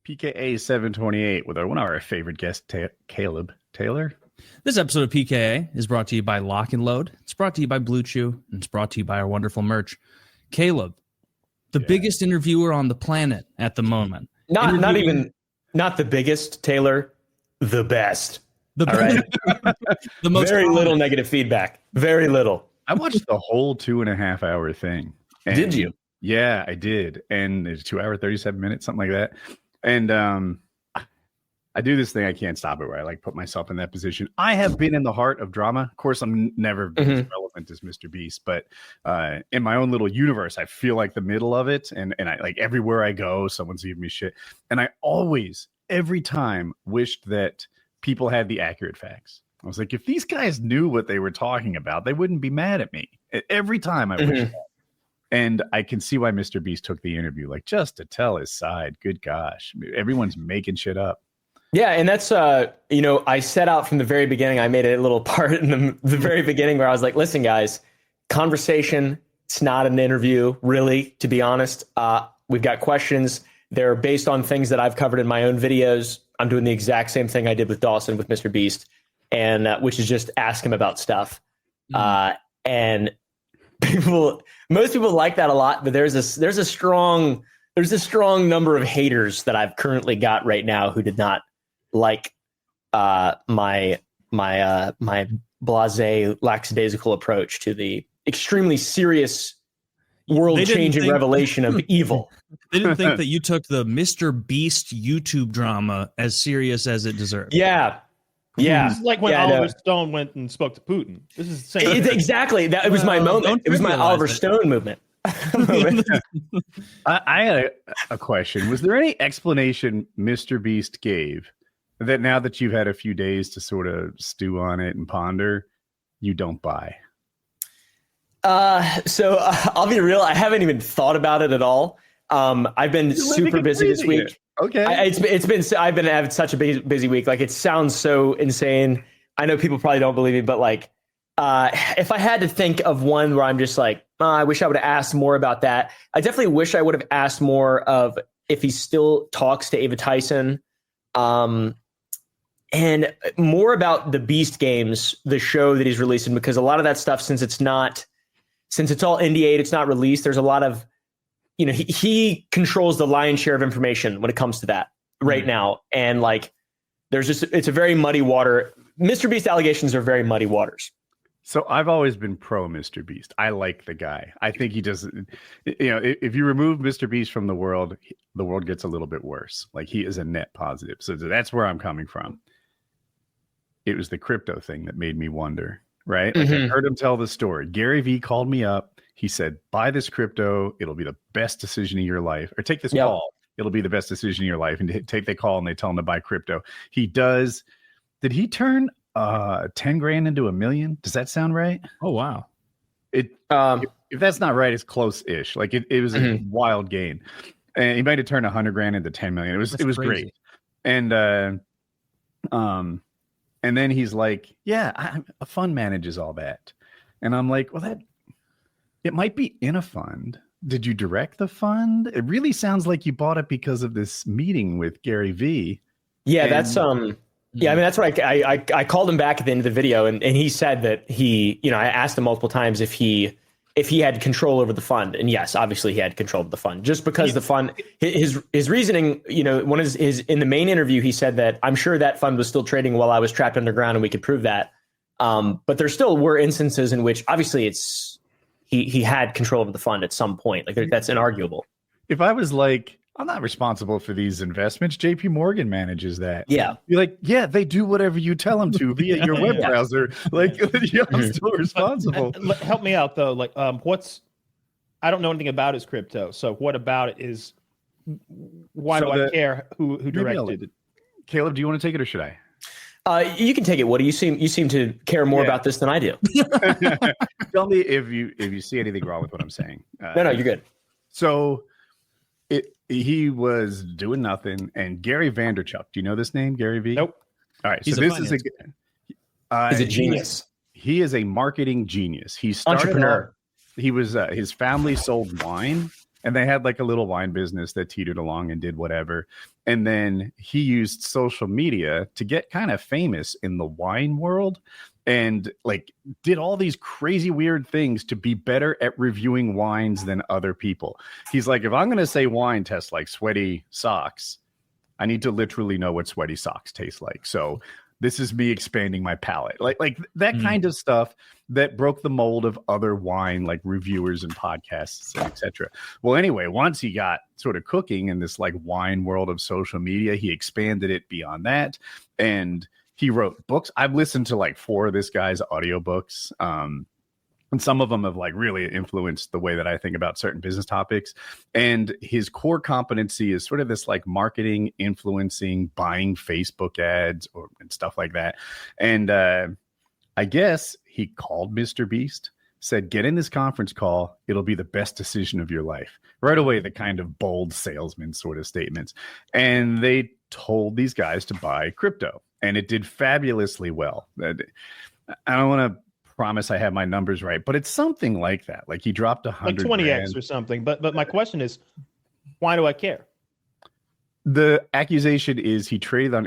PKA 728 with one of our favorite guests, Caleb Taylor. This episode of PKA is brought to you by Lock and Load. It's brought to you by Blue Chew, and it's brought to you by our wonderful merch. Caleb, the biggest interviewer on the planet at the moment. Not the biggest, Taylor, the best. All right. The most very little negative feedback. Very little. I watched the whole 2.5 hour thing. Did you? Yeah, I did. And it's 2 hours, 37 minutes, something like that. And I do this thing. I can't stop it where I like put myself in that position. I have been in the heart of drama. Of course, I'm never been as relevant as MrBeast, but in my own little universe, I feel like the middle of it. And I like everywhere I go, someone's giving me shit. And I always, every time, wished that people had the accurate facts. I was like, if these guys knew what they were talking about, they wouldn't be mad at me. Every time I wish that. And I can see why MrBeast took the interview, like just to tell his side. Good gosh, everyone's making shit up. Yeah, and that's I set out from the very beginning. I made a little part in the very beginning where I was like, listen, guys, conversation. It's not an interview, really. To be honest, we've got questions. They're based on things that I've covered in my own videos. I'm doing the exact same thing I did with Dawson with MrBeast, and which is just ask him about stuff. And most people like that a lot, but there's a strong number of haters that I've currently got right now who did not like my blasé lackadaisical approach to the extremely serious world-changing revelation of evil. They didn't think that you took the MrBeast YouTube drama as serious as it deserved. Yeah. This is like when Oliver Stone went and spoke to Putin. This is the same. Exactly. It was my moment. It was my Oliver Stone movement. I had a question. Was there any explanation MrBeast gave that now that you've had a few days to sort of stew on it and ponder, you don't buy? So I'll be real. I haven't even thought about it at all. I've been super busy this week. Okay. I've been having such a busy week. Like, it sounds so insane. I know people probably don't believe me, but like, if I had to think of one where I'm just like, I wish I would have asked more about that. I definitely wish I would have asked more of if he still talks to Ava Tyson, and more about the Beast Games, the show that he's releasing, because a lot of that stuff, since it's all NDA'd, it's not released. There's a lot of, he controls the lion's share of information when it comes to that right now. And like, it's a very muddy water. MrBeast allegations are very muddy waters. So I've always been pro MrBeast. I like the guy. I think he does, if you remove MrBeast from the world gets a little bit worse. Like, he is a net positive. So that's where I'm coming from. It was the crypto thing that made me wonder, right? Like, I heard him tell the story. Gary Vee called me up. He said, buy this crypto. It'll be the best decision of your life. Or take this call. It'll be the best decision of your life. And take the call, and they tell him to buy crypto. He does. Did he turn 10 grand into $1 million? Does that sound right? Oh, wow. If that's not right, it's close-ish. Like, it was a wild gain. And he might have turned 100 grand into 10 million. It was great. And then he's like, a fund manages all that. And I'm like, well, it might be in a fund. Did you direct the fund? It really sounds like you bought it because of this meeting with Gary Vee. Yeah, that's that's what I called him back at the end of the video, and he said that I asked him multiple times if he had control over the fund, and yes, obviously he had control of the fund, just because the fund, his reasoning, one of his in the main interview, he said that I'm sure that fund was still trading while I was trapped underground, and we could prove that. But there still were instances in which obviously he had control of the fund at some point. Like, that's inarguable. If I was like, I'm not responsible for these investments, JP Morgan manages that. Yeah. You're like, they do whatever you tell them to via your web browser. Like, I'm still responsible. Help me out though. Like, I don't know anything about his crypto. So what about it is, why do I care who directed it? Caleb, do you want to take it or should I? You can take it. Woody, you seem to care more about this than I do. Tell me if you see anything wrong with what I'm saying. No, you're good. So he was doing nothing, and Gary Vaynerchuk. Do you know this name, Gary Vee? Nope. All right, he's he's a genius. He is a marketing genius. He started entrepreneur. He was his family sold wine, and they had like a little wine business that teetered along and did whatever. And then he used social media to get kind of famous in the wine world, and like did all these crazy weird things to be better at reviewing wines than other people. He's like, if I'm going to say wine tastes like sweaty socks, I need to literally know what sweaty socks taste like. So this is me expanding my palate, like that kind of stuff that broke the mold of other wine, like reviewers and podcasts, etc. Well, anyway, once he got sort of cooking in this like wine world of social media, he expanded it beyond that. And he wrote books. I've listened to like 4 of this guy's audiobooks. And some of them have like really influenced the way that I think about certain business topics. And his core competency is sort of this like marketing, influencing, buying Facebook ads and stuff like that. And I guess he called MrBeast, said, get in this conference call. It'll be the best decision of your life. Right away, the kind of bold salesman sort of statements. And they told these guys to buy crypto. And it did fabulously well. I don't want to promise I have my numbers right, but it's something like that. Like he dropped 100 like 20x or something. But my question is, why do I care? The accusation is he traded on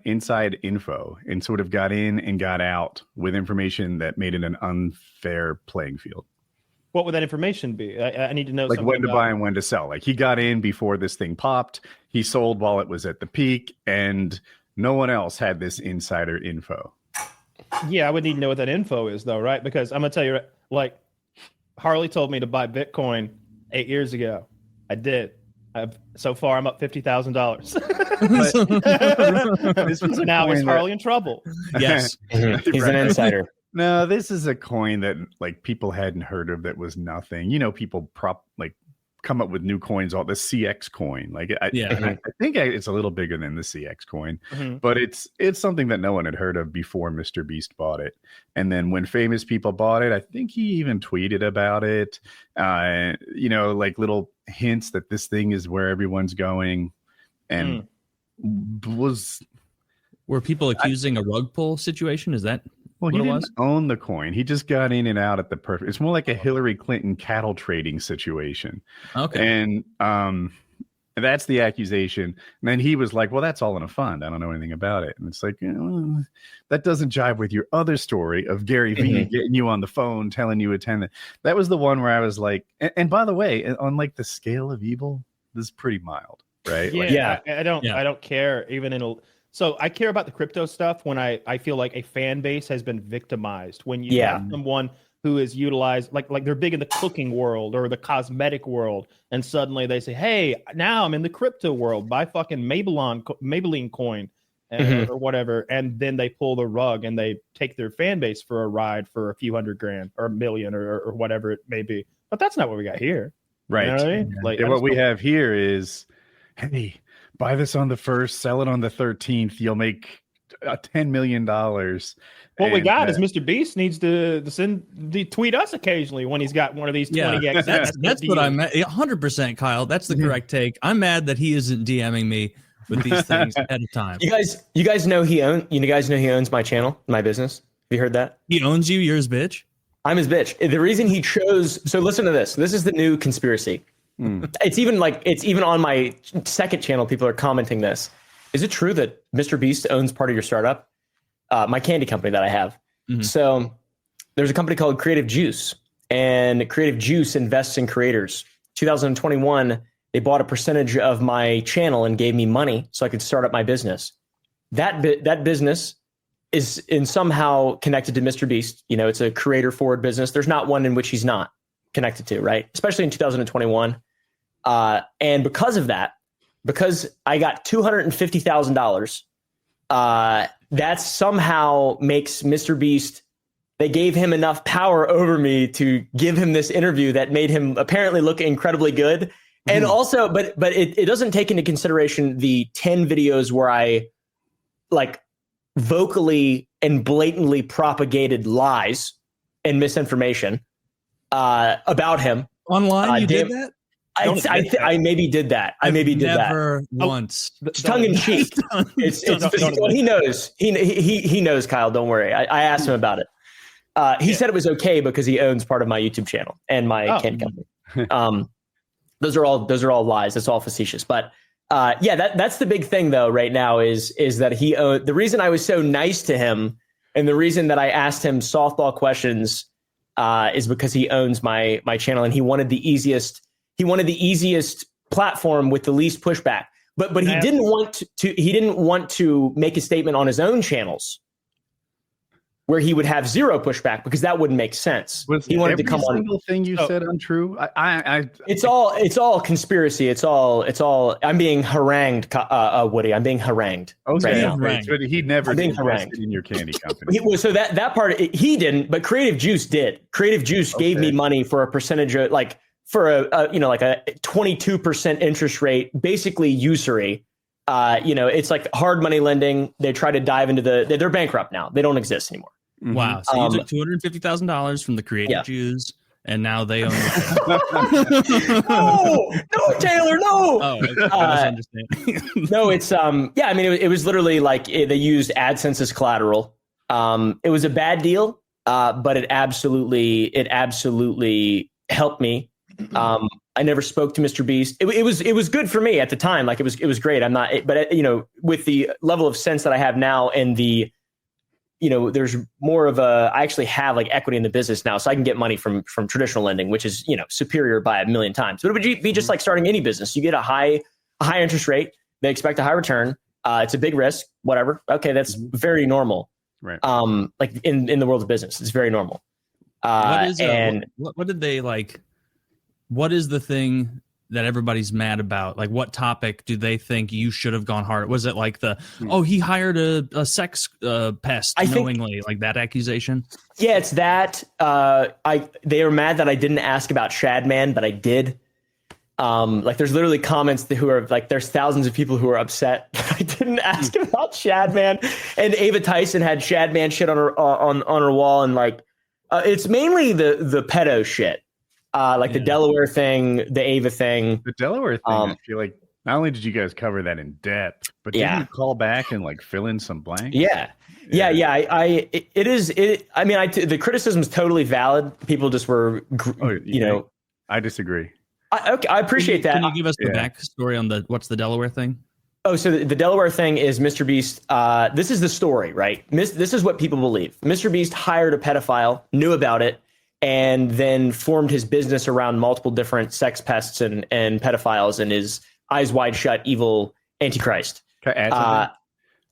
inside info and sort of got in and got out with information that made it an unfair playing field. What would that information be? I need to know. Like when to buy and when to sell. Like he got in before this thing popped. He sold while it was at the peak, and no one else had this insider info. Yeah, I would need to know what that info is, though, right? Because I'm gonna tell you, like Harley told me to buy Bitcoin 8 years ago. I did. So far, I'm up $50,000. Now is Harley in trouble? Yes, he's an insider. No, this is a coin that like people hadn't heard of. That was nothing. You know, people come up with new coins. All the CX coin, I think it's a little bigger than the CX coin, but it's something that no one had heard of before MrBeast bought it. And then when famous people bought it, I think he even tweeted about it. Like little hints that this thing is where everyone's going, and were people accusing a rug pull situation? Is that? Well, he didn't own the coin. He just got in and out at the perfect. It's more like a Hillary Clinton cattle trading situation. Okay. And that's the accusation. And then he was like, well, that's all in a fund. I don't know anything about it. And it's like, that doesn't jive with your other story of Gary Vee getting you on the phone, telling you attend that. That was the one where I was like, and by the way, on like the scale of evil, this is pretty mild, right? Yeah. I don't care even in a. So I care about the crypto stuff when I feel like a fan base has been victimized. When you have someone who is utilized, like they're big in the cooking world or the cosmetic world, and suddenly they say, hey, now I'm in the crypto world, buy fucking Maybelline coin or whatever. And then they pull the rug and they take their fan base for a ride for a few $100,000 or $1 million or whatever it may be. But that's not what we got here. Right. You know what I mean? Like, what we have here is, hey, buy this on the 1st, sell it on the 13th. You'll make $10 million. What we got is MrBeast needs to tweet us occasionally when he's got one of these 20x. That's what I meant. 100%, Kyle. That's the correct take. I'm mad that he isn't DMing me with these things at a time. You guys know he owns my channel, my business. Have you heard that? He owns you. You're his bitch. I'm his bitch. The reason he chose. So listen to this. This is the new conspiracy. It's even on my second channel. People are commenting this. Is it true that MrBeast owns part of your startup? My candy company that I have. So there's a company called Creative Juice, and Creative Juice invests in creators. 2021, they bought a percentage of my channel and gave me money so I could start up my business. That business is somehow connected to MrBeast. You know, it's a creator forward business. There's not one in which he's not connected to, right? Especially in 2021. And because of that, because I got $250,000, that somehow makes MrBeast, they gave him enough power over me to give him this interview that made him apparently look incredibly good. And also, but it doesn't take into consideration the 10 videos where I like vocally and blatantly propagated lies and misinformation about him. Online, you did that? I maybe did that. Never once. Tongue in cheek. Well, he knows. He knows, Kyle. Don't worry. I asked him about it. He said it was okay because he owns part of my YouTube channel and my candy company. Those are all lies. That's all facetious. But that's the big thing though right now is that the reason I was so nice to him and the reason that I asked him softball questions is because he owns my channel and he wanted the easiest platform with the least pushback. But he didn't want to make a statement on his own channels where he would have zero pushback because that wouldn't make sense. He wanted to come on. Every single thing you said untrue. It's all conspiracy. It's all. I'm being harangued, Woody. I'm being harangued. Okay, right but he never invested in your candy company. So that part he didn't, but Creative Juice did. Creative Juice gave me money for a percentage of for a 22% interest rate, basically usury. It's like hard money lending. They try to dive into they're bankrupt now. They don't exist anymore. Wow. So you took $250,000 from the Creative Jews, and now they own No, Taylor, no. Oh, I understand. No, it's it was literally like they used AdSense as collateral. It was a bad deal, but it absolutely helped me. I never spoke to MrBeast. It was good for me at the time. Like it was great. I'm not, but with the level of sense that I have now and there's more of I actually have like equity in the business now, so I can get money from traditional lending, which is, superior by 1,000,000 times. But it would be just like starting any business. You get a high interest rate. They expect a high return. It's a big risk, whatever. Okay. That's very normal. Right. Like in the world of business, it's very normal. What did they like? What is the thing that everybody's mad about? Like, what topic do they think you should have gone hard? Was it like he hired a sex pest knowingly, like that accusation? Yeah, it's that. They are mad that I didn't ask about Shadman, but I did. There's literally comments who are like, there's thousands of people who are upset that I didn't ask about Shadman, and Ava Tyson had Shadman shit on her on her wall, and it's mainly the pedo shit. The Delaware thing, the Ava thing. The Delaware thing, I feel like not only did you guys cover that in depth, but didn't you call back and fill in some blanks? Yeah. The criticism is totally valid. People just were, I disagree. I appreciate that. Can you give us the backstory on what's the Delaware thing? Oh, so the Delaware thing is MrBeast. This is the story, right? This is what people believe. MrBeast hired a pedophile, knew about it, and then formed his business around multiple different sex pests and pedophiles and his eyes wide shut, evil antichrist. Can I add something?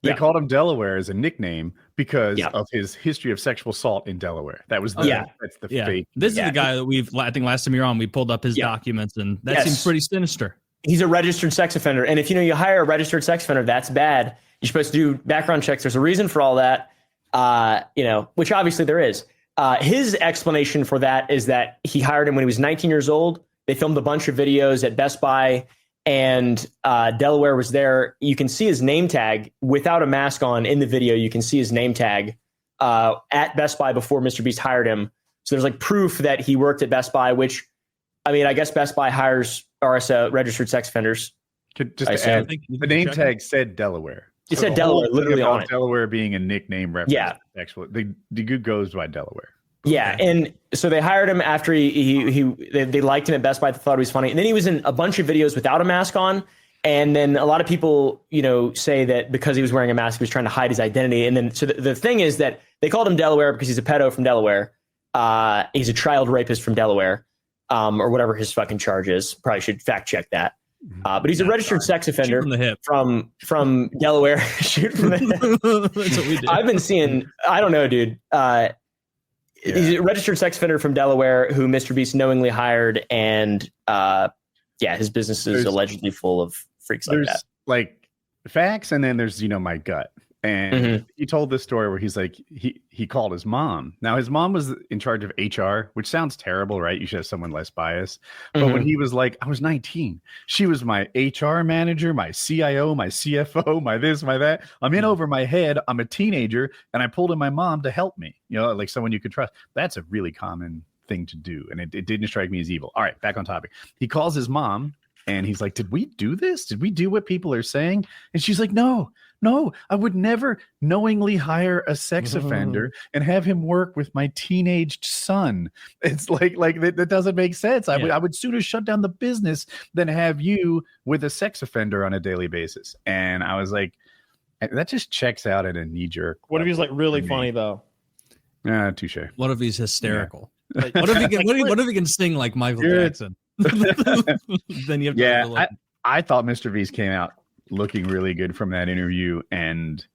They called him Delaware as a nickname because of his history of sexual assault in Delaware. That was that's the fake. This is the guy that I think last time you were on, we pulled up his documents, and that seems pretty sinister. He's a registered sex offender. And if you hire a registered sex offender, that's bad. You're supposed to do background checks. There's a reason for all that, which obviously there is. His explanation for that is that he hired him when he was 19 years old. They filmed a bunch of videos at Best Buy, and Delaware was there. You can see his name tag without a mask on in the video. You can see his name tag at Best Buy before MrBeast hired him. So there's proof that he worked at Best Buy, which, I guess Best Buy hires registered sex offenders. The name tag said Delaware. It said Delaware literally on it. Delaware being a nickname reference. Yeah. Actually, the good goes by Delaware. Yeah. And so they hired him after they liked him at Best Buy. They thought he was funny. And then he was in a bunch of videos without a mask on. And then a lot of people, say that because he was wearing a mask, he was trying to hide his identity. And then, so the thing is that they called him Delaware because he's a pedo from Delaware. He's a child rapist from Delaware, or whatever his fucking charge is. Probably should fact check that. But he's a registered sex offender from Delaware. Shoot from the hip. That's what we do. I've been seeing, I don't know, dude. He's a registered sex offender from Delaware who MrBeast knowingly hired. And his business is allegedly full of freaks like that. Like facts. And then there's, my gut. And he told this story where he's like, he called his mom. Now, his mom was in charge of HR, which sounds terrible, right? You should have someone less biased. But when he was like, I was 19, she was my HR manager, my CIO, my CFO, my this, my that. I'm in over my head. I'm a teenager. And I pulled in my mom to help me, like someone you could trust. That's a really common thing to do. And it didn't strike me as evil. All right, back on topic. He calls his mom. And he's like, did we do this? Did we do what people are saying? And she's like, no, No, I would never knowingly hire a sex offender and have him work with my teenaged son. It's like that doesn't make sense. I would sooner shut down the business than have you with a sex offender on a daily basis. And I was like, that just checks out at a knee jerk. What if he's like really funny though? Touche. What if he's hysterical? Yeah. What if he can sing like Michael Jackson? Then you have to I thought MrBeast came out looking really good from that interview, and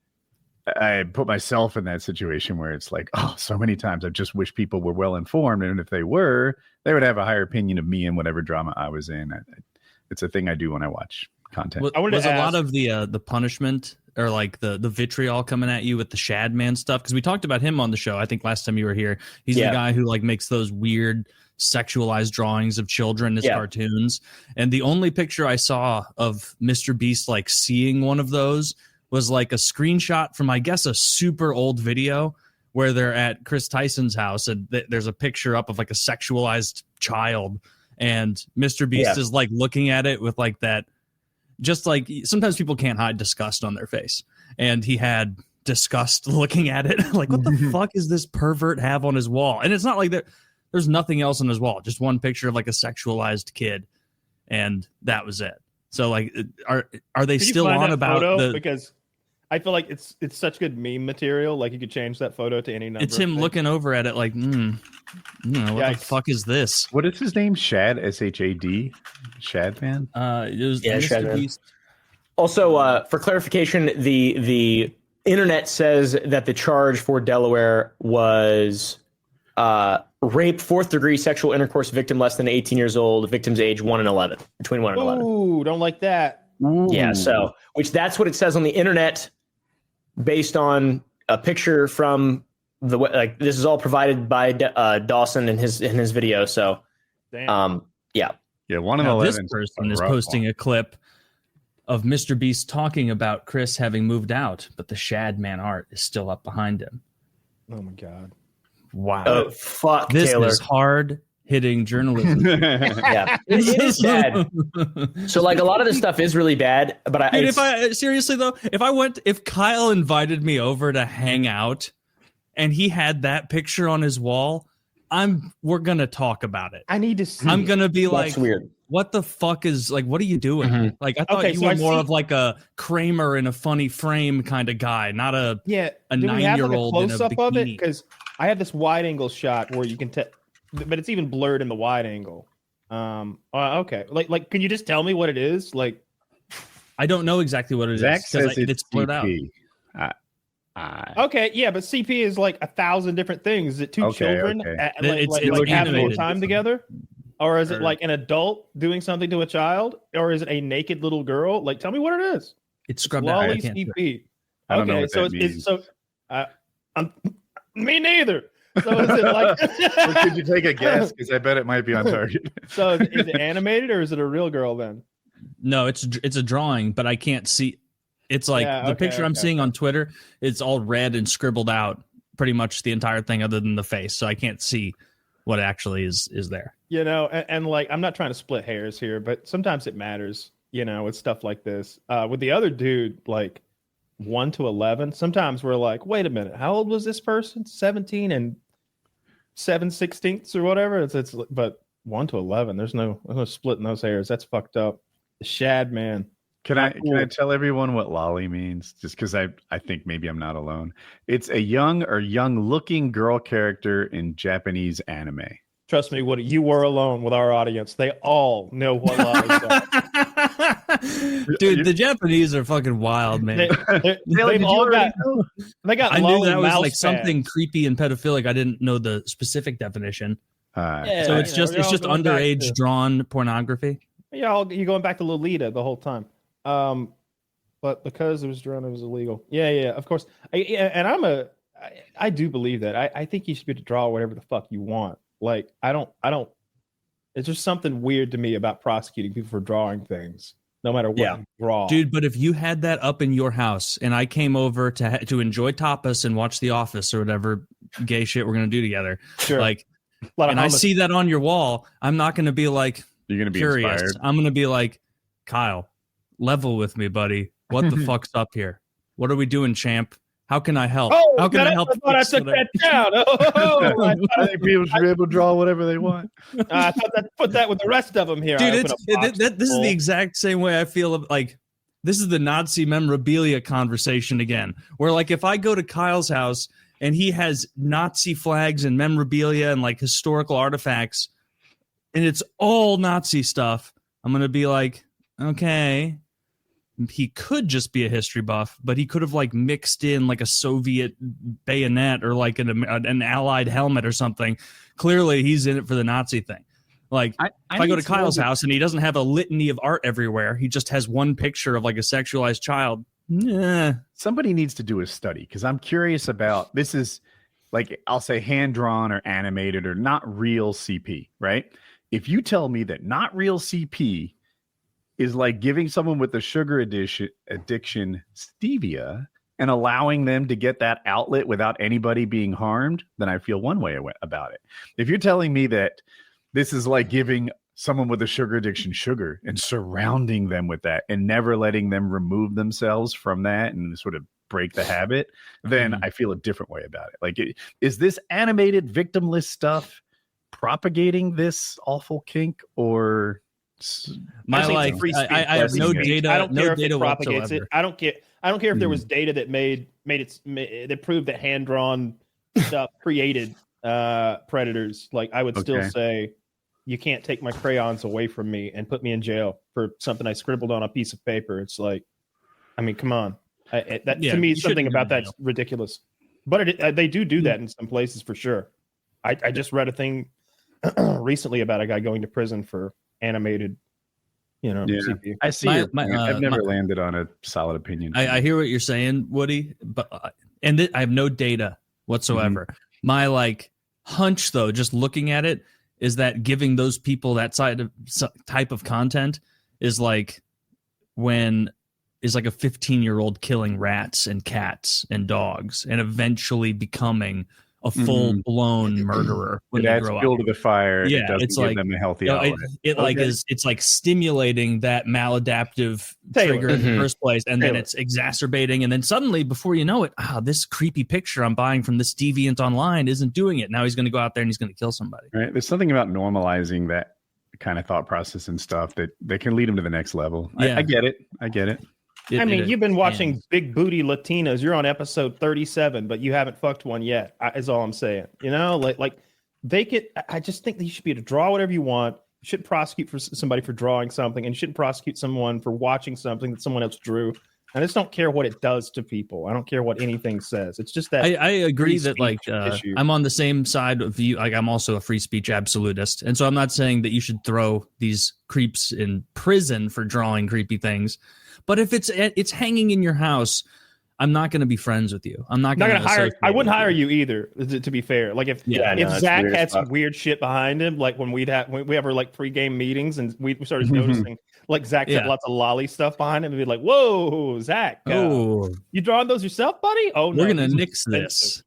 I put myself in that situation where it's like, oh, so many times I just wish people were well informed, and if they were, they would have a higher opinion of me and whatever drama I was in. It's a thing I do when I watch content. Was a lot of the punishment or like the vitriol coming at you with the Shad Man stuff? Because we talked about him on the show, I think last time you were here. He's the guy who like makes those weird sexualized drawings of children as cartoons. And the only picture I saw of MrBeast like seeing one of those was like a screenshot from, I guess, a super old video where they're at Chris Tyson's house, and there's a picture up of like a sexualized child, and MrBeast is like looking at it with like that, just like sometimes people can't hide disgust on their face, and he had disgust looking at it. Like, what the fuck is this pervert have on his wall? And it's not like there's nothing else on his wall, just one picture of like a sexualized kid, and that was it. So like, are they still on about because I feel like it's such good meme material. Like you could change that photo to any number. It's him looking over at it like, what the fuck is this? What is his name? Shad, S-H-A-D? Shad Man? It was MrBeast. Also, for clarification, the internet says that the charge for Delaware was rape, 4th degree sexual intercourse victim less than 18 years old, victim's age 1 and 11, between 1 and 11. Ooh, don't like that. Ooh. Yeah, so that's what it says on the internet, based on a picture from this is all provided by Dawson in his video. So, damn. 1 and 11. This person is posting a clip of MrBeast talking about Chris having moved out, but the Shad Man art is still up behind him. Oh my god! Wow. Oh fuck! This Taylor. is hard hitting journalism. Yeah, it is bad. So like a lot of this stuff is really bad, but Dude, seriously though, if Kyle invited me over to hang out and he had that picture on his wall, we're gonna talk about it. I need to see. I'm gonna be like, weird. What the fuck is like? What are you doing? Mm-hmm. Like I thought you were more of like a Kramer in a funny frame kind of guy, not a 9-year-old like in a close up of it, bikini. because I have this wide angle shot where you can tell, but it's even blurred in the wide angle. Okay, like can you just tell me what it is? Like, I don't know exactly what it is because it's blurred out. Okay, yeah, but CP is like 1,000 different things. Is it two children It's having animated. time together? Or is it like an adult doing something to a child? Or is it a naked little girl? Like, tell me what it is. It's scrubbed out. Lolly CP. I don't know Okay, what so that means. Me neither. So is it like? Or could you take a guess? Because I bet it might be on target. So is it animated or is it a real girl then? No, it's a drawing, but I can't see. It's like the picture I'm seeing on Twitter. It's all red and scribbled out, pretty much the entire thing, other than the face. So I can't see what actually is there. You know, and like I'm not trying to split hairs here, but sometimes it matters. You know, with stuff like this. With the other dude, like 1 to 11. Sometimes we're like, wait a minute, how old was this person? 17 and 7/16 or whatever. It's but 1 to 11. There's no splitting those hairs. That's fucked up. The Shad Man. Can I tell everyone what lolly means? Just because I think maybe I'm not alone. It's a young or young-looking girl character in Japanese anime. Trust me, Woody, you were alone with our audience. They all know what lollies are. Dude, the Japanese are fucking wild, man. They've all got. They got. I knew that was like pads. something creepy and pedophilic. I didn't know the specific definition. So it's just underage drawn pornography. Yeah, you're going back to Lolita the whole time. But because it was drawn, it was illegal. Yeah, of course. I do believe that. I think you should be able to draw whatever the fuck you want. Like, I don't. It's just something weird to me about prosecuting people for drawing things, no matter what you draw. Dude, but if you had that up in your house and I came over to enjoy tapas and watch The Office or whatever gay shit we're gonna do together, like, and I see that on your wall, I'm not gonna be like, you're gonna be curious. inspired. I'm gonna be like, Kyle, level with me, buddy. What the fuck's up here? What are we doing, champ? How can I help? Oh, How can I help? I thought I took that down. I think people should be able to draw whatever they want. I thought that put that with the rest of them here. Dude, this is the exact same way I feel like this is the Nazi memorabilia conversation again, where like if I go to Kyle's house and he has Nazi flags and memorabilia and like historical artifacts and it's all Nazi stuff, I'm going to be like, okay, he could just be a history buff, but he could have like mixed in like a Soviet bayonet or like an Allied helmet or something. Clearly he's in it for the Nazi thing. Like if I go to Kyle's house and he doesn't have a litany of art everywhere, he just has one picture of like a sexualized child. Nah. Somebody needs to do a study because I'm curious about this. Is like, I'll say hand drawn or animated or not real CP, right? If you tell me that not real CP is like giving someone with a sugar addiction stevia and allowing them to get that outlet without anybody being harmed, then I feel one way about it. If you're telling me that this is like giving someone with a sugar addiction sugar and surrounding them with that and never letting them remove themselves from that and sort of break the habit, then I feel a different way about it. Like, is this animated victimless stuff propagating this awful kink, or I have no data. I don't care if data it propagates whatsoever. it. I don't care if there was data that that proved that hand drawn stuff created predators. Like, I would still say you can't take my crayons away from me and put me in jail for something I scribbled on a piece of paper. It's like, I mean, come on. To me, something about that's ridiculous. But they do that in some places for sure. I just read a thing recently about a guy going to prison for animated, CP. I see. I've never landed on a solid opinion. I hear what you're saying, Woody, but I have no data whatsoever. My like hunch, though, just looking at it, is that giving those people that type of content is like when is like a 15-year-old killing rats and cats and dogs and eventually becoming a full-blown murderer when it they adds grow fuel up. to the fire. Yeah, it doesn't it's give like them a healthy outlet. It's like stimulating that maladaptive trigger in the first place, and then it's exacerbating, and then suddenly, before you know it, this creepy picture I'm buying from this deviant online isn't doing it. Now he's going to go out there and he's going to kill somebody. Right? There's something about normalizing that kind of thought process and stuff that can lead them to the next level. Yeah. I get it. You've been watching Big Booty Latinas. You're on episode 37, but you haven't fucked one yet. Is all I'm saying. Like they could. I just think that you should be able to draw whatever you want. You shouldn't prosecute for somebody for drawing something, and you shouldn't prosecute someone for watching something that someone else drew. I just don't care what it does to people. I don't care what anything says. It's just that I agree that like I'm on the same side of you. Like I'm also a free speech absolutist, and so I'm not saying that you should throw these creeps in prison for drawing creepy things. But if it's hanging in your house, I'm not going to be friends with you. I'm not going to hire. I wouldn't hire you either. To be fair, like if Zach had some weird shit behind him, like when we have our like pre-game meetings and we started noticing like Zach had lots of lolly stuff behind him, and be like, "Whoa, Zach, you drawing those yourself, buddy? Oh, no, we're gonna nix this."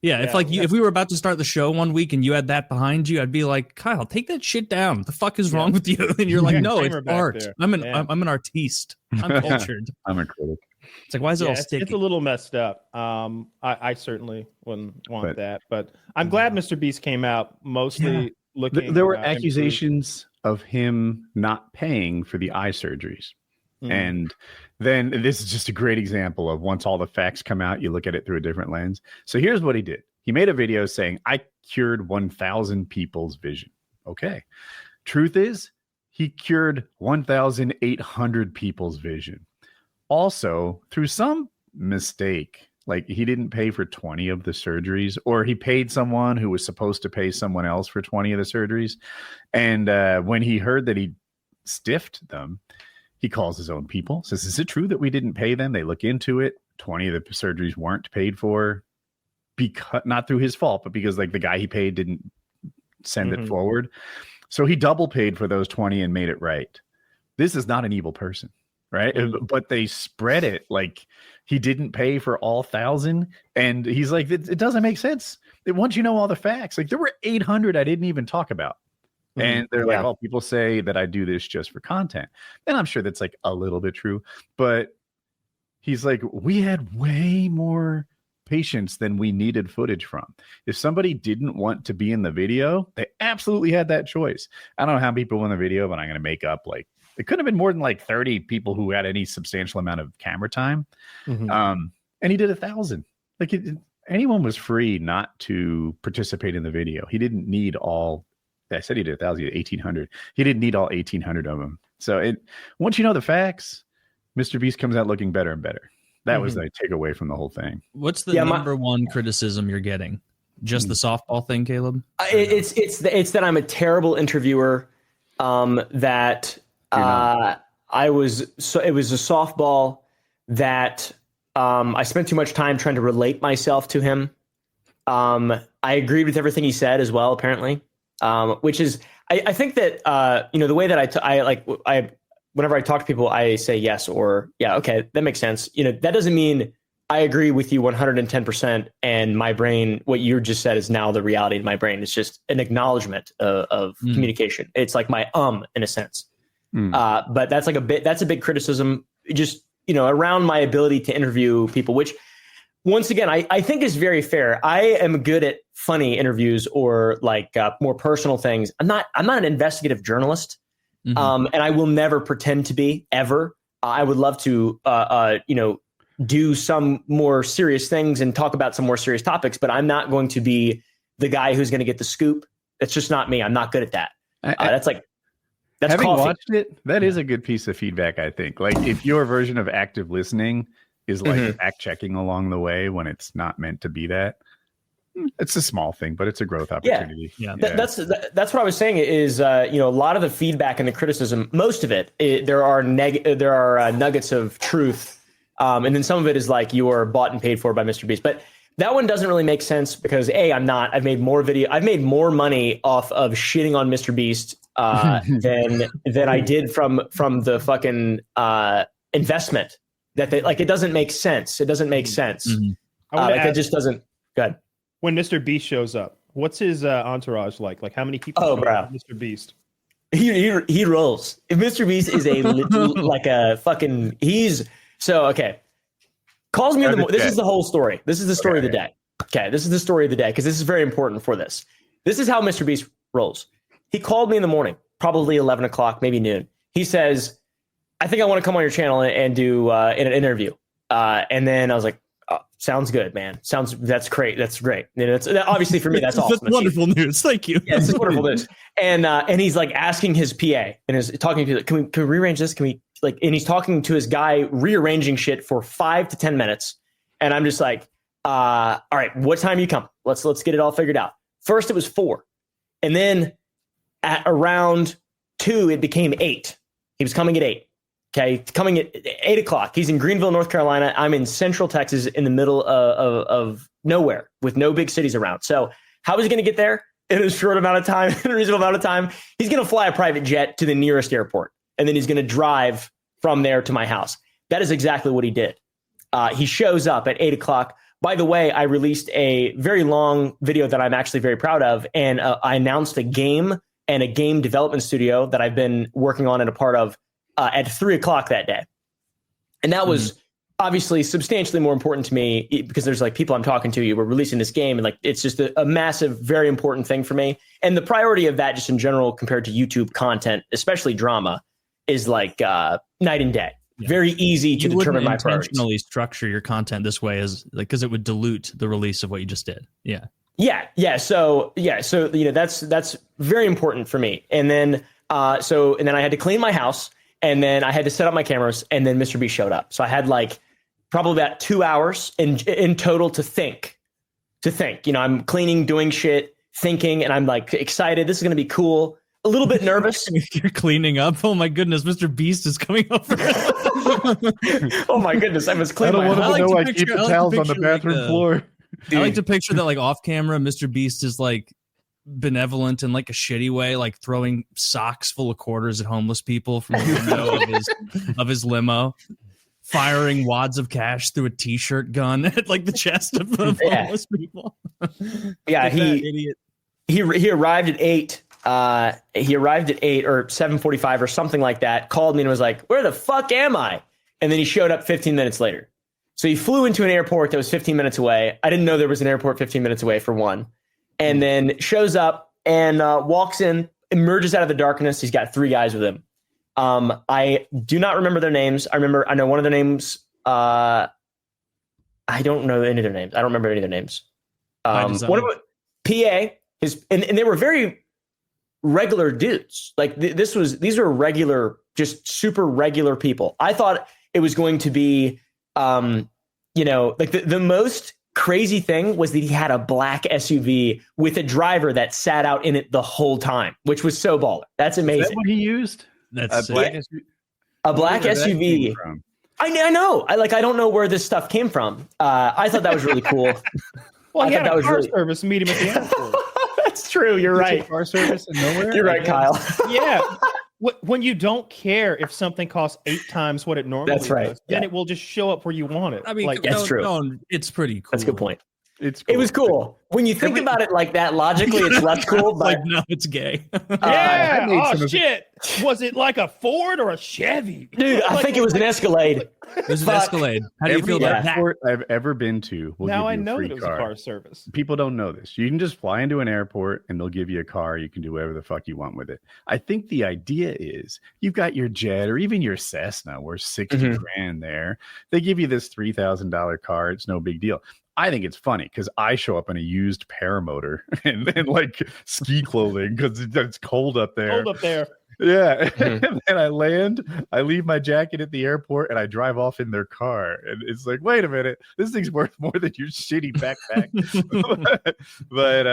Yeah, if we were about to start the show one week and you had that behind you, I'd be like, Kyle, take that shit down. What the fuck is wrong with you? And you're like, no, it's art. I'm an artiste. I'm cultured. I'm a critic. It's like, why is it all sticky? It's a little messed up. I certainly wouldn't want that. But I'm glad MrBeast came out mostly looking. There were accusations of him not paying for the eye surgeries. And then this is just a great example of once all the facts come out, you look at it through a different lens. So here's what he did. He made a video saying, I cured 1,000 people's vision. Okay. Truth is, he cured 1,800 people's vision. Also, through some mistake, like he didn't pay for 20 of the surgeries, or he paid someone who was supposed to pay someone else for 20 of the surgeries. And when he heard that he stiffed them, he calls his own people, says, is it true that we didn't pay them? They look into it. 20 of the surgeries weren't paid for, because not through his fault, but because like the guy he paid didn't send it forward. So he double paid for those 20 and made it right. This is not an evil person, right? But they spread it like he didn't pay for all 1,000. And he's like, it doesn't make sense. Once you know all the facts, like there were 800 I didn't even talk about. And they're like, oh, people say that I do this just for content. And I'm sure that's like a little bit true, but he's like, we had way more patience than we needed footage from. If somebody didn't want to be in the video, they absolutely had that choice. I don't know how many people in the video, but I'm going to make up like it couldn't have been more than like 30 people who had any substantial amount of camera time. And he did 1,000. Like anyone was free not to participate in the video. He didn't need all. I said he did 1,000, he did 1,800. He didn't need all 1,800 of them. So once you know the facts, MrBeast comes out looking better and better. That was the takeaway from the whole thing. What's the number one criticism you're getting? Just the softball thing, Caleb? It's that I'm a terrible interviewer. That it was a softball that I spent too much time trying to relate myself to him. I agreed with everything he said as well, apparently. Which is, I think that the way that whenever I talk to people, I say yes or yeah, okay, that makes sense. That doesn't mean I agree with you 110%. And my brain, what you just said, is now the reality in my brain. It's just an acknowledgement of communication. It's like my in a sense. But that's a big criticism. Just around my ability to interview people, which once again, I think is very fair. I am good at funny interviews or like more personal things. I'm not an investigative journalist. And I will never pretend to be ever. I would love to, do some more serious things and talk about some more serious topics, but I'm not going to be the guy who's going to get the scoop. That's just not me. I'm not good at that. That's having coffee. Watched it. That is a good piece of feedback, I think. Like if your version of active listening is like fact checking along the way when it's not meant to be that. It's a small thing, but it's a growth opportunity. Yeah. That's what I was saying is, a lot of the feedback and the criticism, most of it, there are nuggets of truth. And then some of it is like you are bought and paid for by MrBeast. But that one doesn't really make sense because I'm not. I've made more money off of shitting on MrBeast than I did from the fucking investment. It doesn't make sense. It doesn't make sense. It just doesn't. Go ahead. When MrBeast shows up, what's his entourage like? Like how many people show up with MrBeast? He rolls. If MrBeast is a fucking okay. Calls me in the morning. This is the whole story. This is the story of the day. Okay, this is the story of the day because this is very important for this. This is how MrBeast rolls. He called me in the morning, probably 11 o'clock, maybe noon. He says, I think I want to come on your channel and do an interview. And then I was like, oh, sounds good, man. That's great. That's great. Obviously for me, that's awesome. That's wonderful news. Thank you. Yeah, it's wonderful news. And he's like asking his PA and is talking to, can we rearrange this? Can we and he's talking to his guy, rearranging shit for 5 to 10 minutes. And I'm just like, all right, what time you come? Let's get it all figured out. First it was 4. And then at around 2, it became 8. He was coming at 8. Okay. Coming at 8 o'clock. He's in Greenville, North Carolina. I'm in Central Texas in the middle of nowhere with no big cities around. So how is he going to get there in a short amount of time, in a reasonable amount of time? He's going to fly a private jet to the nearest airport. And then he's going to drive from there to my house. That is exactly what he did. He shows up at 8 o'clock. By the way, I released a very long video that I'm actually very proud of. And I announced a game and a game development studio that I've been working on and a part of at 3 o'clock that day. And that was obviously substantially more important to me because there's like people I'm talking to, we're releasing this game. And like, it's just a massive, very important thing for me. And the priority of that just in general, compared to YouTube content, especially drama, is like night and day. Yeah. Very easy to determine my priorities. You intentionally structure your content this way is like, because it would dilute the release of what you just did. Yeah. So that's very important for me. And then and then I had to clean my house, and then I had to set up my cameras, and then MrBeast showed up. So I had like probably about 2 hours in total to think. I'm cleaning, doing shit, thinking, and I'm like excited. This is gonna be cool. A little bit nervous. You're cleaning up. Oh my goodness, MrBeast is coming over. Oh my goodness, I must clean my house. I keep the towels on the bathroom floor. I like to picture that like off camera, MrBeast is like benevolent in like a shitty way, like throwing socks full of quarters at homeless people from the window of his limo, firing wads of cash through a t-shirt gun at like the chest of the homeless people. Yeah, he arrived at 8. He arrived at 8 or 7:45 or something like that, called me and was like, where the fuck am I? And then he showed up 15 minutes later. So he flew into an airport that was 15 minutes away. I didn't know there was an airport 15 minutes away, for one. And then shows up and walks in, emerges out of the darkness. He's got 3 guys with him. I do not remember their names. I know one of their names. I don't know any of their names. I don't remember any of their names. One of them, PA, and they were very regular dudes. Like these were regular, just super regular people. I thought it was going to be, like the most crazy thing was that he had a black SUV with a driver that sat out in it the whole time, which was so baller. That's amazing. Is that what he used? That's a black SUV. I know. I don't know where this stuff came from. I thought that was really cool. Well, he had a car service meet him at the airport. That's true. You're right. Car service in nowhere. You're right, Kyle. Yeah. When you don't care if something costs 8 times what it normally does, then it will just show up where you want it. I mean, that's true. No, it's pretty cool. That's a good point. It's cool. It was cool. When you think about it like that, logically, it's less cool. But like, no, it's gay. Yeah. Oh, shit. Was it like a Ford or a Chevy? Dude, I think it was an Escalade. It was an Escalade. How do you feel about that? Airport I've ever been to will now give I you know a free that it was car. a car service. People don't know this. You can just fly into an airport and they'll give you a car. You can do whatever the fuck you want with it. I think the idea is you've got your jet or even your Cessna worth 60 grand there. They give you this $3,000 car. It's no big deal. I think it's funny because I show up in a used paramotor and like ski clothing because it's cold up there. Yeah. And then I land, I leave my jacket at the airport and I drive off in their car. And it's like, wait a minute, this thing's worth more than your shitty backpack. but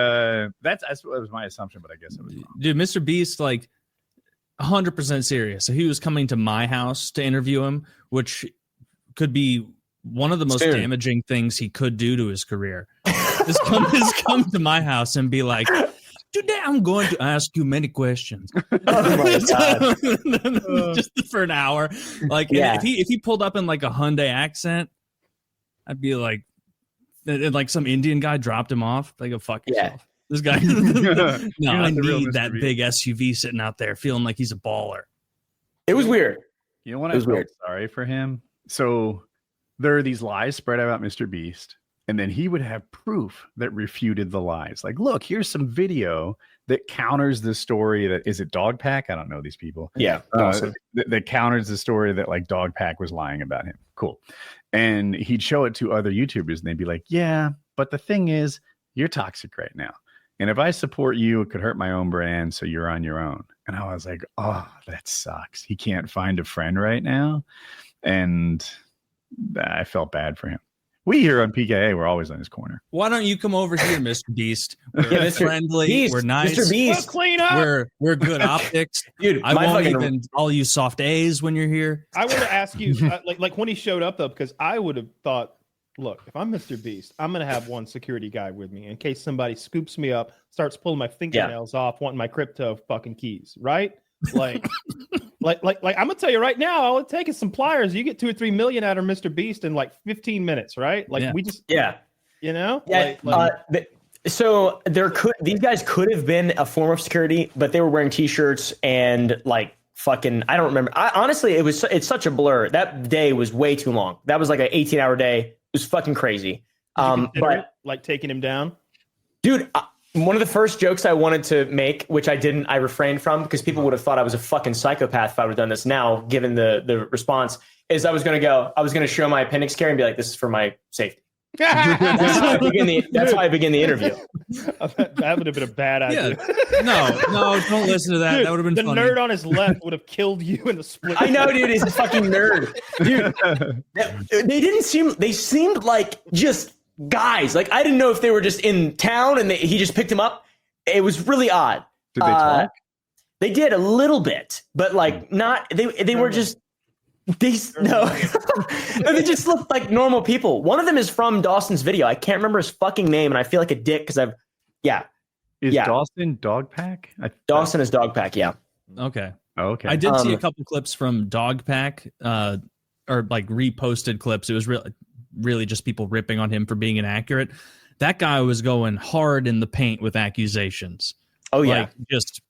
that was my assumption, but I guess it was wrong. Dude, MrBeast, like 100% serious. So he was coming to my house to interview him, which could be one of the most damaging things he could do to his career. Is come to my house and be like, today I'm going to ask you many questions. Oh my God. Just for an hour. Like, if he pulled up in like a Hyundai accent, I'd be like, and like some Indian guy dropped him off. Like, go fuck yourself. This guy. No, I need that big SUV sitting out there feeling like he's a baller. It was weird. You know what? I felt sorry for him. So there are these lies spread out about MrBeast. And then he would have proof that refuted the lies. Like, look, here's some video that counters the story that is it Dogpack? I don't know these people. Yeah. That counters the story that like Dogpack was lying about him. Cool. And he'd show it to other YouTubers and they'd be like, yeah, but the thing is, you're toxic right now. And if I support you, it could hurt my own brand. So you're on your own. And I was like, oh, that sucks. He can't find a friend right now. And I felt bad for him. We here on PKA, we're always on his corner. Why don't you come over here, MrBeast? We're friendly, we're nice, MrBeast. We'll clean up. We're good optics. Dude, I won't even call you soft A's when you're here. I want to ask you, like when he showed up though, because I would have thought, look, if I'm MrBeast, I'm gonna have one security guy with me in case somebody scoops me up, starts pulling my fingernails off, wanting my crypto fucking keys, right? Like, like I'm gonna tell you right now, all it takes is some pliers. You get 2 or 3 million out of MrBeast in like 15 minutes, right? Like we just, you know, so these guys could have been a form of security, but they were wearing t-shirts and like fucking, I don't remember. Honestly, it's such a blur. That day was way too long. That was like an 18-hour day. It was fucking crazy. But like taking him down, dude. One of the first jokes I wanted to make, which I refrained from because people would have thought I was a fucking psychopath if I would have done this now, given the response, is I was going to show my appendix care and be like, this is for my safety. That's how I begin the interview. That would have been a bad idea. Yeah. No, don't listen to that. Dude, that would have been the funny. nerd on his left would have killed you in the split. I know, dude. He's a fucking nerd. Dude, they seemed like just guys. Like, I didn't know if they were just in town and he just picked him up. It was really odd. Did they talk? They did a little bit, but like not. They were just. They just looked like normal people. One of them is from Dawson's video. I can't remember his fucking name, and I feel like a dick because Is Dawson Dogpack? Dawson is Dogpack. Yeah. Okay. Okay. I did see a couple clips from Dogpack, or like reposted clips. It was really just people ripping on him for being inaccurate. That guy was going hard in the paint with accusations. Oh yeah, like, just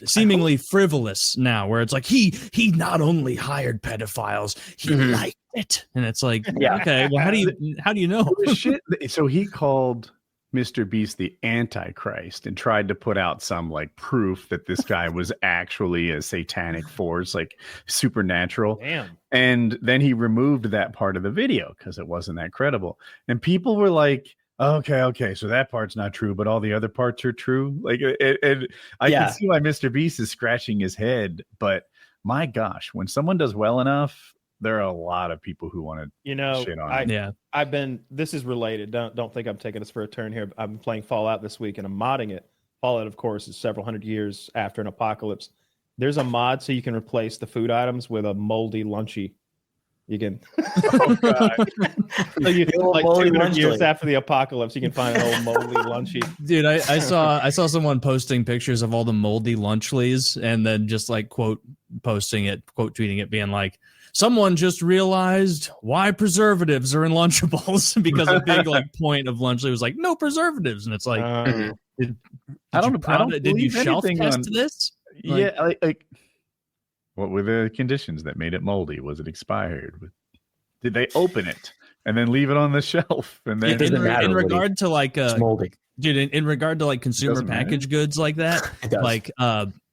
seemingly frivolous now, where it's like he not only hired pedophiles, he liked it. And it's like, Yeah. okay, well, how do you know? Shit. So he called MrBeast the Antichrist and tried to put out some like proof that this guy was actually a satanic force, like supernatural. Damn. And then he removed that part of the video because it wasn't that credible. And people were like, okay, so that part's not true, but all the other parts are true. Like, and I can see why MrBeast is scratching his head. But my gosh, when someone does well enough, there are a lot of people who want to shit on it. I've been, this is related. Don't think I'm taking us for a turn here. I'm playing Fallout this week and I'm modding it. Fallout, of course, is several hundred years after an apocalypse. There's a mod so you can replace the food items with a moldy lunchy. You can, oh god! So you like 200 years after the apocalypse, you can find an old moldy lunchy. Dude, I saw someone posting pictures of all the moldy lunchlies, and then just like quote tweeting it, being like, "Someone just realized why preservatives are in Lunchables," because a big like point of Lunchly was like no preservatives, and it's like, did you shelf test this? Yeah, like. What were the conditions that made it moldy? Was it expired? Did they open it and then leave it on the shelf? And then in regard to like it's moldy, dude, in regard to like consumer packaged goods like that, like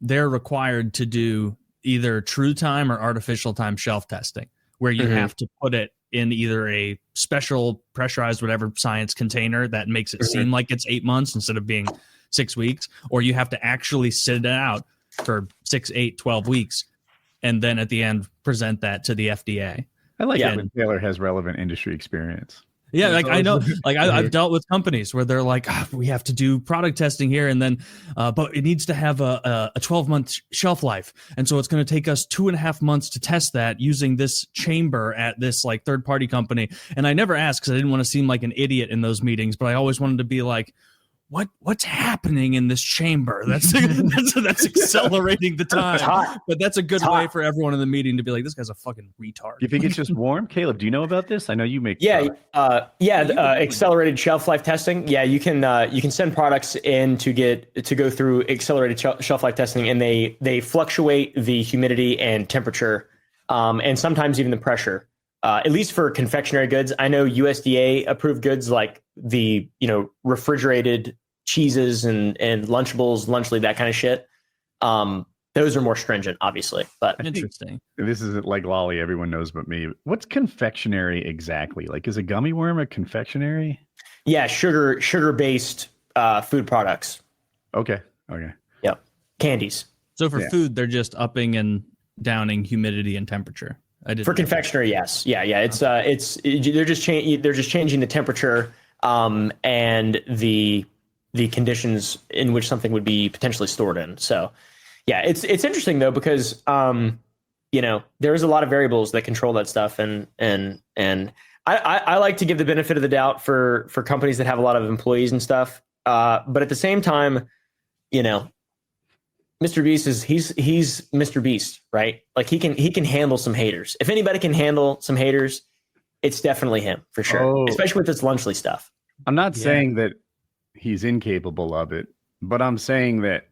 they're required to do either true time or artificial time shelf testing, where you have to put it in either a special pressurized whatever science container that makes it seem like it's 8 months instead of being 6 weeks, or you have to actually sit it out for 6, 8, 12 weeks. And then at the end, present that to the FDA. I like it when Taylor has relevant industry experience. Yeah, like I know, like I've dealt with companies where they're like, we have to do product testing here, and then, but it needs to have a 12-month shelf life, and so it's going to take us 2.5 months to test that using this chamber at this like third-party company. And I never asked because I didn't want to seem like an idiot in those meetings, but I always wanted to be like, what's happening in this chamber? That's accelerating the time. But that's a good way for everyone in the meeting to be like, this guy's a fucking retard. You think it's just warm? Caleb, do you know about this? I know you make accelerated shelf life testing. Yeah, you can send products in to go through accelerated shelf life testing, and they fluctuate the humidity and temperature, and sometimes even the pressure. At least for confectionery goods. I know USDA approved goods like the refrigerated cheeses and Lunchables, Lunchly, that kind of shit. Those are more stringent, obviously. But interesting. This isn't like lolly. Everyone knows but me. What's confectionery exactly? Like, is a gummy worm a confectionery? Yeah, sugar based food products. Okay. Yep. Candies. So for food, they're just upping and downing humidity and temperature. For confectionery, yes. Yeah. It's they're just changing the temperature and the conditions in which something would be potentially stored in. So yeah, it's interesting though, because there's a lot of variables that control that stuff, and I like to give the benefit of the doubt for companies that have a lot of employees and stuff. But at the same time, MrBeast he's MrBeast, right? Like he can handle some haters. If anybody can handle some haters, it's definitely him for sure. Especially with this Lunchly stuff. I'm not saying that he's incapable of it, but I'm saying that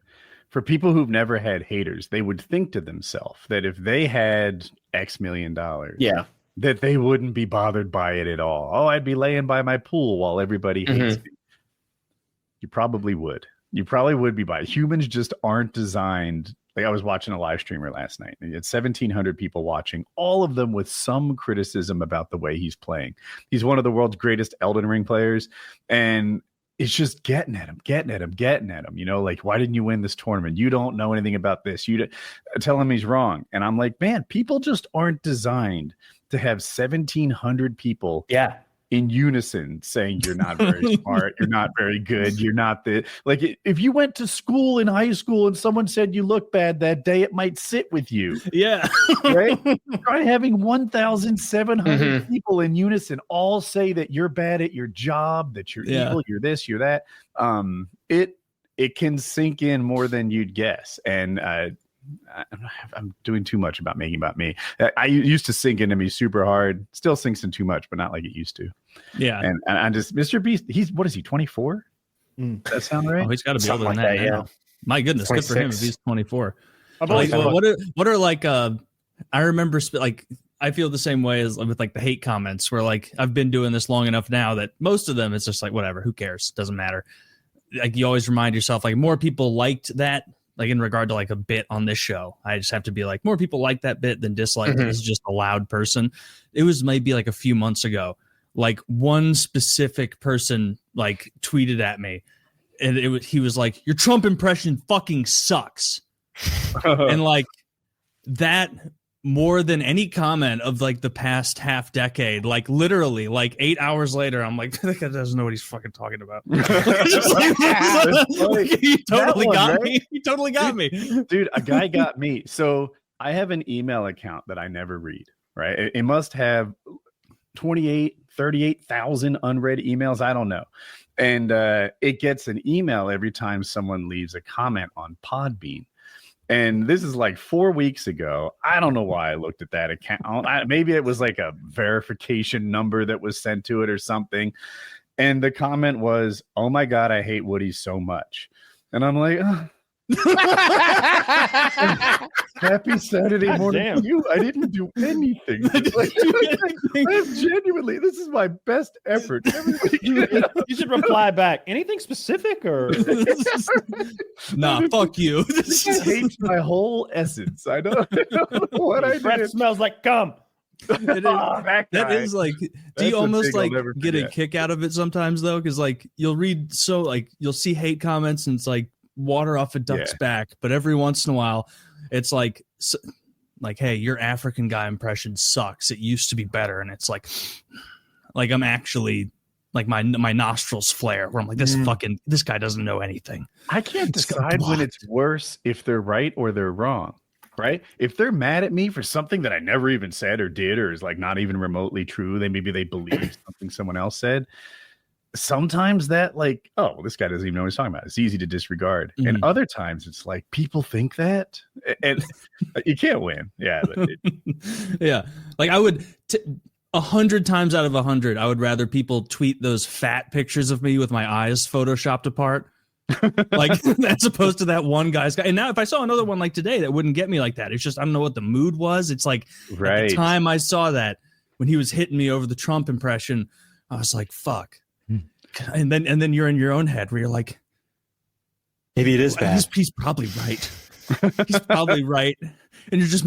for people who've never had haters, they would think to themselves that if they had X million dollars, that they wouldn't be bothered by it at all. Oh, I'd be laying by my pool while everybody hates me. You probably would. You probably would be by. Humans just aren't designed. Like, I was watching a live streamer last night, and you had 1,700 people watching, all of them with some criticism about the way he's playing. He's one of the world's greatest Elden Ring players, and it's just getting at him. Like, why didn't you win this tournament? You don't know anything about this. You tell him he's wrong. And I'm like, man, people just aren't designed to have 1,700 people in unison saying you're not very smart, you're not very good, you're not the like. If you went to school in high school and someone said you look bad that day, it might sit with you. Yeah. Right? Try having 1,700 people in unison all say that you're bad at your job, that you're evil, you're this, you're that. It can sink in more than you'd guess. And I'm doing too much about making about me. I used to sink into me super hard. Still sinks in too much, but not like it used to. Yeah. And I'm just MrBeast. What is he? 24? Does that sound right? Oh, he's got to be older than like that. Yeah. My goodness, 26. Good for him if he's 24. Like, what are like? I remember like I feel the same way as with like the hate comments, where like I've been doing this long enough now that most of them it's just like whatever, who cares, doesn't matter. Like you always remind yourself, like more people liked that, like in regard to like a bit on this show. I just have to be like more people like that bit than dislike it. It's just a loud person. It was maybe like a few months ago, like one specific person like tweeted at me, and he was like, "Your Trump impression fucking sucks," and like that. More than any comment of like the past half decade, like literally like 8 hours later, I'm like, that guy doesn't know what he's fucking talking about. He totally got me. He totally got me. Dude, a guy got me. So I have an email account that I never read, right? It must have 38,000 unread emails. I don't know. And it gets an email every time someone leaves a comment on Podbean. And this is like 4 weeks ago. I don't know why I looked at that account. Maybe it was like a verification number that was sent to it or something. And the comment was, "Oh my God, I hate Woody so much." And I'm like, happy Saturday morning to you. I didn't do anything. Like, genuinely, this is my best effort. You should reply back. Anything specific or nah? Fuck you. This hates my whole essence. I don't know what I breath did. smells like cum. That is like, do you almost like get a kick out of it sometimes though? Because like you'll see hate comments and it's like water off a duck's back, but every once in a while it's like hey, your African guy impression sucks, it used to be better, and it's like I'm actually like my nostrils flare where I'm like, this guy doesn't know anything. I can't decide when it's worse, if they're right or they're wrong, right? If they're mad at me for something that I never even said or did, or is like not even remotely true, maybe they believe something someone else said. Sometimes that like, oh, this guy doesn't even know what he's talking about. It's easy to disregard. And other times it's like people think that, and you can't win. Yeah. Yeah. Like I would 100 times out of 100, I would rather people tweet those fat pictures of me with my eyes photoshopped apart. Like as opposed to that one guy's guy. And now if I saw another one like today, that wouldn't get me like that. It's just, I don't know what the mood was. It's like at the time I saw that when he was hitting me over the Trump impression, I was like, fuck. And then you're in your own head where you're like, maybe it is bad. He's probably right. He's probably right. And you're just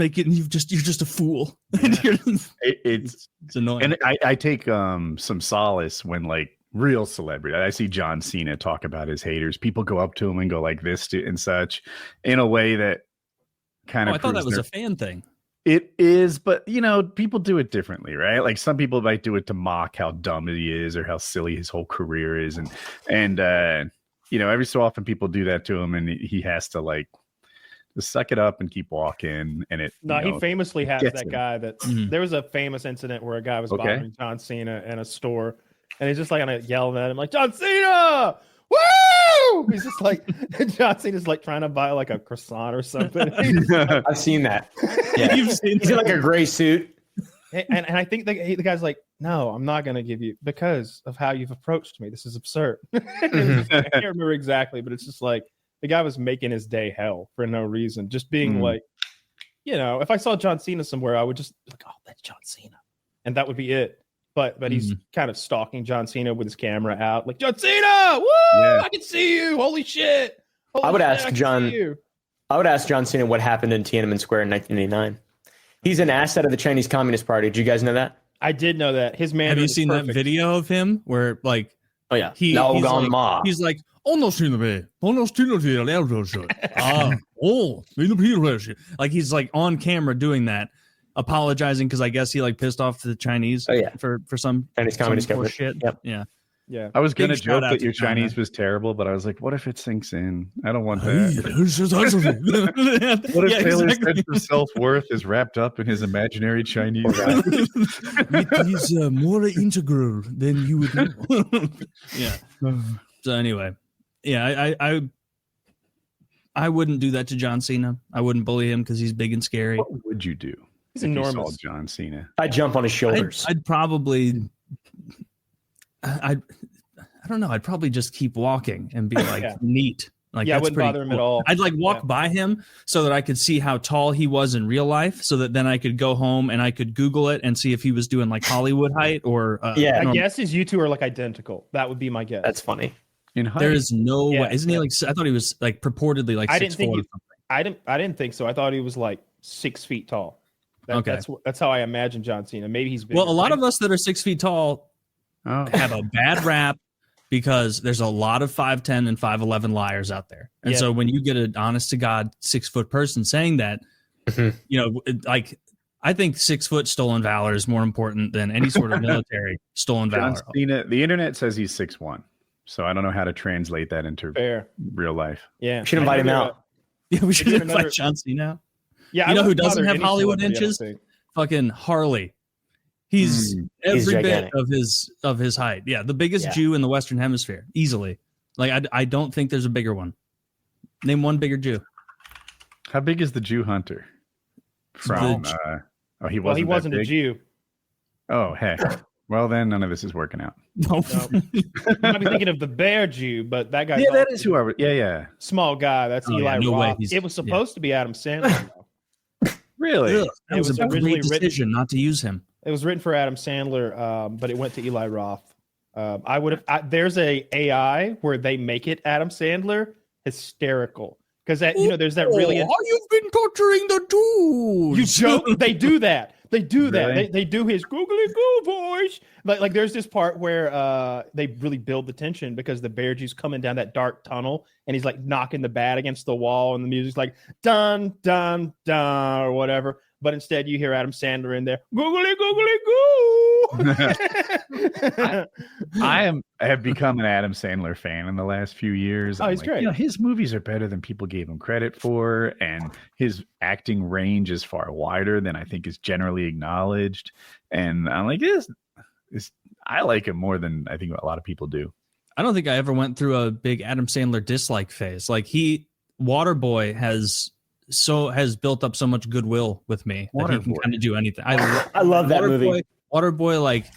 a fool. Yeah. It's annoying. And I take some solace when like real celebrity. I see John Cena talk about his haters. People go up to him and go like this and such in a way that kind of. I thought that was a fan thing. It is, but you know, people do it differently, right? Like some people might do it to mock how dumb he is or how silly his whole career is, and you know, every so often people do that to him, and he has to like just suck it up and keep walking. And it, he famously has that guy that there was a famous incident where a guy was bothering John Cena in a store, and he's just like kind of yelling at him like, "John Cena, woo!" He's just like, John Cena's like trying to buy like a croissant or something. I've seen that. Yeah. He's in like a gray suit. And I think the guy's like, "No, I'm not going to give you because of how you've approached me. This is absurd." I can't remember exactly, but it's just like the guy was making his day hell for no reason. Just being like, you know, if I saw John Cena somewhere, I would just be like, "Oh, that's John Cena," and that would be it. But he's kind of stalking John Cena with his camera out, like, "John Cena, woo! Yeah. I can see you. Holy shit!" I would ask John Cena what happened in Tiananmen Square in 1989. He's an asset of the Chinese Communist Party. Did you guys know that? I did know that. His man. Have you seen that video of him where like? Oh yeah. He's like, "Oh no, like he's like on camera doing that, apologizing because I guess he like pissed off the Chinese for some Chinese communist government shit. Yep. Yeah. I was gonna joke that your Chinese was terrible, but I was like, what if it sinks in? I don't want that. What if Taylor's sense of self-worth is wrapped up in his imaginary Chinese? It is more integral than you would know. Yeah. So anyway, yeah, I wouldn't do that to John Cena. I wouldn't bully him because he's big and scary. What would you do? He's enormous. You saw John Cena. I'd jump on his shoulders. I'd probably, I don't know. I'd probably just keep walking and be like, neat. Like, yeah, I that's wouldn't pretty bother him cool. at all. I'd like walk by him so that I could see how tall he was in real life, so that then I could go home and I could Google it and see if he was doing like Hollywood height or. Yeah. I guess his you two are like identical. That would be my guess. That's funny. In height? There is no way. Isn't he yeah. like? I thought he was like purportedly like 6'4". I didn't think so. I thought he was like 6 feet tall. Okay. That's how I imagine John Cena. Maybe he's bigger. Well, a lot of us that are 6 feet tall have a bad rap because there's a lot of 5'10" and 5'11" liars out there. And so when you get an honest to God 6 foot person saying that, you know, like I think 6 foot stolen valor is more important than any sort of military stolen valor. John Cena, the internet says he's 6'1", so I don't know how to translate that into real life. Yeah, we should invite him out. Yeah, we should invite John Cena out. Yeah, you know who doesn't have Hollywood inches? Fucking Harley. He's every bit of his height. Yeah, the biggest Jew in the Western Hemisphere, easily. Like I don't think there's a bigger one. Name one bigger Jew. How big is the Jew hunter? From he wasn't a Jew. Oh heck. Well then, none of this is working out. No. You might be thinking of the Bear Jew, but that guy. Yeah, that is who I. Yeah. Small guy. That's Eli Roth. It was supposed to be Adam Sandler. Really? That was a great decision not to use him. It was written for Adam Sandler, but it went to Eli Roth. I would have. There's a AI where they make it Adam Sandler. Hysterical, because there's that really. You've been torturing the dude. You joke? They do that. They do that. Really? They do his googly goo voice. Like there's this part where they really build the tension because the Bear Jew's coming down that dark tunnel and he's like knocking the bat against the wall and the music's like dun dun dun or whatever. But instead you hear Adam Sandler in there, googly googly goo. I have become an Adam Sandler fan in the last few years. Oh, he's great. His movies are better than people gave him credit for, and his acting range is far wider than I think is generally acknowledged. And I'm like, I like him more than I think a lot of people do. I don't think I ever went through a big Adam Sandler dislike phase. Like Waterboy has built up so much goodwill with me that he can kind of do anything. I love that movie. Waterboy, like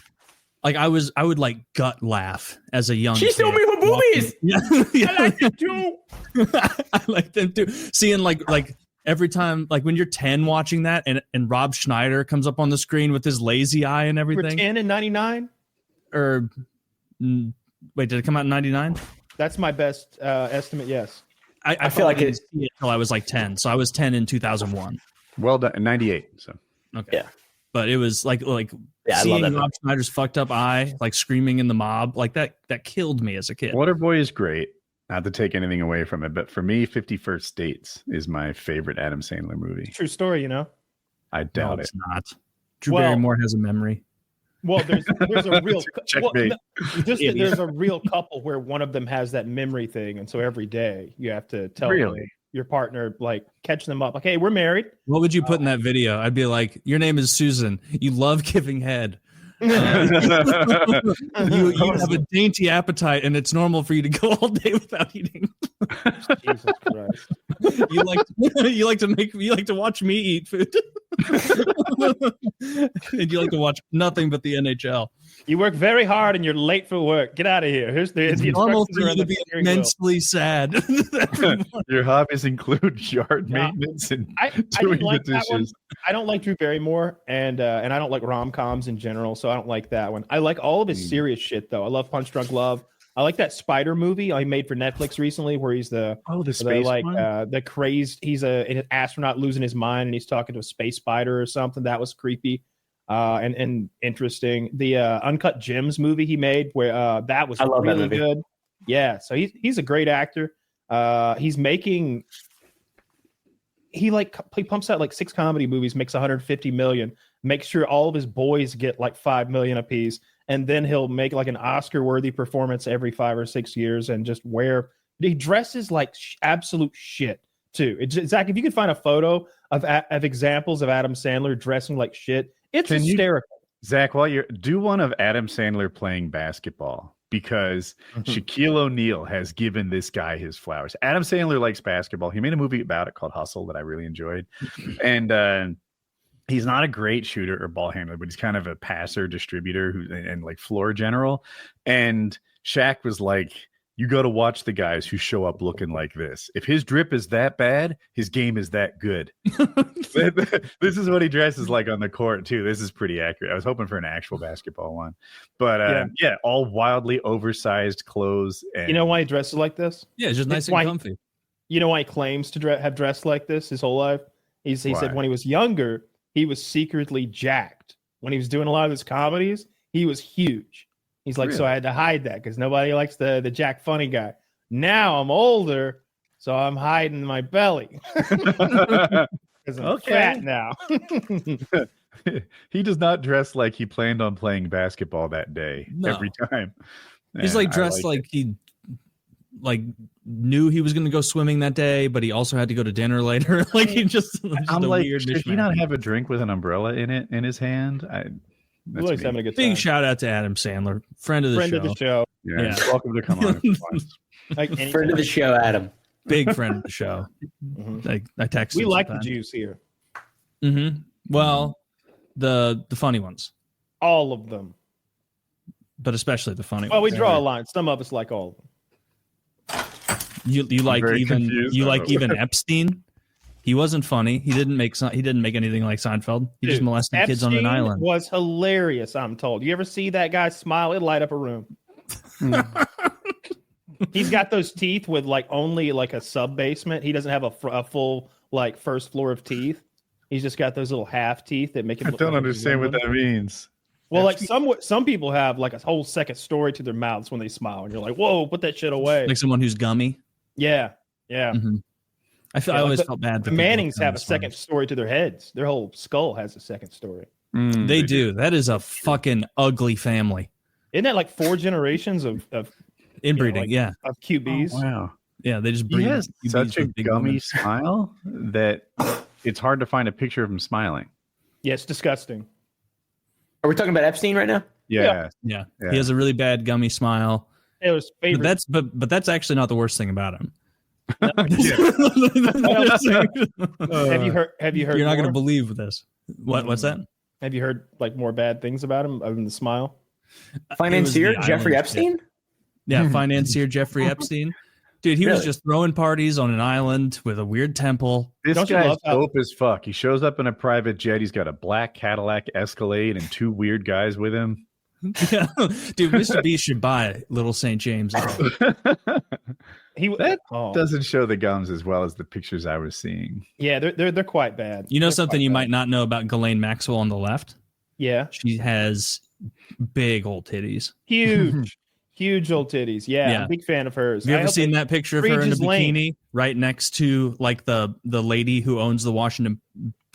I would like gut laugh as a young. She showed me her boobies. Yeah. I like them too. I like them too. Seeing like every time, like when you're 10 watching that, and Rob Schneider comes up on the screen with his lazy eye and everything. For 10 and 99. Or wait, did it come out in 99? That's my best estimate. Yes. I feel like I didn't see it until I was like 10. So I was 10 in 2001. Well done, 98. So okay, yeah. But it was like yeah, seeing Rob Schneider's fucked up eye, like screaming in the mob, like that killed me as a kid. Waterboy is great. Not to take anything away from it, but for me, 51st Dates is my favorite Adam Sandler movie. True story, I doubt it's not. Drew Barrymore has a memory. Well, there's a real there's a real couple where one of them has that memory thing, and so every day you have to tell your partner, like, catch them up, like, hey, we're married. What would you put in that video? I'd be like, your name is Susan. You love giving head. You have a dainty appetite, and it's normal for you to go all day without eating. Jesus Christ! You like to watch me eat food, and you like to watch nothing but the NHL. You work very hard, and you're late for work. Get out of here. Here's the normal for you to be immensely sad. Your hobbies include yard maintenance and doing the dishes. I don't like Drew Barrymore, and I don't like rom-coms in general, so I don't like that one. I like all of his serious shit, though. I love Punch Drunk Love. I like that Spider movie I made for Netflix recently, where he's the space one? The crazed. He's an astronaut losing his mind, and he's talking to a space spider or something. That was creepy and interesting. The Uncut Gems movie he made, where that was really good. Yeah, so he's a great actor. He's making. He pumps out like 6 comedy movies, makes 150 million, makes sure all of his boys get like 5 million apiece, and then he'll make like an Oscar-worthy performance every 5 or 6 years, and just he dresses like absolute shit too. Zach, if you could find a photo of examples of Adam Sandler dressing like shit, it's hysterical. Zach, do one of Adam Sandler playing basketball. Because Shaquille O'Neal has given this guy his flowers. Adam Sandler likes basketball. He made a movie about it called Hustle that I really enjoyed. And he's not a great shooter or ball handler, but he's kind of a passer, distributor, and like floor general. And Shaq was like, you got to watch the guys who show up looking like this. If his drip is that bad, his game is that good. This is what he dresses like on the court too. This is pretty accurate. I was hoping for an actual basketball one, but all wildly oversized clothes. And, you know why he dresses like this? Yeah, it's just nice and comfy. You know why he claims to have dressed like this his whole life? He said when he was younger, he was secretly jacked. When he was doing a lot of his comedies, he was huge. He's like, so I had to hide that because nobody likes the Jack funny guy. Now I'm older, so I'm hiding my belly because I'm fat now. He does not dress like he planned on playing basketball that day every time. He's like dressed like he knew he was going to go swimming that day, but he also had to go to dinner later. Like he just I'm like, should he not have a drink with an umbrella in his hand? That's having a good big time. Shout out to Adam Sandler, friend of the show. Yeah. Welcome to come on. Friend of the show, Adam. Big friend of the show. I text. We like the Jews here. Well, the funny ones, all of them, but especially the funny. Well, ones. we draw a line. Some of us like all of them. You like even Epstein. He wasn't funny. He didn't make anything like Seinfeld. He just molested kids on an island. Was hilarious. I'm told. You ever see that guy smile? It'd light up a room. He's got those teeth with only a sub basement. He doesn't have a full first floor of teeth. He's just got those little half teeth that make him. I don't understand what that means. Well, some people have a whole second story to their mouths when they smile, and you're like, "Whoa, put that shit away!" Like someone who's gummy. Yeah. I always felt bad. The Mannings have a second story to their heads. Their whole skull has a second story. They do. That is a fucking ugly family. Isn't that 4 generations of inbreeding? Of QBs. Oh, wow. Yeah, they just breed. He has such a gummy smile that it's hard to find a picture of him smiling. Yeah, it's disgusting. Are we talking about Epstein right now? Yeah. He has a really bad gummy smile. It was favorite. But that's actually not the worst thing about him. Have you heard? You're not going to believe this. What's that? Have you heard more bad things about him other than the smile? Financier Jeffrey Epstein? Yeah, financier Jeffrey Epstein. Dude, he was just throwing parties on an island with a weird temple. This guy's dope as fuck. He shows up in a private jet. He's got a black Cadillac Escalade and 2 weird guys with him. Yeah. Dude, MrBeast should buy Little St. James. Doesn't show the gums as well as the pictures I was seeing. Yeah, they're quite bad. You know something you might not know about Ghislaine Maxwell on the left? Yeah. She has big old titties. Huge old titties. Yeah, I'm a big fan of hers. Have you ever seen that picture of her in a bikini right next to the lady who owns the Washington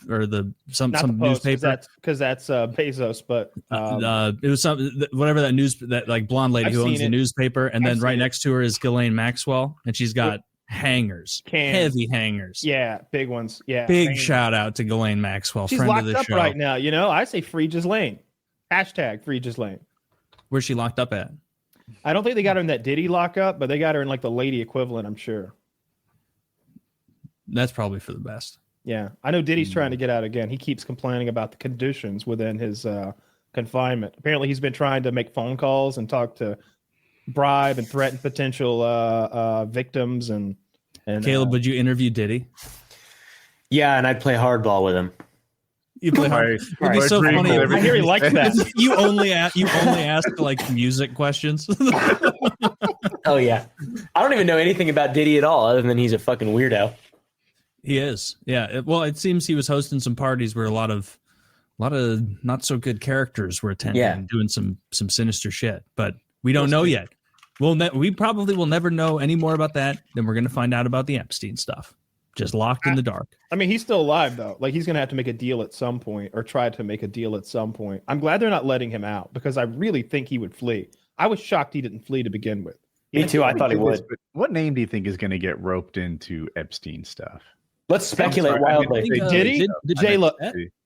or some newspaper? Because that's Bezos, but it was whatever that blonde lady who owns the newspaper, and then right next to her is Ghislaine Maxwell, and she's got hangers, heavy hangers. Yeah, big ones. Yeah, big shout out to Ghislaine Maxwell. She's friend locked of the up show. right now. I say free Ghislaine. # free Ghislaine. Where's she locked up at? I don't think they got her in that Diddy lockup, but they got her in the lady equivalent, I'm sure. That's probably for the best. Yeah. I know Diddy's trying to get out again. He keeps complaining about the conditions within his confinement. Apparently he's been trying to make phone calls and talk to bribe and threaten potential victims and Caleb, would you interview Diddy? Yeah, and I'd play hardball with him. You play hard. It'd be so funny. I hear he likes that. You only ask music questions. Oh yeah, I don't even know anything about Diddy at all, other than he's a fucking weirdo. He is. Yeah. Well, it seems he was hosting some parties where a lot of not so good characters were attending and doing some sinister shit. But we don't know yet. We probably will never know any more about that than we're going to find out about the Epstein stuff. Just locked in the dark. I mean, he's still alive, though. He's going to have to make a deal at some point or try to make a deal at some point. I'm glad they're not letting him out because I really think he would flee. I was shocked he didn't flee to begin with. Me too. I thought he would. But what name do you think is going to get roped into Epstein stuff? Let's speculate wildly. Diddy? J-Lo.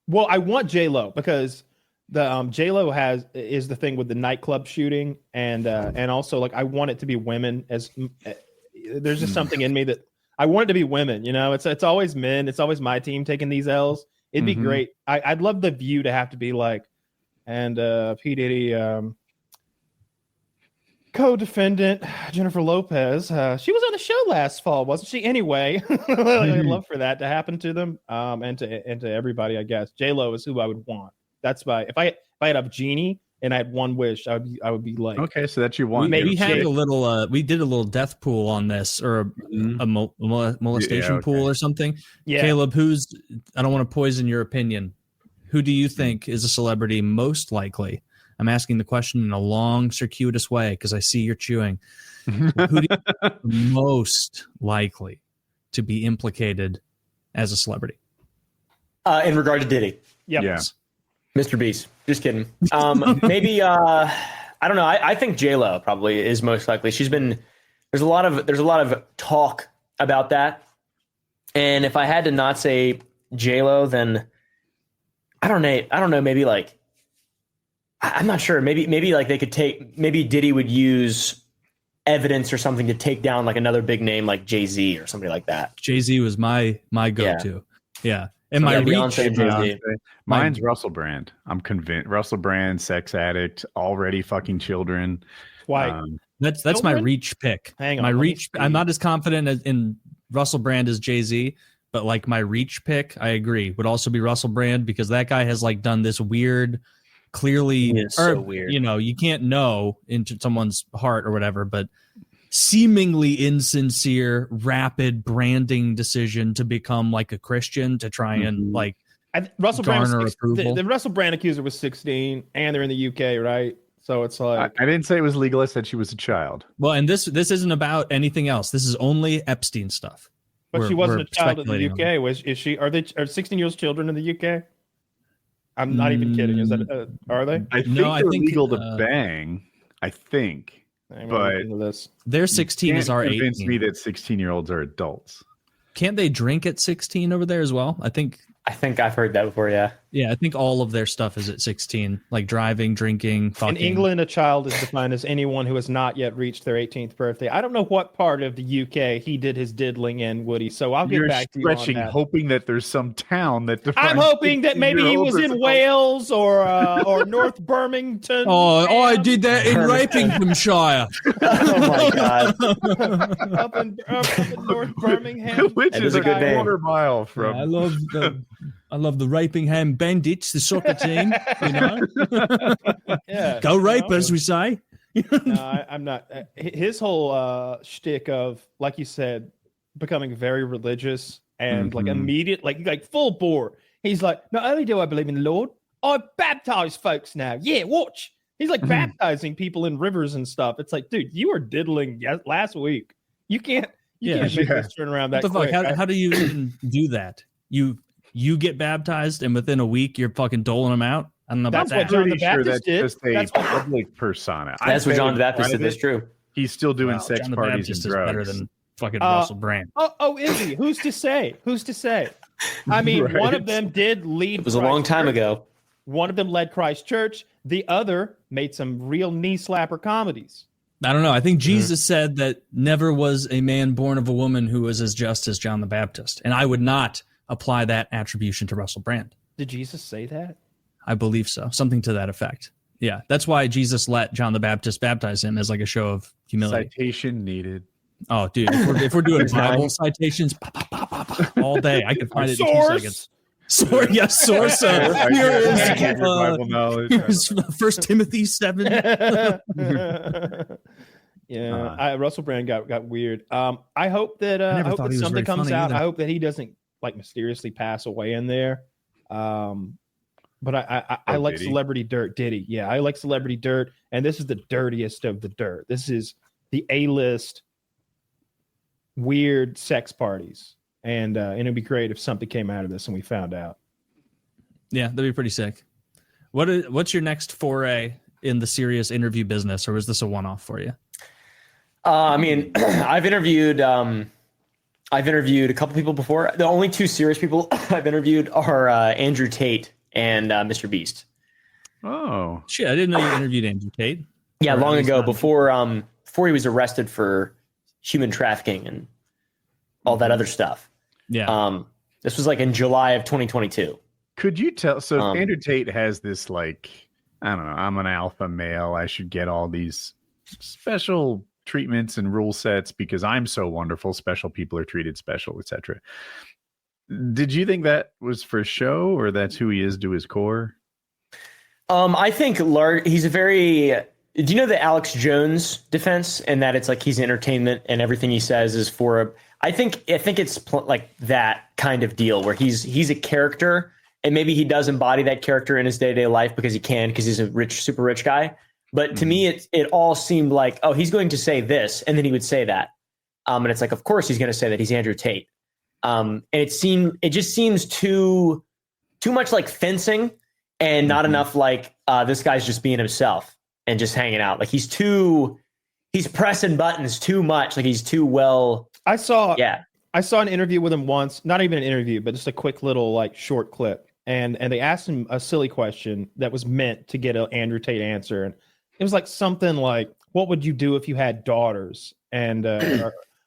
Well, I want J-Lo because the J-Lo is the thing with the nightclub shooting and also I want it to be women. There's just something in me that I want it to be women, it's always men. It's always my team taking these L's. It'd be great. I'd love the View to have to be P. Diddy co-defendant Jennifer Lopez. She was on the show last fall, wasn't she? Anyway, I'd love for that to happen to them, and to everybody. I guess J-Lo is who I would want. That's my if I had a genie and I had one wish, I would be like, okay, so that's you want. We had a little. We did a little death pool on this, or a molestation pool or something. Yeah. Caleb, I don't want to poison your opinion. Who do you think is a celebrity most likely? I'm asking the question in a long, circuitous way because I see you're chewing. Who do you think is most likely to be implicated as a celebrity? In regard to Diddy. Yep. Yeah. MrBeast. Just kidding. Maybe I don't know. I think J-Lo probably is most likely. There's a lot of talk about that. And if I had to not say J-Lo, then I don't know. Maybe like, I'm not sure. Maybe like maybe Diddy would use evidence or something to take down like another big name like Jay-Z or somebody like that. Jay-Z was my go-to. Yeah. And So my reach, Beyonce and Jay-Z. Mine's Russell Brand. I'm convinced. Russell Brand, sex addict, already fucking children. Why? that's Children? my reach pick. Hang on, my let me reach. see. I'm not as confident in Russell Brand as Jay-Z, but like my reach pick, I agree, would also be Russell Brand because that guy has like done this weird, clearly, He is so weird. You know, you can't know into someone's heart or whatever, but seemingly insincere, rapid branding decision to become like a Christian to try and like Russell Brand garner was approval. the Russell Brand accuser was 16, and they're in the UK, right? So it's like I didn't say it was legal. I said she was a child. Well, and this isn't about anything else. This is only Epstein stuff. but she wasn't we're a child in the speculating on UK. Is she? Are 16-year-old children in the UK? I'm not even kidding. Is that are they? I think No, I they're think, legal to bang. I think. I'm But- looking into this. Their 16 is Can't our convince 18. me that 16-year-olds are adults. Can't they drink at 16 over there as well? I think I've heard that before. Yeah. I think all of their stuff is at 16, like driving, drinking, fucking. In England, a child is defined as anyone who has not yet reached their 18th birthday. I don't know what part of the UK he did his diddling in, Woody. So I'll get You're back to you on stretching, that. hoping that there's some town that defines. I'm hoping that maybe he was in Wales or North Birmingham. Oh, I did that in Rapinghamshire. Oh my god. up in North Birmingham. Which That is is a a good name. quarter mile from. I love the Rapingham Bandits, the soccer team. You know, Yeah, go rape, as we say. No, I'm not. His whole shtick of, like you said, becoming very religious and like immediate, like full bore. He's like, not only do I believe in the Lord, I baptize folks now. Yeah, watch. He's like baptizing people in rivers and stuff. It's like, dude, you were diddling last week. You can't make this turn around that What the quick. fuck? How do you even do that? You get baptized and within a week you're fucking doling them out? I don't know about That's what that. John the Pretty sure Baptist that's did. just a That's what- public persona. That's what John the Baptist did. did. That's true. He's still doing Well, sex John the parties Baptist and is better drugs. than fucking Russell Brand. Oh, is he? Who's to say? Who's to say? I mean, Right. one of them did lead. It was a long time ago. One of them led Christ Church. The other made some real knee slapper comedies. I don't know. I think Jesus said that never was a man born of a woman who was as just as John the Baptist. And I would not apply that attribution to Russell Brand. Did Jesus say that? I believe so. Something to that effect. Yeah. That's why Jesus let John the Baptist baptize him as like a show of humility. Citation needed. Oh, dude. If we're doing Bible citations all day, I could find it in 2 seconds. Source. Here is Bible knowledge. here's 1 Timothy 7. Russell Brand got weird. I hope that I never I hope thought that he was something very comes funny out. either. I hope that he doesn't like mysteriously pass away in there. But I like Diddy. celebrity dirt. Diddy, yeah, I like celebrity dirt, and this is the dirtiest of the dirt. This is the A-list weird sex parties, and it'd be great if something came out of this and we found out. Yeah, that'd be pretty sick. What's your next foray in the serious interview business, or was this a one-off for you? I mean, I've interviewed a couple people before. The only two serious people I've interviewed are Andrew Tate and MrBeast. Oh, Shit, I didn't know you interviewed Andrew Tate. Yeah, Or long at least ago, not- before he was arrested for human trafficking and all that other stuff. Yeah. This was like in July of 2022. could you tell? So Um, Andrew Tate has this like, I don't know. I'm an alpha male. I should get all these special treatments and rule sets because I'm so wonderful. Special people are treated special, etc. Did you think that was for show, or that's who he is to his core? I think he's a very. Do you know the Alex Jones defense, and that it's like he's entertainment and everything he says is for a. I think it's like that kind of deal where he's a character, and maybe he does embody that character in his day-to-day life because he's a rich, super rich guy. But to me, it all seemed like, oh, he's going to say this, and then he would say that, and it's like, of course he's going to say that he's Andrew Tate, and it just seems too much like fencing, and not enough like this guy's just being himself and just hanging out. Like he's pressing buttons too much, like he's too well. I saw an interview with him once, not even an interview, but just a quick little like short clip, and they asked him a silly question that was meant to get an Andrew Tate answer, and it was like something like, "What would you do if you had daughters?" And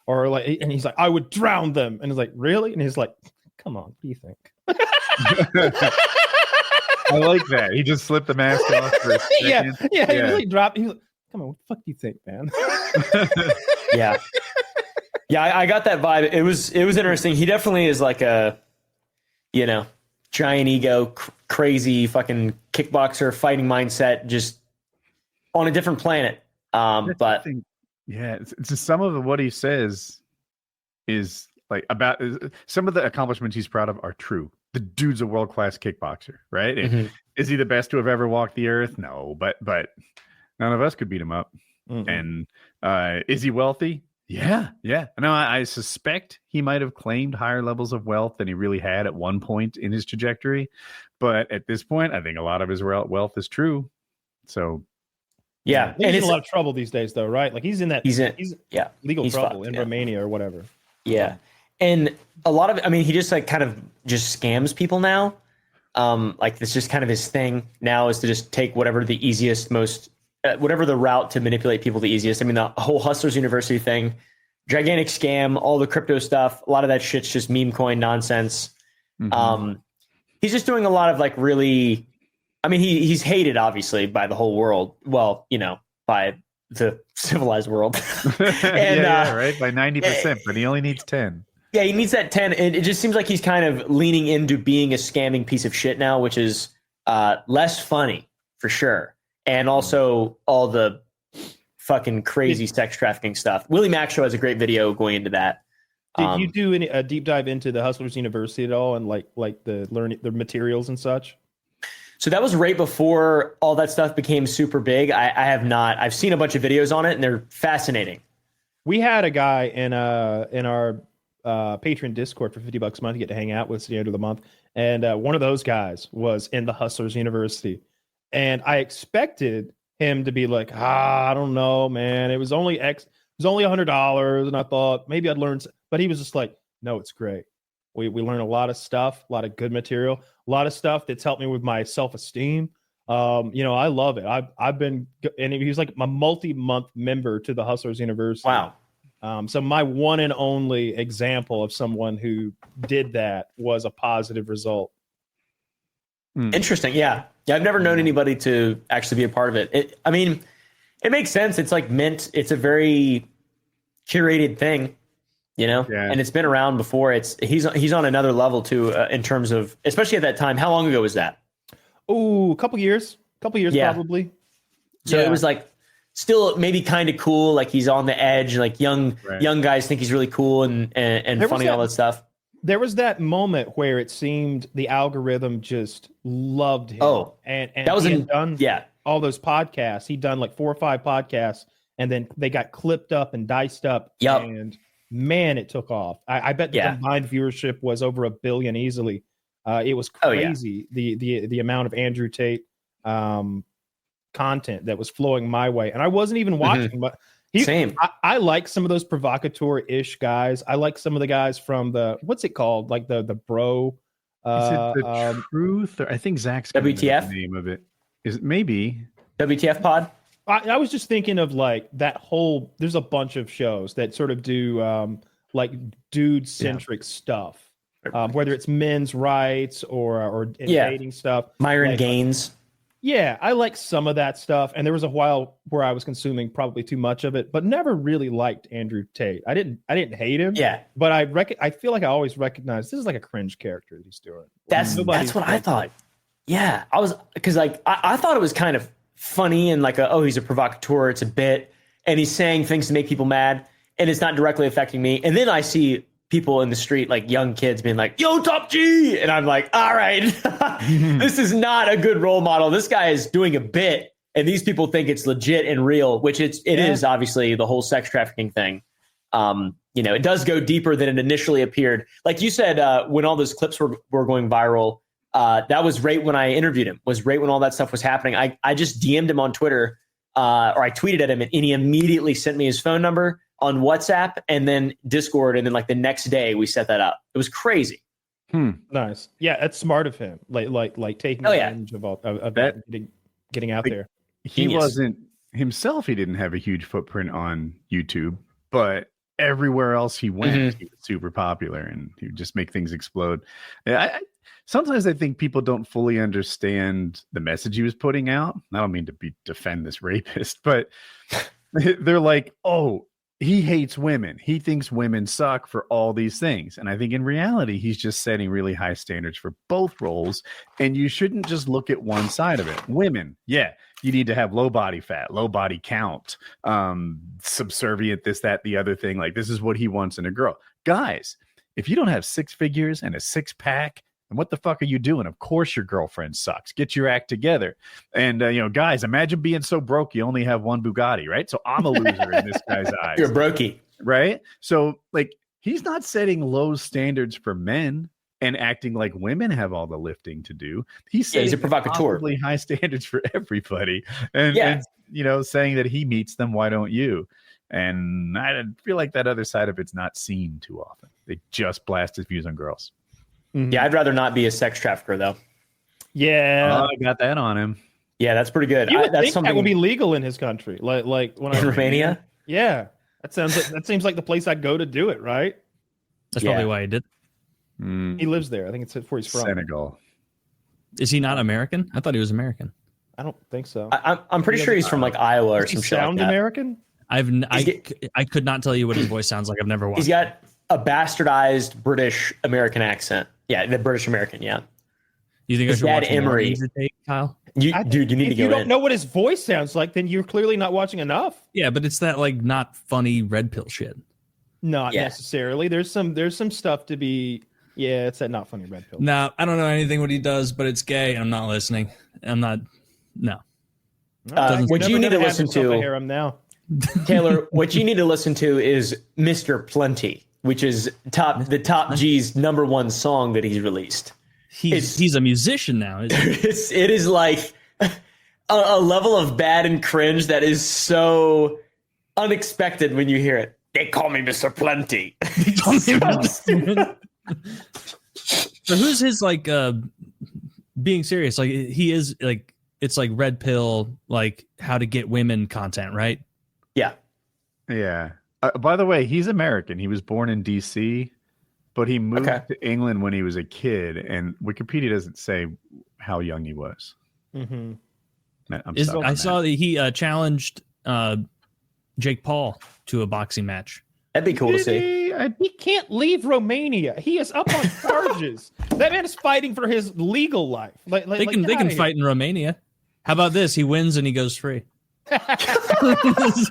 or like, and he's like, "I would drown them." And he's like, "Really?" And he's like, "Come on, what do you think?" I like that. He just slipped the mask off for a second. He really dropped. He's like, "Come on, what the fuck do you think, man?" Yeah, I got that vibe. It was interesting. He definitely is like a, giant ego, crazy fucking kickboxer, fighting mindset, just on a different planet. But it's just some of what he says is like about some of the accomplishments he's proud of are true. The dude's a world-class kickboxer, right? Mm-hmm. Is he the best to have ever walked the earth? No, but none of us could beat him up. Mm-hmm. And is he wealthy? Yeah. No, I suspect he might have claimed higher levels of wealth than he really had at one point in his trajectory. But at this point, I think a lot of his wealth is true. So, yeah, he's in a lot of trouble these days, though, right? Like he's in legal trouble in Romania or whatever. Yeah, and a lot of, he just like kind of just scams people now. Like it's just kind of his thing now is to just take whatever the easiest, most. Whatever the route to manipulate people the easiest. The whole Hustlers University thing, gigantic scam, all the crypto stuff, a lot of that shit's just meme coin nonsense. Mm-hmm. He's just doing a lot of like really, he's hated obviously by the whole world. Well, by the civilized world. And, right. By 90%, but he only needs 10. Yeah, he needs that 10. And it just seems like he's kind of leaning into being a scamming piece of shit now, which is less funny for sure. And also all the fucking crazy sex trafficking stuff. Willie Mack Show has a great video going into that. Did you do a deep dive into the Hustlers University at all, and like the materials and such? So that was right before all that stuff became super big. I have not. I've seen a bunch of videos on it, and they're fascinating. We had a guy in our Patreon Discord for $50 a month to get to hang out with at the end of the month, and one of those guys was in the Hustlers University. And I expected him to be like, I don't know, man. It was only $100, and I thought maybe I'd learn. But he was just like, no, it's great. We learn a lot of stuff, a lot of good material, a lot of stuff that's helped me with my self-esteem. I love it. I've been, and he was like a multi-month member to the Hustlers University. Wow. So my one and only example of someone who did that was a positive result. Interesting. Yeah. I've never known anybody to actually be a part of it. It makes sense. It's like Mint. It's a very curated thing, and it's been around before. He's on another level too, in terms of, especially at that time. How long ago was that? Oh, a couple years probably. So it was like still maybe kind of cool. Like he's on the edge, like young guys think he's really cool and funny, all that stuff. There was that moment where it seemed the algorithm just loved him. Oh, and that was all those podcasts. He'd done like 4 or 5 podcasts, and then they got clipped up and diced up. Yep. And man, it took off. I bet the combined viewership was over 1 billion easily. It was crazy. The amount of Andrew Tate content that was flowing my way, and I wasn't even watching, but. Same. I like some of those provocateur-ish guys. I like some of the guys from the, what's it called? Like the bro. Is it the Truth? Or I think Zach's WTF? The name of it. Is it maybe WTF pod? I was just thinking of like that whole, there's a bunch of shows that sort of do like dude-centric stuff. Whether it's men's rights or dating stuff. Myron Gaines. Yeah, I like some of that stuff, and there was a while where I was consuming probably too much of it, but never really liked Andrew Tate. I didn't hate him. Yeah, but I feel like I always recognize this is like a cringe character that he's doing. That's what I thought. Yeah, I was because like I thought it was kind of funny and like he's a provocateur. It's a bit, and he's saying things to make people mad, and it's not directly affecting me. And then I see people in the street, like young kids, being like, "Yo, Top G," and I'm like, "All right, this is not a good role model. This guy is doing a bit, and these people think it's legit and real, which it is obviously the whole sex trafficking thing. It does go deeper than it initially appeared. Like you said, when all those clips were going viral, that was right when I interviewed him. Was right when all that stuff was happening. I just DM'd him on Twitter, or I tweeted at him, and he immediately sent me his phone number on WhatsApp and then Discord, and then like the next day we set that up. It was crazy. Nice. Yeah, that's smart of him. Like taking advantage of that, getting out there. He wasn't himself. He didn't have a huge footprint on YouTube, but everywhere else he went, he was super popular, and he would just make things explode. Sometimes I think people don't fully understand the message he was putting out. I don't mean to defend this rapist, but they're like, oh, he hates women. He thinks women suck for all these things. And I think in reality, he's just setting really high standards for both roles. And you shouldn't just look at one side of it. Women, yeah, you need to have low body fat, low body count, subservient, this, that, the other thing. Like, this is what he wants in a girl. Guys, if you don't have six figures and a six pack, and what the fuck are you doing? Of course your girlfriend sucks. Get your act together. And, guys, imagine being so broke you only have one Bugatti, right? So I'm a loser in this guy's eyes. You're a brokey. Right? So, like, he's not setting low standards for men and acting like women have all the lifting to do. He's a provocateur. High standards for everybody. And, saying that he meets them, why don't you? And I feel like that other side of it's not seen too often. They just blast his views on girls. Yeah, I'd rather not be a sex trafficker, though. Yeah, I got that on him. Yeah, that's pretty good. You would think that would be legal in his country, like when in Romania. Yeah, that seems like the place I'd go to do it, right? That's probably why he did. He lives there. I think it's where he's from. Senegal. Is he not American? I thought he was American. I don't think so. I'm pretty sure he's from like Iowa or some shit like that. American? I could not tell you what his voice sounds like. I've never watched. He's got a bastardized British American accent. Yeah, the British American. Yeah. You think his I should dad Emery? Kyle? You need to go in. If you don't know what his voice sounds like, then you're clearly not watching enough. Yeah, but it's that like not funny red pill shit. Not necessarily. There's some stuff to be. Yeah, it's that not funny red pill. No, I don't know anything what he does, but it's gay. I'm not listening. I'm not. No. What you need to listen to, harem now. Taylor, what you need to listen to is Mr. Plenty, which is the Top G's #1 song that he's released. He's a musician now. It is like a level of bad and cringe that is so unexpected when you hear it. They call me Mr. Plenty. They call me Mr. So who's his like being serious? Like he is like it's like red pill, like how to get women content, right? Yeah. Yeah. By the way, he's American. He was born in D.C., but he moved to England when he was a kid, and Wikipedia doesn't say how young he was. Mm-hmm. I saw that he challenged Jake Paul to a boxing match. That'd be cool to see. He can't leave Romania. He is up on charges. That man is fighting for his legal life. They can fight in Romania. How about this? He wins and he goes free. That's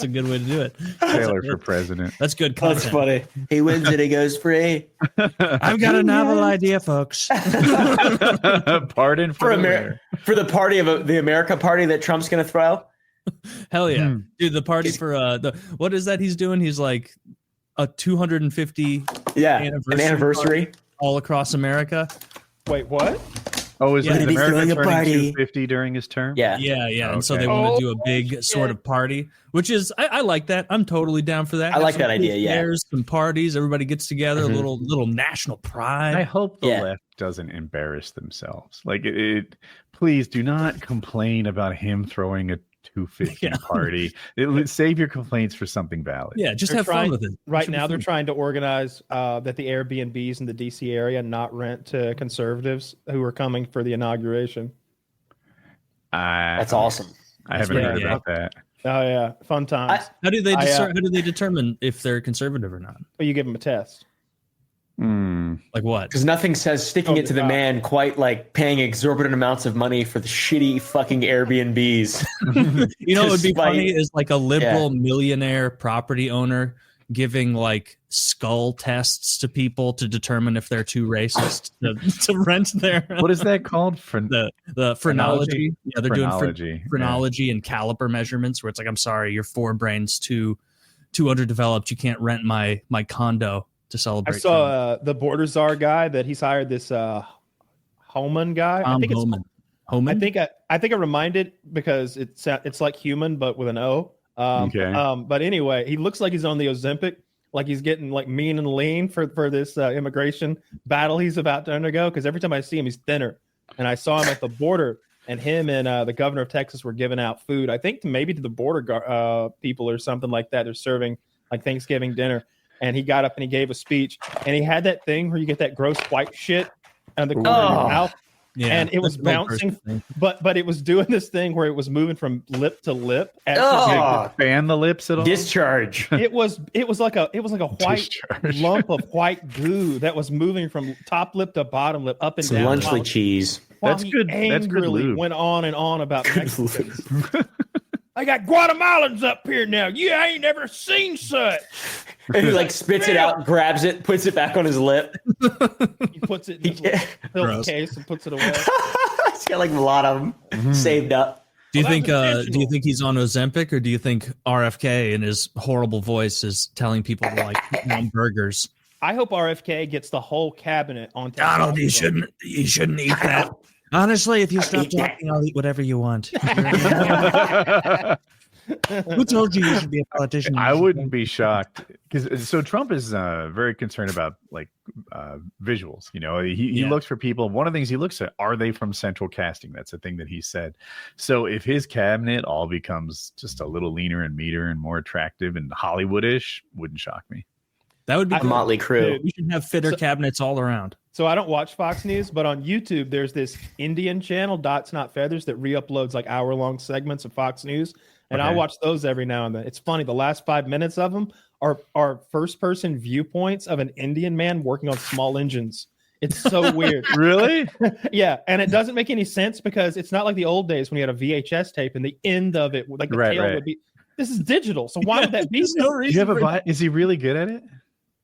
a good way to do it. Taylor for president. That's good content. That's funny. He wins and he goes free. I've got a novel idea, folks. Pardon for the party of the America party that Trump's going to throw. Hell yeah, dude! The party for what is that he's doing? He's like a 250 anniversary all across America. Wait, what? Oh, is it America turning 250 during his term? Yeah. Okay. And so they want to do a big sort of party, which is I like that. I'm totally down for that. I like that idea. There's some parties, everybody gets together, a little national pride. I hope the left doesn't embarrass themselves. Like please do not complain about him throwing a 250 party. Save your complaints for something valid. Yeah, just have fun with it. Right now, they're trying to organize that the Airbnbs in the DC area not rent to conservatives who are coming for the inauguration. That's awesome. I haven't heard about that. Oh yeah, fun times. How do they determine if they're conservative or not? Well, you give them a test. Like what? Because nothing says sticking it to the man quite like paying exorbitant amounts of money for the shitty fucking Airbnbs. You know what would be funny is like a liberal millionaire property owner giving like skull tests to people to determine if they're too racist to rent their. What is that called? The phrenology. Yeah, they're phrenology. doing phrenology and caliper measurements where it's like, I'm sorry, your forebrain's too underdeveloped. You can't rent my condo to celebrate. I saw the border czar guy that he's hired this Homan guy. I think Homan. I think I reminded because it's like human but with an O. But anyway, he looks like he's on the Ozempic, like he's getting like mean and lean for this immigration battle he's about to undergo. Because every time I see him, he's thinner. And I saw him at the border, and him and the governor of Texas were giving out food. I think maybe to the border people or something like that. They're serving like Thanksgiving dinner. And he got up and he gave a speech, and he had that thing where you get that gross white shit on the corner of your mouth. Yeah, and it was bouncing, but it was doing this thing where it was moving from lip to lip. Fan the lips at all? Discharge. It was like a white lump of white goo that was moving from top lip to bottom lip, up and down. Lunchly cheese. That's good. That's good lube. Went on and on about Mexicans. I got Guatemalans up here now. I ain't never seen such. And he like spits it out, grabs it, puts it back on his lip. He puts it in his little case and puts it away. He's got like a lot of them saved up. Do you think he's on Ozempic, or do you think RFK in his horrible voice is telling people to like eat on burgers? I hope RFK gets the whole cabinet on Donald, you shouldn't eat that. Honestly, if you stop talking, I'll eat whatever you want. Who told you should be a politician? I wouldn't be shocked because Trump is very concerned about like visuals. You know, he looks for people. One of the things he looks at, are they from central casting? That's a thing that he said. So if his cabinet all becomes just a little leaner and meaner and more attractive and Hollywoodish, wouldn't shock me. That would be a motley crew. We should have fitter cabinets all around. So I don't watch Fox News, but on YouTube, there's this Indian channel, Dots Not Feathers, that re-uploads like hour-long segments of Fox News. And I watch those every now and then. It's funny. The last 5 minutes of them are first-person viewpoints of an Indian man working on small engines. It's so weird. Really? Yeah. And it doesn't make any sense because it's not like the old days when you had a VHS tape and the end of it, like the tail would be. This is digital. So why would that be? No reason. Is he really good at it?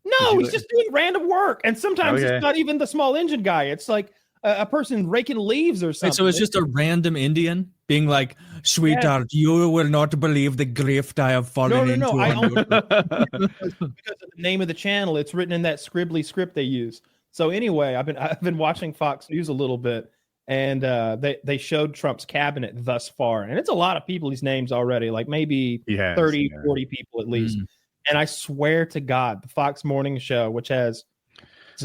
No, he's just doing random work. And sometimes it's not even the small engine guy. It's like a person raking leaves or something. Wait, so it's just a random Indian being like, sweetheart, you will not believe the grift I have fallen into. No. Because of the name of the channel, it's written in that scribbly script they use. So anyway, I've been watching Fox News a little bit, and they showed Trump's cabinet thus far. And it's a lot of people, these names already, like maybe 30, 40 people at least. And I swear to God, the Fox Morning Show, which it's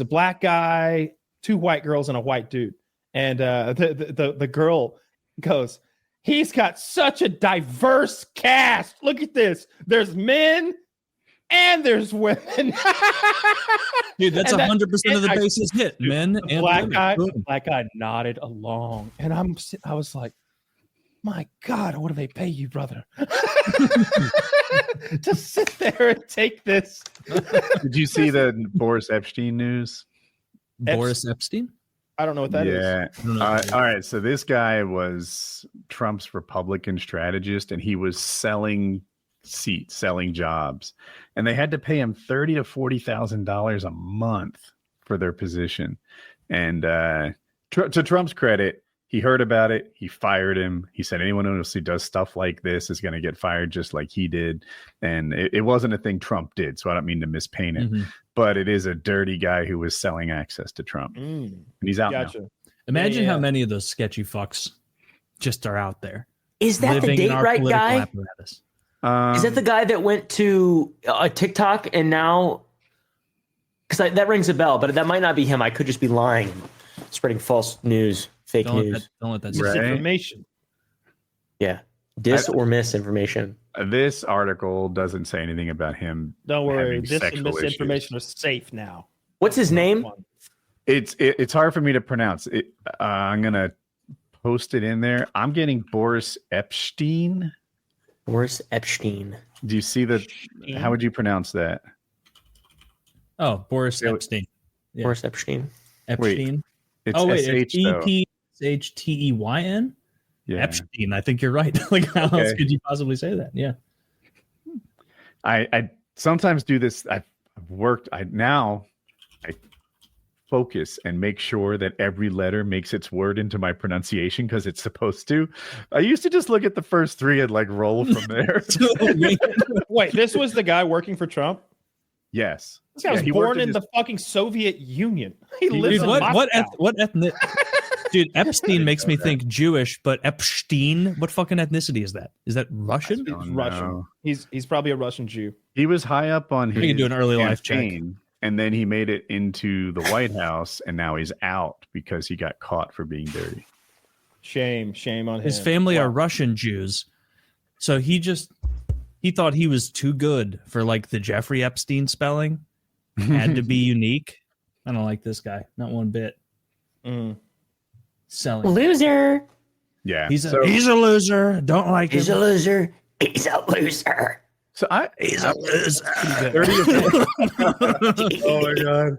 a black guy, 2 white girls, and a white dude. And the girl goes, he's got such a diverse cast. Look at this. There's men and there's women. Dude, that's 100% of the bases hit. Men and black guy nodded along. And I was like, my God, what do they pay you, brother? To sit there and take this. Did you see the Boris Epstein news? Boris Epstein? I don't know what that is. Yeah. All right. So this guy was Trump's Republican strategist, and he was selling seats, selling jobs, and they had to pay him $30,000 to $40,000 a month for their position. And to Trump's credit, he heard about it. He fired him. He said anyone who does stuff like this is going to get fired just like he did. And it wasn't a thing Trump did, so I don't mean to mispaint it. But it is a dirty guy who was selling access to Trump. And he's out now. Imagine how many of those sketchy fucks just are out there. Is that the date right guy? Is that the guy that went to TikTok and now... Because that rings a bell, but that might not be him. I could just be lying, spreading false news. Fake news. Don't let that disinformation. Yeah. Or misinformation. This article doesn't say anything about him. Don't worry. This and misinformation are safe now. What's his name? It's hard for me to pronounce. I'm going to posted in there. I'm getting Boris Epstein. Boris Epstein. Do you see the? How would you pronounce that? Oh, Boris Epstein. Yeah. Boris Epstein. Epstein. Wait, it's Epstein. Yeah. Epstein. I think you're right. Like, how else could you possibly say that? Yeah. I sometimes do this. I focus and make sure that every letter makes its word into my pronunciation because it's supposed to. I used to just look at the first three and like roll from there. Wait, this was the guy working for Trump? Yes. This guy was born in the fucking Soviet Union. He lives in what ethnic? Dude, Epstein makes me think Jewish, but Epstein, what fucking ethnicity is that? Is that Russian? He's Russian. He's probably a Russian Jew. He was high up on his. We can do an early life check. And then he made it into the White House, and now he's out because he got caught for being dirty. Shame on him. His family are Russian Jews, so he thought he was too good for like the Jeffrey Epstein spelling. Had to be unique. I don't like this guy, not one bit. Selling loser. Yeah, he's a loser. Don't like him. He's a loser. He's a loser. So he's a loser. Oh my god!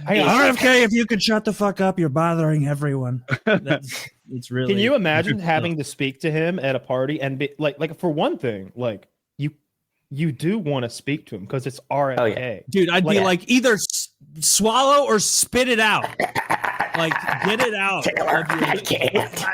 Hey, RFK, if you could shut the fuck up, you're bothering everyone. It's really. Can you imagine having to speak to him at a party and be like for one thing, like you do want to speak to him because it's RFK. Oh, yeah. Dude, I'd be like either swallow or spit it out. Like, get it out. Taylor, I can't.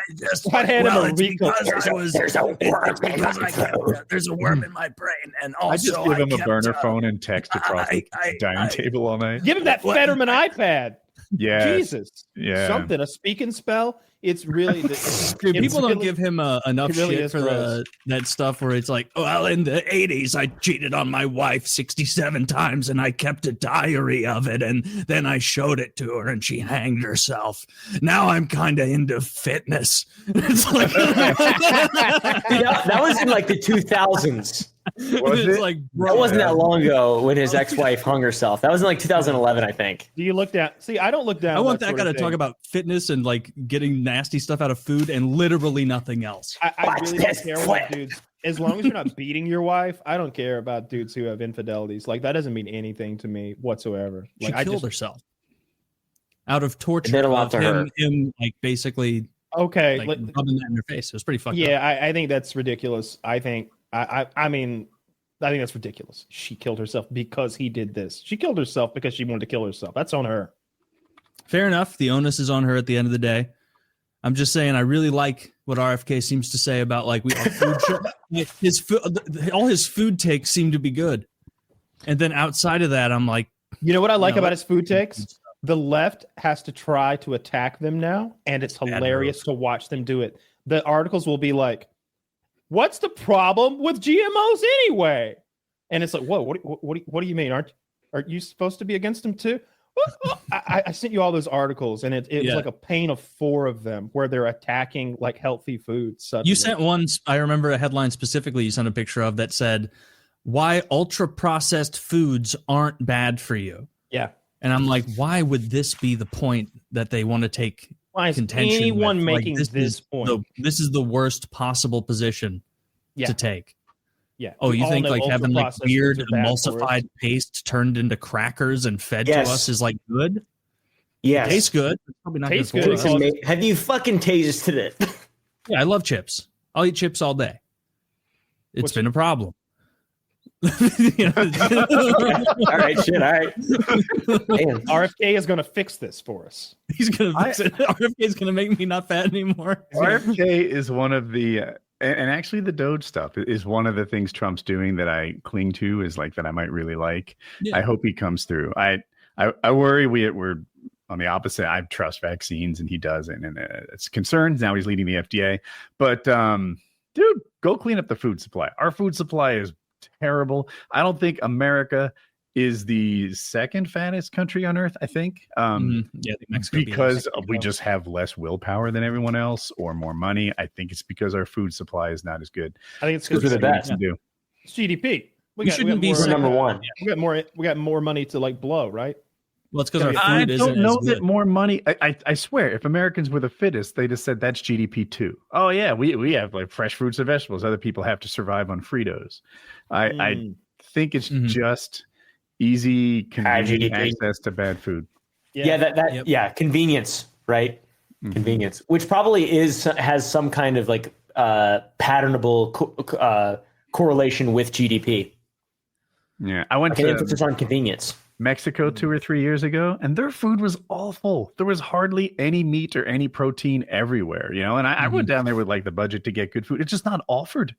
There's a worm in my brain, and also I just give him a burner phone and text across the dining table all night. Give him that Fetterman iPad. Yeah, Jesus. Yeah, something, a speak and spell. It's really dude, people don't give him enough shit for that stuff where it's like, well, in the 80s I cheated on my wife 67 times and I kept a diary of it, and then I showed it to her and she hanged herself. Now I'm kind of into fitness. It's like that was in like the 2000s. Was like, bro, that wasn't that long ago when his ex-wife hung herself. That was in like 2011, I think. Do you look down? See, I don't look down. I want that guy to talk about fitness and like getting nasty stuff out of food and literally nothing else. I really don't care what dudes. As long as you're not beating your wife, I don't care about dudes who have infidelities. Like, that doesn't mean anything to me whatsoever. Like, she killed herself out of torture of him like basically like, rubbing that in her face. It was pretty fucked up. Yeah, I think that's ridiculous. I mean, I think that's ridiculous. She killed herself because he did this. She killed herself because she wanted to kill herself. That's on her. Fair enough. The onus is on her at the end of the day. I'm just saying, I really like what RFK seems to say about like all his food takes seem to be good. And then outside of that, I'm like, you know what I like about his food takes? The left has to try to attack them now, and it's hilarious to watch them do it. The articles will be like, what's the problem with GMOs anyway? And it's like, whoa, what do you mean? Aren't you supposed to be against them too? I sent you all those articles, and it was like a pain of 4 of them where they're attacking like healthy foods. Suddenly. You sent one, I remember a headline specifically you sent a picture of that said, why ultra processed foods aren't bad for you. Yeah. And I'm like, why would this be the point that they want to take? Why is contention anyone with? making like, this point? This is the worst possible position to take. Yeah. Oh, you think like having like weird emulsified paste turned into crackers and fed to us is like good? Yes. It tastes good. It's probably not tastes good for us. Have you fucking tasted it? Yeah, I love chips. I'll eat chips all day. It's been a problem. All right, shit. All right. Man. RFK is going to fix this for us. He's going to fix it. RFK is going to make me not fat anymore. RFK is one of the, and actually the Doge stuff is one of the things Trump's doing that I cling to, is like that I might really like. Yeah. I hope he comes through. I worry we're on the opposite. I trust vaccines and he doesn't, and it's concerns. Now he's leading the FDA, but dude, go clean up the food supply. Our food supply is terrible. I don't think America is the second fattest country on earth. I think, Mexico because we just have less willpower than everyone else, or more money. I think it's because our food supply is not as good. I think it's because we're the best. It's GDP. We shouldn't be number one. We got more money to like blow, right? Well, it's because our I food isn't don't know as that good. more money. I swear, if Americans were the fittest, they just said that's GDP too. Oh yeah, we have like fresh fruits and vegetables. Other people have to survive on Fritos. I think it's just easy, convenient access to bad food. Yeah, convenience, right? Convenience, which probably has some kind of like patternable correlation with GDP. Yeah, I went to to emphasis on convenience. Mexico 2 or 3 years ago, and their food was awful. There was hardly any meat or any protein everywhere, you know. And I went down there with like the budget to get good food. It's just not offered.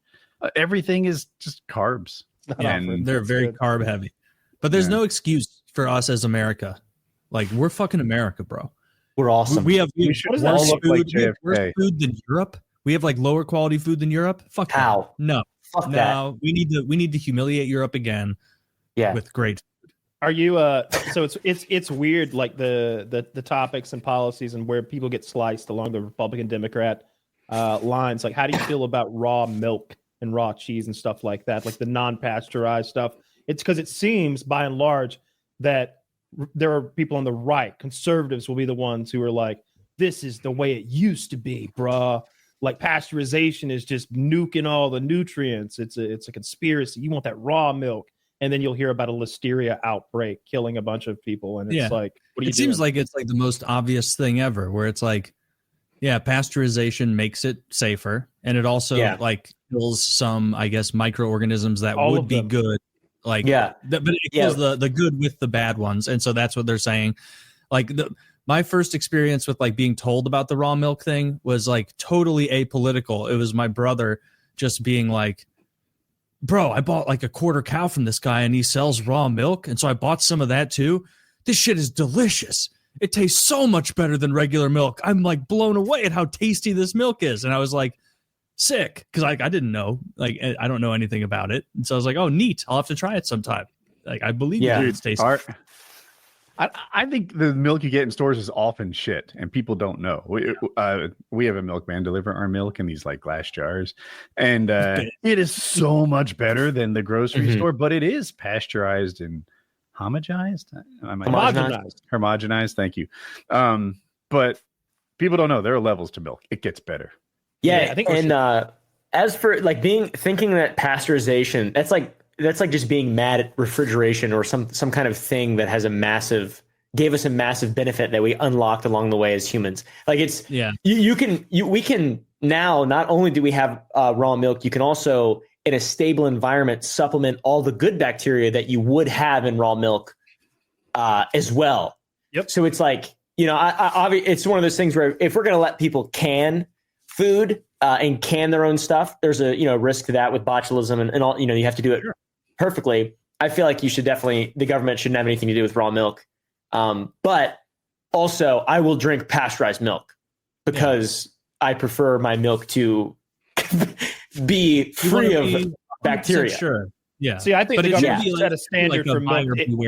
Everything is just carbs. And they're very carb heavy. But there's no excuse for us as America. Like, we're fucking America, bro. We're awesome. We have worse food, like worse food than Europe. We have like lower quality food than Europe. Fuck how? No. Fuck that. We need to humiliate Europe again. Yeah. With great. Are you so it's weird, like the topics and policies and where people get sliced along the Republican Democrat lines. Like, how do you feel about raw milk and raw cheese and stuff like that, like the non-pasteurized stuff? It's because it seems by and large that there are people on the right, conservatives will be the ones who are like, this is the way it used to be, bruh. Like, pasteurization is just nuking all the nutrients. It's a conspiracy. You want that raw milk. And then you'll hear about a listeria outbreak killing a bunch of people. And it's like, what are you doing? It seems like it's like the most obvious thing ever, where it's like, yeah, pasteurization makes it safer. And it also like kills some, I guess, microorganisms that would be good. Like, but it kills the good with the bad ones. And so that's what they're saying. Like, my first experience with like being told about the raw milk thing was like totally apolitical. It was my brother just being like, bro, I bought like a quarter cow from this guy and he sells raw milk. And so I bought some of that too. This shit is delicious. It tastes so much better than regular milk. I'm like blown away at how tasty this milk is. And I was like, sick. Cause like, I didn't know, like, I don't know anything about it. And so I was like, oh, neat. I'll have to try it sometime. Like, I believe it's tasty. I think the milk you get in stores is often shit, and people don't know. We have a milkman deliver our milk in these like glass jars, and it is so much better than the grocery store. But it is pasteurized and homogenized. Homogenized. Thank you. But people don't know there are levels to milk. It gets better. Yeah, I think. And as for like thinking that pasteurization, that's like just being mad at refrigeration or some kind of thing that has gave us a massive benefit that we unlocked along the way as humans. Like we can now, not only do we have raw milk, you can also in a stable environment supplement all the good bacteria that you would have in raw milk as well. Yep. So it's like, you know, it's one of those things where if we're going to let people can food and can their own stuff, there's a risk to that with botulism and all. You have to do it perfectly. I feel like the government shouldn't have anything to do with raw milk. But also I will drink pasteurized milk because I prefer my milk to be free of bacteria. Sure. Yeah. See, I think the government should set a standard for milk.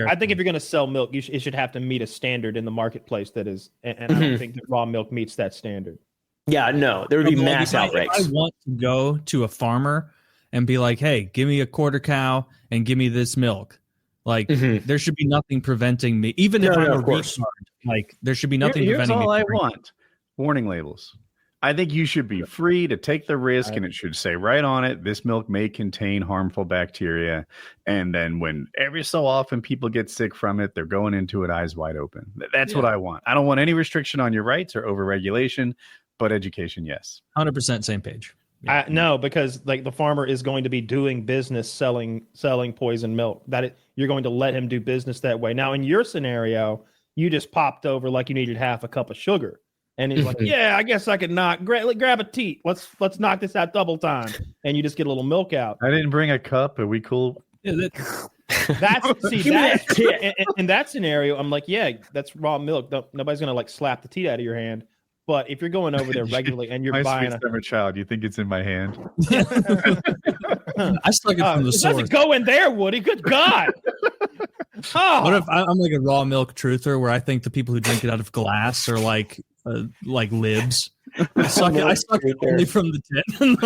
I think if you're going to sell milk, it should have to meet a standard in the marketplace that is, and I don't think that raw milk meets that standard. Yeah, no, there would be mass outbreaks. I want to go to a farmer and be like, hey, give me a quarter cow and give me this milk. Like, there should be nothing preventing me, even if I'm a retard. Like, there should be nothing preventing me. Here's all I want. Warning labels. I think you should be free to take the risk, and it should say right on it, this milk may contain harmful bacteria. And then when every so often people get sick from it, they're going into it eyes wide open. That's what I want. I don't want any restriction on your rights or overregulation, but education, yes. 100% same page. Yeah. No, because like the farmer is going to be doing business selling poison milk. You're going to let him do business that way. Now, in your scenario, you just popped over like you needed half a cup of sugar, and he's like, "Yeah, I guess I could grab a teat. Let's knock this out double time." And you just get a little milk out. I didn't bring a cup. Are we cool? In that scenario, I'm like, yeah, that's raw milk. Nobody's gonna like slap the teat out of your hand. But if you're going over there regularly and you're buying summer child, you think it's in my hand? I stuck it from the source. It doesn't go in there, Woody. Good God. What if I'm like a raw milk truther where I think the people who drink it out of glass are like libs? I suck it only from the tin.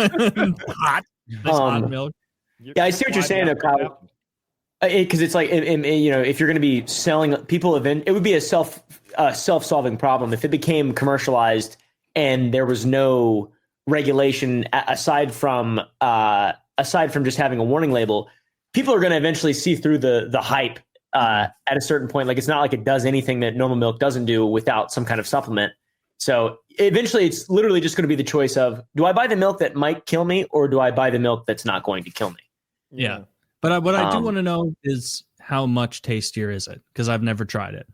Hot milk. Yeah, I see what you're saying, Kyle. Because it's like, you know, if you're going to be selling people it would be a self-solving problem if it became commercialized and there was no regulation aside from just having a warning label. People are going to eventually see through the hype at a certain point. Like, it's not like it does anything that normal milk doesn't do without some kind of supplement. So eventually it's literally just going to be the choice of, do I buy the milk that might kill me, or do I buy the milk that's not going to kill me? Yeah. But what I do want to know is, how much tastier is it? Because I've never tried it.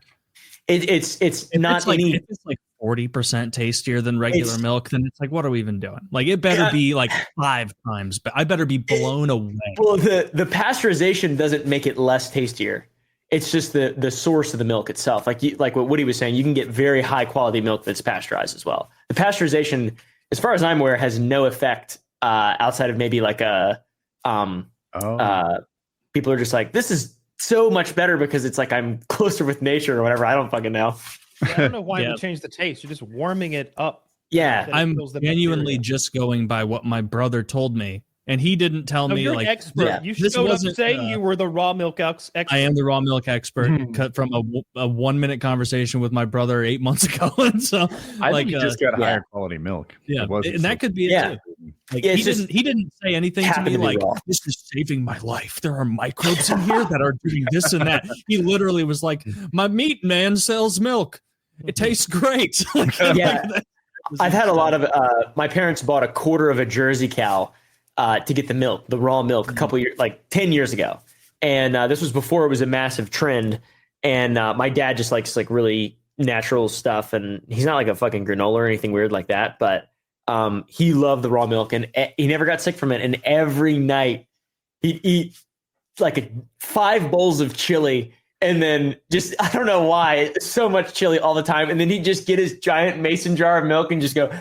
It's not any. If it's like 40% tastier than regular milk, then it's like, what are we even doing? Like, it better be like 5 times, but I better be blown away. Well, the pasteurization doesn't make it less tastier. It's just the source of the milk itself. Like what Woody was saying, you can get very high quality milk that's pasteurized as well. The pasteurization, as far as I'm aware, has no effect outside of maybe like people are just like, this is so much better because it's like I'm closer with nature or whatever. I don't fucking know. Yeah, I don't know why it would change the taste. You're just warming it up. Yeah, I'm genuinely just going by what my brother told me. And he didn't tell me, you're like, an expert. You showed up saying you were the raw milk expert. I am the raw milk expert, cut from a 1-minute conversation with my brother 8 months ago. And so I think you just got higher quality milk. Yeah, and that could be it too. Like, he didn't say anything to me like, this is saving my life. There are microbes in here that are doing this and that. He literally was like, my meat man sells milk. It tastes great. Yeah. I've had a lot of my parents bought a quarter of a Jersey cow to get the raw milk a couple years, like 10 years ago. And this was before it was a massive trend. And my dad just likes like really natural stuff. And he's not like a fucking granola or anything weird like that. But he loved the raw milk, and he never got sick from it. And every night he'd eat like 5 bowls of chili. And then just, I don't know why, so much chili all the time. And then he'd just get his giant mason jar of milk and just go,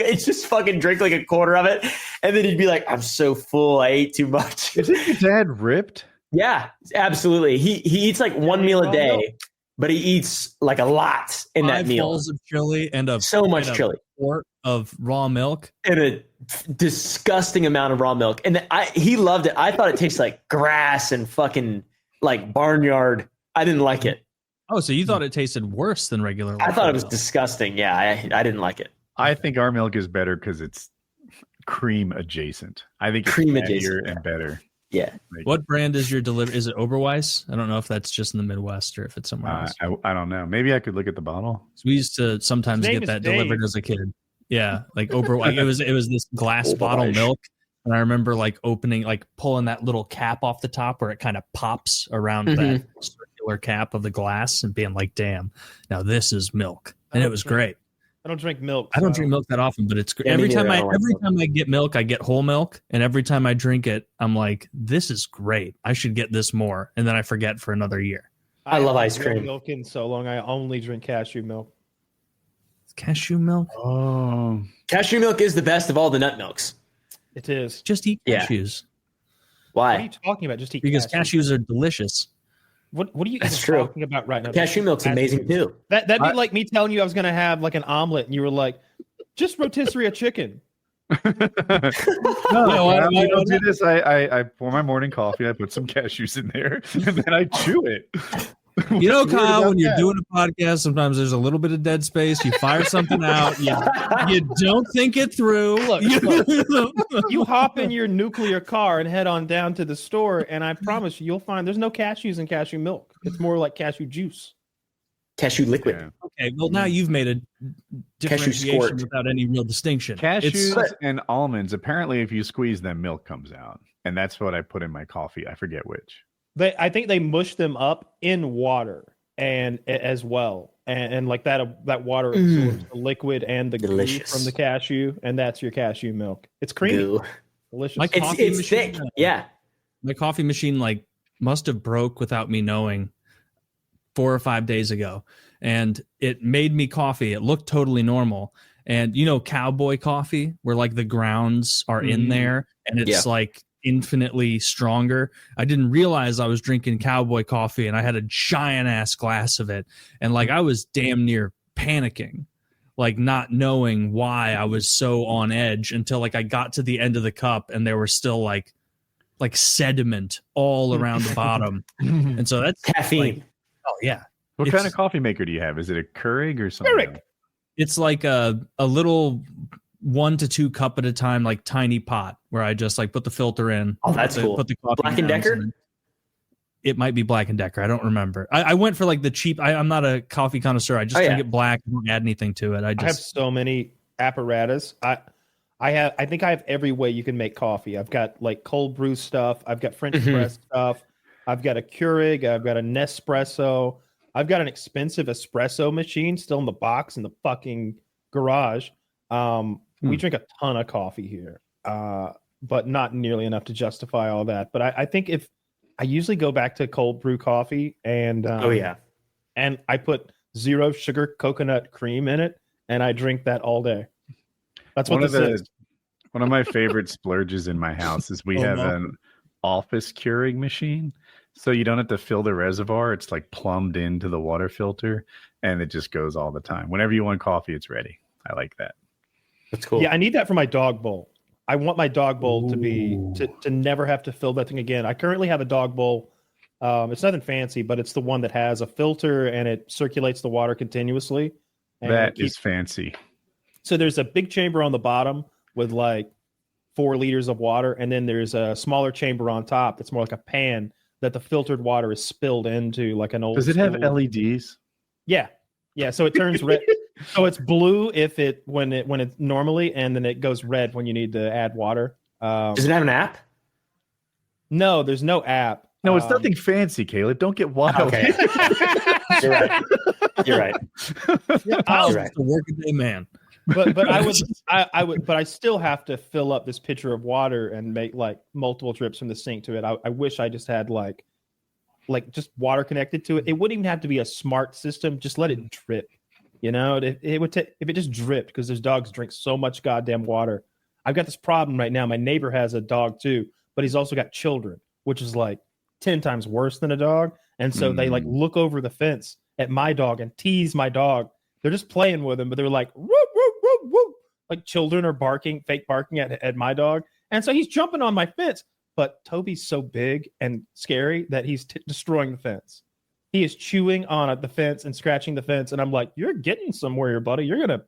it's just fucking drink like a quarter of it. And then he'd be like, I'm so full. I ate too much. Isn't your dad ripped? Yeah, absolutely. He eats like 1 meal a day, but he eats like a lot in that meal. 5 bowls of chili and so much chili. Quart of raw milk. And a disgusting amount of raw milk. And he loved it. I thought it tasted like grass and fucking like barnyard. I didn't like it. Oh, so you thought it tasted worse than regular milk? I thought it was disgusting. Yeah, I didn't like it. I think our milk is better because it's cream adjacent. I think it's cream adjacent and better. Yeah. What brand is your delivery? Is it Oberweis? I don't know if that's just in the Midwest or if it's somewhere else. I don't know. Maybe I could look at the bottle. So we used to sometimes get that delivered as a kid. Yeah, like Oberweis. it was this glass bottle milk, and I remember like pulling that little cap off the top where it kind of pops around that circular cap of the glass and being like, "Damn, now this is milk," and it was great. I don't drink milk. I don't drink milk that often, but it's every time I get milk, I get whole milk, and every time I drink it, I'm like, this is great. I should get this more, and then I forget for another year. I love ice cream. Milk in so long, I only drink cashew milk. Cashew milk? Oh, cashew milk is the best of all the nut milks. It is. Just eat cashews. Why? What are you talking about? Just eat because cashews are delicious. What are you talking about right now? Cashew milk's amazing too. That'd be like me telling you I was going to have like an omelet, and you were like, just rotisserie chicken. I don't do this. I pour my morning coffee. I put some cashews in there, and then I chew it. You know, Kyle, when you're doing a podcast, sometimes there's a little bit of dead space. You fire something out. You don't think it through. Look, you hop in your nuclear car and head on down to the store, and I promise you'll find there's no cashews in cashew milk. It's more like cashew juice. Cashew liquid. Yeah. Okay, well, now you've made a differentiation without any real distinction. Cashews and almonds, apparently, if you squeeze them, milk comes out. And that's what I put in my coffee. I forget which. I think they mush them up in water and as well, and like that water absorbs the liquid and the glue from the cashew, and that's your cashew milk. It's creamy, delicious. It's thick. Yeah, my coffee machine like must have broke without me knowing 4 or 5 days ago, and it made me coffee. It looked totally normal, and you know, cowboy coffee where like the grounds are in there, and it's like infinitely stronger. I didn't realize I was drinking cowboy coffee, and I had a giant ass glass of it, and like I was damn near panicking, like not knowing why I was so on edge until like I got to the end of the cup and there were still like like sediment all around the bottom. And so that's caffeine. Like, oh yeah. What kind of coffee maker do you have? Is it a Keurig or something? Keurig. It's like a little 1 to 2 cup at a time, like tiny pot where I just like put the filter in. Oh, that's cool. Put the coffee Black and Decker? It might be Black and Decker. I don't remember. I went for like the cheap. I'm not a coffee connoisseur. I just drink it black. I don't add anything to it. I have so many apparatus. I think I have every way you can make coffee. I've got like cold brew stuff. I've got French press stuff. I've got a Keurig. I've got a Nespresso. I've got an expensive espresso machine still in the box in the fucking garage. We drink a ton of coffee here, but not nearly enough to justify all that. But I think if I usually go back to cold brew coffee and and I put 0 sugar coconut cream in it, and I drink that all day. That's what this is. One of my favorite splurges in my house is we have an office Keurig machine. So you don't have to fill the reservoir. It's like plumbed into the water filter, and it just goes all the time. Whenever you want coffee, it's ready. I like that. That's cool. Yeah, I need that for my dog bowl. I want my dog bowl to be to never have to fill that thing again. I currently have a dog bowl. It's nothing fancy, but it's the one that has a filter and it circulates the water continuously. That is fancy. So there's a big chamber on the bottom with like 4 liters of water, and then there's a smaller chamber on top that's more like a pan that the filtered water is spilled into, like an old. Does it have LEDs? Yeah. So it turns red. So it's blue when it's normally, and then it goes red when you need to add water. Does it have an app? No, there's no app. No, it's nothing fancy, Caleb. Don't get wild. Okay. You're right. You're right. You're right. A workaday man. But I would, but I still have to fill up this pitcher of water and make like multiple trips from the sink to it. I wish I just had like just water connected to it. It wouldn't even have to be a smart system. Just let it drip. You know, it would take if it just dripped, because those dogs drink so much goddamn water. I've got this problem right now. My neighbor has a dog too, but he's also got children, which is like 10 times worse than a dog. And so they like look over the fence at my dog and tease my dog. They're just playing with him, but they're like, whoop, whoop, whoop, whoop. Like children are fake barking at my dog. And so he's jumping on my fence. But Toby's so big and scary that he's destroying the fence. He is chewing on the fence and scratching the fence. And I'm like, you're getting somewhere, buddy. You're gonna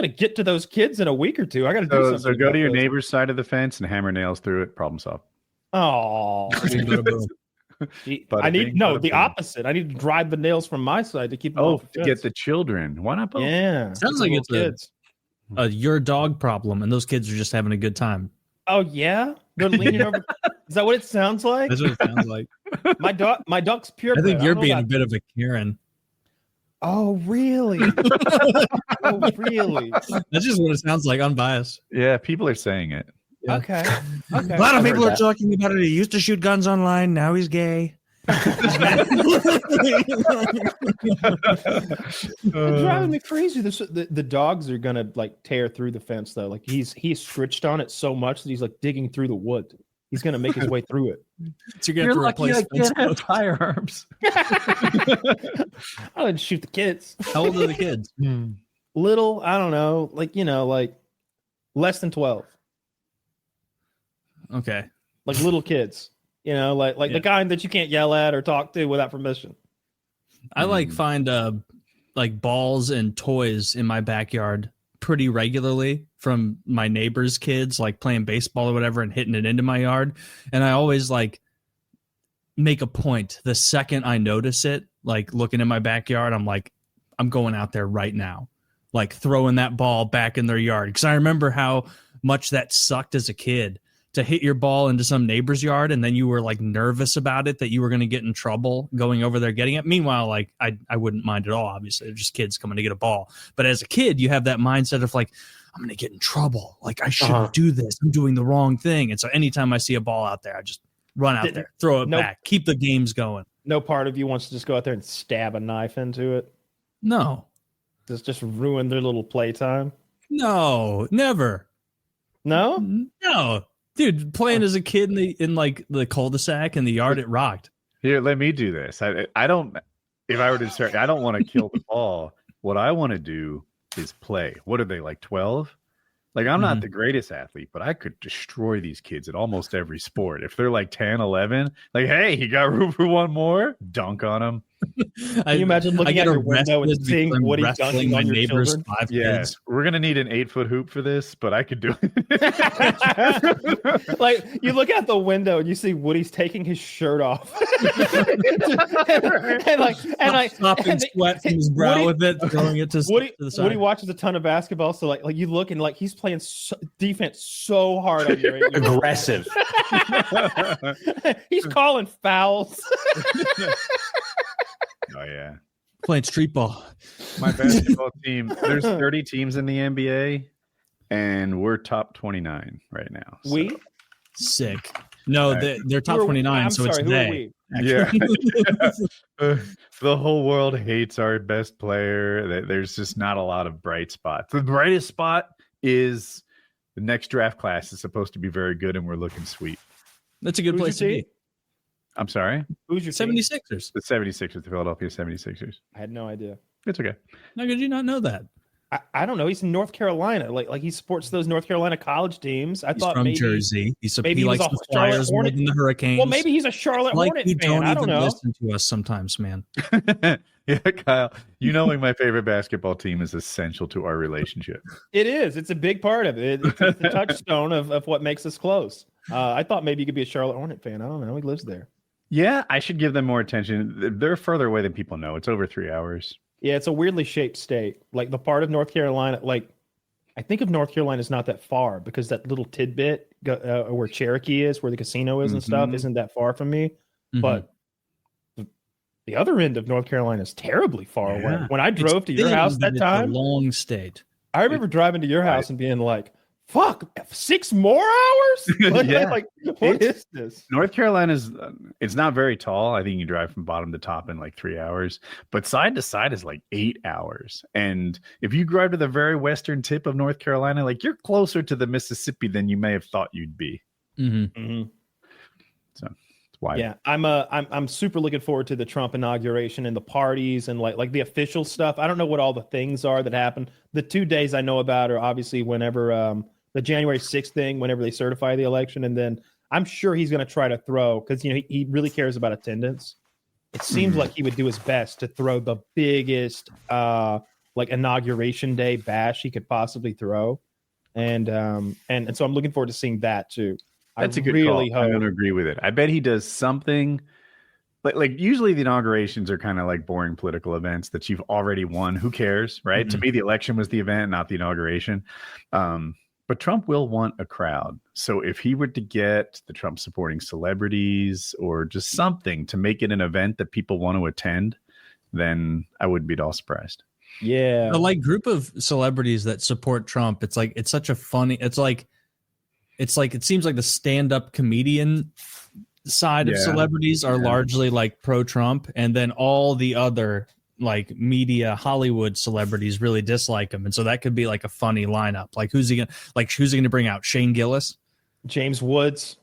get to those kids in a week or two. I got to do something. So go to your neighbor's side of the fence and hammer nails through it. Problem solved. Oh, I need the opposite. I need to drive the nails from my side to keep them off the to get the children. Why not both? Yeah, sounds like it's your dog problem, and those kids are just having a good time. Oh yeah, they're leaning over. Is that what it sounds like? That's what it sounds like. My dog's pure. I think you're being a bit of a Karen. Oh really? Oh really? That's just what it sounds like, unbiased. Yeah, people are saying it. Yeah. Okay. A lot of people are talking about it. He used to shoot guns online. Now he's gay. It's driving me crazy. The dogs are gonna like tear through the fence though. Like he's scritched on it so much that he's like digging through the wood. He's gonna make his way through it. So you're gonna have to replace fence have firearms. I didn't shoot the kids. How old are the kids? Little, I don't know, like less than 12. Okay. Like little kids. Like the kind that you can't yell at or talk to without permission. I find like balls and toys in my backyard pretty regularly from my neighbors' kids, like playing baseball or whatever and hitting it into my yard. And I always like make a point the second I notice it, like looking in my backyard, I'm like, I'm going out there right now, like throwing that ball back in their yard. Because I remember how much that sucked as a kid. To hit your ball into some neighbor's yard, and then you were like nervous about it that you were going to get in trouble going over there getting it. Meanwhile, like I wouldn't mind at all. Obviously, they're just kids coming to get a ball. But as a kid, you have that mindset of like, I'm going to get in trouble. Like I shouldn't do this. I'm doing the wrong thing. And so anytime I see a ball out there, I just run out there, throw it back, keep the games going. No part of you wants to just go out there and stab a knife into it. No, just ruin their little playtime. No, never. No. Dude, playing as a kid in like the cul-de-sac in the yard, it rocked. Here, let me do this. I don't. If I were to start, I don't want to kill the ball. What I want to do is play. What are they, like 12? Like, I'm not the greatest athlete, but I could destroy these kids at almost every sport. If they're like 10, 11, like, hey, you got room for one more? Dunk on them. Can you imagine looking out your window and seeing what he's dunking on your neighbor's children? 5 Yes, kids. we're gonna need an 8-foot hoop for this, but I could do it. Like, you look out the window and you see Woody's taking his shirt off, and stopping sweat from his brow with it, throwing it to the side. Woody watches a ton of basketball, so like you look and like he's playing defense so hard on your Aggressive. He's calling fouls. Oh yeah, Playing street ball. my basketball team. There's 30 teams in the NBA, and we're top 29 right now. So. We Sick. No, Right. they're top 29, I'm so sorry, it's who are they. we? Yeah. The whole world hates our best player. There's just not a lot of bright spots. The brightest spot is the next draft class is supposed to be very good, and we're looking sweet. That's a good Who's place to your be. team? I'm sorry? Who's your team? 76ers. The 76ers, the Philadelphia 76ers. I had no idea. It's okay. How could you not know that? I don't know. He's in North Carolina. Like he supports those North Carolina college teams. I He's thought from maybe Jersey. He maybe he was likes a the Charlotte Flyers more Hornet. than the Hurricanes. Well, maybe he's a Charlotte like Hornet you fan. don't I don't even know. listen to us sometimes, man. Yeah, Kyle, you knowing my favorite basketball team is essential to our relationship. It is. It's a big part of it. It's the touchstone of what makes us close. I thought maybe you could be a Charlotte Hornet fan. I don't know. He lives there. Yeah, I should give them more attention. They're further away than people know. It's over 3 hours. Yeah, it's a weirdly shaped state. Like the part of North Carolina, like I think of North Carolina is not that far because that little tidbit where Cherokee is, where the casino is and stuff, isn't that far from me. Mhm. But the other end of North Carolina is terribly far away. When I drove to your thin, house but that it's a time, long state. I remember driving to your house and being like, fuck, 6 more hours? Yeah. Like, what is this? North Carolina's, it's not very tall. I think you can drive from bottom to top in like 3 hours, but side to side is like 8 hours. And if you drive to the very western tip of North Carolina, like you're closer to the Mississippi than you may have thought you'd be. Mm-hmm. So it's why. Yeah, I'm super looking forward to the Trump inauguration and the parties and like the official stuff. I don't know what all the things are that happen. The 2 days I know about are obviously whenever the January 6th thing, whenever they certify the election, and then I'm sure he's going to try to throw because he really cares about attendance. It seems like he would do his best to throw the biggest like inauguration day bash he could possibly throw, and so I'm looking forward to seeing that too. That's a good really call. I'm going to agree with it. I bet he does something. Like usually the inaugurations are kind of like boring political events that you've already won. Who cares, right? Mm-hmm. To me, the election was the event, not the inauguration. But Trump will want a crowd. So if he were to get the Trump supporting celebrities or just something to make it an event that people want to attend, then I wouldn't be at all surprised. Yeah. The like group of celebrities that support Trump, it's like it's such a funny, it's like it seems like the stand-up comedian side of celebrities are largely like pro-Trump, and then all the other like media Hollywood celebrities really dislike him, and so that could be like a funny lineup. Like who's he gonna bring out? Shane Gillis, James Woods,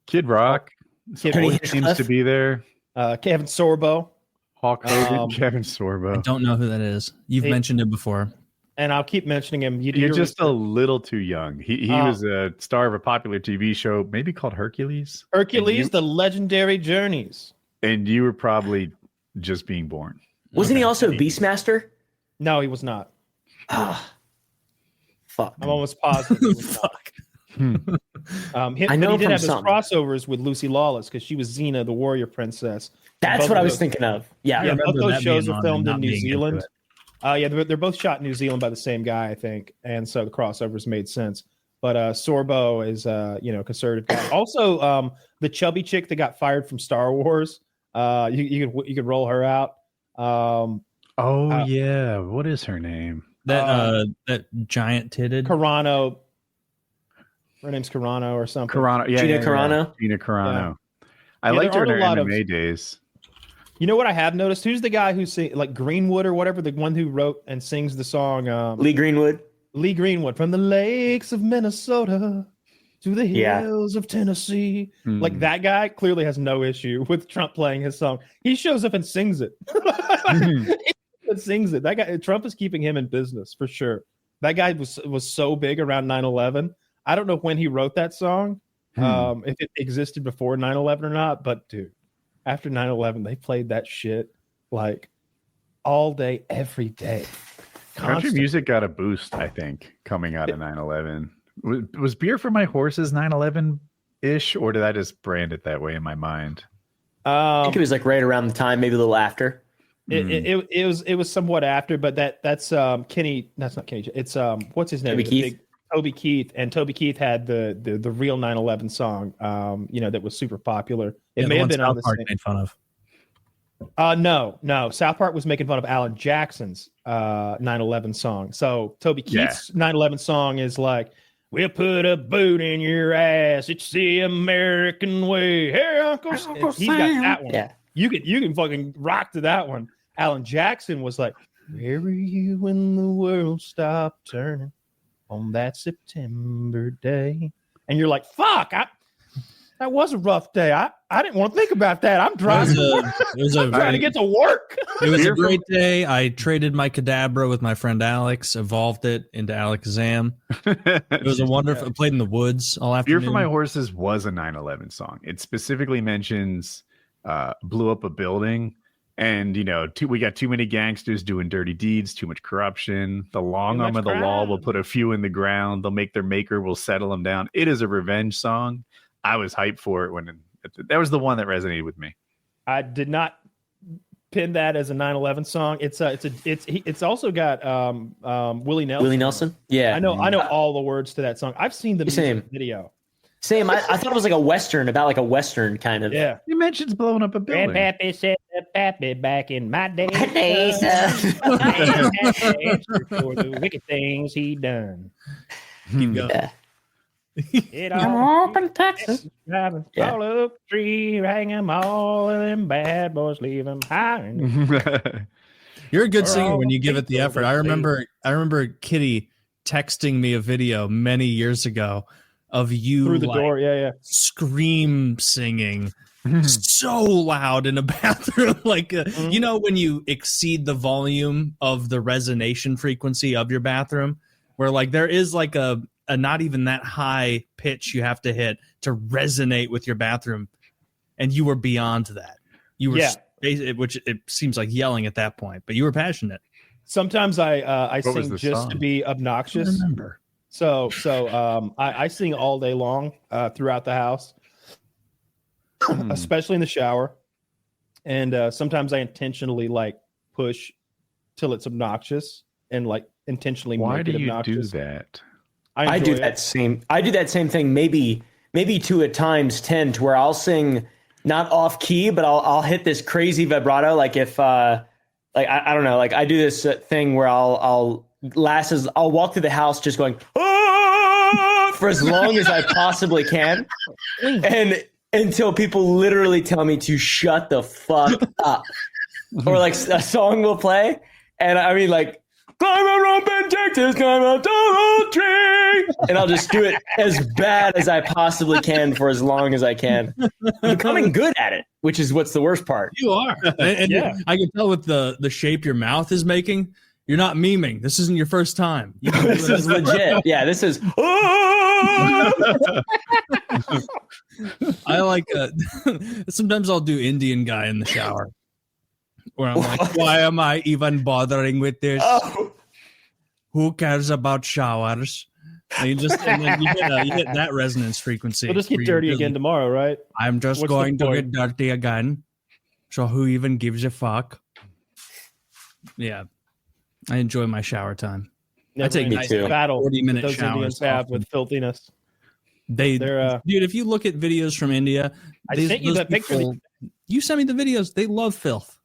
Kid Rock seems to be there. Kevin Sorbo, Hulk Hogan, Kevin Sorbo. I don't know who that is. You've mentioned him before. And I'll keep mentioning him. You're just a little too young. He was a star of a popular TV show, maybe called Hercules. The Legendary Journeys. And you wwere probably just being born. Wasn't he also Beastmaster? No, he was not. Fuck. I'm almost positive. He was Fuck. I know he did from have his something. crossovers with Lucy Lawless because she was Xena, the warrior princess. That's what I was thinking of. Yeah. Both those that shows being were on filmed and in not New being into Zealand. it. They're both shot in New Zealand by the same guy, I think, and so the crossovers made sense. But Sorbo is conservative guy. Also, the chubby chick that got fired from Star Wars. You could roll her out. Yeah. What is her name? That giant titted Carano. Her name's Carano or something. Carano. Yeah, Gina Carano. Gina Carano. I Yeah, liked her in there her aren't a lot MMA of- days. You know what I have noticed? Who's the guy who sing like Greenwood or whatever, the one who wrote and sings the song? Lee Greenwood. Lee Greenwood, from the lakes of Minnesota to the Yeah. hills of Tennessee. Like that guy clearly has no issue with Trump playing his song. He shows up and sings it. He sings it. That guy, Trump is keeping him in business for sure. That guy was so big around 9/11. I don't know when he wrote that song, if it existed before 9/11 or not. But dude, after 9/11, they played that shit like all day, every day. Country music got a boost, I think, coming out of 9/11. Was Beer for My Horses 9/11-ish, or did I just brand it that way in my mind? I think it was like right around the time, maybe a little after. It was somewhat after, but that's Kenny. That's not Kenny. It's what's his name? Toby Keith, and Toby Keith had the real 9/11 song. That was super popular. It may have been on the South Park made fun of. No. South Park was making fun of Alan Jackson's 9/11 song. So Toby Keith's 9/11 song is like, "We'll put a boot in your ass. It's the American way." Hey, Uncle Sam. He's got that one. Yeah. You can fucking rock to that one. Alan Jackson was like, "Where were you when the world stopped turning on that September day?" And you're like, "Fuck, that was a rough day. I didn't want to think about that. I'm driving. I'm trying to get to work." It was a great day. I traded my Kadabra with my friend Alex, evolved it into Alakazam. It was a wonderful. I played in the woods all afternoon. Beer for My Horses was a 9/11 song. It specifically mentions blew up a building, and we got too many gangsters doing dirty deeds, too much corruption. The long arm of the law will put a few in the ground. They'll make their maker will settle them down. It is a revenge song. I was hyped for it when that was the one that resonated with me. I did not pin that as a 9/11 song. It's also got Willie Nelson. Willie Nelson? Yeah. I know all the words to that song. I've seen the music video. Same. I thought it was like a Western, about like a Western kind of. Yeah. He mentions blowing up a building. Grandpappy said Pappy back in my day. For the wicked things he done. Keep going. Yeah. I'm up in Texas. Driving fall up tree, hang them all, and them bad boys leave them high. You're a good singer when you give it the effort. I remember Kitty texting me a video many years ago of you through the door, scream singing so loud in a bathroom, like when you exceed the volume of the resonation frequency of your bathroom, where like there is like a not even that high pitch you have to hit to resonate with your bathroom, and you were beyond that. You were which it seems like yelling at that point, but you were passionate. Sometimes I sing just to be obnoxious. I remember. So I sing all day long throughout the house, especially in the shower. And sometimes I intentionally like push till it's obnoxious and like intentionally make it obnoxious. Why do you do that? I do that same thing, maybe to at times 10, to where I'll sing not off key, but I'll hit this crazy vibrato. Like if I don't know, like I do this thing where I'll walk through the house just going for as long as I possibly can, and until people literally tell me to shut the fuck up, or like a song will play, and I mean like, climb a rope in Texas, climb a tall tree, and I'll just do it as bad as I possibly can for as long as I can. I'm becoming good at it, which is what's the worst part. You are, and I can tell with the shape your mouth is making. You're not memeing. This isn't your first time. This is legit. Yeah, this is. I like. Sometimes I'll do Indian guy in the shower, where I'm like, why am I even bothering with this? Oh. Who cares about showers? And you hit that resonance frequency. We'll just get dirty again tomorrow, right? I'm just going to get dirty again. So who even gives a fuck? Yeah. I enjoy my shower time. I take me too. Battle 40-minute those showers Indians have with filthiness. Dude, if you look at videos from India, I sent you that picture. You sent me the videos. They love filth.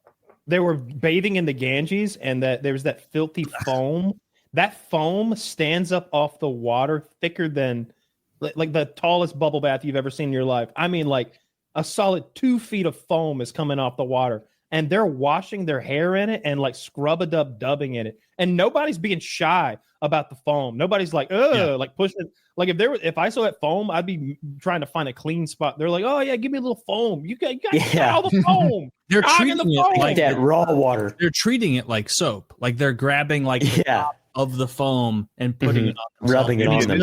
They were bathing in the Ganges, and there was that filthy foam. That foam stands up off the water thicker than like the tallest bubble bath you've ever seen in your life. I mean, like a solid 2 feet of foam is coming off the water. And they're washing their hair in it and like scrub-a-dub-dubbing in it. And nobody's being shy about the foam. Nobody's like, like pushing it. Like if I saw that foam, I'd be trying to find a clean spot. They're like, oh yeah, give me a little foam. You got all the foam. They're treating it like that raw water. They're treating it like soap. Like they're grabbing like the top of the foam and putting it on rubbing it on them.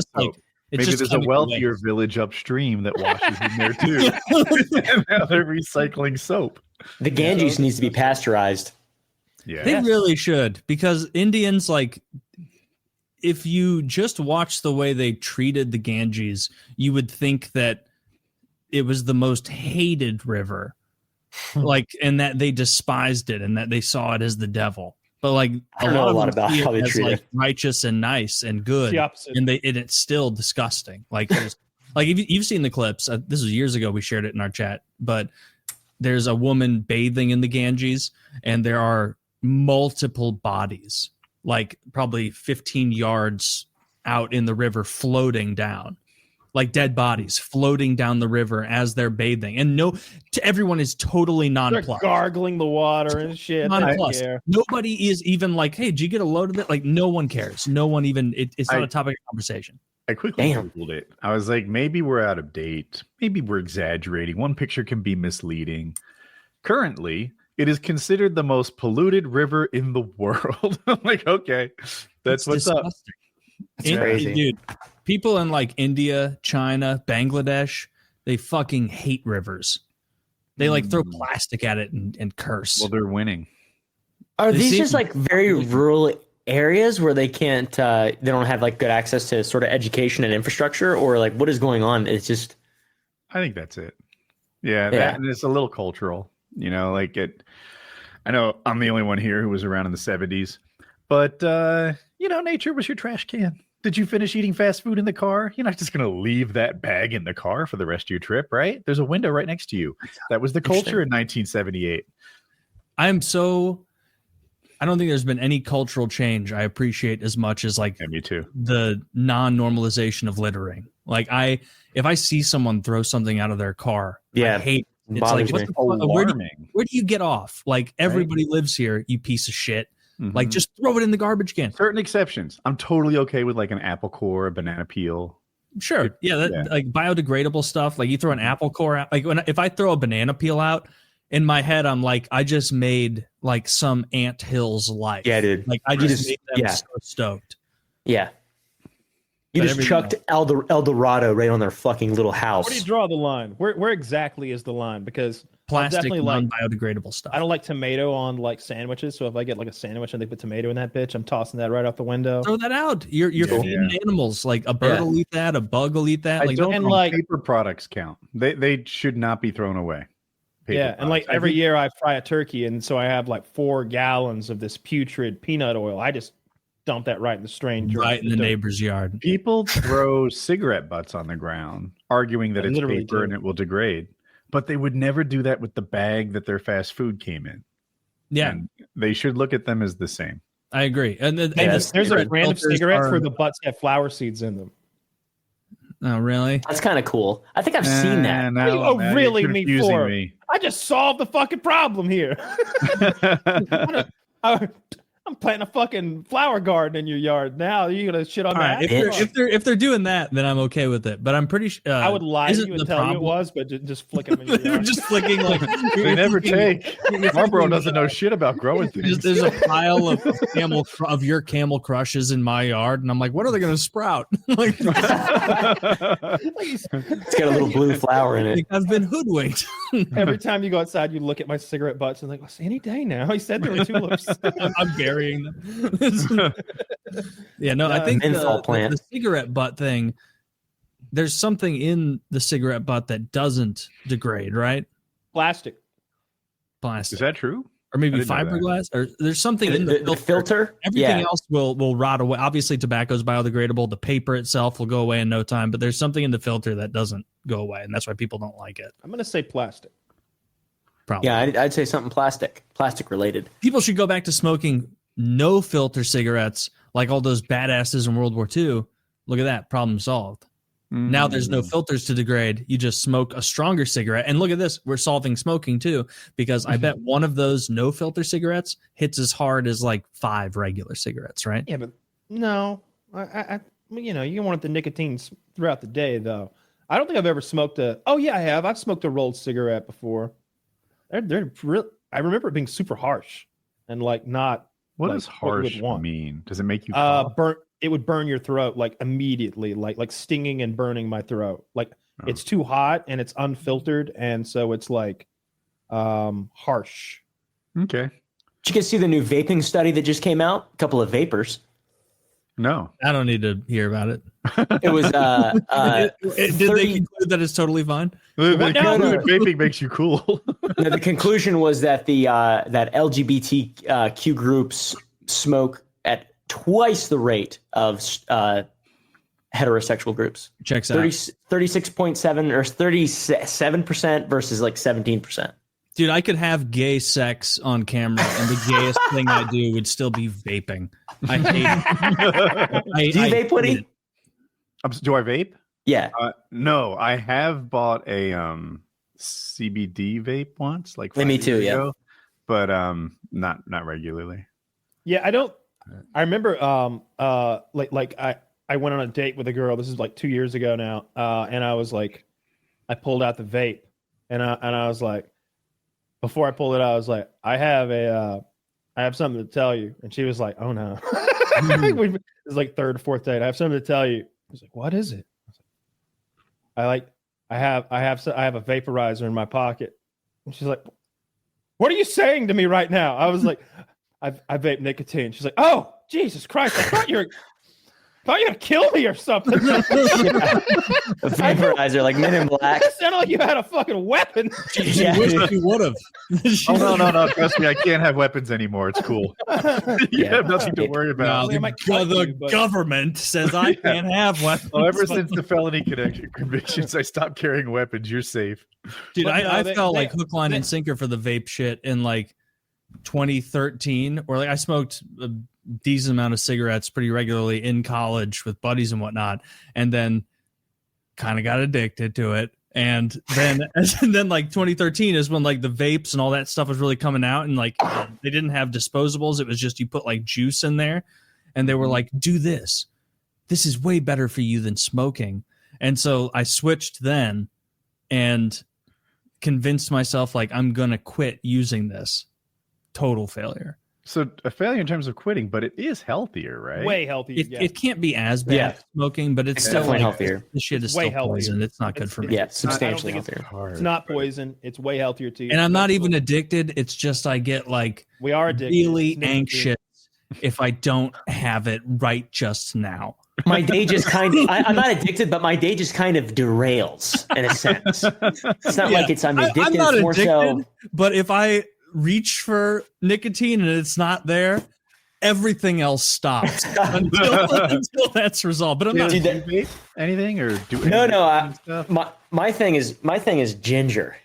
Maybe there's a wealthier village upstream that washes in there too. And now they're recycling soap. The Ganges needs to be pasteurized. Yeah, they really should, because Indians, like, if you just watch the way they treated the Ganges, you would think that it was the most hated river, like, and that they despised it and that they saw it as the devil. But like I don't know a lot about how they treat it. Righteous and nice and good, and it's still disgusting. Like, like if you've seen the clips, this was years ago. We shared it in our chat, but there's a woman bathing in the Ganges, and there are multiple bodies, like probably 15 yards out in the river, floating down. Like dead bodies floating down the river as they're bathing, and everyone is totally nonplussed. They're gargling the water and shit. Nonplussed. Nobody is even like, "Hey, did you get a load of it?" Like, no one cares. No one even. It's not a topic of conversation. I quickly Googled it. I was like, maybe we're out of date. Maybe we're exaggerating. One picture can be misleading. Currently, it is considered the most polluted river in the world. I'm like, okay, that's what's disgusting. Up. It's crazy, dude. People in like India, China, Bangladesh, they fucking hate rivers. They like throw plastic at it and curse. Well, they're winning. Are these just like very rural areas where they can't, they don't have like good access to sort of education and infrastructure, or like what is going on? It's just. I think that's it. Yeah. That, and it's a little cultural, you know, like it. I know I'm the only one here who was around in the 70s, but, you know, nature was your trash can. Did you finish eating fast food in the car? You're not just going to leave that bag in the car for the rest of your trip, right? There's a window right next to you. That was the culture in 1978. I don't think there's been any cultural change I appreciate as much as like me too. The non-normalization of littering. Like if I see someone throw something out of their car, I hate it. It's like, where do you get off? Like, everybody lives here, you piece of shit. Like, just throw it in the garbage can. Certain exceptions. I'm totally okay with like an apple core, a banana peel. Sure. Like biodegradable stuff. Like, you throw an apple core out. Like, if I throw a banana peel out, in my head, I'm like, I just made like some anthill's life. Yeah, dude. Like, I just made them so stoked. Yeah. You just chucked El Dorado right on their fucking little house. Where do you draw the line? Where exactly is the line? Because plastic, non-biodegradable stuff. I don't like tomato on like sandwiches. So if I get like a sandwich and they put tomato in that bitch, I'm tossing that right out the window. Throw that out. You're feeding animals. Like, a bird will eat that. A bug will eat that. I don't think like paper products count. They should not be thrown away. Yeah, and like every year I fry a turkey, and so I have like 4 gallons of this putrid peanut oil. I just dump that right in the stranger. Right in the neighbor's yard. People throw cigarette butts on the ground, arguing that it's paper and it will degrade. But they would never do that with the bag that their fast food came in. Yeah. And they should look at them as the same. I agree. And there's a brand of cigarettes where the butts have flower seeds in them. Oh, really? That's kind of cool. I think I've seen that. Really, me? I just solved the fucking problem here. I'm planting a fucking flower garden in your yard. Now you're gonna shit on that. If they're doing that, then I'm okay with it. But I'm pretty sure I would lie to you and tell you it was, but just flick them in your yard. Just flicking like they never take. Marlboro doesn't know shit about growing things. There's a pile of your camel crushes in my yard, and I'm like, what are they gonna sprout? Like, it's got a little blue flower in it. I've been hoodwinked. Every time you go outside, you look at my cigarette butts and like, well, any day now. He said there were tulips. I'm burying them. Yeah, no, I think the cigarette butt thing, there's something in the cigarette butt that doesn't degrade, right? Plastic. Is that true? Or maybe fiberglass, or there's something in the filter. Everything else will rot away. Obviously, tobacco is biodegradable. The paper itself will go away in no time, but there's something in the filter that doesn't go away, and that's why people don't like it. I'm going to say plastic. Probably. Yeah, I'd say something plastic related. People should go back to smoking no filter cigarettes like all those badasses in World War II. Look at that. Problem solved. Now there's no filters to degrade. You just smoke a stronger cigarette. And look at this. We're solving smoking too, because I bet one of those no filter cigarettes hits as hard as like 5 regular cigarettes, right? Yeah, but no. I you want the nicotine throughout the day, though. I don't think I've ever smoked oh, yeah, I have. I've smoked a rolled cigarette before. They're real. I remember it being super harsh and like not What like, does harsh mean? Does it make you burn? It would burn your throat like immediately, like stinging and burning my throat. Like it's too hot and it's unfiltered, and so it's like harsh. Okay. Did you guys see the new vaping study that just came out? A couple of vapors. No, I don't need to hear about it. It was did they conclude that it's totally fine? Vaping makes you cool. No, the conclusion was that that LGBTQ groups smoke at twice the rate of heterosexual groups. Checks out. 36.7 or 37% versus like 17%. Dude, I could have gay sex on camera, and the gayest thing I do would still be vaping. I hate it. Do you vape, Woody? Do I vape? Yeah. No, I have bought a CBD vape once, like me too, ago, but not regularly. Yeah, I don't. I remember like I went on a date with a girl. This is like 2 years ago now, and I was like, I pulled out the vape, and I was like. Before I pulled it out, I was like, I have something to tell you. And she was like, oh no. It was like third or fourth date. I have something to tell you. I was like, what is it? I have a vaporizer in my pocket. And she's like, what are you saying to me right now? I was like, I vape nicotine. She's like, oh, Jesus Christ. I thought you were gonna kill me or something. A vaporizer, like Men in Black. It sounded like you had a fucking weapon. She wished you would have. Oh no! Trust me, I can't have weapons anymore. It's cool. You have nothing to worry about. No, the government says I can't have weapons. Well, ever since the felony convictions, I stopped carrying weapons. You're safe, dude. I felt like hook, line, and sinker for the vape shit in like 2013, or like I smoked a decent amount of cigarettes pretty regularly in college with buddies and whatnot, and then kind of got addicted to it. And then like 2013 is when like the vapes and all that stuff was really coming out, and like they didn't have disposables. It was just you put like juice in there, and they were like, do this is way better for you than smoking. And so I switched then and convinced myself like I'm gonna quit using this. Total failure. So a failure in terms of quitting, but it is healthier, right? Way healthier. It can't be as bad as smoking, but it's still definitely like, healthier. This shit is way still poison. It's not good for me. Yeah, substantially healthier. It's not poison. It's way healthier too. And I'm not even addicted. It's just I get like we are addicted. Really anxious if I don't have it right just now. My day just kind of, I'm not addicted, but my day just kind of derails in a sense. It's not like I'm addicted. I'm not it's more addicted, so. But if I reach for nicotine and it's not there, everything else stops until that's resolved. But I'm not. Do you vape anything or do no. My thing is ginger.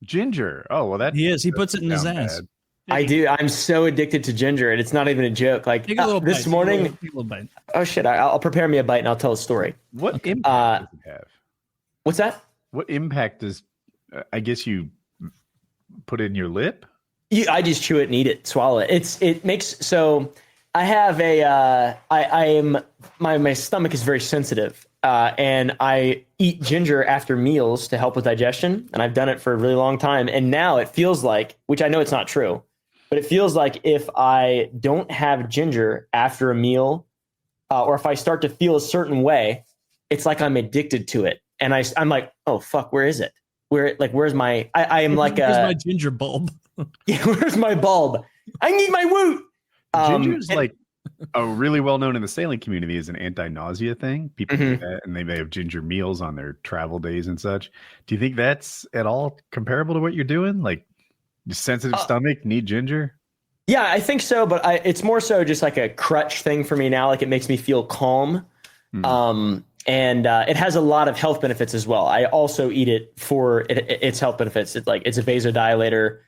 Ginger. Oh well, he is. He puts it in his ass. Bad. I do. I'm so addicted to ginger, and it's not even a joke. Like this morning. Take a little bite. Oh shit! I'll prepare me a bite and I'll tell a story. What impact does it have? What's that? What impact does? I guess you put it in your lip. I just chew it and eat it, swallow it. It makes so. I have my stomach is very sensitive, and I eat ginger after meals to help with digestion, and I've done it for a really long time. And now it feels like, which I know it's not true, but it feels like if I don't have ginger after a meal, or if I start to feel a certain way, it's like I'm addicted to it, and I'm like, oh fuck, where is it? Where's my? I am like where's my ginger bulb? Yeah, where's my bulb? I need my woot. Ginger is like a really well known in the sailing community as an anti-nausea thing. People do that, and they may have ginger meals on their travel days and such. Do you think that's at all comparable to what you're doing? Like, sensitive stomach need ginger? Yeah, I think so, but it's more so just like a crutch thing for me now. Like it makes me feel calm. And it has a lot of health benefits as well. I also eat it for its health benefits. It's a vasodilator.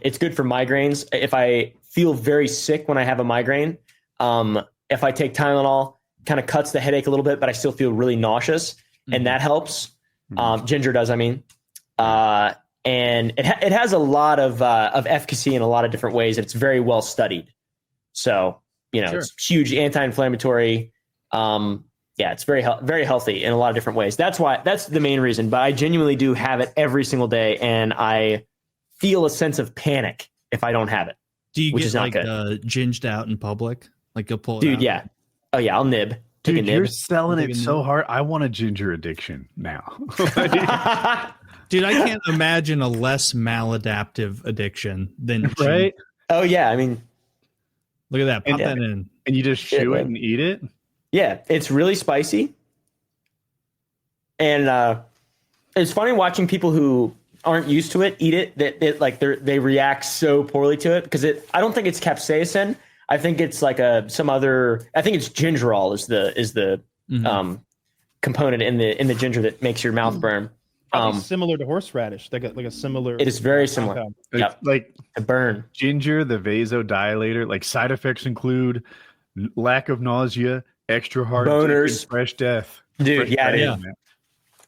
It's good for migraines. If I feel very sick when I have a migraine, if I take Tylenol, kind of cuts the headache a little bit, but I still feel really nauseous, and that helps. Ginger does, I mean. And it has a lot of efficacy in a lot of different ways. It's very well studied. So, it's huge anti-inflammatory. Yeah, it's very healthy in a lot of different ways. That's the main reason. But I genuinely do have it every single day, and I feel a sense of panic if I don't have it. Do you which get is not like good. Ginged out in public? Like you'll pull it Dude, out? yeah. Oh yeah, I'll nib. Take a Dude, nib. you're selling Take it a so nib. hard. I want a ginger addiction now. Dude, I can't imagine a less maladaptive addiction than Right? Oh yeah, I mean, Look at that. Pop And- that in. And you just chew it and eat it? yeah, it's really spicy. And it's funny watching people who aren't used to it eat it. That like they react so poorly to it because I don't think it's capsaicin. I think it's like some other. I think it's gingerol is the component in the ginger that makes your mouth burn. Probably similar to horseradish. Like a similar. It is very similar. compound. Yep. Like A burn. ginger, the vasodilator, like side effects include lack of nausea, extra hard Boners. and fresh death. Dude, Fresh yeah, death, dude. man.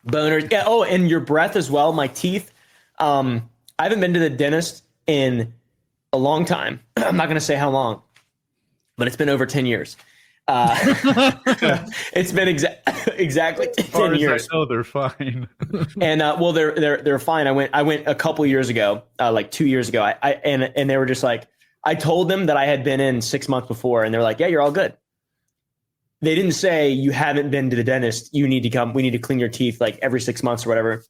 Boners. Yeah. Oh, and your breath as well. My teeth. I haven't been to the dentist in a long time. I'm not going to say how long, but it's been over 10 years. It's been exactly As far 10 as years. I know, they're fine. And well, they're fine. I went a couple years ago, like 2 years ago. And they were just like, I told them that I had been in 6 months before, and they're like, yeah, you're all good. They didn't say you haven't been to the dentist. You need to come. We need to clean your teeth like every 6 months or whatever.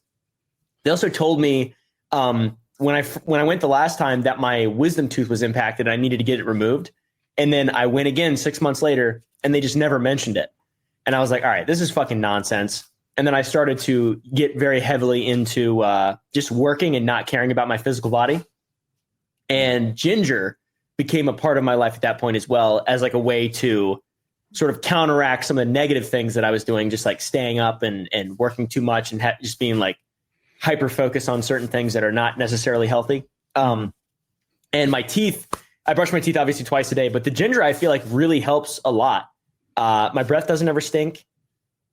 They also told me when I went the last time that my wisdom tooth was impacted and I needed to get it removed. And then I went again 6 months later and they just never mentioned it. And I was like, all right, this is fucking nonsense. And then I started to get very heavily into just working and not caring about my physical body. And ginger became a part of my life at that point as well, as like a way to sort of counteract some of the negative things that I was doing, just like staying up and working too much and just being like hyper focused on certain things that are not necessarily healthy. And my teeth, I brush my teeth obviously twice a day, but the ginger I feel like really helps a lot. My breath doesn't ever stink.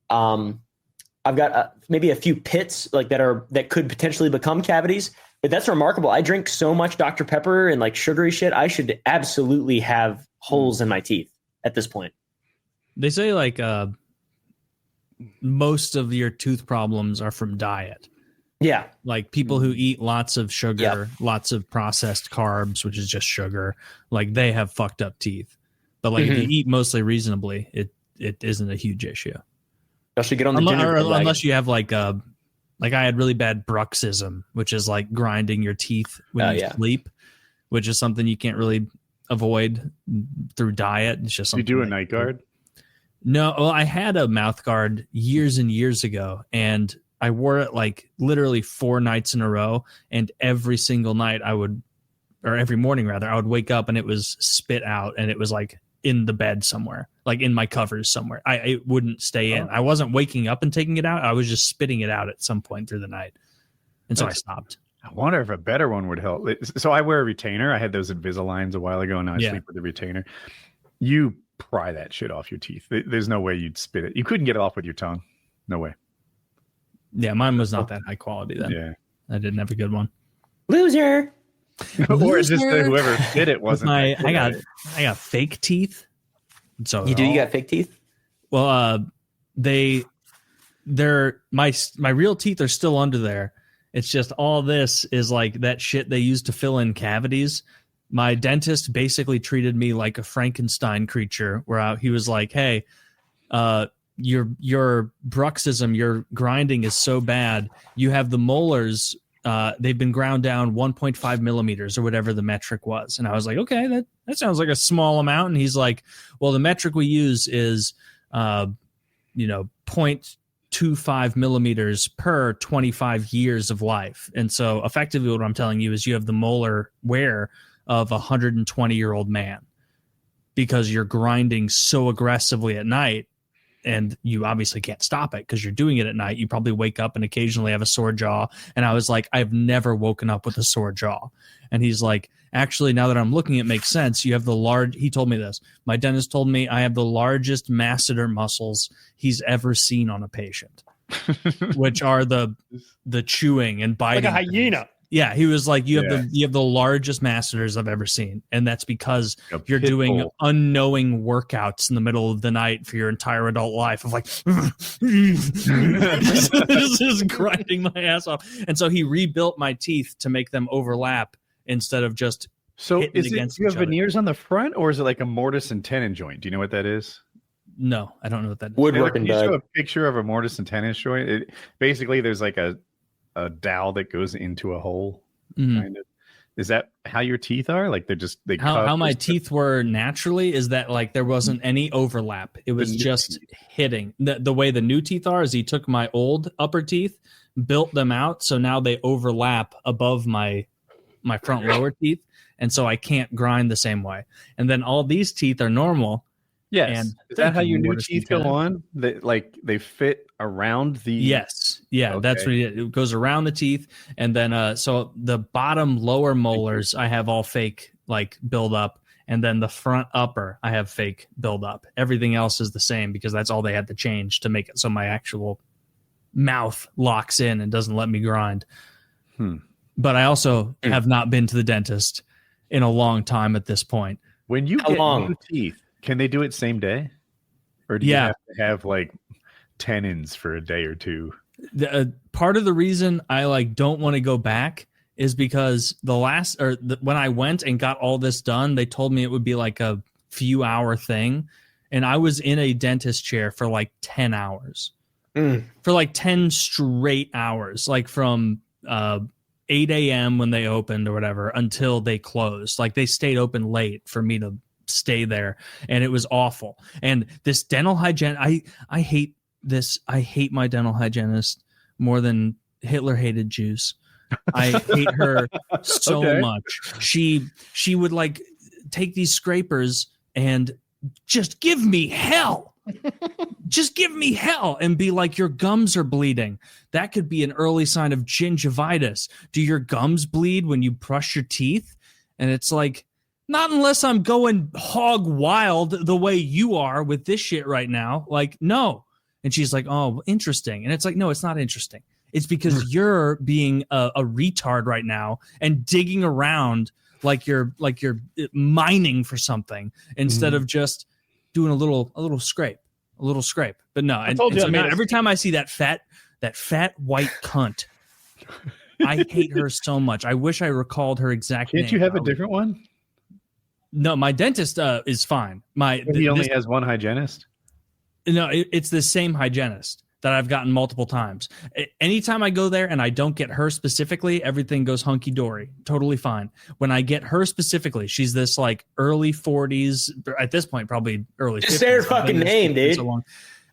I've got maybe a few pits like that could potentially become cavities, but that's remarkable. I drink so much Dr. Pepper and like sugary shit. I should absolutely have holes in my teeth at this point. They say like most of your tooth problems are from diet. Yeah. Like people who eat lots of sugar, Yep. lots of processed carbs, which is just sugar, like they have fucked up teeth. But like if you eat mostly reasonably, it isn't a huge issue. I should get on the ginger. Unless you have like I had really bad bruxism, which is like grinding your teeth when you sleep, which is something you can't really avoid through diet. It's just You something do a night guard? No, well, I had a mouth guard years and years ago, and I wore it like literally 4 nights in a row. And every single night or every morning rather, I would wake up and it was spit out, and it was like in the bed somewhere, like in my covers somewhere. It wouldn't stay in. I wasn't waking up and taking it out. I was just spitting it out at some point through the night. And so I stopped. I wonder if a better one would help. So I wear a retainer. I had those Invisaligns a while ago, and now I sleep with a retainer. You pry that shit off your teeth. There's no way you'd spit it. You couldn't get it off with your tongue. No way. Yeah, mine was not that high quality then. Yeah. I didn't have a good one. Loser. Or just whoever did it wasn't. I got fake teeth. So You got fake teeth? Well, they're my real teeth are still under there. It's just all this is like that shit they used to fill in cavities. My dentist basically treated me like a Frankenstein creature, where he was like, "Hey, your bruxism, your grinding is so bad. You have the molars. They've been ground down 1.5 millimeters or whatever the metric was." And I was like, "Okay, that sounds like a small amount." And he's like, "Well, the metric we use is, 0.25 millimeters per 25 years of life." And so effectively what I'm telling you is you have the molar wear of a 120-year-old man because you're grinding so aggressively at night, and you obviously can't stop it because you're doing it at night. You probably wake up and occasionally have a sore jaw. And I was like, I've never woken up with a sore jaw. And he's like, actually, now that I'm looking, it makes sense. You have he told me this. My dentist told me I have the largest masseter muscles he's ever seen on a patient, which are the chewing and biting. Like a hyena. Yeah, he was like, you have the largest masseters I've ever seen, and that's because you're doing unknowing workouts in the middle of the night for your entire adult life of like, this is grinding my ass off. And so he rebuilt my teeth to make them overlap instead of just So hitting is it, against do you each have other. veneers on the front, or is it like a mortise and tenon joint? Do you know what that is? No, I don't know what that is. Woodworking, Can you show Doug. a picture of a mortise and tenon joint? Basically, there's like a dowel that goes into a hole. Mhm. Kind of. Is that how your teeth are? Like they How my teeth were naturally is that like there wasn't any overlap. It was new just teeth. hitting. The way the new teeth are is he took my old upper teeth, built them out, so now they overlap above my front lower teeth, and so I can't grind the same way. And then all these teeth are normal. Yes. And Is that how thank you, your new mortise and teeth go tenon. on? They fit around the. Yes. Yeah, that's Okay. what it goes around the teeth. And then so the bottom lower molars I have all fake like build up. And then the front upper I have fake build up. Everything else is the same because that's all they had to change to make it so my actual mouth locks in and doesn't let me grind. But I also have not been to the dentist in a long time at this point. When you How get long? new teeth, can they do it same day, or do you Yeah. have to have like tenons for a day or two? Part of the reason I like don't want to go back is because when I went and got all this done, they told me it would be like a few hour thing, and I was in a dentist chair for like 10 hours. For like 10 straight hours, like from 8 a.m. when they opened or whatever until they closed. Like they stayed open late for me to stay there, and it was awful. And this dental hygiene, I hate this. I hate my dental hygienist more than Hitler hated Jews. I hate her so Okay. much. She would like take these scrapers and just give me hell. Just give me hell and be like, your gums are bleeding. That could be an early sign of gingivitis. Do your gums bleed when you brush your teeth? And it's like, not unless I'm going hog wild the way you are with this shit right now. Like, no. And she's like, oh, interesting. And it's like, no, it's not interesting. It's because you're being a retard right now and digging around like you're mining for something instead of just doing a little scrape. But no, I told you so I made now it. every time I see that fat white cunt, I hate her so much. I wish I recalled her exact name. Can't you have a different one? No, my dentist is fine. He only has one hygienist. No, it's the same hygienist that I've gotten multiple times. Anytime I go there and I don't get her specifically, everything goes hunky-dory. Totally fine. When I get her specifically, she's this like early 40s, at this point, probably early 50s. Just say her fucking name, dude. So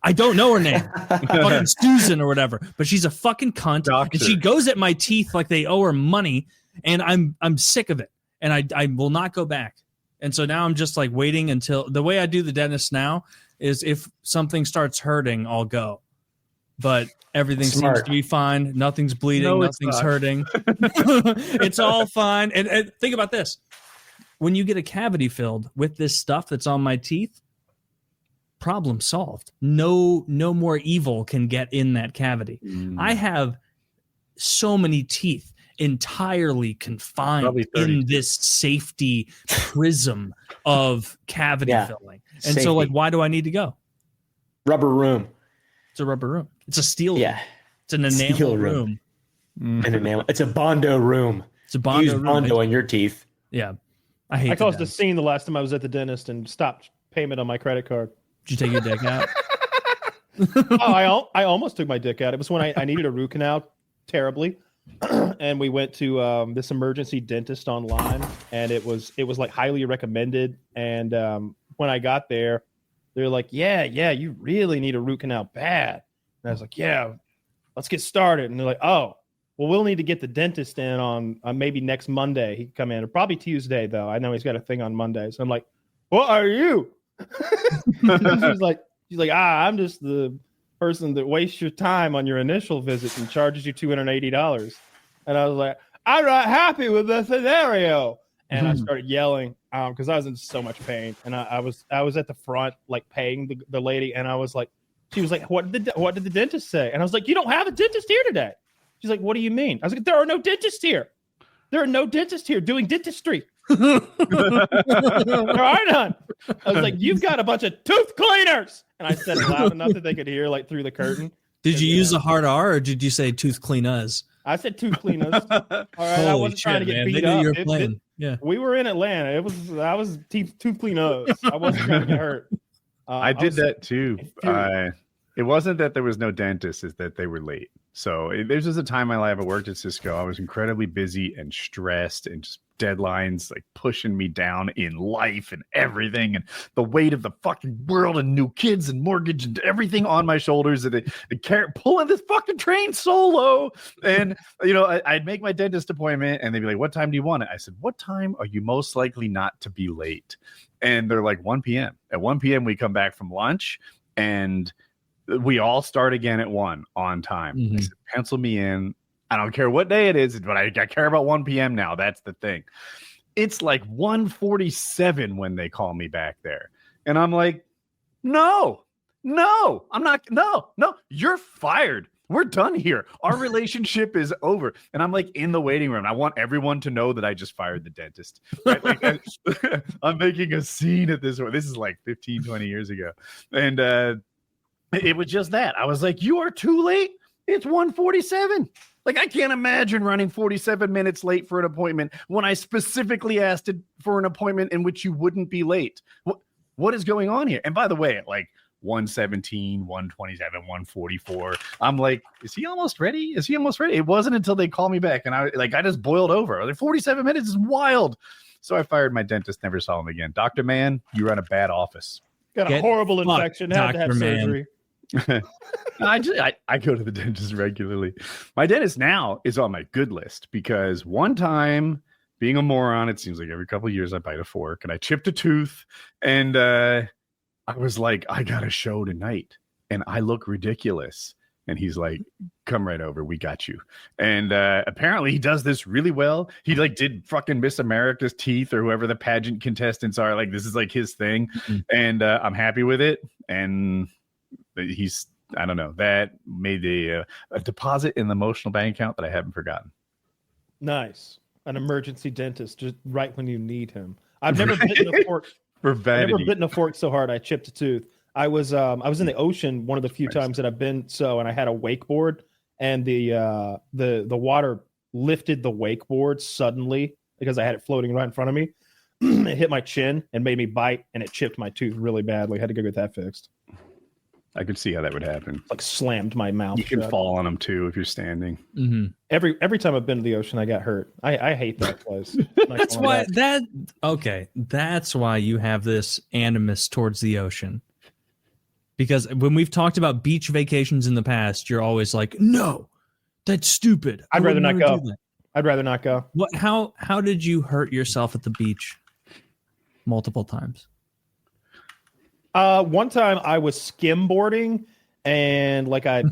I don't know her name. Fucking Susan or whatever. But she's a fucking cunt. Doctor. And she goes at my teeth like they owe her money. And I'm sick of it. And I will not go back. And so now I'm just like waiting until the way I do the dentist now is if something starts hurting, I'll go. But everything Smart. seems to be fine. Nothing's bleeding. No, it's Nothing's not. hurting. It's all fine. And think about this. When you get a cavity filled with this stuff that's on my teeth, problem solved. No more evil can get in that cavity. I have so many teeth entirely confined Probably 30. in this safety prism of cavity Yeah. filling. And Safety. so like, why do I need to go? Rubber room. It's a rubber room. It's a steel room. Yeah. It's an enamel Steel room. room. And enamel. It's a Bondo room. It's a Bondo Use room. Bondo on your teeth. Yeah. I hate I caused that. a scene the last time I was at the dentist and stopped payment on my credit card. Did you take your dick out? I almost took my dick out. It was when I needed a root canal terribly, and we went to this emergency dentist online, and it was like highly recommended. And when I got there, they're like, yeah, you really need a root canal bad. And I was like, yeah, let's get started. And they're like, oh, well, we'll need to get the dentist in on maybe next Monday. He can come in, or probably Tuesday though. I know he's got a thing on Monday. So I'm like, what are you? she's like, I'm just the person that wastes your time on your initial visit and charges you $280. And I was like, I'm not happy with the scenario. And I started yelling because I was in so much pain. And I was at the front, like paying the lady. And I was like, she was like, what did the dentist say? And I was like, you don't have a dentist here today. She's like, what do you mean? I was like, there are no dentists here. There are no dentists here doing dentistry. There are none. I was like, you've got a bunch of tooth cleaners. And I said it loud enough that they could hear like through the curtain. Did you use a hard R or did you say tooth cleaners? I said tooth cleaners. All right, I Holy wasn't trying to shit, get man. beat They knew up. you were playing. We were in Atlanta. I was tooth cleanup. I wasn't trying to get hurt. I did that too. It wasn't that there was no dentist, it's that they were late. So there's just a time in my life I worked at Cisco. I was incredibly busy and stressed and just deadlines like pushing me down in life and everything, and the weight of the fucking world and new kids and mortgage and everything on my shoulders, and pulling this fucking train solo. And I'd make my dentist appointment and they'd be like, what time do you want it? I said, what time are you most likely not to be late? And they're like, 1 p.m. At 1 p.m. we come back from lunch and we all start again at 1 on time. I said, pencil me in. I don't care what day it is, but I care about 1 p.m. now. That's the thing. It's like 1:47 when they call me back there. And I'm like, no, I'm not. No, you're fired. We're done here. Our relationship is over. And I'm like in the waiting room. I want everyone to know that I just fired the dentist. Right? Like, I'm making a scene at this one. This is like 15, 20 years ago. And it was just that. I was like, you are too late. It's 1:47. Like, I can't imagine running 47 minutes late for an appointment when I specifically asked for an appointment in which you wouldn't be late. What is going on here? And by the way, at like 1:17, 1:27, 1:44, I'm like, is he almost ready? It wasn't until they called me back and I just boiled over. Like, 47 minutes is wild. So I fired my dentist, never saw him again. Dr. Mann, you run a bad office. Got a horrible infection, had to have surgery. I go to the dentist regularly. My dentist now is on my good list because one time, being a moron, it seems like every couple of years I bite a fork and I chipped a tooth, and I was like, I got a show tonight and I look ridiculous. And he's like, come right over, we got you. And apparently he does this really well. He like did fucking Miss America's teeth or whoever the pageant contestants are. Like, this is like his thing. And I'm happy with it. And I don't know, that made a deposit in the emotional bank account that I haven't forgotten. Nice. An emergency dentist just right when you need him. I've never bitten a fork. I've never bitten a fork so hard I chipped a tooth. I was in the ocean one of the few times that I've been, and I had a wakeboard, and the water lifted the wakeboard suddenly because I had it floating right in front of me. It hit my chin and made me bite, and it chipped my tooth really badly. Had to go get that fixed. I could see how that would happen. Like slammed my mouth. You can fall on them too if you're standing. Every time I've been to the ocean, I got hurt. I hate that place. That's why that's why you have this animus towards the ocean. Because when we've talked about beach vacations in the past, you're always like, no, that's stupid. I'd rather not go. I'd rather not go. What? How did you hurt yourself at the beach? Multiple times. One time I was skimboarding and like I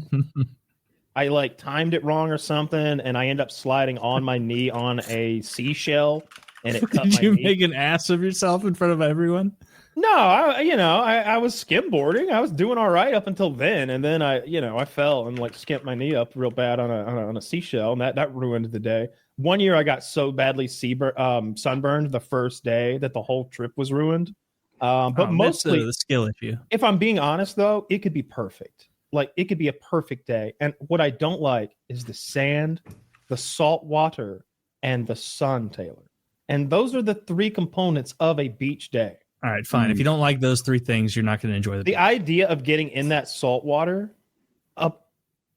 like timed it wrong or something, and I end up sliding on my knee on a seashell, and it cut Did you knee. make an ass of yourself in front of everyone? No, I was skimboarding. I was doing all right up until then, and then I fell and like skimped my knee up real bad on a seashell, and that ruined the day. One year I got so badly sunburned the first day that the whole trip was ruined. But mostly the skill issue. If I'm being honest, though, it could be perfect. Like, it could be a perfect day. And what I don't like is the sand, the salt water, and the sun, Taylor. And those are the three components of a beach day. All right, fine. If you don't like those three things, you're not going to enjoy the beach. Idea of getting in that salt water,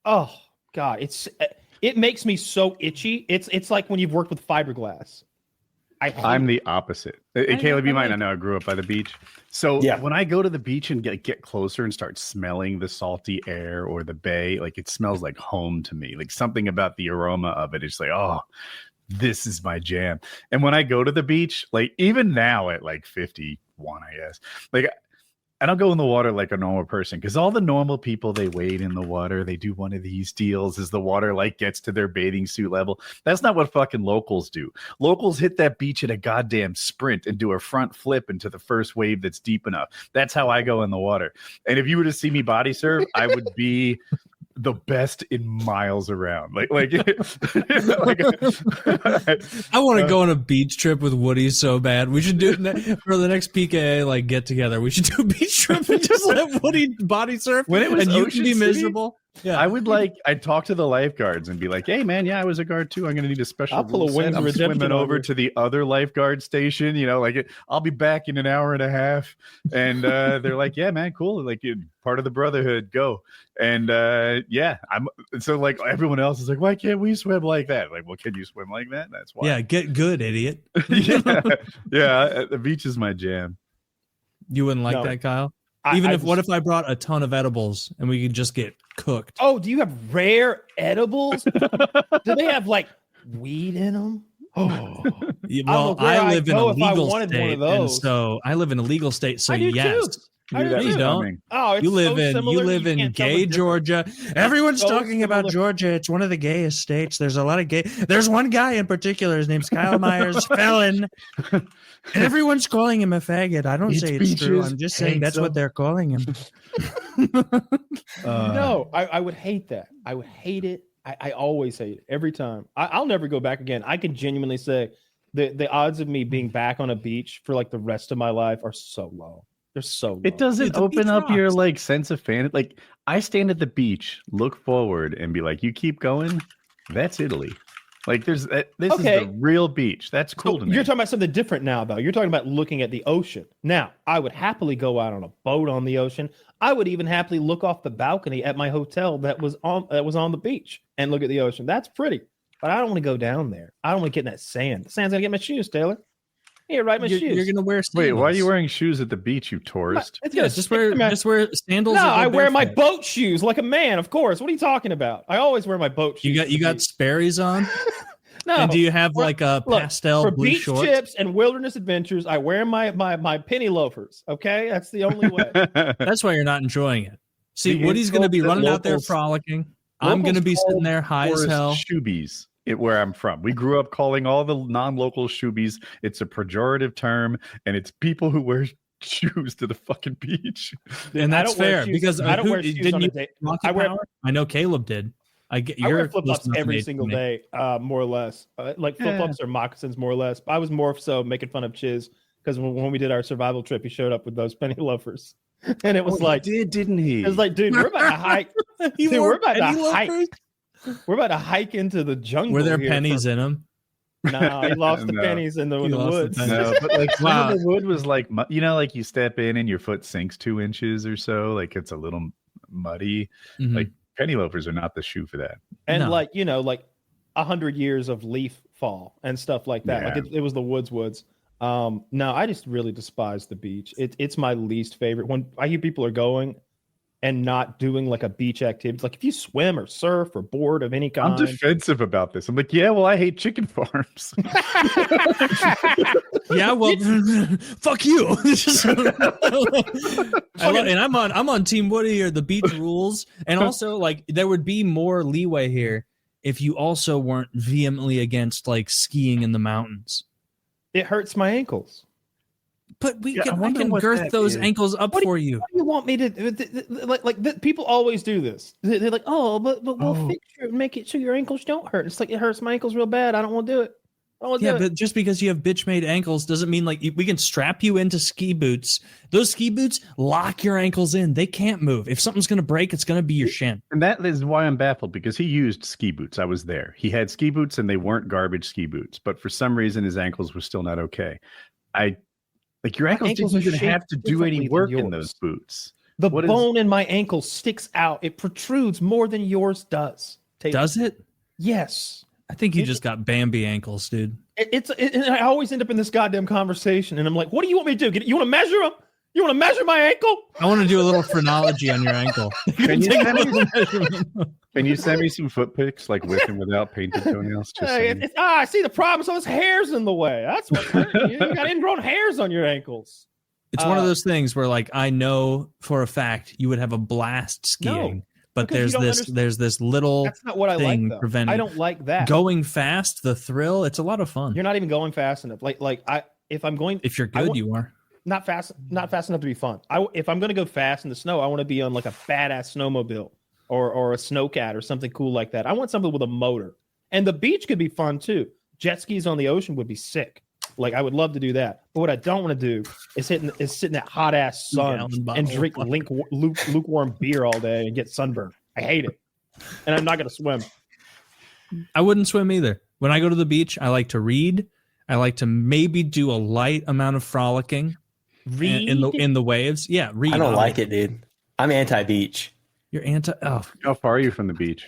oh God, it makes me so itchy. It's like when you've worked with fiberglass. I'm the opposite. Caleb, you might not know, I grew up by the beach. So when I go to the beach and get closer and start smelling the salty air or the bay, like it smells like home to me. Like something about the aroma of it. It's like, oh, this is my jam. And when I go to the beach, like even now at like 51, I guess, like I don't go in the water like a normal person, because all the normal people, they wade in the water. They do one of these deals as the water like gets to their bathing suit level. That's not what fucking locals do. Locals hit that beach in a goddamn sprint and do a front flip into the first wave that's deep enough. That's how I go in the water. And if you were to see me body surf, I would be the best in miles around. Like I want to go on a beach trip with Woody so bad. We should do it for the next PKA like get together. We should do a beach trip and just let Woody body surf. When it was and you can be miserable. Yeah, I'd talk to the lifeguards and be like, "Hey, man, yeah, I was a guard too. I'm gonna need a special. I'll pull a rule Wings set. of I'm Redemption swimming on over you." to the other lifeguard station. I'll be back in an hour and a half." And they're like, "Yeah, man, cool. Like, you're part of the brotherhood. Go." And I'm so like everyone else is like, "Why can't we swim like that?" Like, well, can you swim like that? That's why. Yeah, get good, idiot. yeah. The beach is my jam. You wouldn't like that, Kyle? What if I brought a ton of edibles and we could just get cooked? Oh, do you have rare edibles? Do they have like weed in them? Oh, well, I live in a legal state, and so I live in a legal state. So yes, you don't. Oh, it's you live in gay Georgia. Everyone's talking about Georgia. It's one of the gayest states. There's a lot of gay. There's one guy in particular. His name's Kyle Myers, felon. And everyone's calling him a faggot. I don't say it's true. I'm just saying that's what they're calling him. No, I would hate that. I would hate it. I always hate it every time. I'll never go back again. I can genuinely say the odds of me being back on a beach for like the rest of my life are so low. They're so low. It doesn't open up your like sense of fan. Like I stand at the beach, look forward, and be like, "You keep going, that's Italy." Like this is the real beach. That's cool to me. You're talking about something different now, though. You're talking about looking at the ocean. Now, I would happily go out on a boat on the ocean. I would even happily look off the balcony at my hotel that was on the beach and look at the ocean. That's pretty. But I don't want to go down there. I don't want to get in that sand. The sand's gonna get my shoes, Taylor. Here, my shoes. You're gonna wear sandals. Wait, why are you wearing shoes at the beach, you tourist? Just wear sandals. No, I wear my boat shoes like a man, of course. What are you talking about? I always wear my boat shoes. You got Sperry's on? No. And do you have like a pastel for blue beach shorts? trips and wilderness adventures? I wear my penny loafers. Okay, that's the only way. That's why you're not enjoying it. See, Woody's going to be running out there frolicking. I'm going to be sitting there high as hell. Shoebies, where I'm from. We grew up calling all the non-local shoebies. It's a pejorative term, and it's people who wear shoes to the fucking beach. And that's fair because I don't wear shoes on a day. I know Caleb did. I wear flip-flops every single day, more or less. Like flip-flops or moccasins, more or less. But I was more so making fun of Chiz because when we did our survival trip, he showed up with those penny loafers, and it was didn't he? It was like, dude, we're about to hike. We're about to hike into the jungle. Were there pennies in them? No, he lost the pennies in the woods. No, but like some of the wood was like, like you step in and your foot sinks 2 inches or so. Like it's a little muddy. Mm-hmm. Like penny loafers are not the shoe for that. And like 100 years of leaf fall and stuff like that. Yeah. Like it was the woods. No, I just really despise the beach. It's my least favorite. When I hear people are going and not doing like a beach activity, like if you swim or surf or board of any kind. I'm defensive about this. I'm like, yeah, well, I hate chicken farms. Yeah, well, fuck you. And I'm on Team Woody or the beach rules. And also, like, there would be more leeway here if you also weren't vehemently against like skiing in the mountains. It hurts my ankles. But I can girth those ankles up for you. What do you want me to do? Like people always do this. They're like, oh, but we'll fix you and make it so your ankles don't hurt. It's like it hurts my ankles real bad. I don't want to do it. But just because you have bitch-made ankles doesn't mean like we can strap you into ski boots. Those ski boots lock your ankles in. They can't move. If something's going to break, it's going to be your shin. And that is why I'm baffled, because he used ski boots. I was there. He had ski boots and they weren't garbage ski boots. But for some reason, his ankles were still not okay. Your ankles didn't even have to do any work in those boots. The bone in my ankle sticks out. It protrudes more than yours does. Taylor. Does it? Yes. I think you just got Bambi ankles, dude. And I always end up in this goddamn conversation, and I'm like, "What do you want me to do? You want to measure them? You want to measure my ankle?" I want to do a little phrenology on your ankle. Can you send me some foot pics, like with and without painted toenails? I see the problem. So there's hairs in the way. That's what hurting you. You got ingrown hairs on your ankles. It's one of those things where, like, I know for a fact you would have a blast skiing. No. But there's this little that's not what I thing like, preventing. I don't like that. Going fast, the thrill, it's a lot of fun. You're not even going fast enough. If you're good, you are. Not fast enough to be fun. If I'm going to go fast in the snow, I want to be on like a badass snowmobile or a snowcat or something cool like that. I want something with a motor. And the beach could be fun too. Jet skis on the ocean would be sick. Like, I would love to do that. But what I don't want to do is sit in that hot ass sun and drink lukewarm beer all day and get sunburned. I hate it. and I'm not going to swim. I wouldn't swim either. When I go to the beach, I like to read. I like to maybe do a light amount of frolicking. Read in the waves. Yeah, read. I don't like it, dude. I'm anti-beach. You're anti. Oh, how far are you from the beach?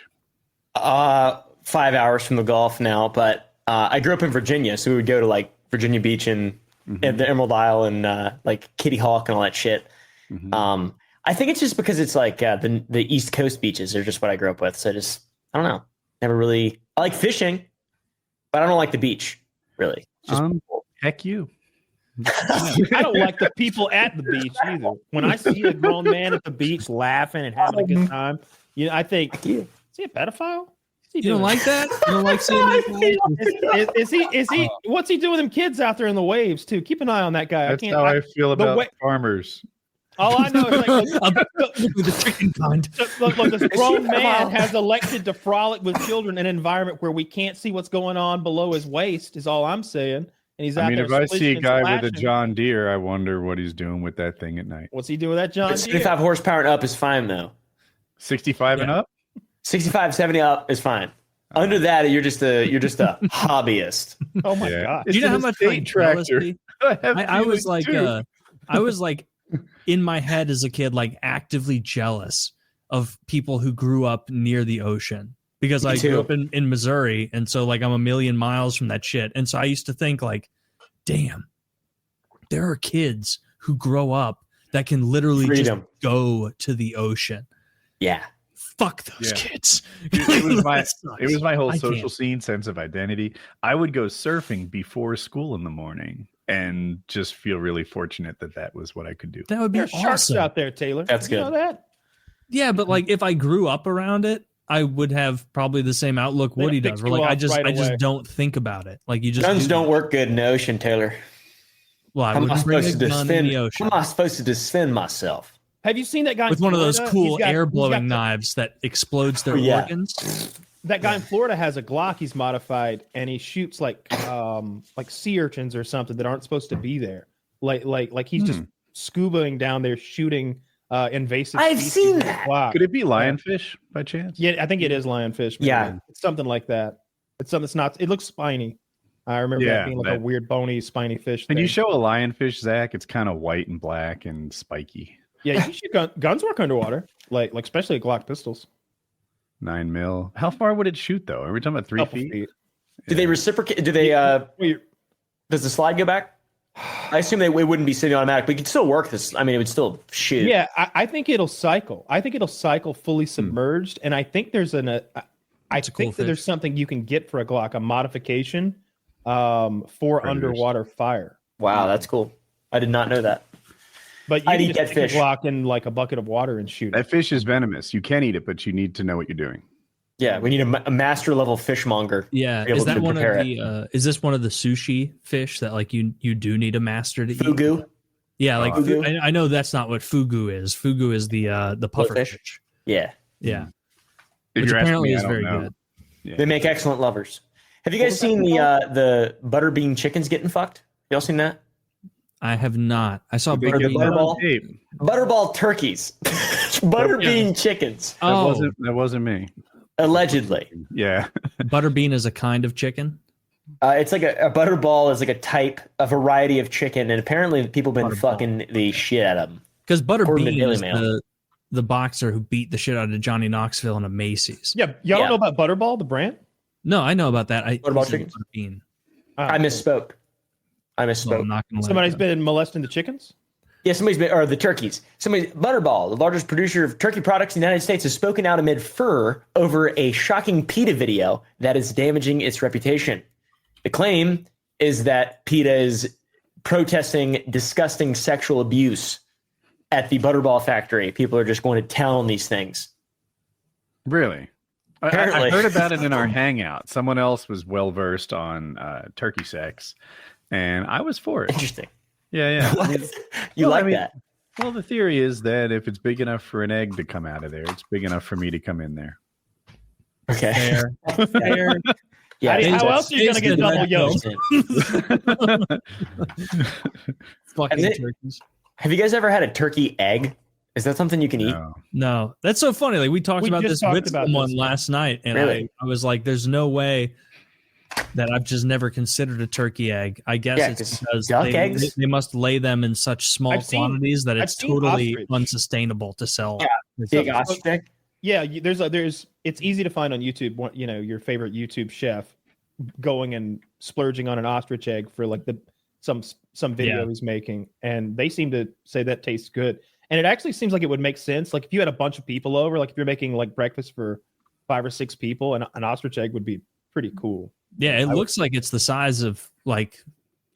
5 hours from the Gulf now, but I grew up in Virginia, so we would go to like Virginia Beach and at the Emerald Isle and like Kitty Hawk and all that shit. I think it's just because it's like the East Coast beaches are just what I grew up with. So just I don't know. Never really. I like fishing, but I don't like the beach really. Just heck you. I don't like the people at the beach either. When I see a grown man at the beach laughing and having a good time, I think, is he a pedophile? You don't like that? You don't like seeing that? Is he? What's he doing with them kids out there in the waves too? Keep an eye on that guy. That's how I feel about farmers. All I know is like the chicken kind. Look, this grown man has elected to frolic with children in an environment where we can't see what's going on below his waist. Is all I'm saying. And he's out there. If I see a guy with a John Deere, I wonder what he's doing with that thing at night. What's he doing with that John Deere? 65 horsepower and up is fine though. 65 and up? 65, 70 up is fine. Under that, you're just a hobbyist. Oh my god! Do you know how much like tractor? I was like, I was like, in my head as a kid, like actively jealous of people who grew up near the ocean. Because I grew up in Missouri, and so like I'm a million miles from that shit. And so I used to think like, damn, there are kids who grow up that can literally just go to the ocean. Yeah. Fuck those kids. It was my whole social scene sense of identity. I would go surfing before school in the morning and just feel really fortunate that was what I could do. That would be awesome. Sharks out there, Taylor. That's good. You know that? Yeah, but like if I grew up around it, I would have probably the same outlook Woody does. Where like I just don't think about it. Like you just guns don't work good in the ocean, Taylor. Well, I would bring a gun in the ocean. How am I supposed to defend myself? Have you seen that guy with one of those cool air blowing knives that explodes their organs? That guy in Florida has a Glock he's modified, and he shoots like sea urchins or something that aren't supposed to be there. Like he's just scubaing down there shooting invasive. I've seen that. Could it be lionfish by chance? Yeah, I think it is lionfish. Yeah, it's something like that. It's something that's not. It looks spiny. I remember that being like a weird bony spiny fish. Can you show a lionfish, Zach? It's kind of white and black and spiky. Yeah, you shoot guns work underwater, like especially Glock pistols. 9 mil. How far would it shoot though? Are we talking about 3 feet? Yeah. Do they reciprocate? Do they? Does the slide go back? I assume it wouldn't be semi-automatic, but you could still work this. I mean, it would still shoot. Yeah, I think it'll cycle. I think it'll cycle fully submerged, and I think there's there's something you can get for a Glock, a modification for underwater fire. Wow, that's cool. I did not know that. But you can just stick a Glock in like a bucket of water and shoot it. That fish is venomous. You can eat it, but you need to know what you're doing. Yeah, we need a master level fishmonger. Yeah, is that one of the? Is this one of the sushi fish that like you do need a master to fugu? Eat? Yeah, like I know that's not what fugu is. Fugu is the puffer fish. Yeah, yeah. Which apparently is very good. Yeah. They make excellent lovers. Have you guys seen the butterbean chickens getting fucked? Y'all seen that? I have not. I saw butterball turkeys, butterbean chickens. That wasn't me. Allegedly. Yeah. Butterbean is a kind of chicken. It's like a butterball is like a variety of chicken, and apparently people have been fucking the shit out of them. Because Butterbean is the boxer who beat the shit out of Johnny Knoxville in a Macy's. Yeah, y'all don't know about Butterball, the brand? No, I know about that. Butterball chicken. Butterbean. I misspoke. Somebody's been molesting the chickens? Yeah, or the turkeys. Butterball, the largest producer of turkey products in the United States, has spoken out amid furor over a shocking PETA video that is damaging its reputation. The claim is that PETA is protesting disgusting sexual abuse at the Butterball factory. People are just going to town on these things. Really? I heard about it in our hangout. Someone else was well-versed on turkey sex, and I was for it. Interesting. Yeah. That? Well, the theory is that if it's big enough for an egg to come out of there, it's big enough for me to come in there. Okay. Fair. Yeah. How else are you going to get double yolk? Fucking turkeys. Have you guys ever had a turkey egg? Is that something you can eat? No, that's so funny. Like we talked about this with someone last night, and really? I was like, "There's no way that I've just never considered a turkey egg." I guess it's because they must lay them in such small quantities that it's totally unsustainable to sell. Yeah, big ostrich egg. Yeah, there's it's easy to find on YouTube. You know, your favorite YouTube chef going and splurging on an ostrich egg for like some video he's making, and they seem to say that tastes good. And it actually seems like it would make sense. Like if you had a bunch of people over, like if you're making like breakfast for 5 or 6 people, and an ostrich egg would be pretty cool. Yeah, it looks like it's the size of like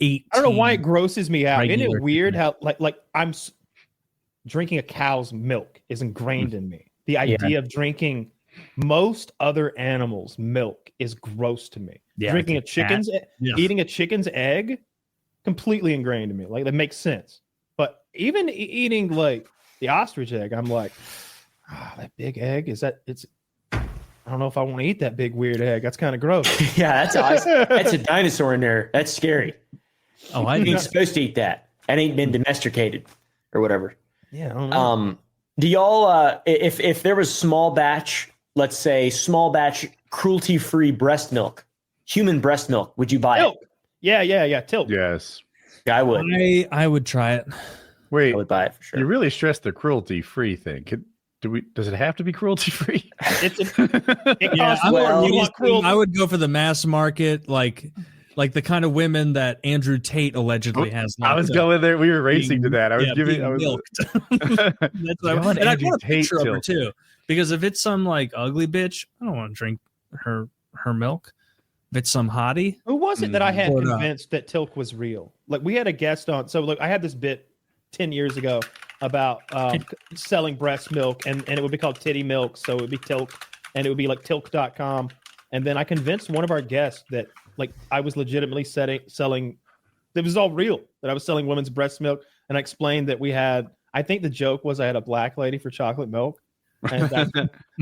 8. I don't know why it grosses me out. Isn't it weird how like I'm drinking a cow's milk is ingrained in me. The idea of drinking most other animals' milk is gross to me. Yeah, drinking eating a chicken's egg, completely ingrained in me. Like that makes sense. But even eating like the ostrich egg, I'm like, that big egg, I don't know if I want to eat that big weird egg. That's kind of gross. Yeah, that's awesome. That's a dinosaur in there. That's scary. Oh, I ain't supposed to eat that. That ain't been domesticated or whatever. Yeah, I don't know. Do y'all if there was small batch, let's say small batch cruelty-free breast milk, human breast milk, would you buy it? Yeah, Tilk. Yes. I would. I would try it. Wait, I would buy it for sure. You really stressed the cruelty-free thing. Does it have to be cruelty-free? I would go for the mass market, like the kind of women that Andrew Tate allegedly has. I was going there. We were racing to that. I was milked. And I want a picture of her too, because if it's some like ugly bitch, I don't want to drink her milk. If it's some hottie, who was it that I had convinced that Tilk was real? Like we had a guest on. So look, I had this bit 10 years ago about selling breast milk, and it would be called titty milk. So it would be Tilk, and it would be like tilk.com. And then I convinced one of our guests that like I was legitimately selling. It was all real, that I was selling women's breast milk. And I explained that I think the joke was I had a black lady for chocolate milk. And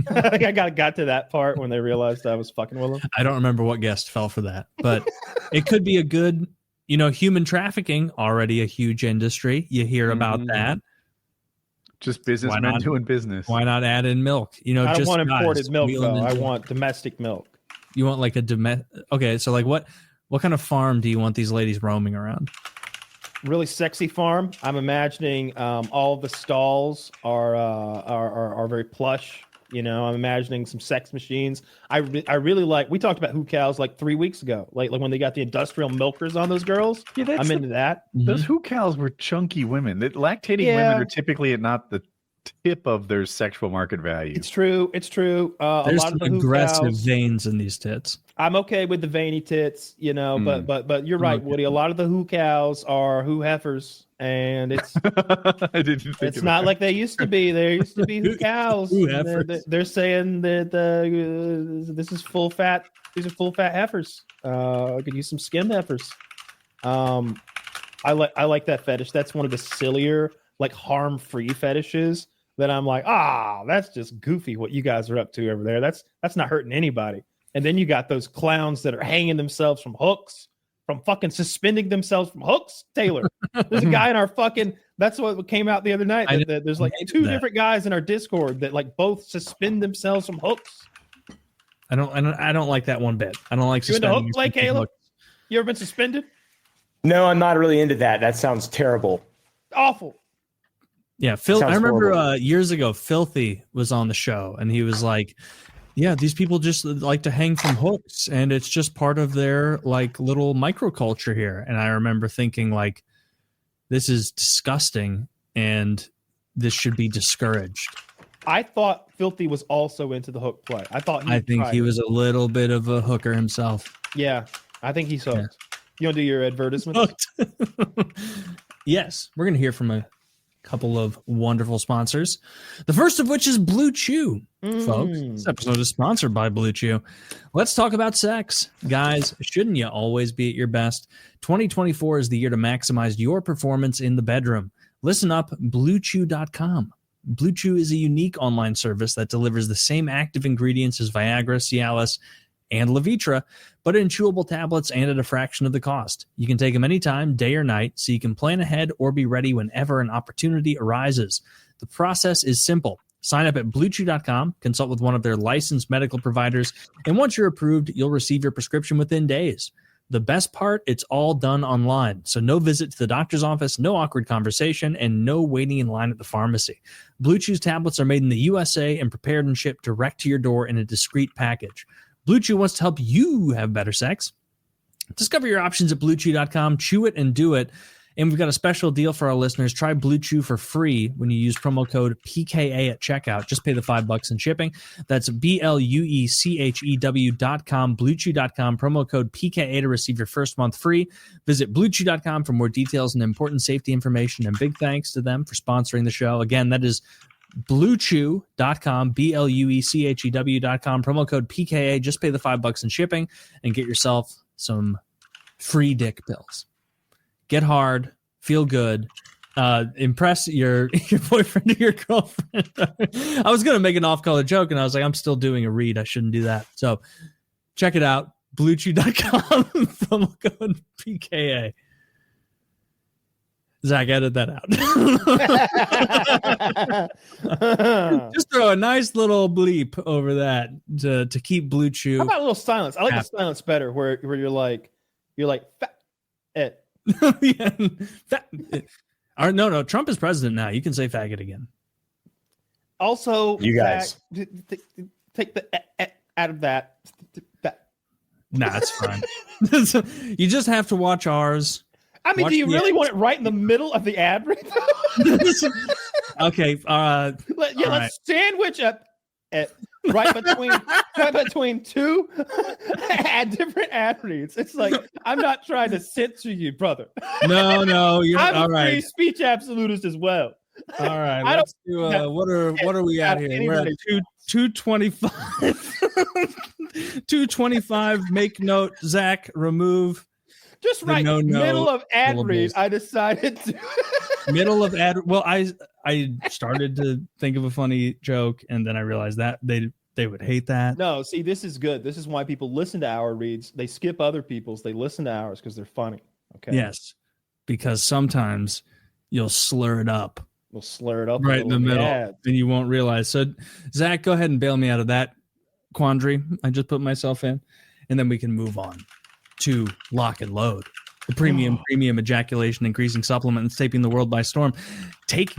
I got to that part when they realized I was fucking with them. I don't remember what guest fell for that, but it could be a good, human trafficking, already a huge industry. You hear about that. Just businessmen doing business. Why not add in milk? I don't want imported milk though. I want domestic milk. You want like a okay, so like what kind of farm do you want these ladies roaming around? Really sexy farm. I'm imagining all of the stalls are very plush. I'm imagining some sex machines. I really like. We talked about Hucows like 3 weeks ago, like when they got the industrial milkers on those girls. Yeah, I'm into that. Those Hucows were chunky women. Lactating women are typically not the tip of their sexual market value. It's true. There's a lot some of aggressive veins in these tits. I'm okay with the veiny tits, but you're right, Woody. A lot of the Hucows are who heifers, and it's it's not like they used to be. There used to be Hucows. They're saying that this is full fat. These are full fat heifers. I could use some skim heifers. I like that fetish. That's one of the sillier, like harm-free fetishes that I'm like, that's just goofy what you guys are up to over there. That's not hurting anybody. And then you got those clowns that are hanging themselves from hooks, from fucking suspending themselves from hooks. Taylor, there's a guy in our that's what came out the other night. There's like 2 different guys in our Discord that like both suspend themselves from hooks. I don't like that one bit. I don't like suspending. You into hook play, Caleb? You ever been suspended? No, I'm not really into that. That sounds terrible. Awful. Yeah, I remember years ago, Filthy was on the show, and he was like, yeah, these people just like to hang from hooks, and it's just part of their like little microculture here. And I remember thinking like, this is disgusting, and this should be discouraged. I thought Filthy was also into the hook play. I think he was a little bit of a hooker himself. Yeah, I think he's hooked. Yeah. You want to do your advertisements? Yes, we're going to hear from a couple of wonderful sponsors. The first of which is Blue Chew. Folks, this episode is sponsored by Blue Chew. Let's talk about sex. Guys, shouldn't you always be at your best? 2024 is the year to maximize your performance in the bedroom. Listen up, BlueChew.com. Blue Chew is a unique online service that delivers the same active ingredients as Viagra, Cialis, and Levitra, but in chewable tablets and at a fraction of the cost. You can take them anytime, day or night, so you can plan ahead or be ready whenever an opportunity arises. The process is simple. Sign up at BlueChew.com, consult with one of their licensed medical providers, and once you're approved, you'll receive your prescription within days. The best part, it's all done online, so no visit to the doctor's office, no awkward conversation, and no waiting in line at the pharmacy. Blue Chew's tablets are made in the USA and prepared and shipped direct to your door in a discreet package. Blue Chew wants to help you have better sex. Discover your options at BlueChew.com. Chew it and do it. And we've got a special deal for our listeners. Try Blue Chew for free when you use promo code PKA at checkout. Just pay the $5 in shipping. That's BLUECHEW.com, BlueChew.com, promo code PKA to receive your first month free. Visit BlueChew.com for more details and important safety information. And big thanks to them for sponsoring the show. Again, that is BlueChew.com, BLUECHEW.com, promo code PKA. Just pay the $5 in shipping and get yourself some free dick pills. Get hard, feel good, impress your boyfriend or your girlfriend. I was going to make an off-color joke, and I was like, I'm still doing a read. I shouldn't do that. So check it out, BlueChew.com, promo code PKA. Zach, edit that out. Just throw a nice little bleep over that to keep Blue Chew. How about a little silence? I like the silence better, where you're like, it. Yeah. No, Trump is president now. You can say faggot again. Also, you guys take the out of that. Nah, it's fine. You just have to watch ours. I mean, do you really want it right in the middle of the ad read? Okay. Let's sandwich up right between two different ad reads. It's like, I'm not trying to censor you, brother. No, you're I'm all a right. free speech absolutist as well. All right, let's do. What are we at here? We're at 225. 225. Make note, Zach. Remove. Just right, middle of ad read. I decided to middle of ad. Well, I started to think of a funny joke, and then I realized that they would hate that. No, see, this is good. This is why people listen to our reads. They skip other people's. They listen to ours because they're funny. Okay. Yes, because sometimes you'll slur it up. We'll slur it up right in the middle, and you won't realize. So, Zach, go ahead and bail me out of that quandary I just put myself in, and then we can move on to Lock and Load, the premium ejaculation increasing supplement that's taking the world by storm. Check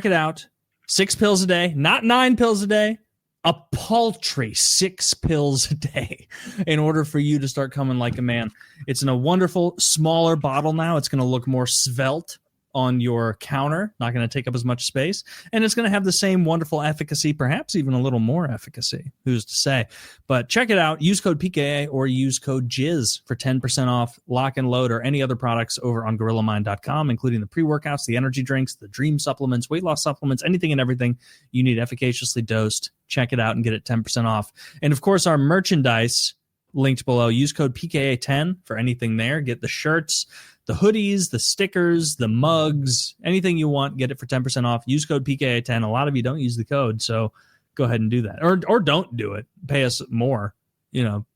it out. 6 pills a day, not 9 pills a day, a paltry 6 pills a day in order for you to start coming like a man. It's in a wonderful, smaller bottle now. It's going to look more svelte on your counter, not going to take up as much space, and it's going to have the same wonderful efficacy, perhaps even a little more efficacy. Who's to say? But check it out. Use code PKA or use code JIZ for 10% off Lock and Load or any other products over on GorillaMind.com, including the pre-workouts, the energy drinks, the dream supplements, weight loss supplements, anything and everything you need efficaciously dosed. Check it out and get it 10% off. And of course, our merchandise linked below. Use code PKA10 for anything there. Get the shirts, the hoodies, the stickers, the mugs, anything you want, get it for 10% off. Use code PKA10. A lot of you don't use the code, so go ahead and do that. Or don't do it. Pay us more.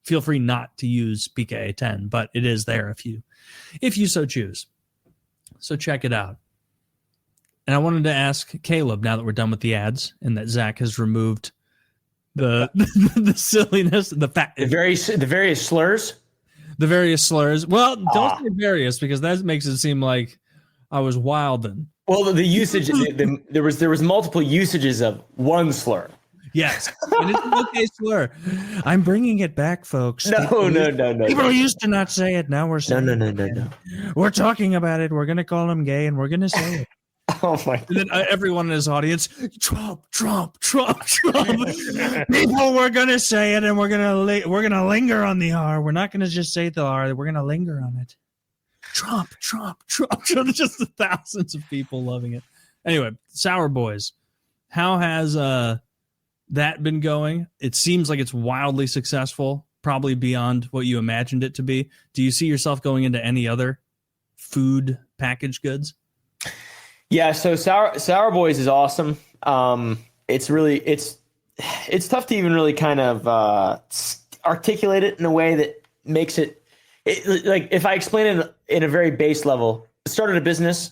Feel free not to use PKA10, but it is there if you so choose. So check it out. And I wanted to ask Caleb, now that we're done with the ads and that Zach has removed the silliness, the various slurs. The various slurs. Well, don't say various because that makes it seem like I was wilding. Well, the usage there was multiple usages of one slur. Yes, and it's an okay slur. I'm bringing it back, folks. No. People used to not say it. Now we're saying no. We're talking about it. We're gonna call him gay, and we're gonna say it. Oh my! And then everyone in his audience, Trump. People, we're gonna say it, and we're gonna linger on the R. We're not gonna just say the R. We're gonna linger on it. Trump. Just thousands of people loving it. Anyway, Sour Boys. How has that been going? It seems like it's wildly successful, probably beyond what you imagined it to be. Do you see yourself going into any other food packaged goods? Yeah, so Sour Boys is awesome. It's tough to even really kind of articulate it in a way that makes it like if I explain it in a very base level. I started a business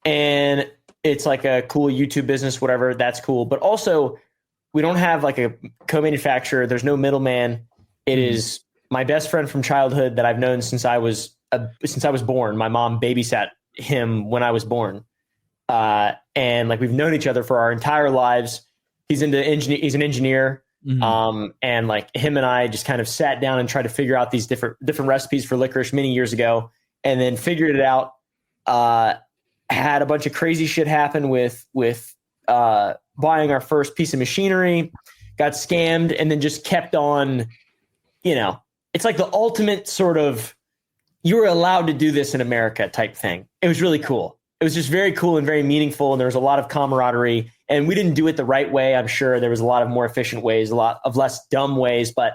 and it's like a cool YouTube business, whatever. That's cool. But also, we don't have like a co-manufacturer. There's no middleman. It is my best friend from childhood that I've known since I was born. My mom babysat him when I was born, and like we've known each other for our entire lives. He's an engineer, and like him and I just kind of sat down and tried to figure out these different recipes for licorice many years ago, and then figured it out. Had a bunch of crazy shit happen with buying our first piece of machinery, got scammed, and then just kept on, it's like the ultimate sort of, you were allowed to do this in America type thing. It was really cool. It was just very cool and very meaningful. And there was a lot of camaraderie, and we didn't do it the right way. I'm sure there was a lot of more efficient ways, a lot of less dumb ways, but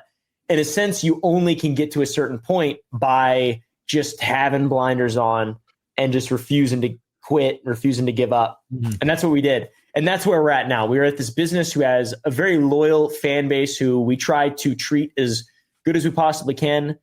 in a sense, you only can get to a certain point by just having blinders on and just refusing to quit, refusing to give up. And that's what we did. And that's where we're at now. We're at this business who has a very loyal fan base who we try to treat as good as we possibly can.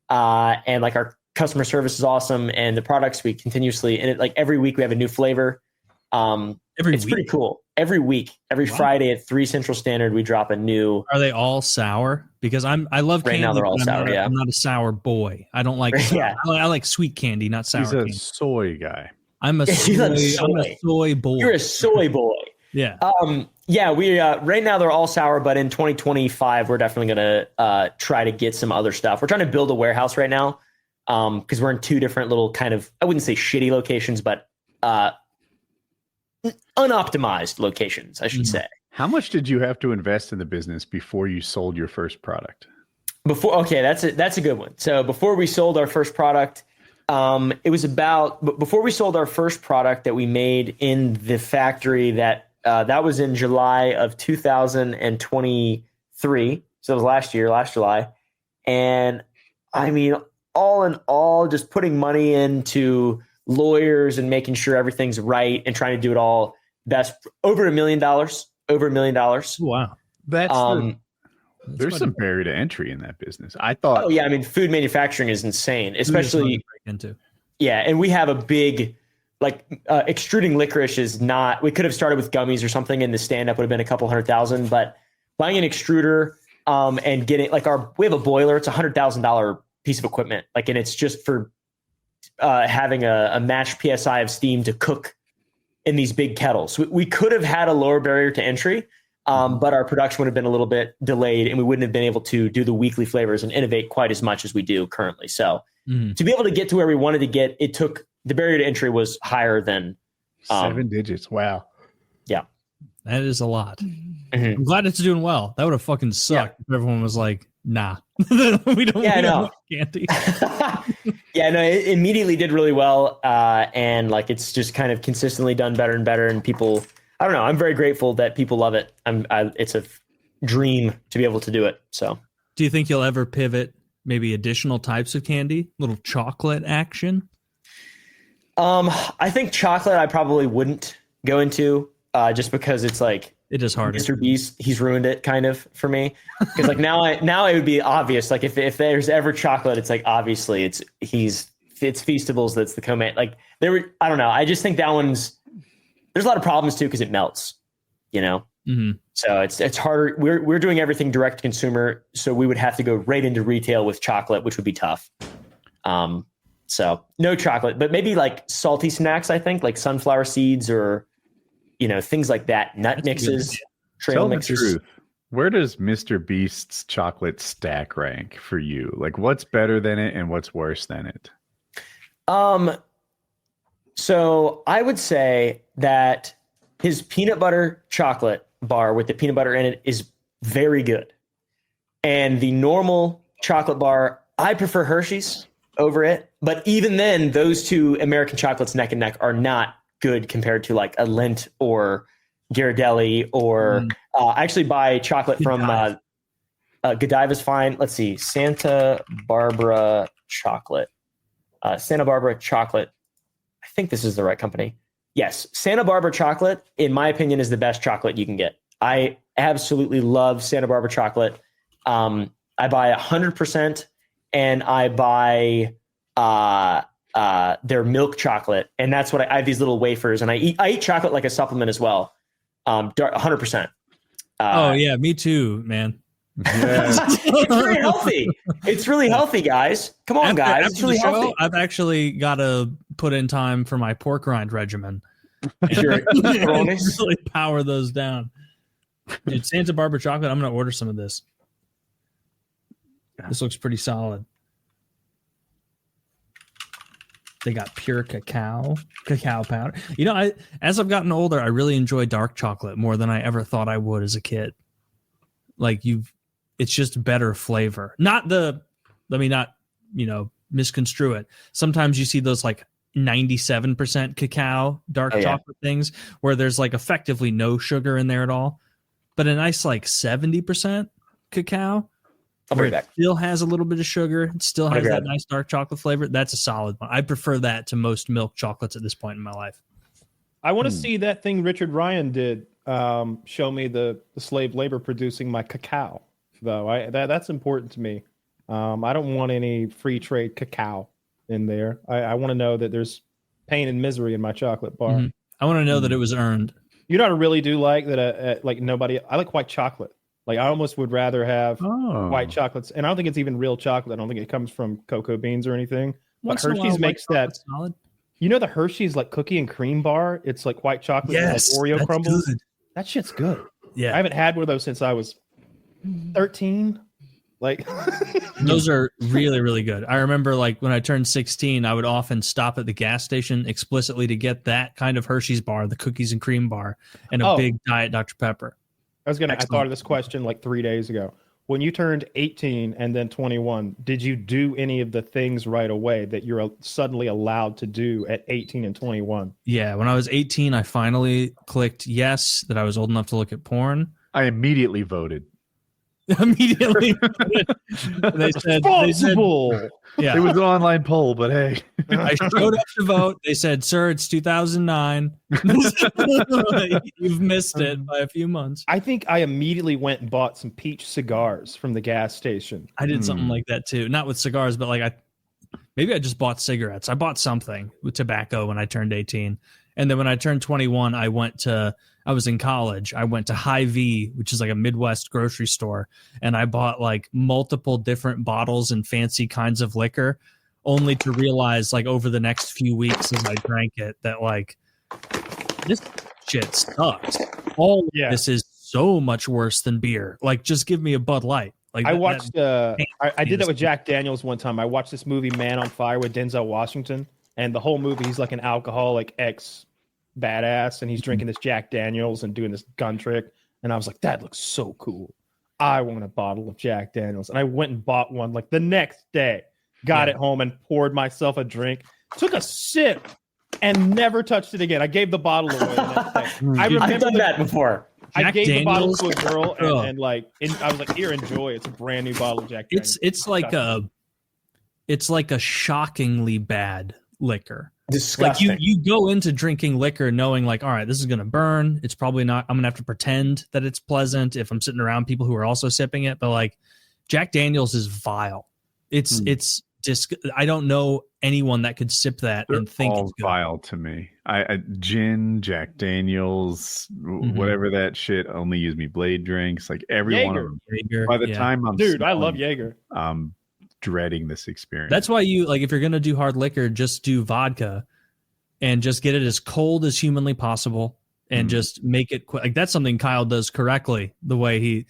And like our customer service is awesome. And the products we continuously, and like every week we have a new flavor. It's pretty cool. Every week, every Friday at 3 Central Standard, we drop a new. Are they all sour? Because I love candy. Right now they're all sour. I'm not a sour boy. I don't like. Yeah. I like sweet candy, not sour. He's a candy. soy guy. I'm a soy boy. You're a soy boy. Yeah. Yeah. We right now they're all sour, but in 2025 we're definitely gonna try to get some other stuff. We're trying to build a warehouse right now because we're in 2 different little kind of, I wouldn't say shitty locations, but unoptimized locations, I should say. How much did you have to invest in the business before you sold your first product? That's a good one. So before we sold our first product. It was before we sold our first product that we made in the factory that was in July of 2023. So it was last July. And I mean, all in all, just putting money into lawyers and making sure everything's right and trying to do it all best, over $1 million. Wow. There's some barrier to entry in that business. I thought. Oh yeah, I mean, food manufacturing is insane, especially into. Yeah, and we have a big, like, extruding licorice is not. We could have started with gummies or something, and the stand up would have been a couple $100,000. But buying an extruder and getting we have a boiler. It's $100,000 piece of equipment, like, and it's just for having a matched PSI of steam to cook in these big kettles. We could have had a lower barrier to entry. But our production would have been a little bit delayed, and we wouldn't have been able to do the weekly flavors and innovate quite as much as we do currently. So to be able to get to where we wanted to get, the barrier to entry was higher than 7 digits. Wow. Yeah. That is a lot. I'm glad it's doing well. That would have fucking sucked if everyone was like, nah, we don't want candy. Yeah, no, it immediately did really well. And like, it's just kind of consistently done better and better, and people, I don't know. I'm very grateful that people love it. It's a dream to be able to do it. So, do you think you'll ever pivot maybe additional types of candy, little chocolate action? I think chocolate I probably wouldn't go into just because it's like it is hard. MrBeast, he's ruined it kind of for me. Because like now it would be obvious. Like if there's ever chocolate, it's like obviously it's Feastables that's the co-man. Like I don't know. I just think that one's. There's a lot of problems too because it melts, So it's harder. We're doing everything direct to consumer, so we would have to go right into retail with chocolate, which would be tough. So no chocolate, but maybe like salty snacks. I think like sunflower seeds or things like that. Nut mixes, trail mixes. Tell the truth. Where does MrBeast's chocolate stack rank for you? Like, what's better than it and what's worse than it? So I would say that his peanut butter chocolate bar with the peanut butter in it is very good. And the normal chocolate bar, I prefer Hershey's over it. But even then, those two American chocolates neck and neck are not good compared to like a Lindt or Ghirardelli or I actually buy chocolate from Godiva's fine. Let's see, Santa Barbara chocolate. Santa Barbara chocolate. I think this is the right company. Yes, Santa Barbara chocolate, in my opinion, is the best chocolate you can get. I absolutely love Santa Barbara chocolate. I buy 100%, and I buy their milk chocolate, and that's what I have these little wafers, and I eat chocolate like a supplement as well. 100%. Oh yeah, me too, man. Yeah. It's very healthy. It's really healthy, guys. Come on, guys. It's really healthy. I've actually got to put in time for my pork rind regimen. Sure. Really power those down. Dude, Santa Barbara chocolate. I'm gonna order some of this. This looks pretty solid. They got pure cacao powder. You know, as I've gotten older, I really enjoy dark chocolate more than I ever thought I would as a kid. Like it's just better flavor. Let me not, misconstrue it. Sometimes you see those like 97% cacao dark chocolate things where there's like effectively no sugar in there at all. But a nice like 70% cacao, where it still has a little bit of sugar, it still has that nice dark chocolate flavor. That's a solid one. I prefer that to most milk chocolates at this point in my life. I want to see that thing Richard Ryan did. Show me the slave labor producing my cacao, though. That's important to me. I don't want any free trade cacao in there. I want to know that there's pain and misery in my chocolate bar. Mm-hmm. I want to know that it was earned. You know what I really do like? That I like white chocolate. Like I almost would rather have white chocolates, and I don't think it's even real chocolate. I don't think it comes from cocoa beans or anything. But Hershey's makes that solid. You know the Hershey's like cookie and cream bar? It's like white chocolate and like Oreo crumbles. Good. That shit's good. Yeah. I haven't had one of those since I was 13. Like those are really, really good. I remember like when I turned 16, I would often stop at the gas station explicitly to get that kind of Hershey's bar, the cookies and cream bar, and a big Diet Dr. Pepper. I thought of this question like 3 days ago. When you turned 18 and then 21, did you do any of the things right away that you're suddenly allowed to do at 18 and 21? Yeah. When I was 18, I finally clicked yes, that I was old enough to look at porn. I immediately voted. Immediately. They said, yeah. It was an online poll, but hey. I showed up to vote. They said, sir, it's 2009. You've missed it by a few months. I think I immediately went and bought some peach cigars from the gas station. I did something like that too. Not with cigars, but like maybe I just bought cigarettes. I bought something with tobacco when I turned 18. And then when I turned 21, I was in college. I went to Hy-Vee, which is like a Midwest grocery store, and I bought like multiple different bottles and fancy kinds of liquor, only to realize like over the next few weeks as I drank it that like this shit sucks. This is so much worse than beer. Like just give me a Bud Light. Like I watched I did that with Jack Daniels one time. I watched this movie Man on Fire with Denzel Washington, and the whole movie he's like an alcoholic badass, and he's drinking this Jack Daniels and doing this gun trick, and I was like, that looks so cool. I want a bottle of Jack Daniels, and I went and bought one like the next day, got it home and poured myself a drink, took a sip, and never touched it again. I gave the bottle away the next day. I've done that before. I gave the bottle to a girl, and I was like, here, enjoy. It's a brand new bottle of Jack Daniels. It's like a shockingly bad liquor. Disgusting. Like you go into drinking liquor knowing like, all right, this is going to burn. It's probably not, I'm going to have to pretend that it's pleasant if I'm sitting around people who are also sipping it. But like Jack Daniels is vile. It's just, I don't know anyone that could sip that and think it's good. Vile to me. Gin, Jack Daniels, whatever that shit, only use me blade drinks. Like every one of them. Jaeger, by the time I'm I love Jaeger. Dreading this experience. That's why you like if you're gonna do hard liquor, just do vodka and just get it as cold as humanly possible and just make it quick. Like that's something Kyle does correctly the way he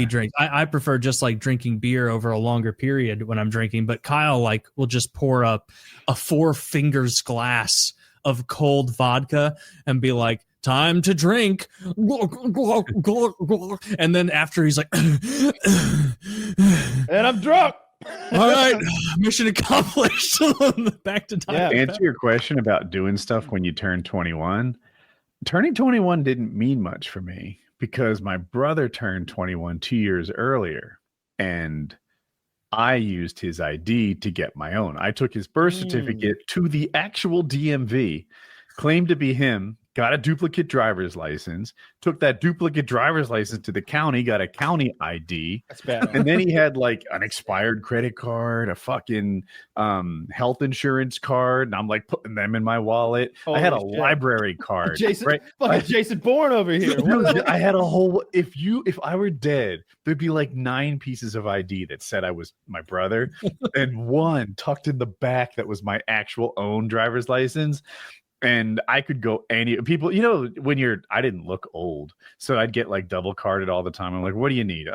drinks. I prefer just like drinking beer over a longer period when I'm drinking, but Kyle like will just pour up a 4 fingers glass of cold vodka and be like, time to drink. And then after he's like and I'm drunk. All right, mission accomplished. Back to time. To answer your question about doing stuff when you turn 21, turning 21 didn't mean much for me because my brother turned 21 2 years earlier, and I used his ID to get my own. I took his birth certificate to the actual DMV, claimed to be him, got a duplicate driver's license, took that duplicate driver's license to the county, got a county ID. That's bad. And then he had like an expired credit card, a fucking health insurance card, and I'm like putting them in my wallet. Holy I had a shit. library card. Jason, right? fucking Jason Bourne over here. Dude, I had a whole. If I were dead, there'd be like 9 pieces of ID that said I was my brother, and one tucked in the back that was my actual own driver's license. And I could go any people, you know, I didn't look old, so I'd get like double carded all the time. I'm like, what do you need?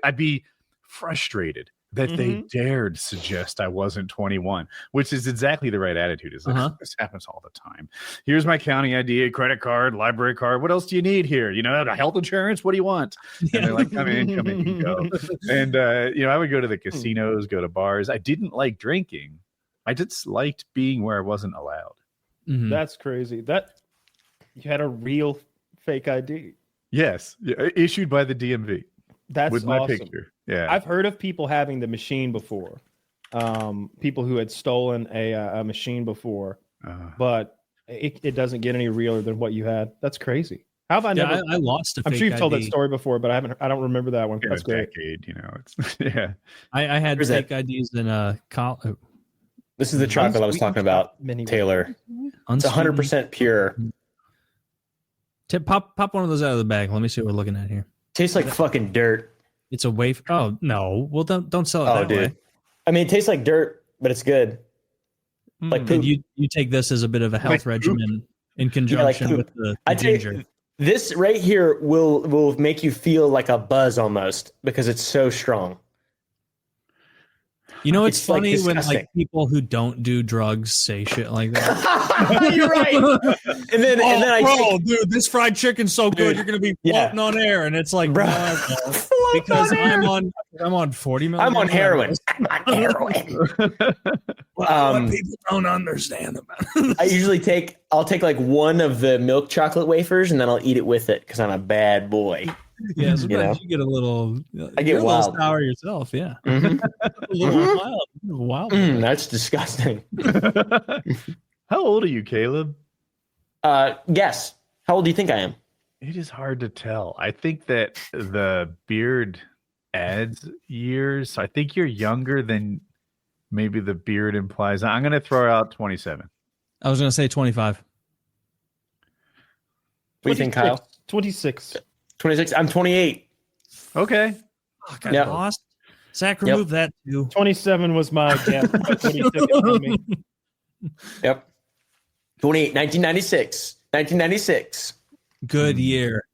I'd be frustrated that they dared suggest I wasn't 21, which is exactly the right attitude. Is like, this happens all the time. Here's my county ID, a credit card, library card. What else do you need here? You know, health insurance. What do you want? And they're like, come in, go. And you know, I would go to the casinos, go to bars. I didn't like drinking. I just liked being where I wasn't allowed. That's crazy. That you had a real fake ID. Yes, issued by the DMV. That's with my awesome. picture. Yeah, I've heard of people having the machine before. People who had stolen a machine before, but it doesn't get any realer than what you had. That's crazy. How have I never? I lost a I'm fake sure you've told ID. that story before, but I don't remember that one. in That's a great. decade, you know. It's yeah. I had Where's fake that? IDs in college. This is the chocolate I was talking about, Taylor. It's 100% pure. Pop one of those out of the bag. Let me see what we're looking at here. Tastes like fucking dirt. It's a wafer. Oh no! Well, don't sell it that way. I mean, it tastes like dirt, but it's good. Like poop. You take this as a bit of a health regimen in conjunction with the ginger. This right here will make you feel like a buzz almost because it's so strong. You know, it's funny like when disgusting. like people who don't do drugs say shit like that. You're right. And then I think, dude, this fried chicken's so good, you're gonna be floating on air, and it's like, Bro. because I'm on 40 milligrams. I'm on heroin. I'm on heroin. What people don't understand about it. I'll take like one of the milk chocolate wafers and then I'll eat it with it because I'm a bad boy. Yeah, sometimes you get a little. I get wild. A little sour yourself, yeah. Mm-hmm. A little wild. That's disgusting. How old are you, Caleb? Guess. How old do you think I am? It is hard to tell. I think that the beard adds years. I think you're younger than maybe the beard implies. I'm going to throw out 27. I was going to say 25. What do you think, Kyle? 26. 26. I'm 28. Okay. Fuck, I lost. Zach, remove that too. 27 was my guess. That's what he took it from me. Yep. 28. 1996. 1996. Good year.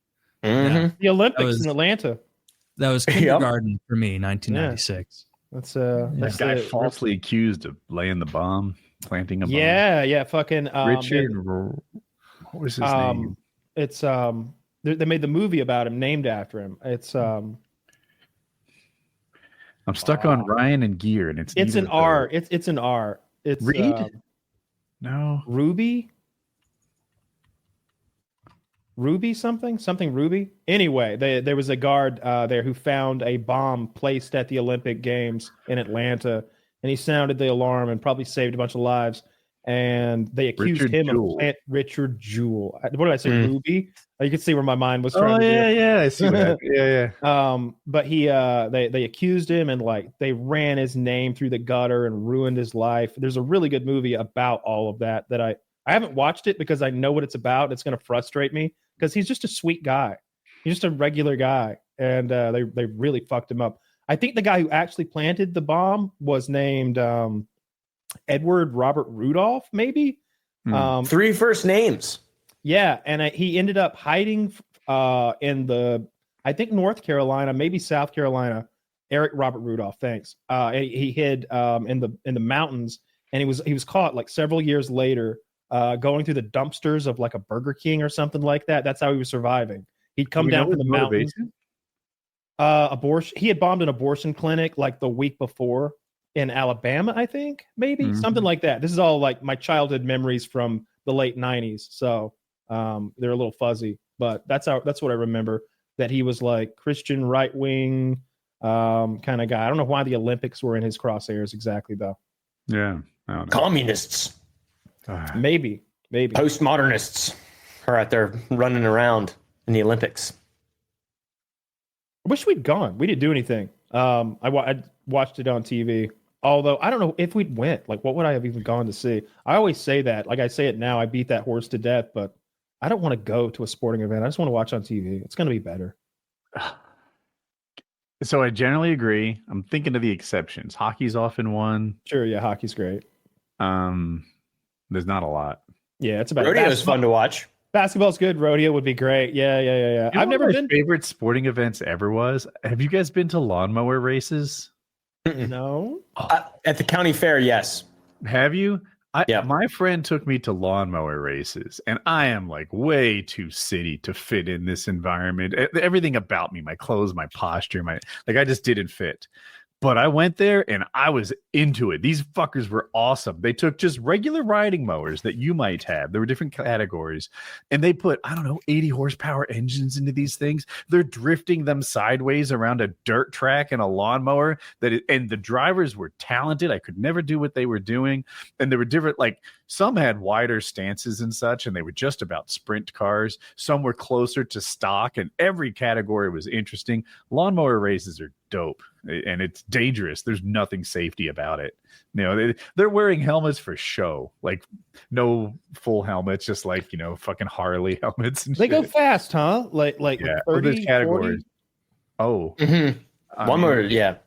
Mm-hmm. Yeah. The Olympics in Atlanta. That was kindergarten for me, 1996. That's that guy falsely accused of laying the bomb, planting a bomb. Yeah, fucking Richard. What was his name? It's they made the movie about him, named after him. It's I'm stuck on Ryan and Gear, and it's an R. It's an R. It's Reed. No, Ruby something Ruby. Anyway, there was a guard there who found a bomb placed at the Olympic Games in Atlanta, and he sounded the alarm and probably saved a bunch of lives. And they accused him of Richard Jewell. What did I say? Ruby. You can see where my mind was trying to do. Yeah, I see that. Yeah. But they accused him, and like they ran his name through the gutter and ruined his life. There's a really good movie about all of that I haven't watched it because I know what it's about. It's going to frustrate me because he's just a sweet guy. He's just a regular guy, and they really fucked him up. I think the guy who actually planted the bomb was named Edward Robert Rudolph, maybe. 3 first names. Yeah, and he ended up hiding in I think North Carolina, maybe South Carolina. Eric Robert Rudolph, thanks. He hid in the mountains, and he was caught like several years later going through the dumpsters of like a Burger King or something like that. That's how he was surviving. He'd come down from the mountains. Abortion. He had bombed an abortion clinic like the week before in Alabama, I think, maybe something like that. This is all like my childhood memories from the late 90s. So they're a little fuzzy, but that's what I remember, that he was like Christian right wing kind of guy. I don't know why the Olympics were in his crosshairs exactly though. Yeah. I don't know. Communists. Maybe. Postmodernists. are out there running around in the Olympics. I wish we'd gone. We didn't do anything. I watched it on TV. Although I don't know if we'd went. Like, what would I have even gone to see? I always say that. Like I say it now. I beat that horse to death, but I don't want to go to a sporting event. I just want to watch on TV. It's going to be better. So I generally agree. I'm thinking of the exceptions. Hockey's often one. Sure, yeah, hockey's great. There's not a lot. Yeah, it's about Rodeo's fun to watch. Basketball's good. Rodeo would be great. Yeah. You know I've never been. Favorite sporting events ever was. Have you guys been to lawnmower races? No. At the county fair, yes. Have you? Yeah. My friend took me to lawnmower races, and I am like way too city to fit in this environment. Everything about me, my clothes, my posture, I just didn't fit. But I went there and I was into it. These fuckers were awesome. They took just regular riding mowers that you might have. There were different categories. And they put, 80 horsepower engines into these things. They're drifting them sideways around a dirt track and a lawnmower. And the drivers were talented. I could never do what they were doing. And there were different, some had wider stances and such, and they were just about sprint cars. Some were closer to stock, and every category was interesting. Lawnmower races are dope, and it's dangerous. There's nothing safety about it. They're wearing helmets for show, no full helmets, just fucking Harley helmets. And they shit. go fast, huh? Like 30, categories. 40? Oh, One more, yeah.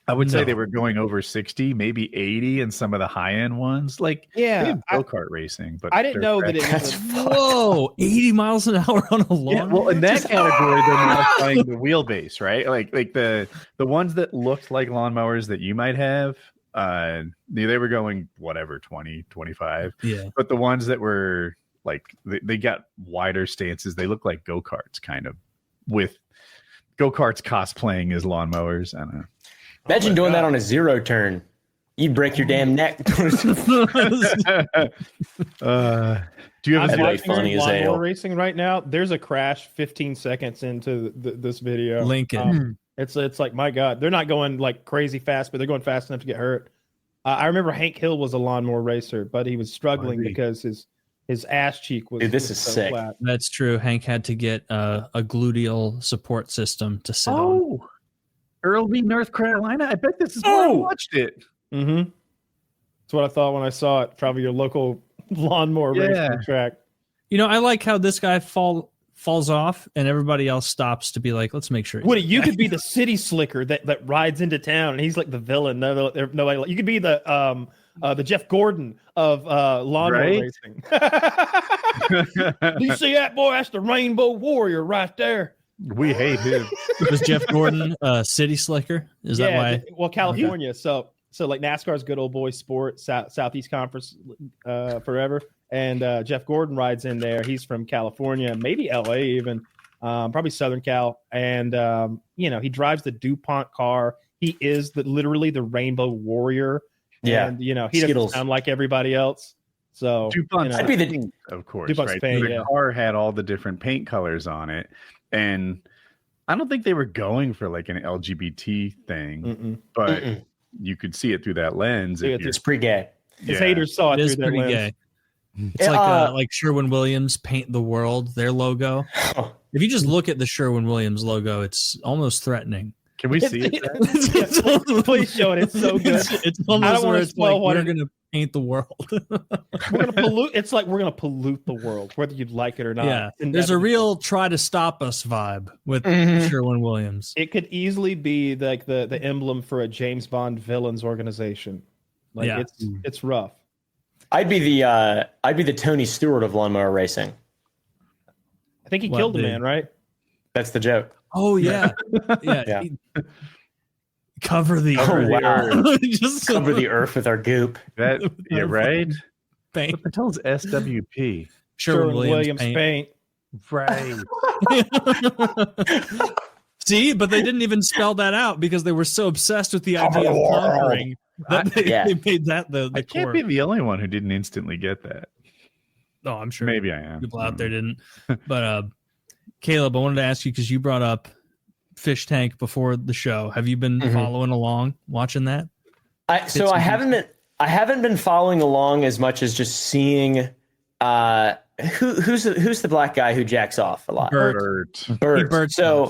I would say they were going over 60, maybe 80 in some of the high-end ones. Go-kart racing. But I didn't know that it That's Whoa, 80 miles an hour on a lawn. Yeah, well, in that category, they're modifying the wheelbase, right? Like the ones that looked like lawnmowers that you might have, they were going whatever, 20, 25. Yeah. But the ones that were they got wider stances. They look like go-karts, kind of, with go-karts cosplaying as lawnmowers. I don't know. Imagine doing that on a zero turn. You'd break your damn neck. Do you have I'm a That'd be funny as hell. lawnmower racing right now. There's a crash 15 seconds into this video. Lincoln. It's like, my God, they're not going crazy fast, but they're going fast enough to get hurt. I remember Hank Hill was a lawnmower racer, but he was struggling because his ass cheek was. Dude, this is so sick. flat. That's true. Hank had to get a gluteal support system to sit on. Earlby, North Carolina. I bet this is where I watched it. Mm-hmm. That's what I thought when I saw it. Probably your local lawnmower racing track. I like how this guy falls off and everybody else stops to be like, let's make sure. Woody, you could be the city slicker that rides into town, and he's like the villain. Nobody. You could be the Jeff Gordon of lawnmower racing. Do you see that, boy? That's the Rainbow Warrior right there. We hate him. Was Jeff Gordon city slicker? Is that why? Well, California. So NASCAR's good old boy sport, Southeast Conference forever. And Jeff Gordon rides in there. He's from California, maybe LA even, probably Southern Cal. And he drives the DuPont car. He is literally the Rainbow Warrior. Yeah. And he doesn't sound like everybody else. So DuPont's I'd be the of course, DuPont's right? paint, The car had all the different paint colors on it. And I don't think they were going for an LGBT thing, but you could see it through that lens. It's pretty gay. His haters saw it It is through that pretty lens. gay. It's like Sherwin-Williams Paint the World, their logo. If you just look at the Sherwin-Williams logo, it's almost threatening. Can we see it? Please show it. It's so good. It's almost where it's like, we're going to paint the world. We're going to pollute. It's like we're going to pollute the world, whether you'd like it or not. Yeah. There's a real try to stop us vibe with Sherwin-Williams. It could easily be like the emblem for a James Bond villains organization. It's rough. I'd be the Tony Stewart of lawnmower racing. I think he killed a man, right? That's the joke. Oh yeah, yeah. Cover the earth. Oh wow! Just cover the earth with our goop. Right? Paint. What the hell is SWP? Sherwin-Williams paint. Right. See, but they didn't even spell that out because they were so obsessed with the idea of conquering that they made that the I can't be the only one who didn't instantly get that. Oh, I'm sure. Maybe I am. People out there didn't. But Caleb, I wanted to ask you because you brought up Fishtank before the show. Have you been following along, watching that? I haven't been following along as much as just seeing who's the black guy who jacks off a lot? Burt. He burts So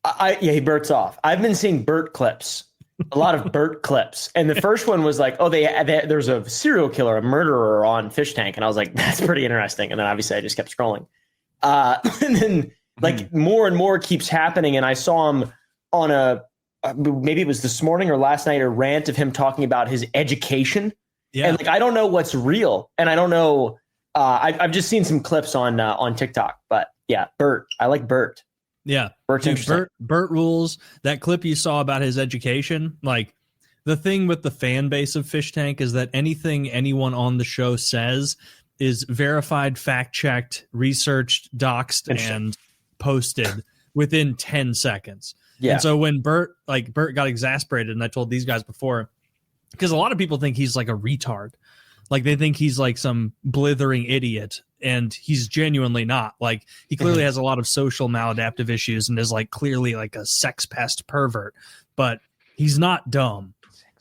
off, yeah. he burts off. I've been seeing Burt clips, a lot of Burt clips, and the first one was like, oh, there's a serial killer, a murderer on Fishtank, and I was like, that's pretty interesting. And then obviously I just kept scrolling, and then like more and more keeps happening, and I saw him on maybe it was this morning or last night, a rant of him talking about his education. Yeah. And like, I don't know what's real. And I don't know. I've just seen some clips on TikTok, but yeah, Burt. I like Burt. Yeah. Dude, Burt rules. That clip you saw about his education. Like, the thing with the fan base of Fishtank is that anything anyone on the show says is verified, fact-checked, researched, doxed, and posted within 10 seconds. Yeah. And so when Burt got exasperated, and I told these guys before, because a lot of people think he's like a retard. Like, they think he's like some blithering idiot, and he's genuinely not. Like, he clearly has a lot of social maladaptive issues and is like clearly like a sex pest pervert, but he's not dumb.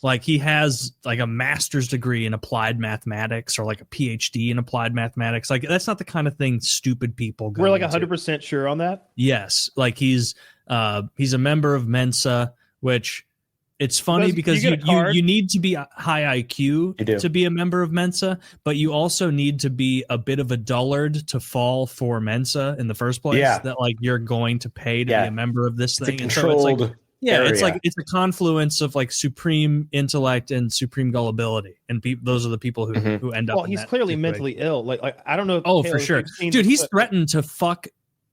Like, he has like a master's degree in applied mathematics or like a PhD in applied mathematics. Like, that's not the kind of thing stupid people go We're like into. 100% sure on that. Yes. Like, he's a member of Mensa, which it's funny because you need to be a high IQ to be a member of Mensa, but you also need to be a bit of a dullard to fall for Mensa in the first place. Yeah. That like you're going to pay to be a member of this thing. And so it's like, it's a confluence of like supreme intellect and supreme gullibility, and those are the people who end up. Well, he's clearly mentally ill. Like I don't know. Oh, for sure, dude. He's threatened to fuck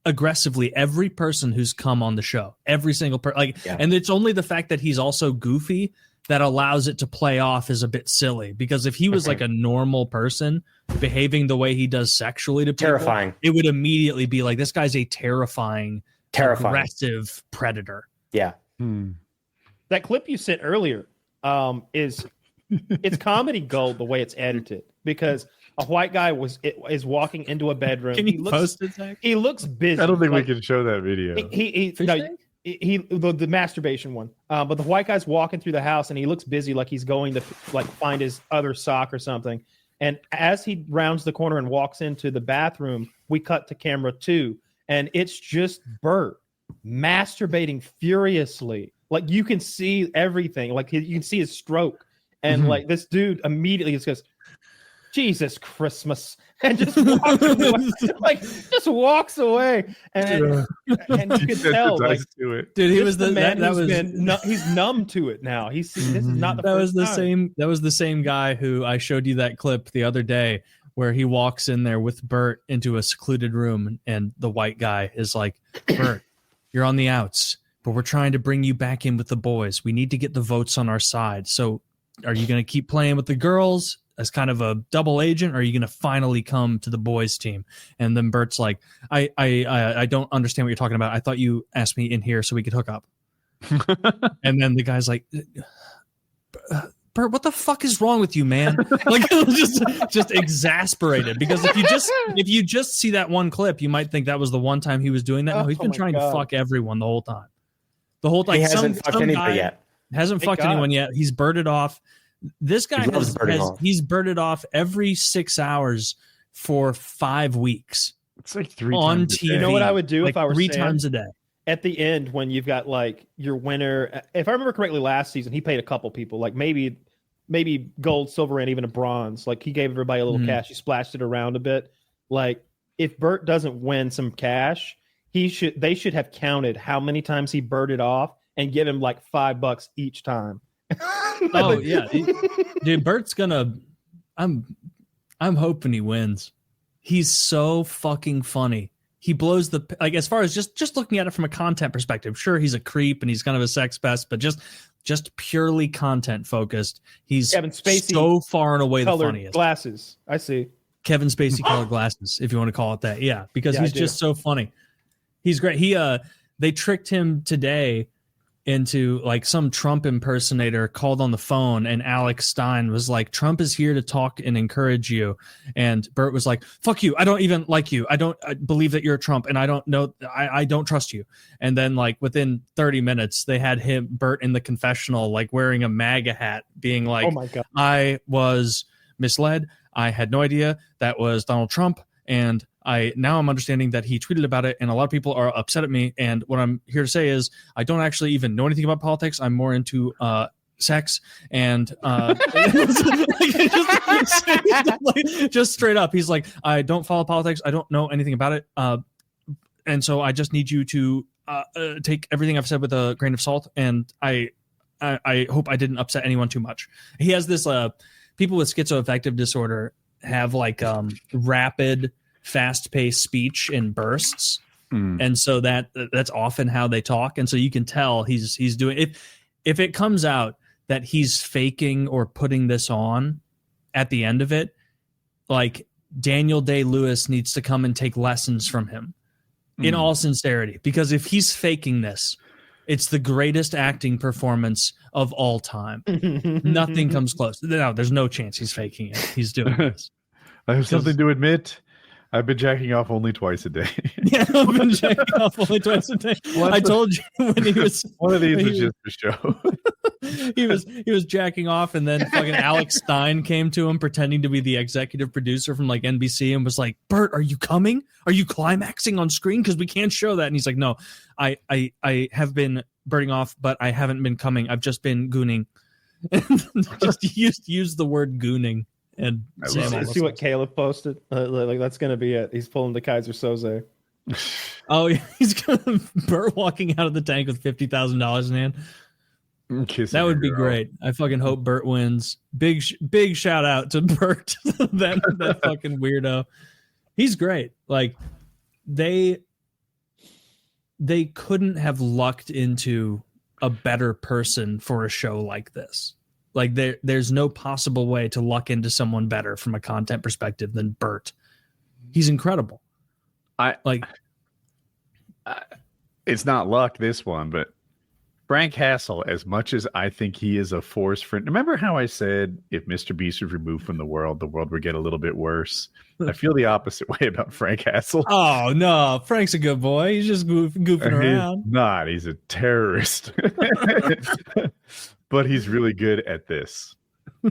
aggressively every person who's come on the show, every single person. And it's only the fact that he's also goofy that allows it to play off as a bit silly. Because if he was like a normal person behaving the way he does sexually to people, it would immediately be like, this guy's a terrifying, aggressive predator. Yeah. That clip you sent earlier it's comedy gold the way it's edited, because a white guy is walking into a bedroom. Can you post it, Zach? He looks busy. I don't think we can show that video. The masturbation one. But the white guy's walking through the house and he looks busy, like he's going to like find his other sock or something. And as he rounds the corner and walks into the bathroom, we cut to camera 2, and it's just Burt masturbating furiously. Like, you can see everything. Like, you can see his stroke. And like, this dude immediately just goes, Jesus Christmas, and just walks away. Just walks away, and you can tell, like, dude, he was the man he's numb to it now. This is not the first time. That was the same guy who I showed you that clip the other day, where he walks in there with Burt into a secluded room, and the white guy is like, Burt, you're on the outs, but we're trying to bring you back in with the boys. We need to get the votes on our side. So, are you going to keep playing with the girls as kind of a double agent, or are you going to finally come to the boys team? And then Burt's like, I don't understand what you're talking about. I thought you asked me in here so we could hook up. And then the guy's like, Burt, what the fuck is wrong with you, man? Like, just exasperated, because if you just see that one clip, you might think that was the one time he was doing that. No, he's been trying to fuck everyone the whole time. He hasn't fucked anybody yet. Hasn't fucked anyone yet. He's birded off. This guy he's birded off every 6 hours for 5 weeks. It's like 3 on times TV. You know what I would do if I were 3 times a day? At the end, when you've got like your winner, if I remember correctly, last season he paid a couple people, like maybe gold, silver, and even a bronze. Like, he gave everybody a little cash. He splashed it around a bit. Like, if Burt doesn't win some cash, they should have counted how many times he birded off and give him like $5 each time. Oh yeah, dude, Burt's gonna. I'm hoping he wins. He's so fucking funny. He blows as far as just looking at it from a content perspective. Sure, he's a creep and he's kind of a sex pest, but just purely content focused. He's Kevin Spacey so far and away the funniest. Glasses, I see. Kevin Spacey colored glasses, if you want to call it that. Yeah, because he's just so funny. He's great. They tricked him today into like some Trump impersonator called on the phone, and Alex Stein was like, Trump is here to talk and encourage you. And Burt was like, fuck you. I don't even like you. I believe that you're Trump, and I don't know. I don't trust you. And then like within 30 minutes, they had Burt in the confessional, like wearing a MAGA hat, being like, oh my God, I was misled. I had no idea that was Donald Trump. And I'm understanding that he tweeted about it, and a lot of people are upset at me. And what I'm here to say is I don't actually even know anything about politics. I'm more into sex and just straight up. He's like, I don't follow politics. I don't know anything about it. And so I just need you to take everything I've said with a grain of salt. And I hope I didn't upset anyone too much. He has this people with schizoaffective disorder have like rapid, fast-paced speech in bursts, and so that's often how they talk. And so you can tell he's doing. If it comes out that he's faking or putting this on at the end of it, like Daniel Day-Lewis needs to come and take lessons from him, in all sincerity, because if he's faking this, it's the greatest acting performance of all time. Nothing comes close. No, there's no chance he's faking it. He's doing this. I have something to admit. I've been jacking off only twice a day. Yeah, I've been jacking off only twice a day. I told you when he was one of these was just for show. he was jacking off, and then fucking Alex Stein came to him pretending to be the executive producer from like NBC and was like, "Burt, are you coming? Are you climaxing on screen? Because we can't show that." And he's like, "No, I have been burning off, but I haven't been coming. I've just been gooning." Just use the word gooning. And see what Caleb posted. Like that's gonna be it. He's pulling the Kaiser Soze. Oh, yeah, he's gonna Burt walking out of the tank with $50,000 in hand. That would be great. I fucking hope Burt wins. Big shout out to Burt, that fucking weirdo. He's great. Like they couldn't have lucked into a better person for a show like this. Like there's no possible way to luck into someone better from a content perspective than Burt. He's incredible. It's not luck, this one, but Frank Hassel, as much as I think he is a force for, remember how I said if MrBeast was removed from the world would get a little bit worse? I feel the opposite way about Frank Hassel. Oh no, Frank's a good boy. He's just goofing around. He's not. He's a terrorist. But he's really good at this.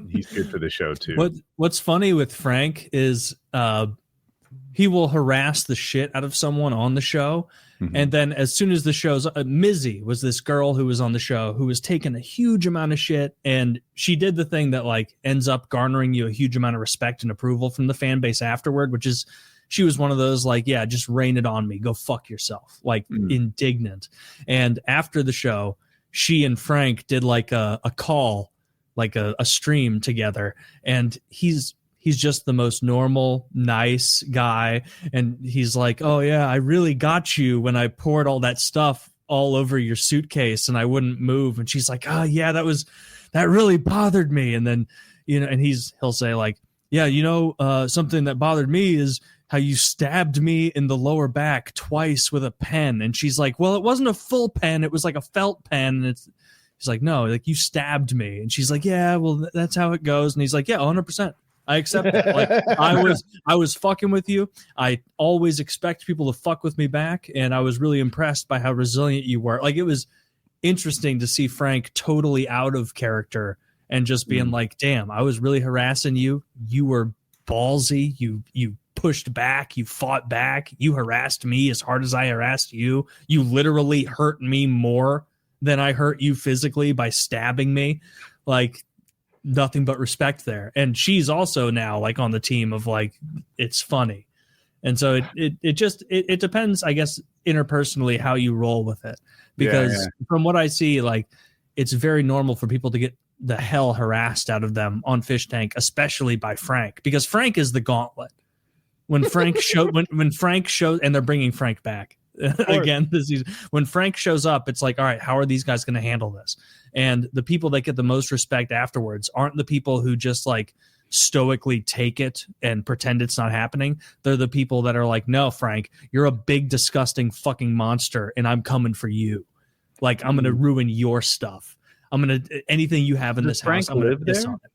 He's good for the show too. What's funny with Frank is he will harass the shit out of someone on the show. Mm-hmm. And then as soon as the show's Mizzy was this girl who was on the show who was taking a huge amount of shit, and she did the thing that like ends up garnering you a huge amount of respect and approval from the fan base afterward, which is she was one of those like, yeah, just rain it on me, go fuck yourself, like indignant. And after the show, she and Frank did like a call, like a stream together, and he's just the most normal, nice guy. And he's like, oh yeah, I really got you when I poured all that stuff all over your suitcase and I wouldn't move. And she's like, oh yeah, that really bothered me. And then, and he'll say like, yeah, something that bothered me is how you stabbed me in the lower back twice with a pen. And she's like, well, it wasn't a full pen. It was like a felt pen. And he's like, no, like you stabbed me. And she's like, yeah, well, that's how it goes. And he's like, yeah, 100%. I accept that. Like I was fucking with you. I always expect people to fuck with me back. And I was really impressed by how resilient you were. Like it was interesting to see Frank totally out of character and just being like, damn, I was really harassing you. You were ballsy. You pushed back. You fought back. You harassed me as hard as I harassed you. You literally hurt me more than I hurt you physically by stabbing me. Like, nothing but respect there. And she's also now like on the team of like, it's funny. And so it depends, I guess, interpersonally how you roll with it, because from what I see, like it's very normal for people to get the hell harassed out of them on Fishtank, especially by Frank, because Frank is the gauntlet. When Frank when Frank shows, and they're bringing Frank back again this season, when Frank shows up, it's like, all right, how are these guys going to handle this? And the people that get the most respect afterwards aren't the people who just like stoically take it and pretend it's not happening. They're the people that are like, no, Frank, you're a big, disgusting fucking monster, and I'm coming for you. Like, I'm going to ruin your stuff. I'm going to, anything you have in this house, I'm going to piss on it.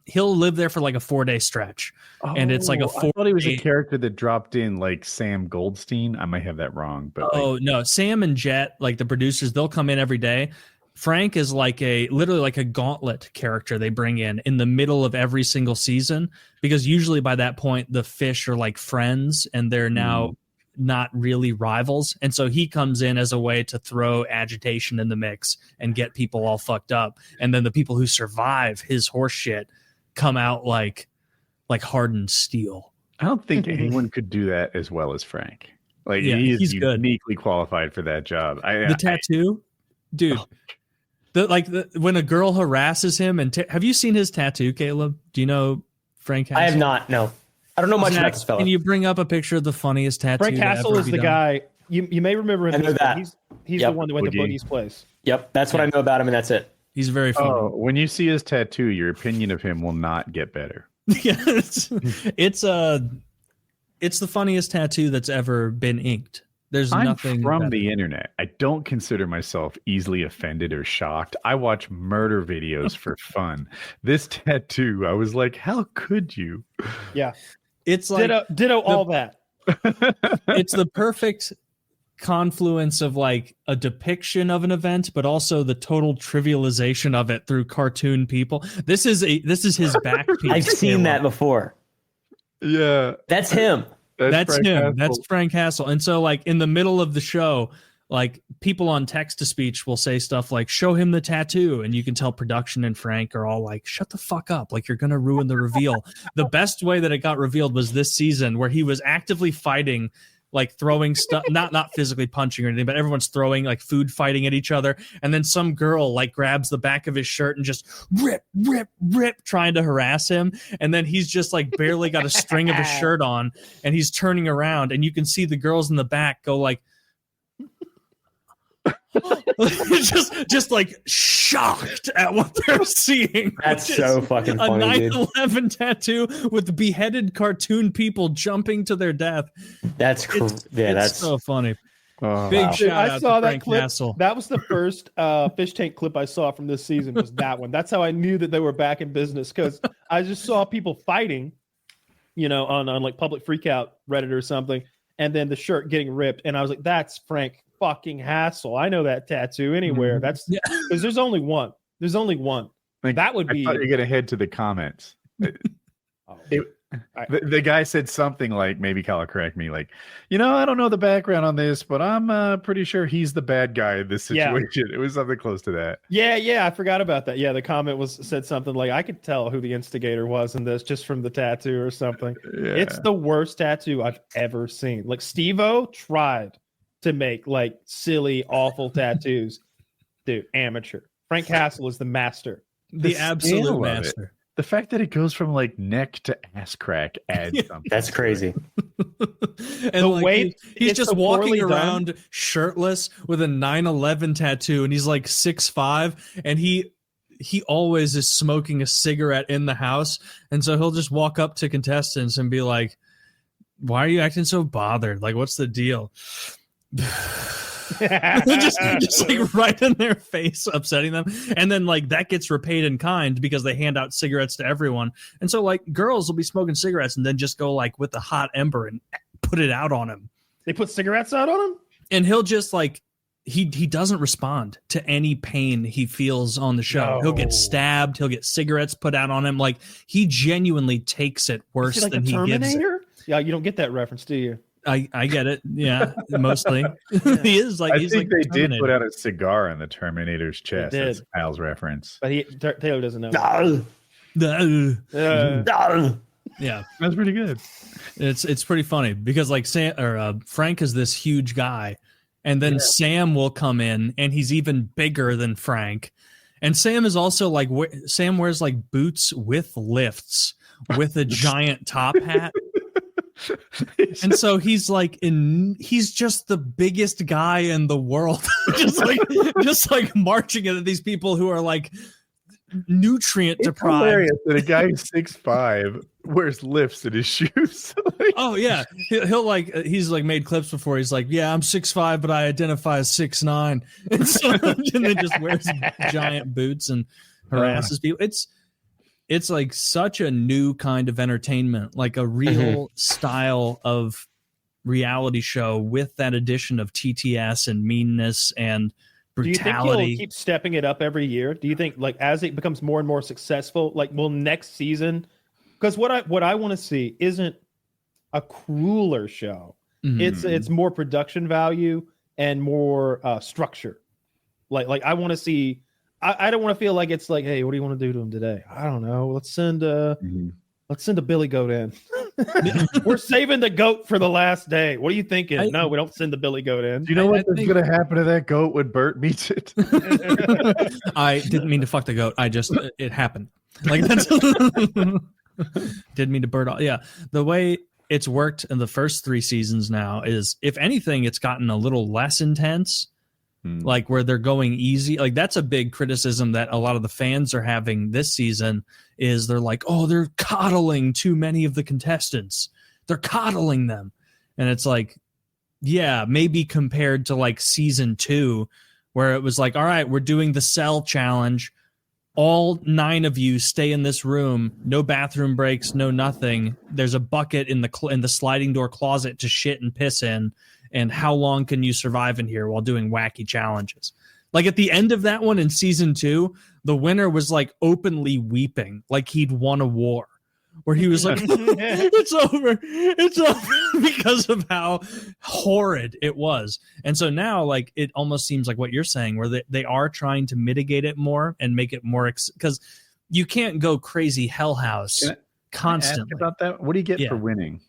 He'll live there for like a 4-day stretch. And it's like a 4-day. I thought he was a character that dropped in like Sam Goldstein. I might have that wrong. But no, Sam and Jet, like the producers, they'll come in every day. Frank is literally like a gauntlet character they bring in the middle of every single season, because usually by that point the fish are like friends and they're now not really rivals. And so he comes in as a way to throw agitation in the mix and get people all fucked up. And then the people who survive his horse shit come out like hardened steel. I don't think anyone could do that as well as Frank. Like he's uniquely qualified for that job. The tattoo, dude. When a girl harasses him, and have you seen his tattoo, Caleb? Do you know Frank Hassel? I have not. No, I don't know much about this fella. Can you bring up a picture of the funniest tattoo? Frank Hassel is the guy. You may remember him. I know that. He's the one that went to Boogie's place. Yep, that's what I know about him, and that's it. He's very funny. Oh, when you see his tattoo, your opinion of him will not get better. Yeah, it's the funniest tattoo that's ever been inked. There's nothing from the internet. I don't consider myself easily offended or shocked. I watch murder videos for fun. This tattoo, I was like, how could you? Yeah. It's like ditto all that. It's the perfect confluence of like a depiction of an event, but also the total trivialization of it through cartoon people. This is his back piece. I've seen that before. Yeah. That's him. That's him. Hassel. That's Frank Hassel. And so like in the middle of the show, like people on text to speech will say stuff like, show him the tattoo. And you can tell production and Frank are all like, shut the fuck up. Like you're going to ruin the reveal. The best way that it got revealed was this season where he was actively fighting, like throwing stuff, not physically punching or anything, but everyone's throwing like food fighting at each other. And then some girl like grabs the back of his shirt and just rip, trying to harass him. And then he's just like barely got a string of his shirt on and he's turning around and you can see the girls in the back go like, just like shocked at what they're seeing. That's so fucking funny. A 9/11 tattoo with beheaded cartoon people jumping to their death. That's that's so funny. Oh, Big shout out I saw to that Frank clip. Hassel. That was the first Fishtank clip I saw from this season. Was that one? That's how I knew that they were back in business, because I just saw people fighting, on like public freakout Reddit or something, and then the shirt getting ripped, and I was like, "That's Frank fucking Hassel. I know that tattoo anywhere." That's because there's only one. There's only one. Like, that would be. I thought you're gonna head to the comments. The guy said something like, maybe Kyle will correct me, like, I don't know the background on this, but I'm pretty sure he's the bad guy in this situation. Yeah. It was something close to that. Yeah, I forgot about that. Yeah, the comment said something like, I could tell who the instigator was in this just from the tattoo or something. Yeah. It's the worst tattoo I've ever seen. Like Steve-O tried to make like silly, awful tattoos. Dude, amateur. Frank Hassel is the master. The absolute master. The fact that it goes from like neck to ass crack adds something. That's crazy. And like he's just walking around shirtless with a 9/11 tattoo, and he's like 6'5", and he always is smoking a cigarette in the house, and so he'll just walk up to contestants and be like, "Why are you acting so bothered? Like, what's the deal?" just like right in their face, upsetting them. And then like that gets repaid in kind because they hand out cigarettes to everyone. And so like girls will be smoking cigarettes and then just go like with the hot ember and put it out on him. They put cigarettes out on him? And he'll just like he doesn't respond to any pain he feels on the show. No. He'll get stabbed, he'll get cigarettes put out on him. Like he genuinely takes it worse than he gives it. Yeah, you don't get that reference, do you? I get it. Yeah, mostly. He is like. I think they did put out a cigar on the Terminator's chest. That's Al's reference. But Taylor doesn't know. Yeah, that's pretty good. It's pretty funny because like Frank is this huge guy, and then Sam will come in and he's even bigger than Frank, and Sam is also like Sam wears like boots with lifts with a giant top hat. And so he's like he's just the biggest guy in the world, just like marching at these people who are like nutrient deprived. Hilarious that a guy who's 6'5" wears lifts in his shoes. Oh yeah, he'll like he's like made clips before. He's like, yeah, I'm 6'5", but I identify as 6'9", and then just wears giant boots and harasses people. It's like such a new kind of entertainment, like a real style of reality show with that addition of TTS and meanness and brutality. Do you think he'll keep stepping it up every year? Do you think like as it becomes more and more successful, like will next season? Because what I want to see isn't a crueler show. Mm-hmm. It's more production value and more structure. Like I want to see. I don't want to feel like it's like, hey, what do you want to do to him today? I don't know. Let's send a Billy Goat in. We're saving the goat for the last day. What are you thinking? No, we don't send the Billy Goat in. Do you know what's going to happen to that goat when Burt meets it? I didn't mean to fuck the goat. It happened. Like that's didn't mean to bird off. Yeah, the way it's worked in the first 3 seasons now is, if anything, it's gotten a little less intense. Like where they're going easy. Like that's a big criticism that a lot of the fans are having this season is they're like, oh, they're coddling too many of the contestants. They're coddling them. And it's like, yeah, maybe compared to like season 2 where it was like, all right, we're doing the cell challenge. All 9 of you stay in this room. No bathroom breaks, no nothing. There's a bucket in the sliding door closet to shit and piss in. And how long can you survive in here while doing wacky challenges? Like at the end of that one in season 2, the winner was like openly weeping, like he'd won a war, where he was like, it's over because of how horrid it was. And so now like it almost seems like what you're saying, where they are trying to mitigate it more and make it more, because you can't go crazy hell house constantly. Ask about that. What do you get for winning?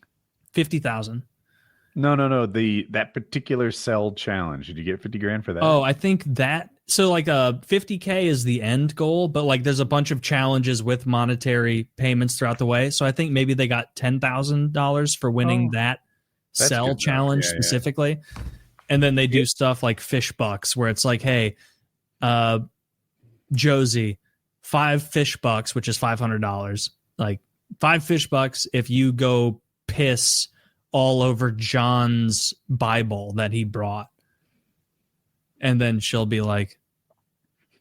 50,000. No. That particular cell challenge. Did you get 50 grand for that? Oh, I think that. So like 50K is the end goal, but like there's a bunch of challenges with monetary payments throughout the way. So I think maybe they got $10,000 for winning that cell challenge specifically. Yeah. And then they do stuff like fish bucks, where it's like, hey, Josie, 5 fish bucks, which is $500. Like 5 fish bucks if you go piss all over John's Bible that he brought. And then she'll be like,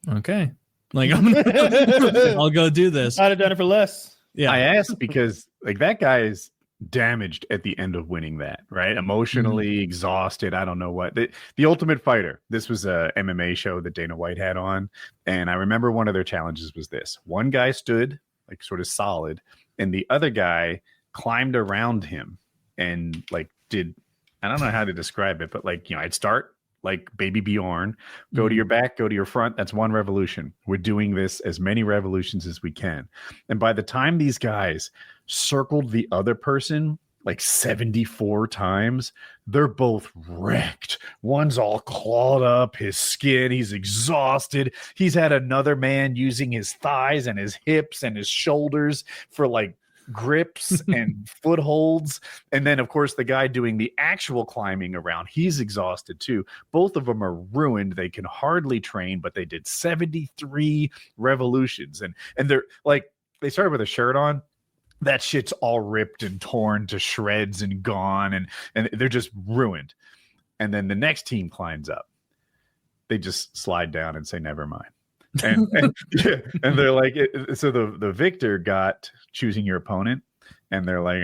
okay, like I'll go do this. I'd have done it for less. Yeah. I asked because like that guy is damaged at the end of winning that, right? Emotionally exhausted. I don't know what. The Ultimate Fighter. This was a MMA show that Dana White had on. And I remember one of their challenges was this. One guy stood like sort of solid, and the other guy climbed around him and like I don't know how to describe it, but like, I'd start like Baby Bjorn, go to your back, go to your front. That's 1 revolution. We're doing this as many revolutions as we can. And by the time these guys circled the other person like 74 times, they're both wrecked. One's all clawed up, his skin, he's exhausted. He's had another man using his thighs and his hips and his shoulders for like grips and footholds. And then of course the guy doing the actual climbing around, he's exhausted too. Both of them are ruined. They can hardly train, but they did 73 revolutions, and they're like, they started with a shirt on. That shit's all ripped and torn to shreds and gone, and they're just ruined. And then the next team climbs up. They just slide down and say never mind. And they're like, so the victor got choosing your opponent, and they're like,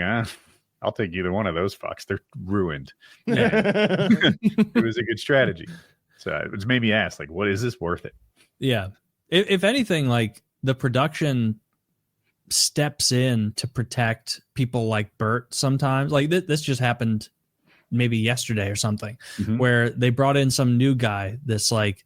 I'll take either one of those fucks. They're ruined. It was a good strategy. So it just made me ask, like, what is this worth it? Yeah. If anything, like the production steps in to protect people like Burt sometimes. Like this just happened maybe yesterday or something, where they brought in some new guy, this like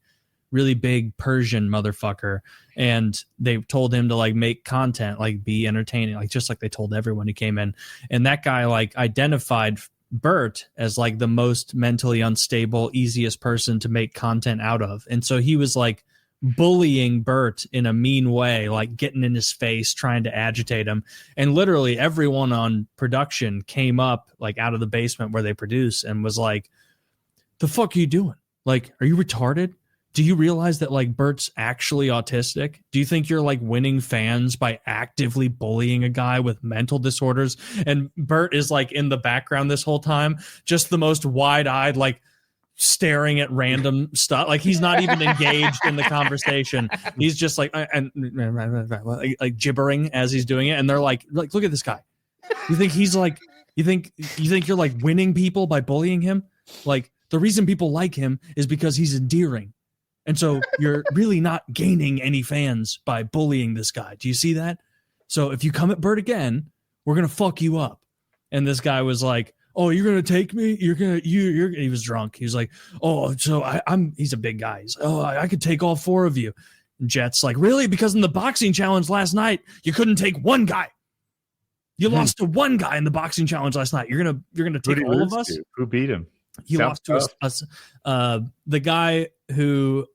really big Persian motherfucker, and they told him to like make content, like be entertaining, like just like they told everyone who came in. And that guy like identified Burt as like the most mentally unstable, easiest person to make content out of. And so he was like bullying Burt in a mean way, like getting in his face, trying to agitate him. And literally everyone on production came up like out of the basement where they produce and was like, the fuck are you doing? Like, are you retarded? Do you realize that like Burt's actually autistic? Do you think you're like winning fans by actively bullying a guy with mental disorders? And Burt is like in the background this whole time, just the most wide-eyed, like staring at random stuff. Like he's not even engaged in the conversation. He's just like gibbering as he's doing it. And they're like, look at this guy. You think he's like, you think you're like winning people by bullying him? Like the reason people like him is because he's endearing. And so you're really not gaining any fans by bullying this guy. Do you see that? So if you come at Burt again, we're going to fuck you up. And this guy was like, oh, you're going to take me? He was drunk. He was like, oh, so he's a big guy. He's like, oh, I could take all 4 of you. And Jet's like, really? Because in the boxing challenge last night, you couldn't take one guy. You lost to one guy in the boxing challenge last night. You're gonna take all of us? Who beat him? He lost to us. The guy who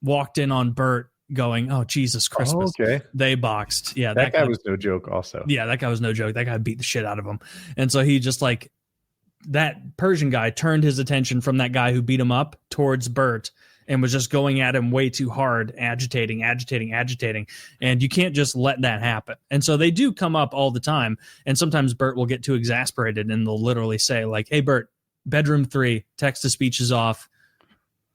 walked in on Burt going, oh, Jesus Christmas. Oh, okay. They boxed. Yeah. That guy was no joke also. Yeah, that guy was no joke. That guy beat the shit out of him. And so he just like, that Persian guy turned his attention from that guy who beat him up towards Burt and was just going at him way too hard, agitating. And you can't just let that happen. And so they do come up all the time. And sometimes Burt will get too exasperated and they'll literally say like, hey, Burt, bedroom 3, text-to-speech is off.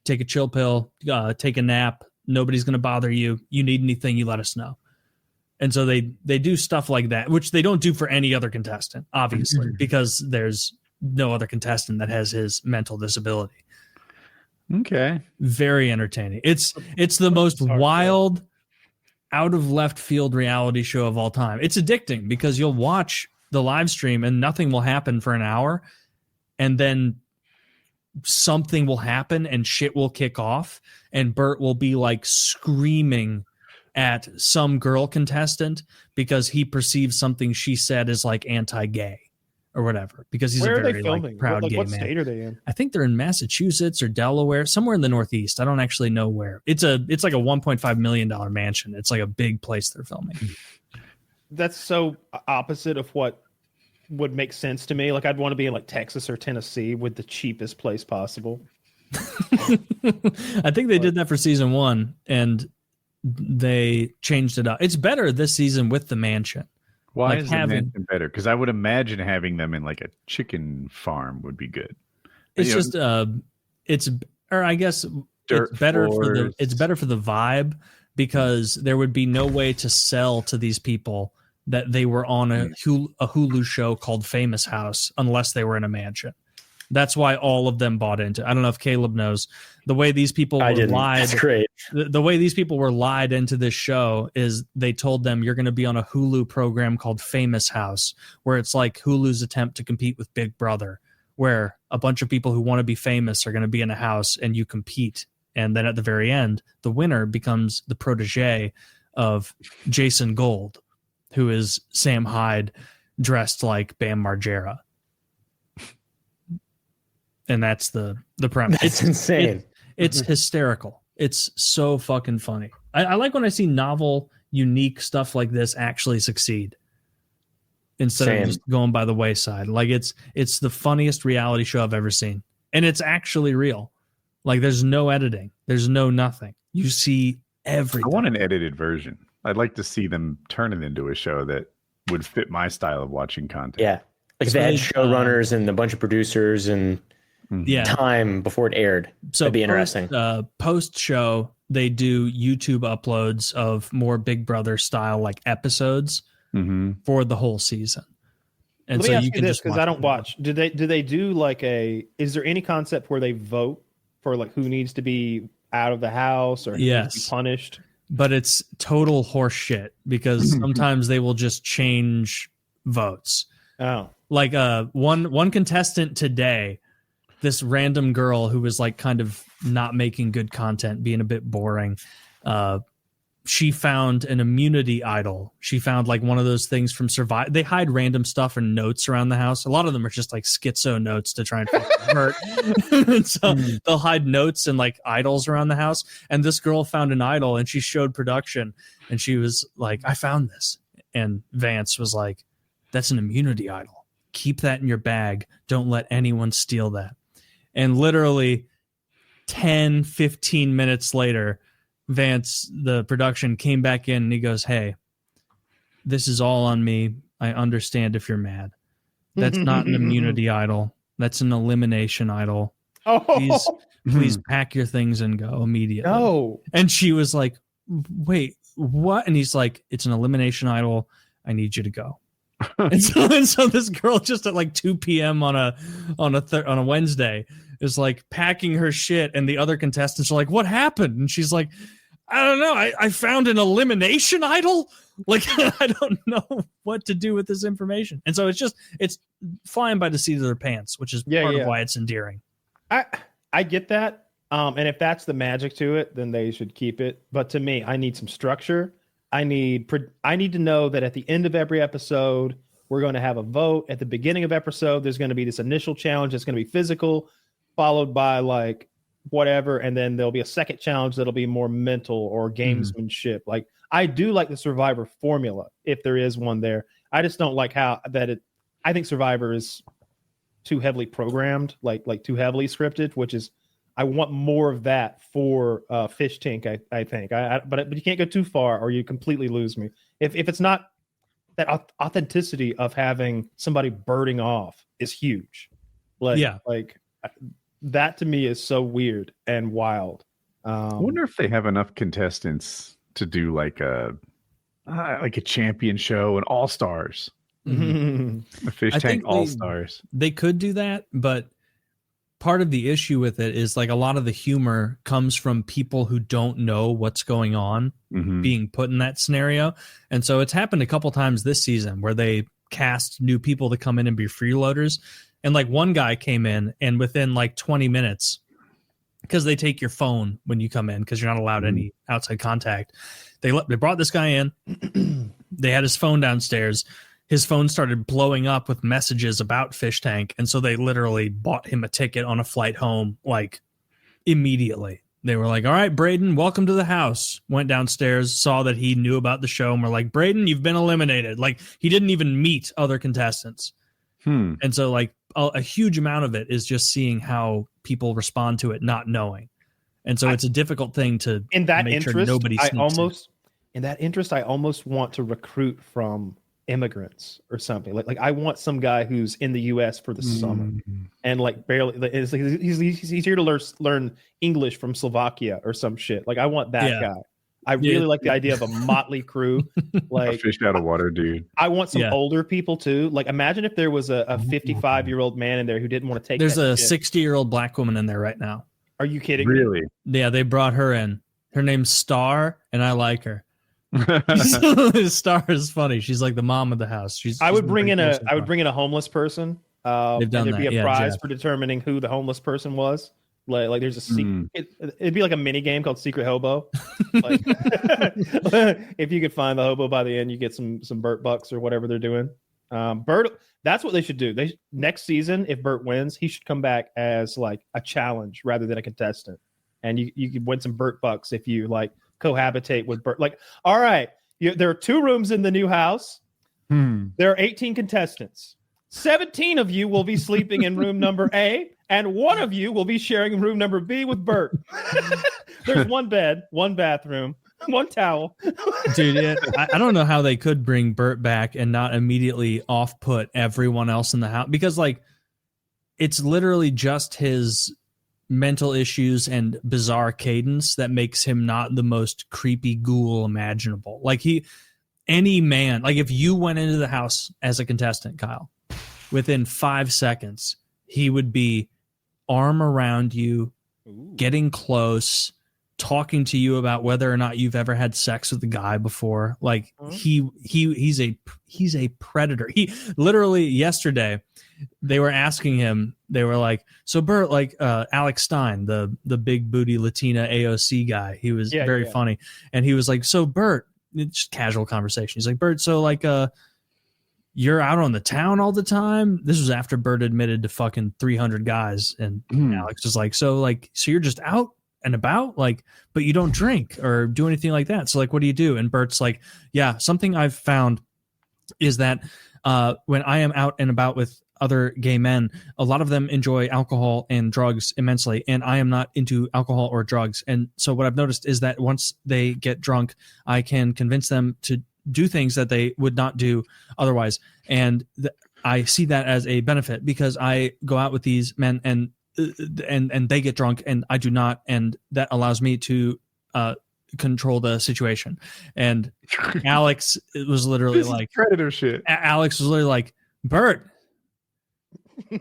Take a chill pill, take a nap. Nobody's going to bother you. You need anything, you let us know. And so they do stuff like that, which they don't do for any other contestant, obviously, because there's no other contestant that has his mental disability. Okay. Very entertaining. It's the most wild, out of left field reality show of all time. It's addicting because you'll watch the live stream and nothing will happen for an hour. And then something will happen and shit will kick off. And Burt will be like screaming at some girl contestant because he perceives something she said as like anti-gay or whatever, because he's a very like, proud gay what man. State are they in? I think they're in Massachusetts or Delaware, somewhere in the Northeast. I don't actually know where. It's like a $1.5 million mansion. It's like a big place they're filming. That's so opposite of what would make sense to me. Like I'd want to be in like Texas or Tennessee with the cheapest place possible. I think they did that for season 1 and they changed it up. It's better this season with the mansion. Why like is the mansion better? Because I would imagine having them in like a chicken farm would be good. It's just I guess it's better it's better for the vibe, because there would be no way to sell to these people that they were on a Hulu show called Famous House unless they were in a mansion. That's why all of them bought into. I don't know if Caleb knows the way these people were lied. That's great. The way these people were lied into this show is they told them you're going to be on a Hulu program called Famous House, where it's like Hulu's attempt to compete with Big Brother, where a bunch of people who want to be famous are going to be in a house and you compete. And then at the very end, the winner becomes the protege of Jason Gold, who is Sam Hyde dressed like Bam Margera. And that's the premise. It's insane. It's hysterical. It's so fucking funny. I like when I see novel, unique stuff like this actually succeed instead of just going by the wayside. Like it's the funniest reality show I've ever seen. And it's actually real. Like there's no editing. There's no nothing. You see everything. I want an edited version. I'd like to see them turn it into a show that would fit my style of watching content. Yeah. Like they had showrunners and a bunch of producers and time before it aired. So that'd be interesting. Post show, they do YouTube uploads of more Big Brother style like episodes for the whole season. And Let so me ask you can this, just because I don't watch. Do they do like is there any concept where they vote for like who needs to be out of the house or who needs to be punished? But it's total horse shit, because sometimes they will just change votes. Oh, like one contestant today, this random girl who was like kind of not making good content, being a bit boring. She found an immunity idol. She found like one of those things from Survive. They hide random stuff and notes around the house. A lot of them are just like schizo notes to try and fucking hurt. And so they'll hide notes and like idols around the house. And this girl found an idol and she showed production and she was like, I found this. And Vance was like, that's an immunity idol. Keep that in your bag. Don't let anyone steal that. And literally 10, 15 minutes later, Vance, the production, came back in and he goes, hey, this is all on me. I understand if you're mad. That's not an immunity idol. That's an elimination idol. Please pack your things and go immediately. No. And she was like, wait, what? And he's like, it's an elimination idol. I need you to go. and so this girl just at like 2 p.m. on a Wednesday is like packing her shit, and the other contestants are like, "What happened?" And she's like, "I don't know. I found an elimination idol. Like, I don't know what to do with this information." And so it's flying by the seat of their pants, which is part of why it's endearing. I get that. And if that's the magic to it, then they should keep it. But to me, I need some structure. I need to know that at the end of every episode, we're going to have a vote. At the beginning of episode, there's going to be this initial challenge that's going to be physical, followed by like whatever, and then there'll be a second challenge that'll be more mental or gamesmanship. Like, I do like the Survivor formula if there is one there. I just don't like how I think Survivor is too heavily programmed, like too heavily scripted, which is, I want more of that for Fishtank. I think, but you can't go too far or you completely lose me. If it's not that authenticity of having somebody birding off is huge. Like that to me is so weird and wild. I wonder if they have enough contestants to do like a champion show and all stars. Mm-hmm. A fish tank all stars. They could do that, but part of the issue with it is like a lot of the humor comes from people who don't know what's going on being put in that scenario. And so it's happened a couple times this season where they cast new people to come in and be freeloaders. And like one guy came in and within like 20 minutes, because they take your phone when you come in because you're not allowed any outside contact. They brought this guy in. They had his phone downstairs. His phone started blowing up with messages about Fishtank. And so they literally bought him a ticket on a flight home, like immediately. They were like, "All right, Braden, welcome to the house." Went downstairs, saw that he knew about the show, and were like, "Braden, you've been eliminated." Like, he didn't even meet other contestants. And so like a huge amount of it is just seeing how people respond to it, not knowing. And so it's a difficult thing to in that make interest, sure nobody sneaks in that interest, I almost want to recruit from immigrants or something. Like I want some guy who's in the U.S. for the summer and like barely he's here to learn English from Slovakia or some shit. Like I want that guy. I really like the idea of a motley crew, like a fish out of water dude. I want some older people too. Like imagine if there was a 55-year-old man in there who didn't want to take. There's a 60-year-old black woman in there right now. Are you kidding? Really? Me? Yeah, they brought her in. Her name's Star, and I like her. Star is funny. She's like the mom of the house. I would bring in a homeless person. They've done there'd that. be a prize for determining who the homeless person was. Like there's a secret. It'd be like a mini game called Secret Hobo. Like, if you could find the hobo by the end, you get some Burt bucks or whatever they're doing. Burt, that's what they should do. Next season, if Burt wins, he should come back as like a challenge rather than a contestant, and you could win some Burt bucks if you like cohabitate with Burt. Like, all right, there are 2 rooms in the new house. There are 18 contestants. 17 of you will be sleeping in room number A, and 1 of you will be sharing room number B with Burt. There's 1 bed, 1 bathroom, 1 towel. Dude, I don't know how they could bring Burt back and not immediately off-put everyone else in the house, because like it's literally just his mental issues and bizarre cadence that makes him not the most creepy ghoul imaginable. Like any man, like if you went into the house as a contestant, Kyle, within 5 seconds, he would be arm around you, getting close, talking to you about whether or not you've ever had sex with a guy before. Like he's a predator. He literally yesterday, they were asking him, they were like, "So Burt, like Alex Stein, the big booty Latina AOC guy, he was very funny." And he was like, "So Burt," it's just casual conversation. He's like, "Burt, so like you're out on the town all the time?" This was after Burt admitted to fucking 300 guys. And Alex was like, so you're just out and about, like, but you don't drink or do anything like that. So like, what do you do? And Burt's like, "Yeah, something I've found is that when I am out and about with other gay men, a lot of them enjoy alcohol and drugs immensely, and I am not into alcohol or drugs. And so what I've noticed is that once they get drunk, I can convince them to do things that they would not do otherwise. And I see that as a benefit because I go out with these men and they get drunk and I do not. And that allows me to control the situation." And Alex was literally like predator shit. Alex was literally like, "Burt,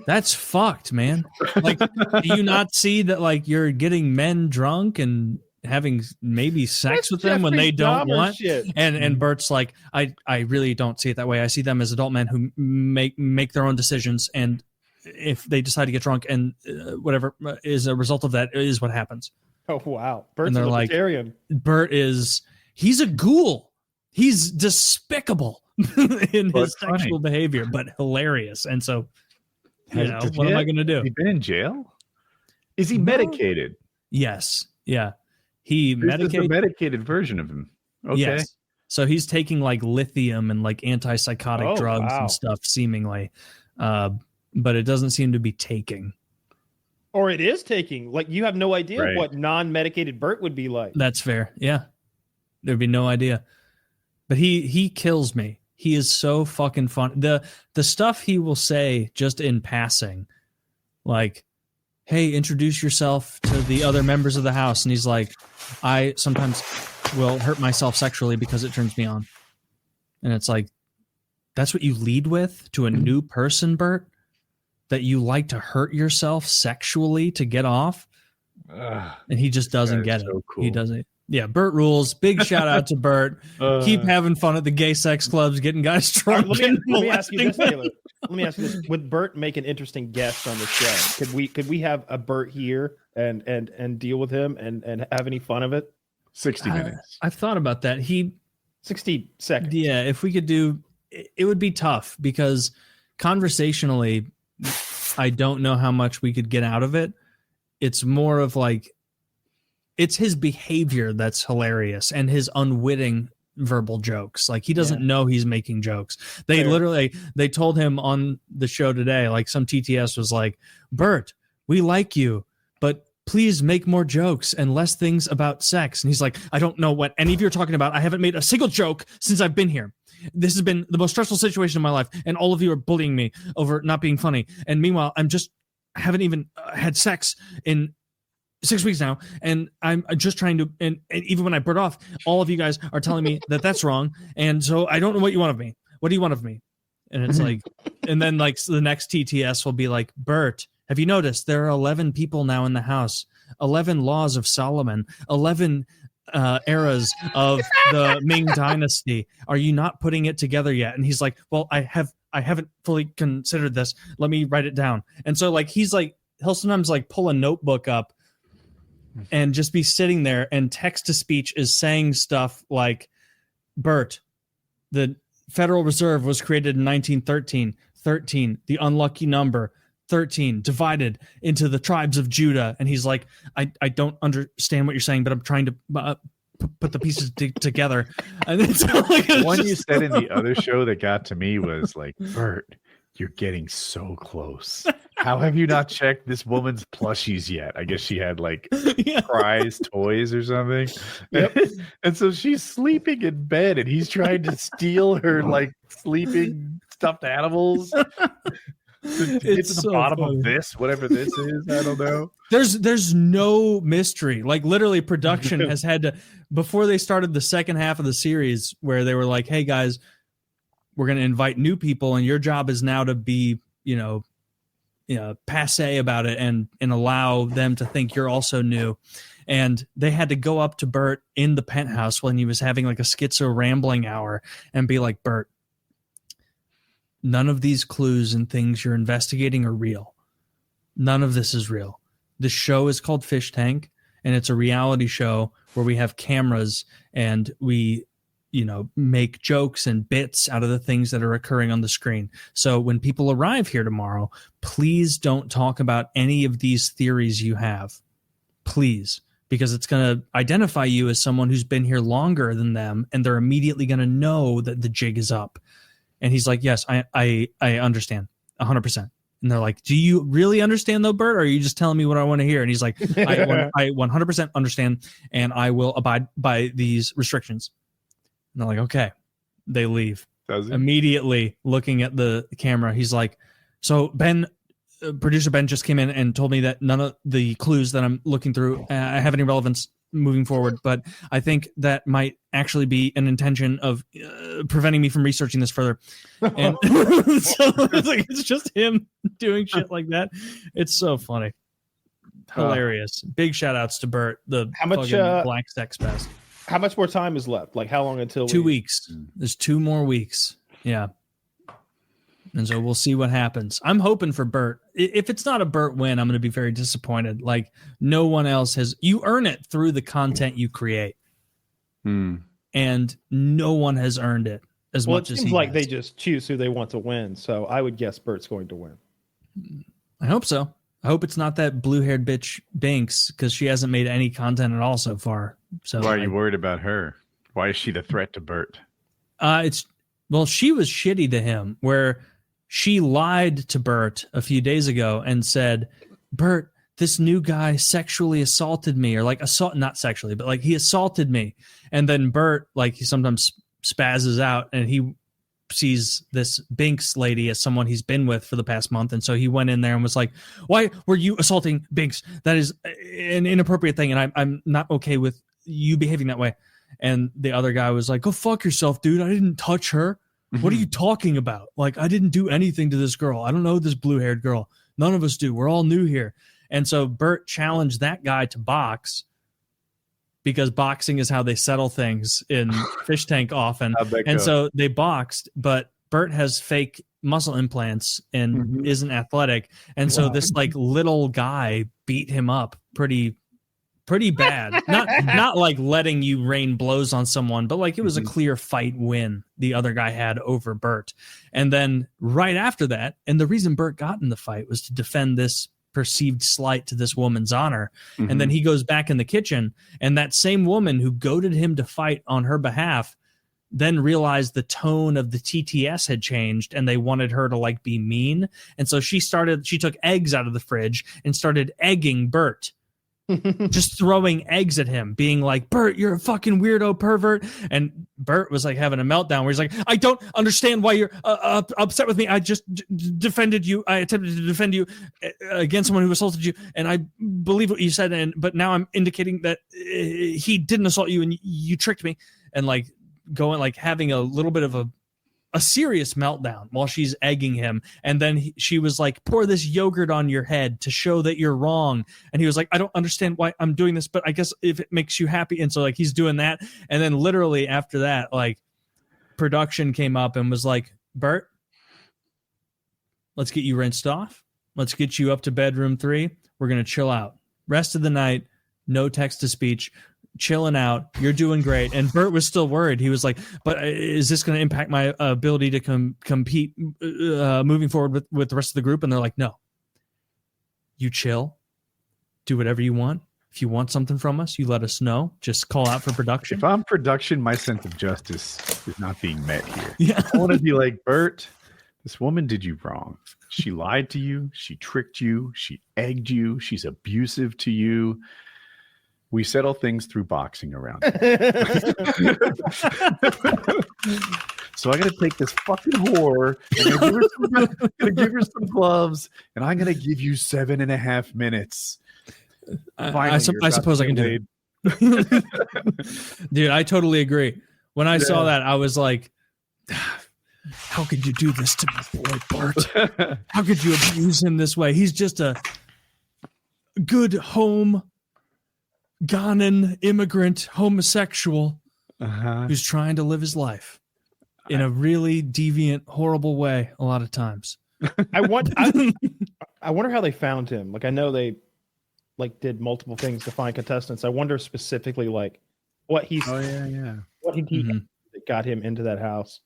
That's fucked, man. Like, do you not see that, like, you're getting men drunk and having maybe sex with them when they don't want? And Burt's like, I really don't see it that way. I see them as adult men who make their own decisions, and if they decide to get drunk and whatever is a result of that is what happens. Oh, wow. Burt's a libertarian. Like, Burt he's a ghoul. He's despicable in his sexual behavior, but hilarious. And so, what am I going to do? Has he been in jail? Is he medicated? Yes. Yeah. He medicated. This is the medicated version of him. Okay. Yes. So he's taking like lithium and like antipsychotic drugs and stuff, seemingly. But it doesn't seem to be taking. Or it is taking. Like, you have no idea what non-medicated Burt would be like. That's fair. Yeah. There'd be no idea. But he kills me. He is so fucking fun. The stuff he will say just in passing, like, hey, introduce yourself to the other members of the house. And he's like, I sometimes will hurt myself sexually because it turns me on. And it's like, that's what you lead with to a new person, Burt? That you like to hurt yourself sexually to get off? And he just doesn't get it. So cool. He doesn't. Yeah, Burt rules. Big shout out to Burt. Keep having fun at the gay sex clubs, getting guys drunk. Let me ask you this, Taylor. Let me ask you this: would Burt make an interesting guest on the show? Could we have a Burt here and deal with him and have any fun of it? 60 minutes. I've thought about that. 60 seconds. Yeah, if we could do, it would be tough because conversationally, I don't know how much we could get out of it. It's more of like, it's his behavior that's hilarious and his unwitting verbal jokes. Like, he doesn't know he's making jokes. They told him on the show today, like, some TTS was like, Burt, we like you, but please make more jokes and less things about sex. And he's like, I don't know what any of you are talking about. I haven't made a single joke since I've been here. This has been the most stressful situation in my life, and all of you are bullying me over not being funny. And meanwhile, haven't even had sex in 6 weeks now, and I'm just trying to. And even when I burn off, all of you guys are telling me that that's wrong, and so I don't know what you want of me. What do you want of me? And it's like, and then like the next TTS will be like, Burt, have you noticed there are 11 people now in the house? 11 laws of Solomon. 11. Eras of the Ming Dynasty. Are you not putting it together yet? And he's like, well, I haven't fully considered this. Let me write it down. And so like, he'll sometimes like pull a notebook up and just be sitting there, and text to speech is saying stuff like, Burt, the Federal Reserve was created in 1913. 13, the unlucky number. 13 divided into the tribes of Judah. And he's like, I don't understand what you're saying, but I'm trying to put the pieces together. And it's like, one you said in the other show that got to me was like, Burt, you're getting so close. How have you not checked this woman's plushies yet? I guess she had like prize toys or something. Yep. And so she's sleeping in bed and he's trying to steal her like sleeping stuffed animals. To get to the bottom of this, whatever this is, I don't know. There's no mystery. Like, literally, production has had to, before they started the second half of the series, where they were like, hey guys, we're going to invite new people, and your job is now to be, passe about it and allow them to think you're also new. And they had to go up to Burt in the penthouse when he was having like a schizo rambling hour and be like, Burt, none of these clues and things you're investigating are real. None of this is real. The show is called Fishtank, and it's a reality show where we have cameras and we, make jokes and bits out of the things that are occurring on the screen. So when people arrive here tomorrow, please don't talk about any of these theories you have. Please. Because it's going to identify you as someone who's been here longer than them, and they're immediately going to know that the jig is up. And he's like, yes, I understand 100%. And they're like, do you really understand though, Burt? Or are you just telling me what I want to hear? And he's like, I 100% understand, and I will abide by these restrictions. And they're like, okay. They leave. Immediately looking at the camera. He's like, so producer Ben just came in and told me that none of the clues that I'm looking through have any relevance moving forward, but I think that might actually be an intention of preventing me from researching this further. And so it's just him doing shit like that. It's so funny. Hilarious. Big shout outs to Burt, the how much black sex pest. How much more time is left? Like how long until 2 weeks? There's 2 more weeks. Yeah. And so we'll see what happens. I'm hoping for Burt. If it's not a Burt win, I'm going to be very disappointed. Like no one else has. You earn it through the content you create, and no one has earned it as much as he. It seems like has. they just choose who they want to win. So I would guess Burt's going to win. I hope so. I hope it's not that blue-haired bitch Binks because she hasn't made any content at all so far. So why are you worried about her? Why is she the threat to Burt? She was shitty to him where. She lied to Burt a few days ago and said, Burt, this new guy sexually assaulted me, or like not sexually, but like he assaulted me. And then Burt, like he sometimes spazzes out and he sees this Binks lady as someone he's been with for the past month. And so he went in there and was like, why were you assaulting Binks? That is an inappropriate thing. And I'm not okay with you behaving that way. And the other guy was like, go fuck yourself, dude. I didn't touch her. What are you talking about? Like, I didn't do anything to this girl. I don't know this blue-haired girl. None of us do. We're all new here. And so Burt challenged that guy to box because boxing is how they settle things in Fishtank often. And so they boxed, but Burt has fake muscle implants and isn't athletic. And so this like little guy beat him up pretty bad. Not like letting you rain blows on someone, but like it was a clear fight win the other guy had over Burt. And then right after that, and the reason Burt got in the fight was to defend this perceived slight to this woman's honor. And then he goes back in the kitchen, and that same woman who goaded him to fight on her behalf then realized the tone of the TTS had changed and they wanted her to like be mean. And so she took eggs out of the fridge and started egging Burt. Just throwing eggs at him, being like, Burt, you're a fucking weirdo pervert. And Burt was like having a meltdown where he's like, I don't understand why you're upset with me. I just defended you. I attempted to defend you against someone who assaulted you. And I believe what you said. But now I'm indicating that he didn't assault you and you tricked me. And like going, like having a little bit of a serious meltdown while she's egging him. And then she was like, pour this yogurt on your head to show that you're wrong. And he was like, I don't understand why I'm doing this, but I guess if it makes you happy. And so like he's doing that. And then literally after that, like production came up and was like, Burt, let's get you rinsed off. Let's get you up to bedroom 3. We're going to chill out. Rest of the night, no text to speech. Chilling out, you're doing great. And Burt was still worried. He was like, but is this going to impact my ability to compete moving forward with the rest of the group? And they're like, no, you chill, do whatever you want. If you want something from us, you let us know. Just call out for production. If I'm production, my sense of justice is not being met here. Yeah. I want to be like, Burt, this woman did you wrong. She lied to you. She tricked you. She egged you. She's abusive to you. We settle things through boxing around. So I got to take this fucking whore, and I'm gonna give her some gloves, and I'm gonna give you 7.5 minutes. I suppose I can do it. Dude, I totally agree. When I saw that, I was like, how could you do this to my boy Burt? How could you abuse him this way? He's just a good home Ghanaian immigrant homosexual who's trying to live his life in a really deviant, horrible way a lot of times. I wonder how they found him. Like I know they like did multiple things to find contestants. I wonder specifically like what he's what he that got him into that house.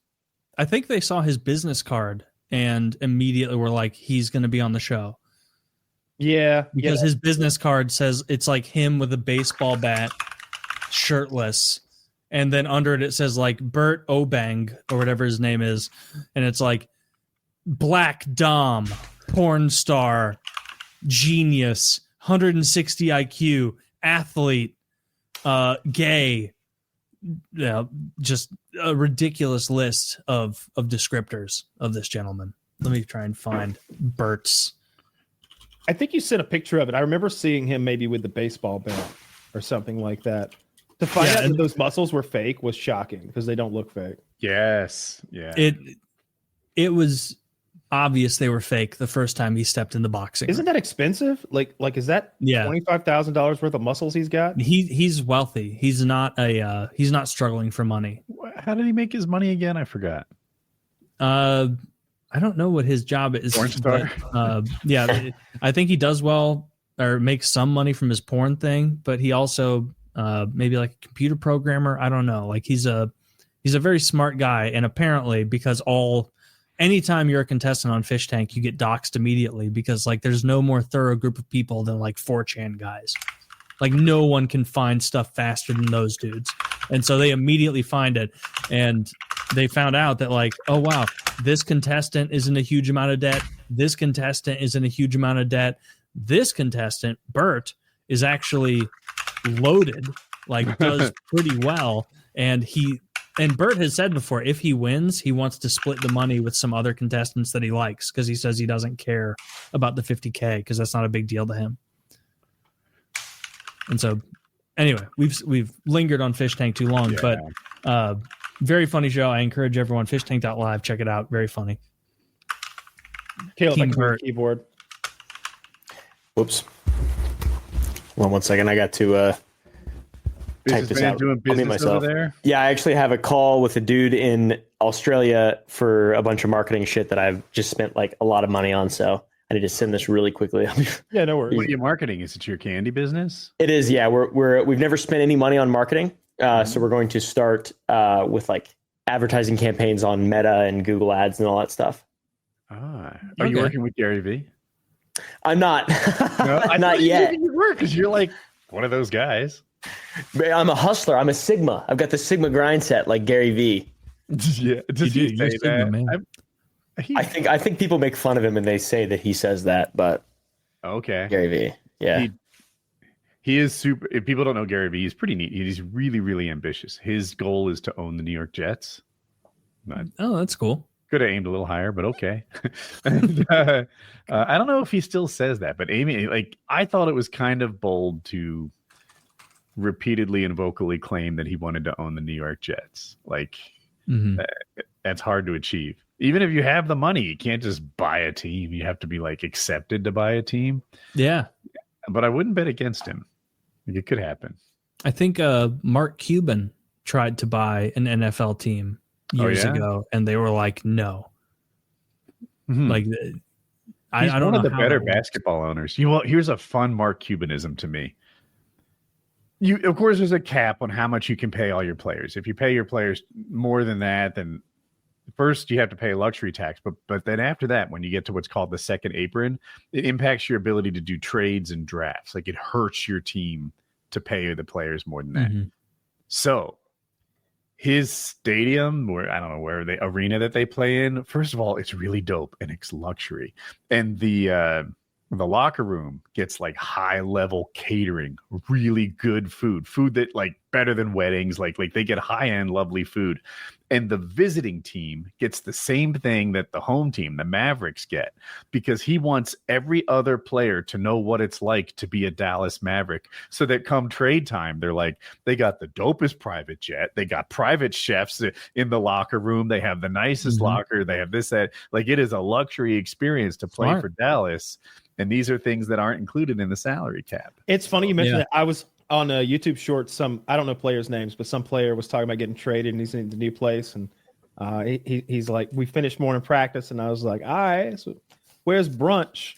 I think they saw his business card and immediately were like, he's going to be on the show. Yeah, because his business card says it's like him with a baseball bat, shirtless, and then under it says like Burt Obang or whatever his name is, and it's like Black Dom, porn star, genius, 160 IQ, athlete, gay. Yeah, just a ridiculous list of descriptors of this gentleman. Let me try and find Burt's. I think you sent a picture of it. I remember seeing him maybe with the baseball bat. or something like that. To find out that those muscles were fake was shocking because they don't look fake. Yes. Yeah. It was obvious they were fake the first time he stepped into boxing. Isn't that expensive? Like is that $25,000 worth of muscles he's got? He's wealthy. He's not struggling for money. How did he make his money again? I forgot. I don't know what his job is. Porn star. But, I think he does well or makes some money from his porn thing, but he also maybe like a computer programmer. I don't know. Like he's a very smart guy, and apparently because anytime you're a contestant on Fishtank, you get doxxed immediately because like there's no more thorough group of people than like 4chan guys. Like no one can find stuff faster than those dudes. And so they immediately find it. And they found out that like, oh wow, this contestant is in a huge amount of debt. This contestant is in a huge amount of debt. This contestant, Burt, is actually loaded, like does pretty well. And Burt has said before, if he wins, he wants to split the money with some other contestants that he likes because he says he doesn't care about the $50K because that's not a big deal to him. And so, anyway, we've lingered on Fishtank too long, but very funny show. I encourage everyone, fishtank.live, check it out. Very funny. Caleb, Burt. Keyboard. Whoops. Hold on 1 second. I got to type this out. Doing business over there? Yeah, I actually have a call with a dude in Australia for a bunch of marketing shit that I've just spent like a lot of money on. So I need to send this really quickly. Yeah, no worries. What are you marketing? Is it your candy business? It is. Yeah, we've never spent any money on marketing, so we're going to start with like advertising campaigns on Meta and Google Ads and all that stuff. Are you working with Gary Vee? I'm not. No, not yet. You work because you're like one of those guys. I'm a hustler. I'm a Sigma. I've got the Sigma grind set like Gary Vee. Yeah, does he say that? Man. I think people make fun of him and they say that he says that, but okay, Gary Vee, yeah, he is super. If people don't know Gary Vee, he's pretty neat. He's really, really ambitious. His goal is to own the New York Jets. Oh, that's cool. Could have aimed a little higher, but okay. And, I don't know if he still says that, but Amy, like, I thought it was kind of bold to repeatedly and vocally claim that he wanted to own the New York Jets. Like, that's hard to achieve. Even if you have the money, you can't just buy a team. You have to be like accepted to buy a team. Yeah. But I wouldn't bet against him. Like, it could happen. I think Mark Cuban tried to buy an NFL team years ago, and they were like, no. Like, I don't know. One of the better basketball owners. Here's a fun Mark Cubanism to me. Of course, there's a cap on how much you can pay all your players. If you pay your players more than that, then first you have to pay luxury tax. But then after that, when you get to what's called the second apron, it impacts your ability to do trades and drafts. Like, it hurts your team to pay the players more than that. So his stadium, or I don't know where the arena that they play in, first of all, it's really dope and it's luxury. And the locker room gets like high level catering, really good food that like better than weddings. Like they get high end, lovely food. And the visiting team gets the same thing that the home team, the Mavericks, get, because he wants every other player to know what it's like to be a Dallas Maverick, so that come trade time, they're like, they got the dopest private jet, they got private chefs in the locker room, they have the nicest locker, they have this, that. Like, it is a luxury experience to play for Dallas. And these are things that aren't included in the salary cap. It's funny you mentioned that. I was on a YouTube short, I don't know players' names, but some player was talking about getting traded and he's in the new place. And he's like, we finished morning practice. And I was like, all right, so where's brunch?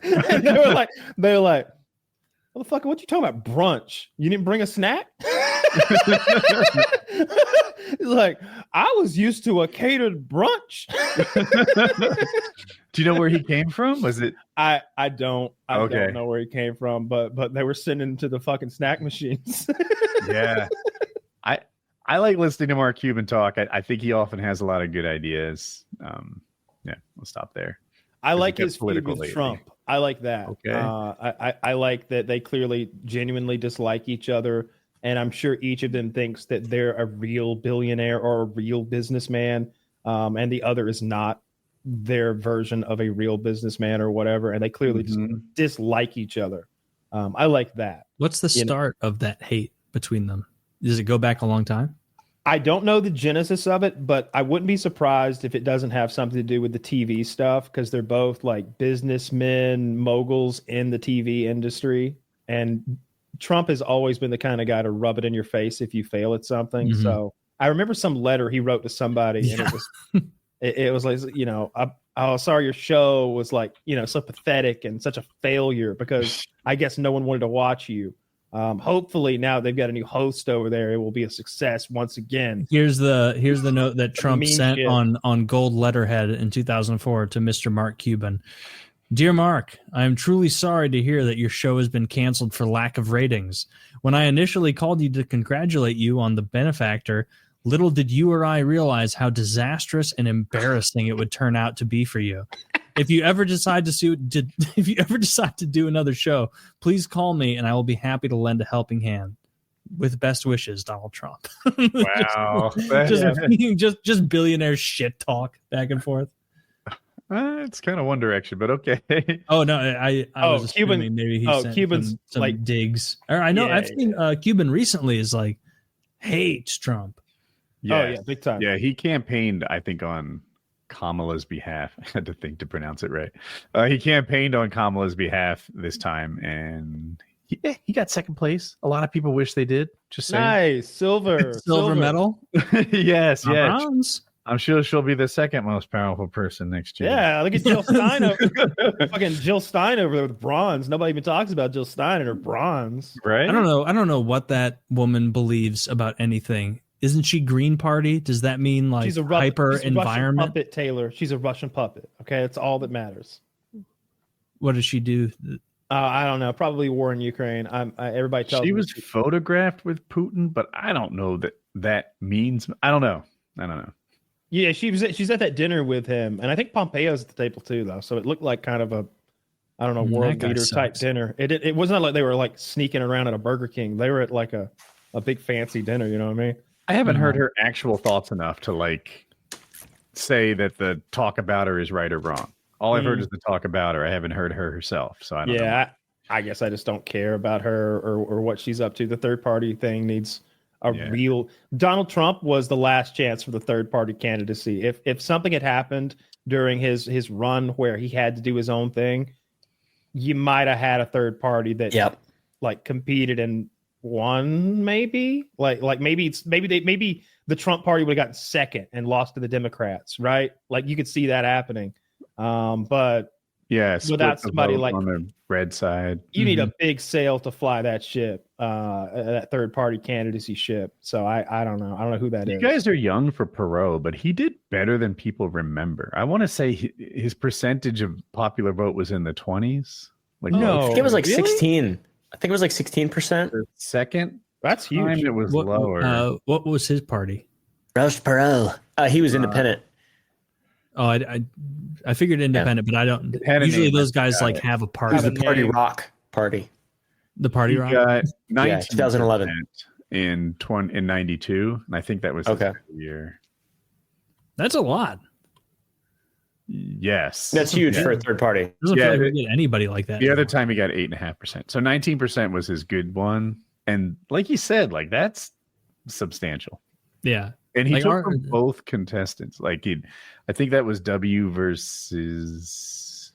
And they were like, motherfucker, what you talking about, brunch? You didn't bring a snack? He's like, I was used to a catered brunch. Do you know where he came from? Was it? I don't know where he came from, but they were sending to the fucking snack machines. Yeah. I like listening to Mark Cuban talk. I think he often has a lot of good ideas. Yeah, we'll stop there. I like his feud with Trump. I like that. Okay. I like that they clearly genuinely dislike each other. And I'm sure each of them thinks that they're a real billionaire or a real businessman. And the other is not their version of a real businessman or whatever. And they clearly just dislike each other. I like that. What's the start of that hate between them? Does it go back a long time? I don't know the genesis of it, but I wouldn't be surprised if it doesn't have something to do with the TV stuff, because they're both like businessmen, moguls in the TV industry. And Trump has always been the kind of guy to rub it in your face if you fail at something. Mm-hmm. So I remember some letter he wrote to somebody, and it was like, you know, I saw your show was like, you know, so pathetic and such a failure because I guess no one wanted to watch you. Hopefully now they've got a new host over there, it will be a success once again. Here's the note that Trump sent on gold letterhead in 2004 to Mr. Mark Cuban. Dear Mark, I am truly sorry to hear that your show has been canceled for lack of ratings. When I initially called you to congratulate you on the benefactor, little did you or I realize how disastrous and embarrassing it would turn out to be for you. If you ever decide to do another show, please call me and I will be happy to lend a helping hand. With best wishes, Donald Trump. Wow. just billionaire shit talk back and forth. It's kind of One Direction, but okay. Oh no, I was assuming maybe he sent Cuban's some like digs. Or I know I've seen Cuban recently is like hates Trump. Yeah. Oh yeah, big time. Yeah, he campaigned, I think, on Kamala's behalf. I had to think to pronounce it right. He campaigned on Kamala's behalf this time, and he got second place. A lot of people wish they did. Just saying. Nice silver medal. Yes, yeah. Bronze. I'm sure she'll be the second most powerful person next year. Yeah, look at Jill Stein fucking Jill Stein over there with bronze. Nobody even talks about Jill Stein and her bronze. Right? I don't know what that woman believes about anything. Isn't she Green Party? Does that mean like she's a hyper environment? Russian puppet, Taylor. She's a Russian puppet. Okay, that's all that matters. What does she do? I don't know. Probably war in Ukraine. Everybody tells me she was photographed with Putin, but I don't know that means. I don't know. Yeah, she's at that dinner with him, and I think Pompeo's at the table too, though. So it looked like kind of a, I don't know, world leader type dinner. It wasn't like they were like sneaking around at a Burger King. They were at like a big fancy dinner. You know what I mean? I haven't heard her actual thoughts enough to like say that the talk about her is right or wrong. All I've heard is the talk about her. I haven't heard her herself, so I don't know. I guess I just don't care about her or what she's up to. The third party thing needs real. Donald Trump was the last chance for the third party candidacy. If something had happened during his run where he had to do his own thing, you might have had a third party that like competed and won. Maybe maybe the Trump party would have gotten second and lost to the Democrats, right? Like you could see that happening. But without somebody like on the red side, you need a big sail to fly that ship, that third party candidacy ship. So I don't know. I don't know who that is. You guys are young for Perot, but he did better than people remember. I want to say his percentage of popular vote was in the 20s. Like I think it was like 16. I think it was like 16%. The second, that's huge. It was lower. What was his party? Roast Perot. He was independent. Oh, I figured independent, but I don't. Usually those guys like have a party. It was the Party Rock party. The Party Rock. Got 2011 in 92, and I think that was his year. That's a lot. Yes, that's huge for a third party. Doesn't feel like we get anybody like that. The other time he got 8.5%, so 19% was his good one, and like you said, like that's substantial. Yeah. And he took from both contestants. Like I think that was W versus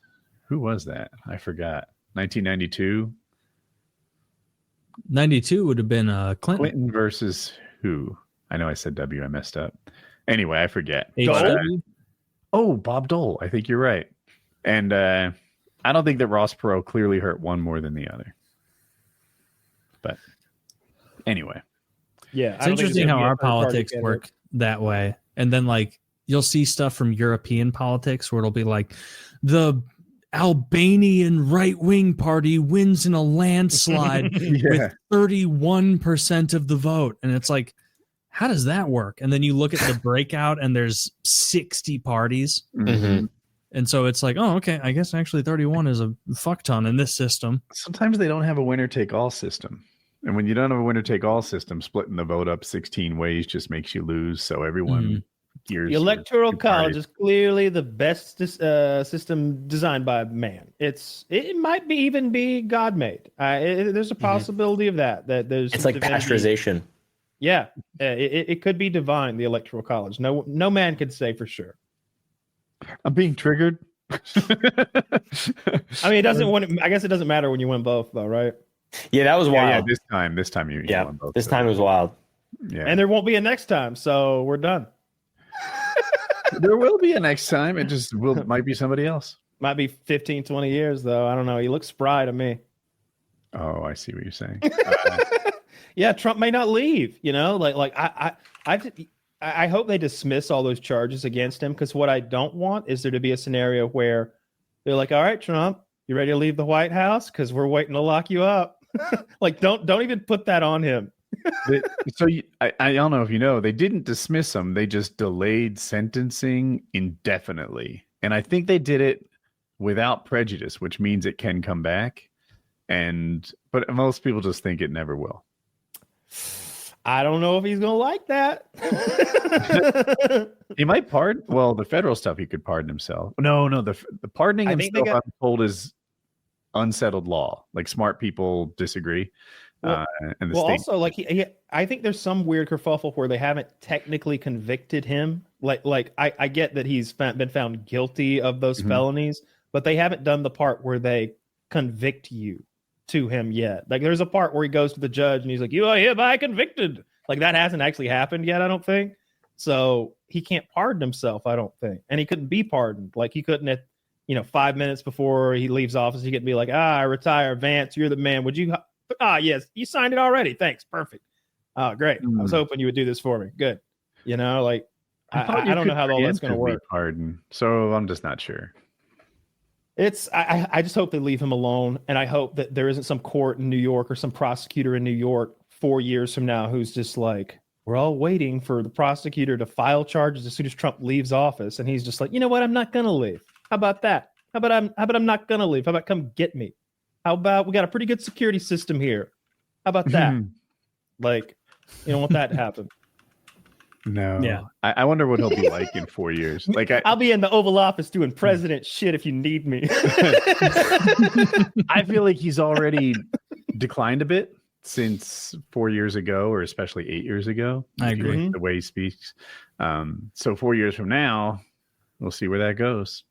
who was that? I forgot. 1992. 92 would have been Clinton. Clinton versus who? I know I said W. I messed up. Anyway, I forget. Bob Dole. I think you're right. And I don't think that Ross Perot clearly hurt one more than the other. But anyway. Yeah, it's interesting how our politics work that way. And then like you'll see stuff from European politics where it'll be like the Albanian right-wing party wins in a landslide with 31% of the vote. And it's like, how does that work? And then you look at the breakout and there's 60 parties. Mm-hmm. And so it's like, oh, okay, I guess actually 31 is a fuck ton in this system. Sometimes they don't have a winner-take-all system. And when you don't have a winner-take-all system, splitting the vote up 16 ways just makes you lose. So everyone gears. The Electoral College is clearly the best system designed by man. It might even be God made. There's a possibility of that. It's like pasteurization. Yeah, it could be divine. The Electoral College. No man could say for sure. I'm being triggered. I mean, it doesn't win. I guess it doesn't matter when you win both, though, right? Yeah, that was wild. Yeah, this time you won both. This time it was wild. Yeah, and there won't be a next time, so we're done. There will be a next time. It just might be somebody else. Might be 15, 20 years, though. I don't know. He looks spry to me. Oh, I see what you're saying. Yeah, Trump may not leave. You know, I hope they dismiss all those charges against him, because what I don't want is there to be a scenario where they're like, all right, Trump, you ready to leave the White House? Because we're waiting to lock you up. Like, don't even put that on him. I don't know if you know, they didn't dismiss him. They just delayed sentencing indefinitely. And I think they did it without prejudice, which means it can come back. But most people just think it never will. I don't know if he's going to like that. He might pardon. Well, the federal stuff, he could pardon himself. No, the pardoning himself, I'm told, is unsettled law. Like, smart people disagree. Well, and the state. Also, like, I think there's some weird kerfuffle where they haven't technically convicted him. Like I get that he's been found guilty of those felonies, but they haven't done the part where they convict you to him yet. Like, there's a part where he goes to the judge and he's like, "You are hereby convicted." Like, that hasn't actually happened yet, I don't think. So he can't pardon himself, I don't think, and he couldn't be pardoned. Like, he couldn't at 5 minutes before he leaves office, he could be like, "I retire, Vance. You're the man. Would you?" Yes, you signed it already. Thanks. Perfect. Oh, great. I was hoping you would do this for me. Good. I don't know how all that's going to work. Pardon. So I'm just not sure. I just hope they leave him alone. And I hope that there isn't some court in New York or some prosecutor in New York 4 years from now who's just like, we're all waiting for the prosecutor to file charges as soon as Trump leaves office. And he's just like, you know what? I'm not going to leave. How about that? How about I'm not going to leave? How about come get me? How about we got a pretty good security system here? How about that? Like, you don't want that to happen. No. Yeah. I wonder what he'll be like in 4 years. Like, I'll be in the Oval Office doing president shit if you need me. I feel like he's already declined a bit since 4 years ago, or especially 8 years ago. I agree. The way he speaks. So 4 years from now, we'll see where that goes.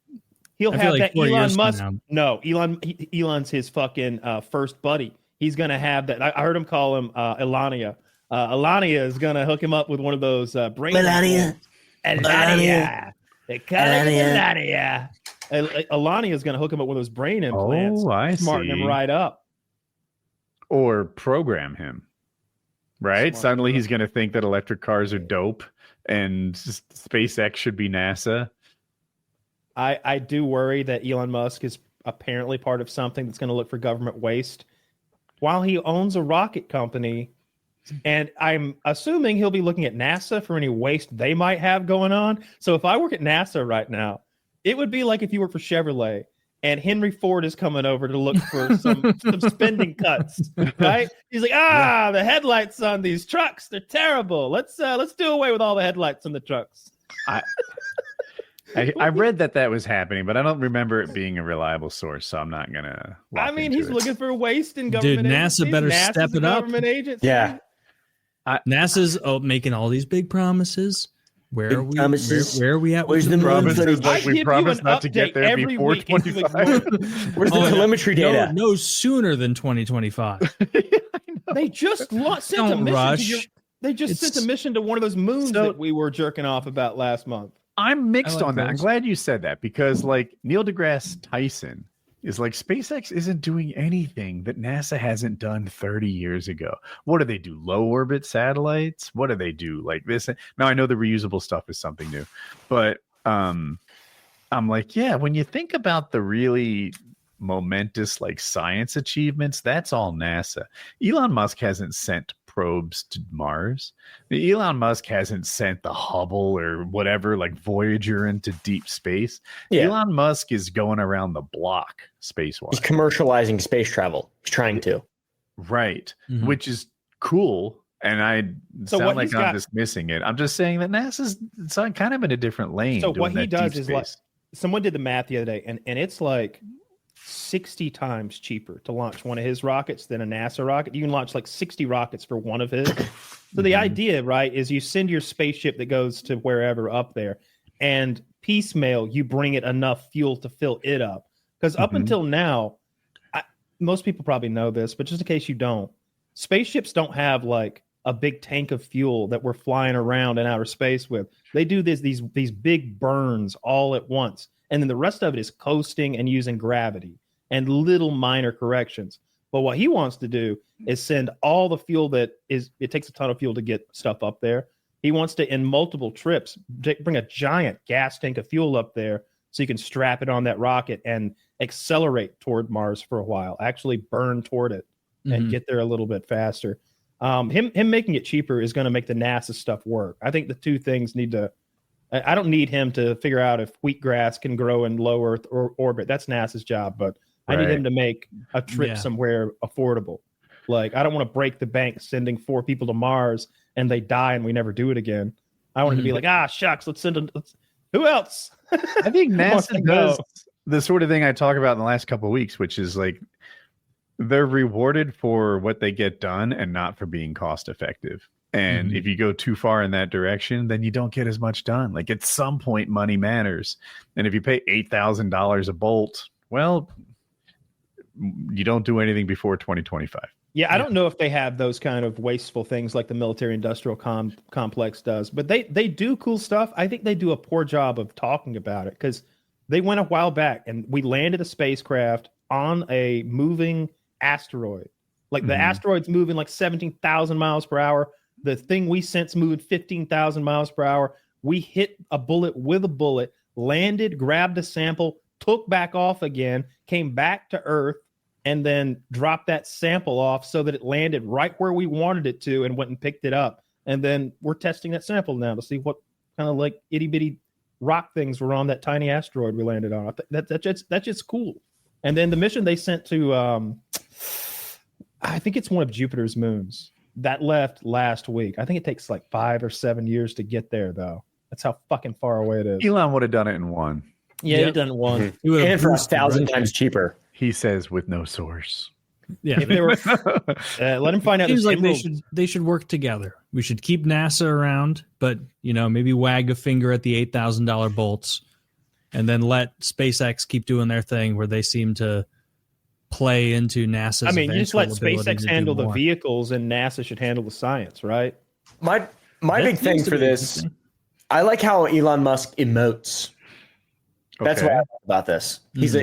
He'll have that Elon Musk. No, Elon's his fucking first buddy. He's going to have that. I heard him call him Elania. Elania is going to hook him up with one of those brain. Elania. Elania is going to hook him up with those brain implants. Oh, I smarten see. him right up. Or program him. Right? Suddenly he's going to think that electric cars are dope and SpaceX should be NASA. I do worry that Elon Musk is apparently part of something that's going to look for government waste while he owns a rocket company. And I'm assuming he'll be looking at NASA for any waste they might have going on. So if I work at NASA right now, it would be like if you work for Chevrolet and Henry Ford is coming over to look for some spending cuts, right? He's like, the headlights on these trucks, they're terrible. Let's do away with all the headlights on the trucks. I read that was happening, but I don't remember it being a reliable source, so I'm not gonna. I mean, he's looking for waste in government. Dude, NASA better step it up. Government agency. Yeah, NASA's making all these big promises. Where are we? Promises. Where are we at? Where's the promises? Like, we promise not to get there before 2025. Where's the telemetry data? No sooner than 2025. They just sent a mission. They just sent a mission to one of those moons that we were jerking off about last month. I'm mixed on that. I'm glad you said that, because like Neil deGrasse Tyson is like, SpaceX isn't doing anything that NASA hasn't done 30 years ago. What do they do? Low orbit satellites? What do they do? Like this? Now I know the reusable stuff is something new, but I'm like, yeah, when you think about the really momentous like science achievements, that's all NASA. Elon Musk hasn't sent probes to Mars. Elon Musk hasn't sent the Hubble or whatever, like Voyager, into deep space. Yeah. Elon Musk is going around the block space-wise. He's commercializing space travel. He's trying to. Right. Mm-hmm. Which is cool. And I sound like I'm dismissing it. I'm just saying that NASA's kind of in a different lane. So what he does is like, someone did the math the other day, and it's like 60 times cheaper to launch one of his rockets than a NASA rocket. You can launch like 60 rockets for one of his. So the idea, right, is you send your spaceship that goes to wherever up there, and piecemeal, you bring it enough fuel to fill it up. Because up until now, most people probably know this, but just in case you don't, spaceships don't have like a big tank of fuel that we're flying around in outer space with. They do these big burns all at once. And then the rest of it is coasting and using gravity and little minor corrections. But what he wants to do is send all the fuel it takes a ton of fuel to get stuff up there. He wants to, in multiple trips, bring a giant gas tank of fuel up there so you can strap it on that rocket and accelerate toward Mars for a while, actually burn toward it and get there a little bit faster. Him making it cheaper is going to make the NASA stuff work. I think the two things need to. I don't need him to figure out if wheatgrass can grow in low Earth orbit. That's NASA's job, but I need him to make a trip somewhere affordable. Like, I don't want to break the bank sending 4 people to Mars and they die and we never do it again. I want it to be like, shucks, let's send them. Who else? I think NASA does the sort of thing I talk about in the last couple of weeks, which is like, they're rewarded for what they get done and not for being cost effective. And if you go too far in that direction, then you don't get as much done. Like, at some point, money matters. And if you pay $8,000 a bolt, well, you don't do anything before 2025. Yeah, I don't know if they have those kind of wasteful things like the military industrial complex does, but they do cool stuff. I think they do a poor job of talking about it, because they went a while back and we landed a spacecraft on a moving asteroid. Like, the asteroid's moving like 17,000 miles per hour. The thing we sent's moving 15,000 miles per hour. We hit a bullet with a bullet, landed, grabbed a sample, took back off again, came back to Earth, and then dropped that sample off so that it landed right where we wanted it to and went and picked it up. And then we're testing that sample now to see what kind of like itty bitty rock things were on that tiny asteroid we landed on. That's just cool. And then the mission they sent to, I think it's one of Jupiter's moons that left last week. I think it takes like 5 or 7 years to get there, though. That's how fucking far away it is. Elon would have done it in one. Yeah, he'd done it in one. And for 1,000 times cheaper. He says with no source. Yeah, if they were, let him find out. Seems like they should work together. We should keep NASA around, but maybe wag a finger at the $8,000 bolts, and then let SpaceX keep doing their thing where they seem to play into NASA's. I mean, you just let SpaceX handle the vehicles, and NASA should handle the science, right? My big thing for this, I like how Elon Musk emotes. That's what I like about this. He's a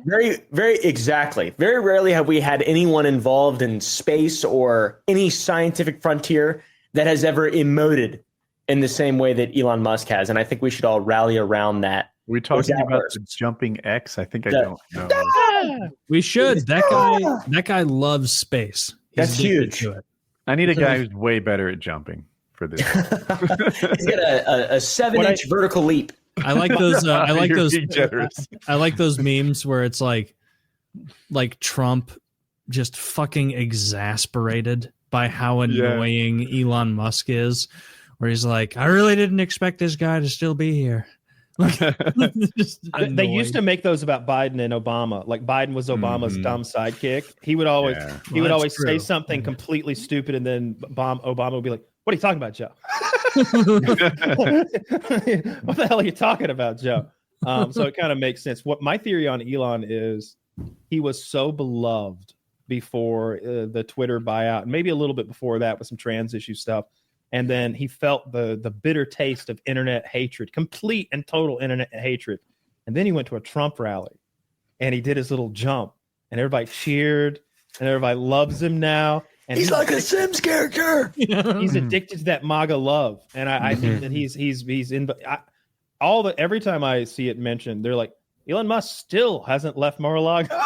very, very very rarely have we had anyone involved in space or any scientific frontier that has ever emoted in the same way that Elon Musk has. And I think we should all rally around that. We're talking about the jumping X. I think I don't know. We should. That guy loves space. That's huge. I need a guy who's way better at jumping for this. He's got a 7-inch vertical leap. I like those. I like those memes where it's like Trump just fucking exasperated by how annoying Elon Musk is, where he's like, I really didn't expect this guy to still be here. They used to make those about Biden and Obama. Like, Biden was Obama's dumb sidekick. He would always say something completely stupid, and then Obama would be like, "What are you talking about, Joe? What the hell are you talking about, Joe?" So it kind of makes sense. What my theory on Elon is, he was so beloved before the Twitter buyout, and maybe a little bit before that with some trans issue stuff. And then he felt the bitter taste of internet hatred, complete and total internet hatred. And then he went to a Trump rally and he did his little jump and everybody cheered and everybody loves him now. And he's like a Sims character. He's addicted to that MAGA love. And I think that he's in every time I see it mentioned, they're like, Elon Musk still hasn't left Mar-a-Lago.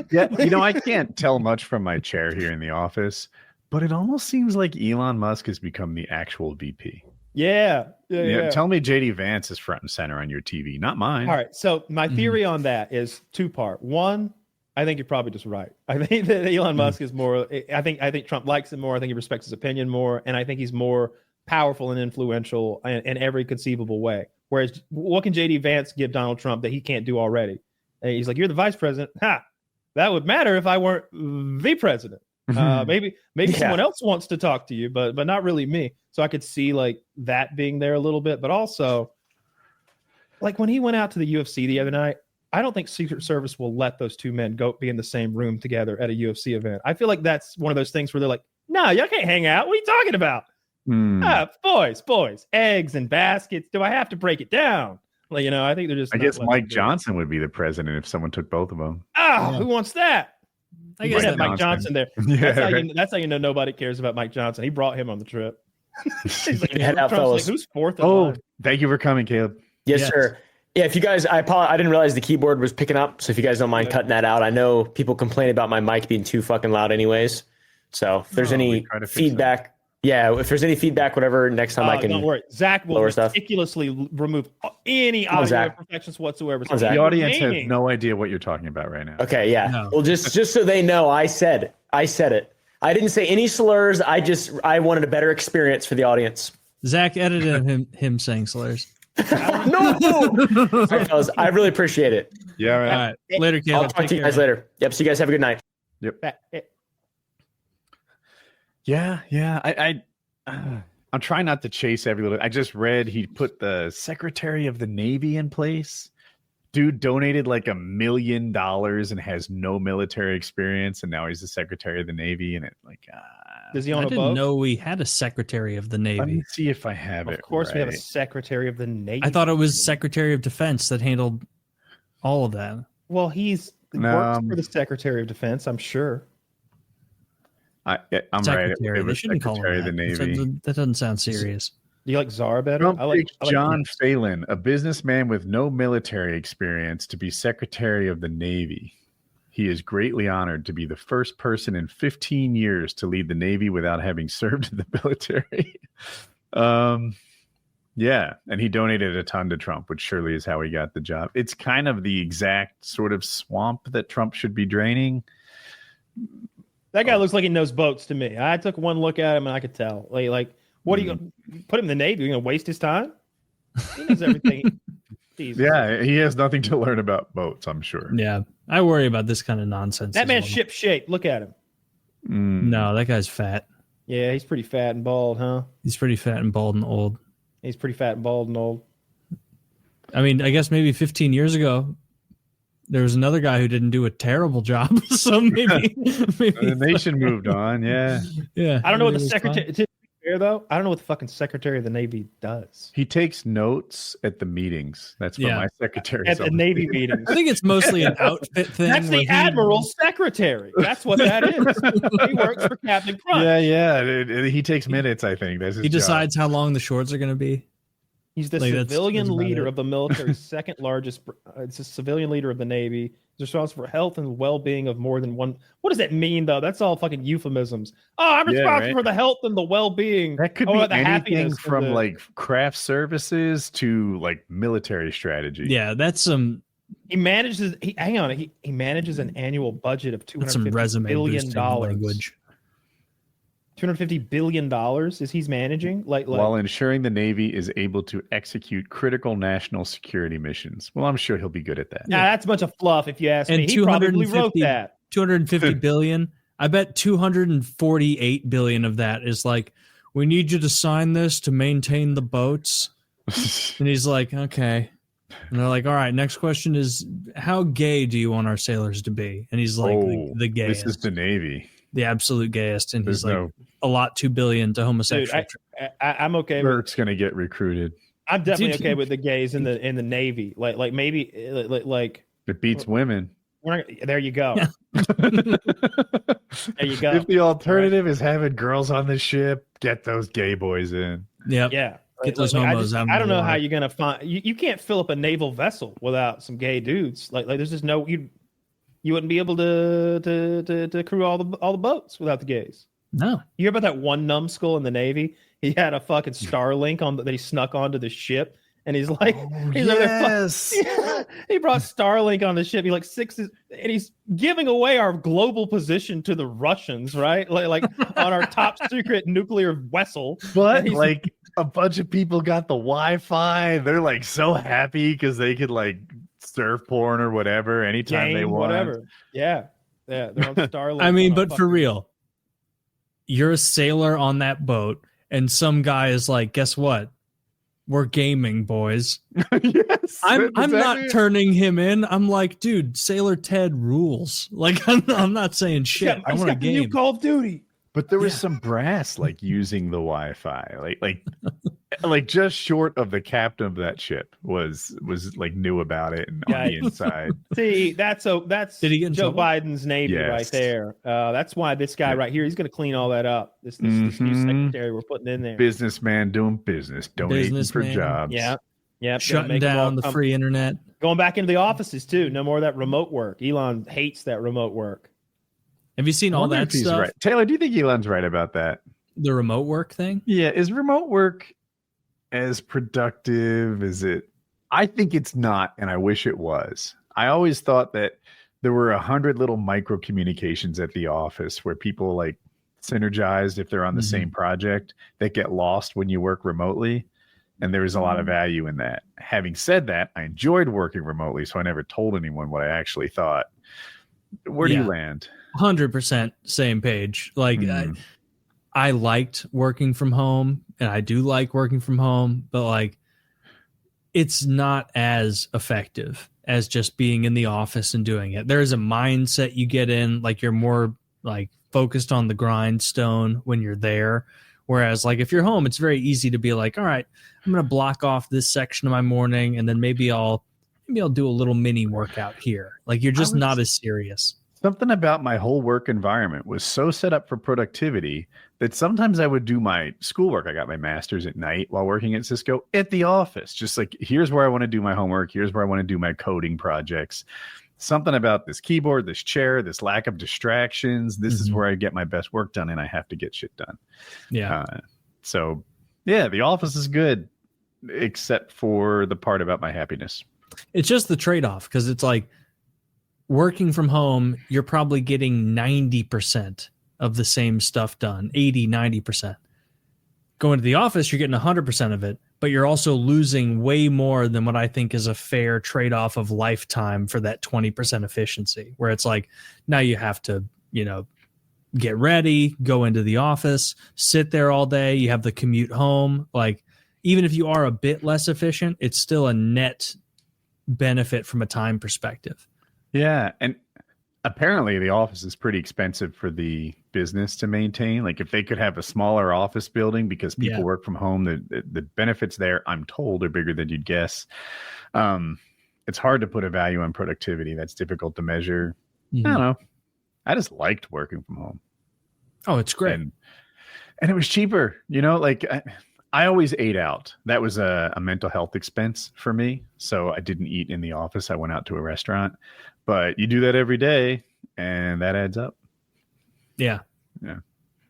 Yeah, I can't tell much from my chair here in the office, but it almost seems like Elon Musk has become the actual VP. Yeah. Tell me JD Vance is front and center on your TV, not mine. All right. So my theory on that is 2-part. One, I think you're probably just right. I think that Elon Musk is more. I think Trump likes him more. I think he respects his opinion more, and I think he's more powerful and influential in every conceivable way. Whereas, what can JD Vance give Donald Trump that he can't do already? And he's like, "You're the vice president. Ha! That would matter if I weren't the president. Maybe someone else wants to talk to you, but not really me." So I could see like that being there a little bit, but also like when he went out to the UFC the other night. I don't think Secret Service will let those two men go be in the same room together at a UFC event. I feel like that's one of those things where they're like, "No, y'all can't hang out. What are you talking about? Boys, eggs and baskets. Do I have to break it down?" Like, I think they're just. I guess Mike Johnson would be the president if someone took both of them. Who wants that? I guess Mike Johnson there. Yeah, that's how you know nobody cares about Mike Johnson. He brought him on the trip. He's like, head out, fellas. Like, who's fourth? Thank you for coming, Caleb. Yes, sir. Yeah, if you guys, I didn't realize the keyboard was picking up. So if you guys don't mind cutting that out, I know people complain about my mic being too fucking loud anywaes. So if there's any feedback, if there's any feedback, whatever, next time I can. Don't worry. Zach will meticulously remove any audio imperfections whatsoever. So the audience has no idea what you're talking about right now. Okay, yeah. No. Well, just so they know, I said it. I didn't say any slurs. I wanted a better experience for the audience. Zach edited him saying slurs. No. All right, fellas, I really appreciate it. Yeah, right. All right. Later, Caleb. I'll talk to you guys later. Yep. So you guys have a good night. Yep. Yeah. I'm trying not to chase every little. I just read he put the Secretary of the Navy in place. Dude donated like $1 million and has no military experience, and now he's the Secretary of the Navy. And it does he own a boat? I didn't know we had a Secretary of the Navy. Let me see if I have it. Of course, we have a Secretary of the Navy. I thought it was Secretary of Defense that handled all of that. Well, works for the Secretary of Defense, I'm sure. I'm Secretary. right. They shouldn't call him the Navy. That doesn't sound serious. Do you like Czar better? Trump picks John Phelan, a businessman with no military experience, to be Secretary of the Navy. He is greatly honored to be the first person in 15 years to lead the Navy without having served in the military. Yeah, and he donated a ton to Trump, which surely is how he got the job. It's kind of the exact sort of swamp that Trump should be draining. That guy looks like he knows boats to me. I took one look at him and I could tell. Like what are you going to put him in the Navy? You're going to waste his time? He knows everything. Yeah, he has nothing to learn about boats, I'm sure. Yeah, I worry about this kind of nonsense. That man's ship shape. Look at him. No, that guy's fat. Yeah, he's pretty fat and bald, huh? He's pretty fat and bald and old. He's pretty fat and bald and old. I mean, I guess maybe 15 years ago, there was another guy who didn't do a terrible job. So maybe the nation moved on. Yeah. I don't know what the secretary. Though I don't know what the fucking Secretary of the Navy does. He takes notes at the meetings. That's what my secretary at the Navy meetings. I think it's mostly an outfit thing. That's the Admiral's secretary. That's what that is. He works for Captain Crunch. Yeah. He takes minutes. I think that's his he decides how long the shorts are going to be. He's the civilian leader of the military's second largest. It's a civilian leader of the Navy. He's responsible for health and well-being of more than one. What does that mean, though? That's all fucking euphemisms. Oh, I'm responsible for the health and the well-being. That could be anything from like craft services to like military strategy. Yeah, that's some. He manages. Hang on. He manages an annual budget of $250 billion. $250 billion is he's managing while ensuring the Navy is able to execute critical national security missions. Well, I'm sure he'll be good at that. Nah, that's a bunch of fluff if you ask me. He probably wrote that. 250 billion. I bet 248 billion of that is like, we need you to sign this to maintain the boats. And he's like, okay. And they're like, all right, next question is, how gay do you want our sailors to be? And he's like, the gayest. This is the Navy. The absolute gayest. And he's like, a lot, 2 billion to homosexual. Dude, I'm okay. Burt's going to get recruited. I'm definitely okay with the gays in the Navy. Like maybe it beats women. There you go. There you go. If the alternative is having girls on the ship, get those gay boys in. Yep. Yeah. Get those homos out. I don't know how you're gonna find. You can't fill up a naval vessel without some gay dudes. Like there's just no you wouldn't be able to crew all the boats without the gays. No. You hear about that one numbskull in the Navy? He had a fucking Starlink that he snuck onto the ship, And he's like, yes. He brought Starlink on the ship. He like and he's giving away our global position to the Russians, right? Like on our top secret nuclear vessel. But like a bunch of people got the Wi-Fi. They're like so happy because they could like surf porn or whatever anytime they want. Whatever. Yeah. They're on Starlink. I mean, but for real, you're a sailor on that boat, and some guy is like, guess what? We're gaming, boys. Yes, I'm not turning him in. I'm like, dude, Sailor Ted rules. Like, I'm not saying shit. I want to game. New Call of Duty. But there was some brass like using the Wi-Fi, like just short of the captain of that ship was like knew about it and on the inside. See, that's Did he get in Joe trouble? Biden's Navy right there. That's why this guy right here, he's going to clean all that up. This new secretary we're putting in there. Businessman doing business, donating for jobs. Yeah. Shutting down the free internet. Going back into the offices too. No more of that remote work. Elon hates that remote work. Have you seen all that stuff? Right. Taylor, do you think Elon's right about that? The remote work thing? Yeah. Is remote work as productive as it? I think it's not, and I wish it was. I always thought that there were 100 little micro communications at the office where people like synergized if they're on the same project that get lost when you work remotely. And there was a lot of value in that. Having said that, I enjoyed working remotely, so I never told anyone what I actually thought. Where do you land? 100% same page. Like I liked working from home, and I do like working from home, but like it's not as effective as just being in the office and doing it. There is a mindset you get in, like you're more like focused on the grindstone when you're there. Whereas like if you're home, it's very easy to be like, all right, I'm going to block off this section of my morning, and then maybe I'll do a little mini workout here. Like you're just not as serious. Something about my whole work environment was so set up for productivity that sometimes I would do my schoolwork. I got my master's at night while working at Cisco at the office. Just like, here's where I want to do my homework. Here's where I want to do my coding projects. Something about this keyboard, this chair, this lack of distractions. This is where I get my best work done, and I have to get shit done. Yeah. So, yeah, the office is good, except for the part about my happiness. It's just the trade-off, because it's like, working from home, you're probably getting 90% of the same stuff done, 80, 90%. Going to the office, you're getting 100% of it, but you're also losing way more than what I think is a fair trade-off of lifetime for that 20% efficiency, where it's like, now you have to, get ready, go into the office, sit there all day. You have the commute home. Like, even if you are a bit less efficient, it's still a net benefit from a time perspective. Yeah, and apparently the office is pretty expensive for the business to maintain. Like if they could have a smaller office building because people work from home, the benefits there, I'm told, are bigger than you'd guess. It's hard to put a value on productivity. That's difficult to measure. I don't know. I just liked working from home. Oh, it's great. And it was cheaper. Like I always ate out. That was a mental health expense for me. So I didn't eat in the office. I went out to a restaurant. But you do that every day, and that adds up. Yeah.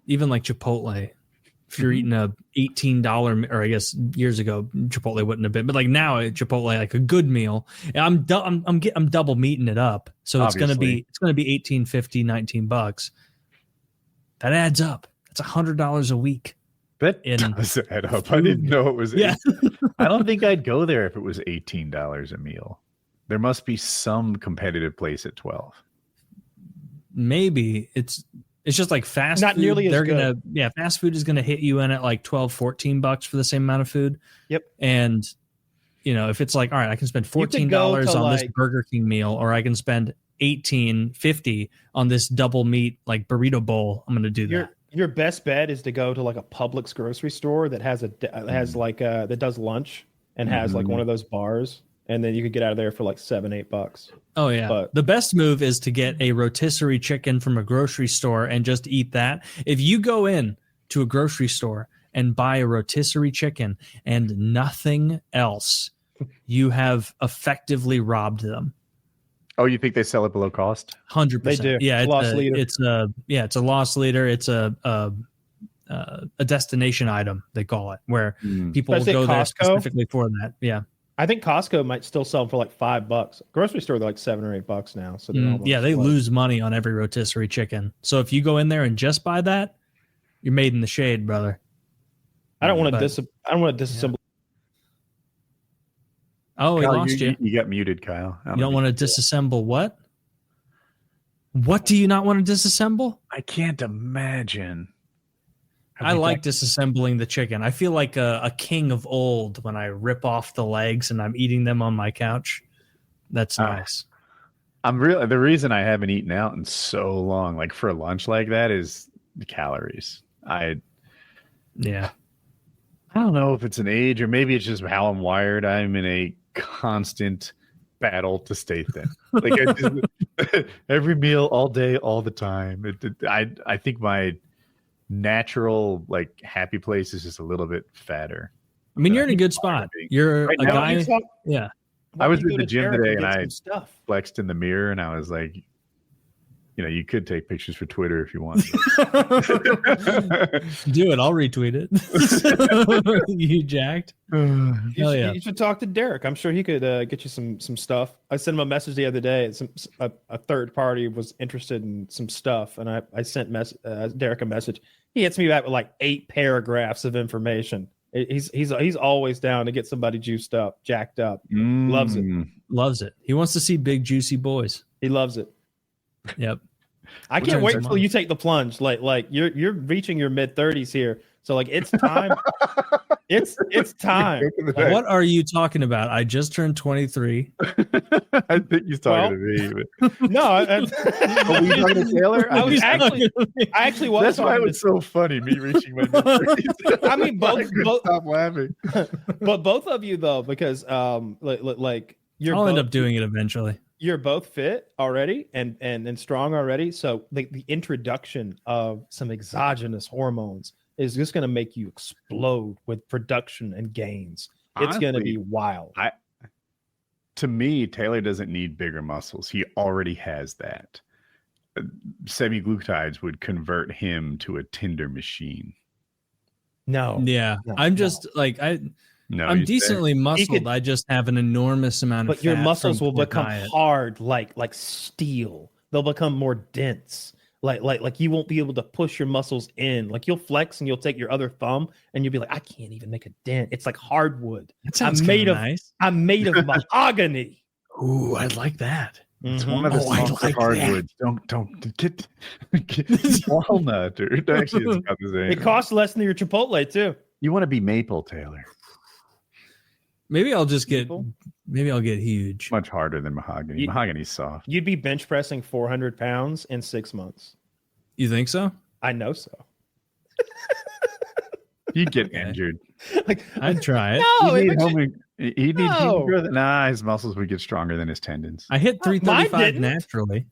Even like Chipotle, if you're eating a $18, or I guess years ago Chipotle wouldn't have been, but like now at Chipotle, like a good meal, I'm double meating it up, so obviously it's gonna be $18.50, $19. That adds up. It's $100 a week. That does add up. I didn't know it was. Yeah. I don't think I'd go there if it was $18 a meal. There must be some competitive place at 12. Maybe it's just like fast not food. Nearly as good. Fast food is gonna hit you in at like $12-$14 for the same amount of food. Yep. And if it's like, all right, I can spend $14 on this Burger King meal, or I can spend $18.50 on this double meat like burrito bowl, I'm gonna do that. Your best bet is to go to like a Publix grocery store that has that does lunch and has like one of those bars. And then you could get out of there for like $7-8. Oh yeah. But the best move is to get a rotisserie chicken from a grocery store and just eat that. If you go in to a grocery store and buy a rotisserie chicken and nothing else, you have effectively robbed them. Oh, you think they sell it below cost? 100%. They do. Yeah, it's a loss leader. It's a loss leader. It's a a destination item, they call it, where people will Especially go there Costco? specifically for that. Yeah. I think Costco might still sell them for like $5. Grocery store, they're like $7 or $8 now. So they're almost Yeah, they like- lose money on every rotisserie chicken. So if you go in there and just buy that, you're made in the shade, brother. I don't want to But- disassemble. Oh, he Kyle, lost you. You got muted, Kyle. You don't want to disassemble what? What do you not want to disassemble? I can't imagine. I like disassembling the chicken. I feel like a king of old when I rip off the legs and I'm eating them on my couch. That's nice. The reason I haven't eaten out in so long, like for a lunch like that, is the calories. Yeah. I don't know if it's an age or maybe it's just how I'm wired. I'm in a constant battle to stay thin. Like every meal, all day, all the time. I think my natural like happy place is just a little bit fatter. I mean, you're in a good spot. You're Right a now, guy. Yeah. I was You in go the to gym Derek today and and get I some stuff. flexed in the mirror and I was like, you could take pictures for Twitter if you want. Do it. I'll retweet it. You jacked? Hell yeah. You should talk to Derek. I'm sure he could get you some stuff. I sent him a message the other day. A third party was interested in some stuff, and I sent Derek a message. He hits me back with like 8 paragraphs of information. He's always down to get somebody juiced up, jacked up. Loves it. Loves it. He wants to see big juicy boys. He loves it. Yep. I can't wait until you take the plunge. Like you're reaching your mid-30s here, so like it's time. it's time. What are you talking about? I just turned 23. I think he's talking to me. But... No, Are we talking to Taylor? I actually was. That's why it was so funny. Me reaching my mid-30s. I mean, both stop laughing. But both of you though, because like I'll end up doing it eventually. You're both fit already and strong already. So the introduction of some exogenous hormones is just going to make you explode with production and gains. It's going to be wild. To me, Taylor doesn't need bigger muscles. He already has that. Semi-glutides would convert him to a Tinder machine. No. Yeah. No, I'm just like, I'm decently muscled. I just have an enormous amount of fat. But your muscles will become diet. hard like steel. They'll become more dense. Like you won't be able to push your muscles in. Like you'll flex and you'll take your other thumb and you'll be like, I can't even make a dent. It's like hardwood. I'm made of mahogany. Ooh, I'd like that. It's one of the softer hardwoods. Don't get walnut, dude. Actually, it's about the same. It costs less than your Chipotle too. You want to be maple, Taylor. Maybe I'll get huge. Much harder than mahogany. Mahogany's soft. You'd be bench pressing 400 pounds in 6 months. You think so? I know so. You'd get injured. I'd try it. He'd need his muscles would get stronger than his tendons. I hit 335 naturally.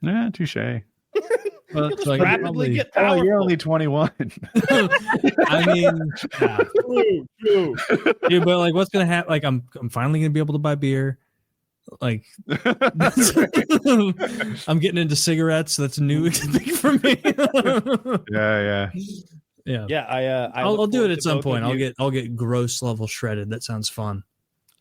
Nah, touche. Well, you'll just rapidly get powerful. Oh, you're only 21. I mean, true. Dude, but like, what's gonna happen? Like, I'm finally gonna be able to buy beer. Like, I'm getting into cigarettes. So that's a new thing for me. Yeah. I'll do it at some point. I'll get gross level shredded. That sounds fun.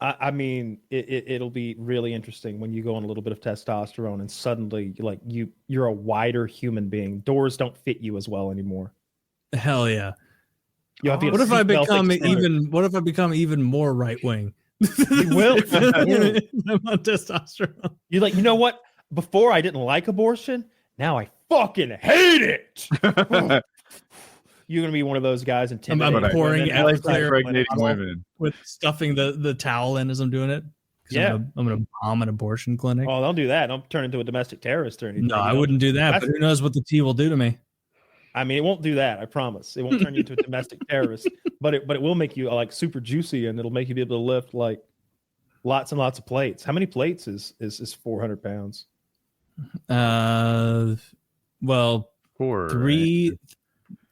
I mean, it'll be really interesting when you go on a little bit of testosterone and suddenly, like you're a wider human being. Doors don't fit you as well anymore. Hell yeah! What if I become even more right wing? You will. I'm on testosterone. You're like, you know what? Before I didn't like abortion. Now I fucking hate it. You're gonna be one of those guys intimidating. I'm pouring women with stuffing the towel in as I'm doing it. Yeah, I'm gonna bomb an abortion clinic. Oh, don't do that. Don't turn into a domestic terrorist or anything. No, I wouldn't do that. But who knows what the tea will do to me? I mean, it won't do that. I promise. It won't turn you into a domestic terrorist. But it will make you like super juicy, and it'll make you be able to lift like lots and lots of plates. How many plates is 400 pounds? Well, 4. 3. Right?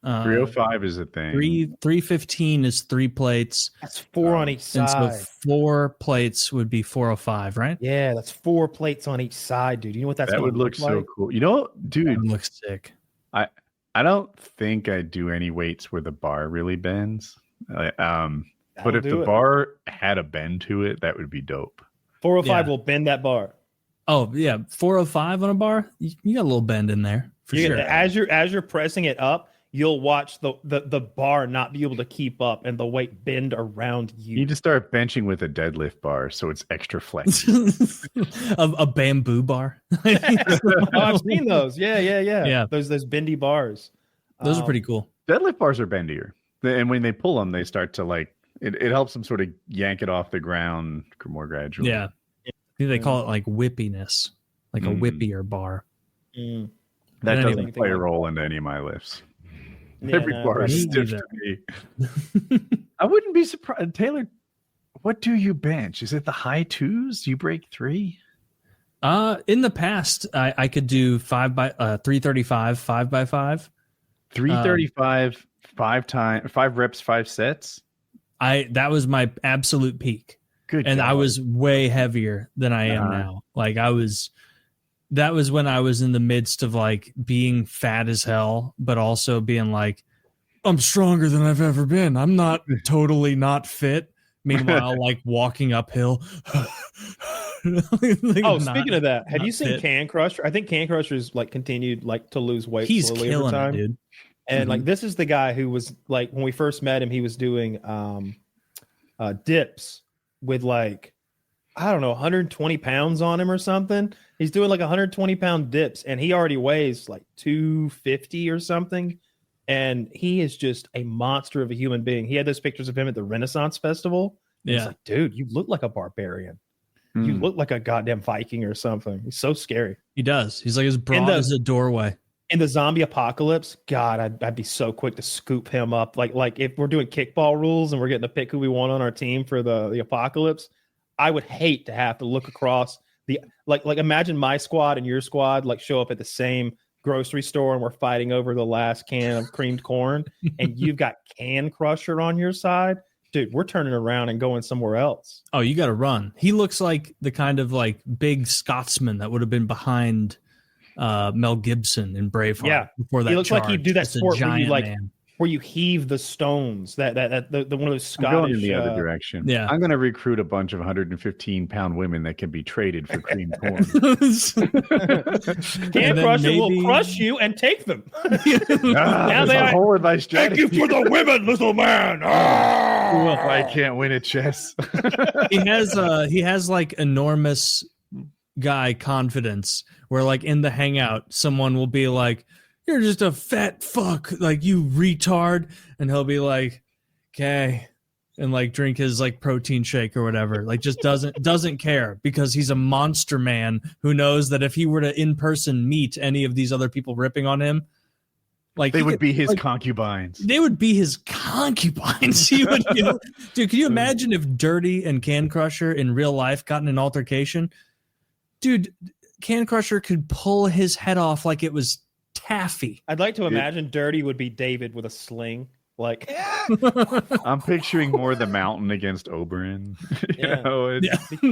305 is a thing. 315 is 3 plates. That's 4 on each side. And so 4 plates would be 405, right? Yeah, that's 4 plates on each side, dude. You know what that would look so like? cool. You know, dude, that looks sick. I don't think I do any weights where the bar really bends. But if the bar had a bend to it, that would be dope. 405 will bend that bar. Oh yeah, 405 on a bar. You got a little bend in there for sure. As you're pressing it up, you'll watch the bar not be able to keep up and the weight bend around you. You need to start benching with a deadlift bar so it's extra flexible. a bamboo bar. I've seen those. Yeah. Those bendy bars. Those are pretty cool. Deadlift bars are bendier, and when they pull them, they start to like it helps them sort of yank it off the ground more gradually. Yeah, I think they call it like whippiness, like a whippier bar. That doesn't play a role into any of my lifts. Every bar is stiff to me. I wouldn't be surprised. Taylor, what do you bench? Is it the high twos? Do you break 3? In the past, I could do 335, 5x5. 335, 5 reps, 5 sets. That was my absolute peak. Good. And God. I was way heavier than I am now. Like that was when I was in the midst of like being fat as hell, but also being like, I'm stronger than I've ever been. I'm not totally not fit. Meanwhile, like walking uphill. Speaking of that, have you seen Can Crusher? I think Can Crusher's like continued like to lose weight. He's slowly killing over time. it, dude. And like this is the guy who was like when we first met him, he was doing dips with like I don't know 120 pounds on him or something. He's doing like 120-pound dips, and he already weighs like 250 or something. And he is just a monster of a human being. He had those pictures of him at the Renaissance Festival. Yeah, it's like, dude, you look like a barbarian. You look like a goddamn Viking or something. He's so scary. He does. He's like as broad as a doorway. In the zombie apocalypse, God, I'd be so quick to scoop him up. Like if we're doing kickball rules and we're getting to pick who we want on our team for the apocalypse, I would hate to have to look across the like imagine my squad and your squad like show up at the same grocery store and we're fighting over the last can of creamed corn and you've got Can Crusher on your side. Dude, we're turning around and going somewhere else. Oh, you got to run. He looks like the kind of like big Scotsman that would have been behind Mel Gibson in Braveheart. Yeah, before that he looks charge. like he'd do that Just sport where you like man. Where you heave the stones. That the one of those Scottish. I'm going in the other direction. Yeah, I'm going to recruit a bunch of 115-pound women that can be traded for creamed corn. Can Crusher will crush you and take them. Now they are whole advice. Thank you for the women, little man. I can't win at chess. He has like enormous guy confidence where like in the hangout someone will be like, you're just a fat fuck, like you retard, and he'll be like, okay, and like drink his like protein shake or whatever, like just doesn't care because he's a monster man who knows that if he were to in person meet any of these other people ripping on him, like they would be his concubines. They would be his concubines. He would, dude, can you imagine if Dirty and Can Crusher in real life got in an altercation? Dude, Can Crusher could pull his head off like it was taffy. I'd like to imagine Dirty would be David with a sling. Like I'm picturing more the Mountain against Oberyn.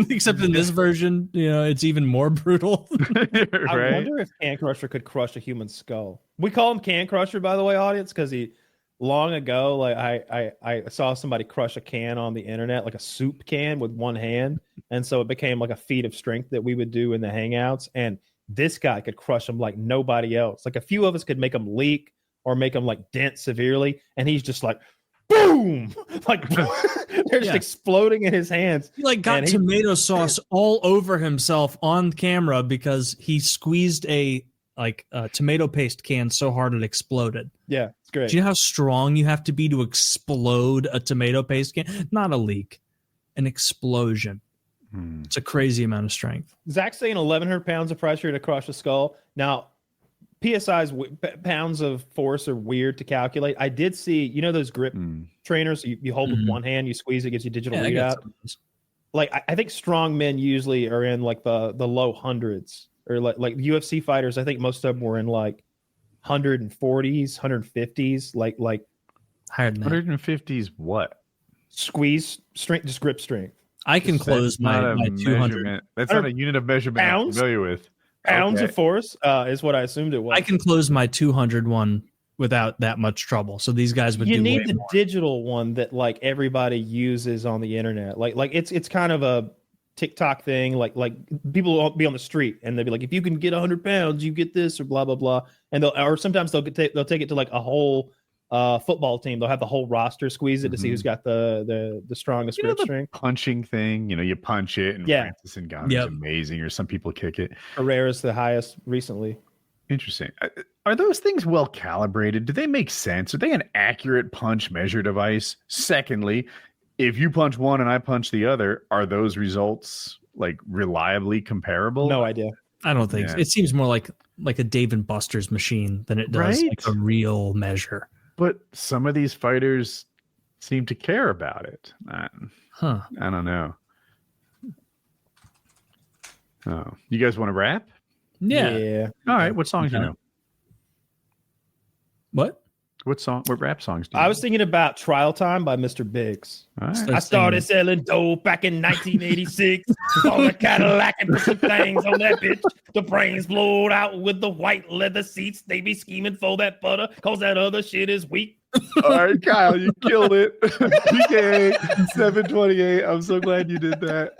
Except in this version, it's even more brutal. Right? I wonder if Can Crusher could crush a human skull. We call him Can Crusher, by the way, audience, because he long ago, like I saw somebody crush a can on the internet, like a soup can with one hand, and so it became like a feat of strength that we would do in the hangouts. And this guy could crush him like nobody else. Like a few of us could make him leak or make him like dent severely, and he's just like boom, like they're just exploding in his hands. He like got tomato sauce all over himself on camera because he squeezed a tomato paste can so hard it exploded. Yeah, it's great. Do you know how strong you have to be to explode a tomato paste can? Not a leak, an explosion. It's a crazy amount of strength. Zach's saying 1,100 pounds of pressure to crush a skull. Now, PSI's pounds of force are weird to calculate. I did see, those grip trainers you hold with one hand, you squeeze it, gets you digital readout. Like I think strong men usually are in like the low hundreds, or like UFC fighters. I think most of them were in like 140s, 150s, like higher than 150s. What? Squeeze strength, just grip strength. I can close my 200. That's not a unit of measurement I'm familiar with. Pounds of force is what I assumed it was. I can close my 200 one without that much trouble. So these guys would. You do need way the more. digital one that like everybody uses on the internet. Like it's kind of a TikTok thing. Like people will be on the street and they'll be like, if you can get 100 pounds, you get this or blah blah blah. And sometimes they'll take it to like a whole football team. They'll have the whole roster, squeeze it to see who's got the strongest grip strength. Punching thing, you punch it, and Francis Ngannou's amazing, or some people kick it. Herrera's the highest recently. Interesting. Are those things well calibrated? Do they make sense? Are they an accurate punch measure device? Secondly, if you punch one and I punch the other, are those results like reliably comparable? No idea. I don't think so. It seems more like a Dave and Buster's machine than it does like a real measure. But some of these fighters seem to care about it. I don't know. Oh, you guys want to rap? Yeah. All right. What songs do you know? What? What rap songs do you know? I was thinking about Trial Time by Mr. Biggs. Right. I started selling dope back in 1986. On a Cadillac and put some things on that bitch. The brains blowed out with the white leather seats. They be scheming for that butter because that other shit is weak. All right, Kyle, you killed it. PKA 728. I'm so glad you did that.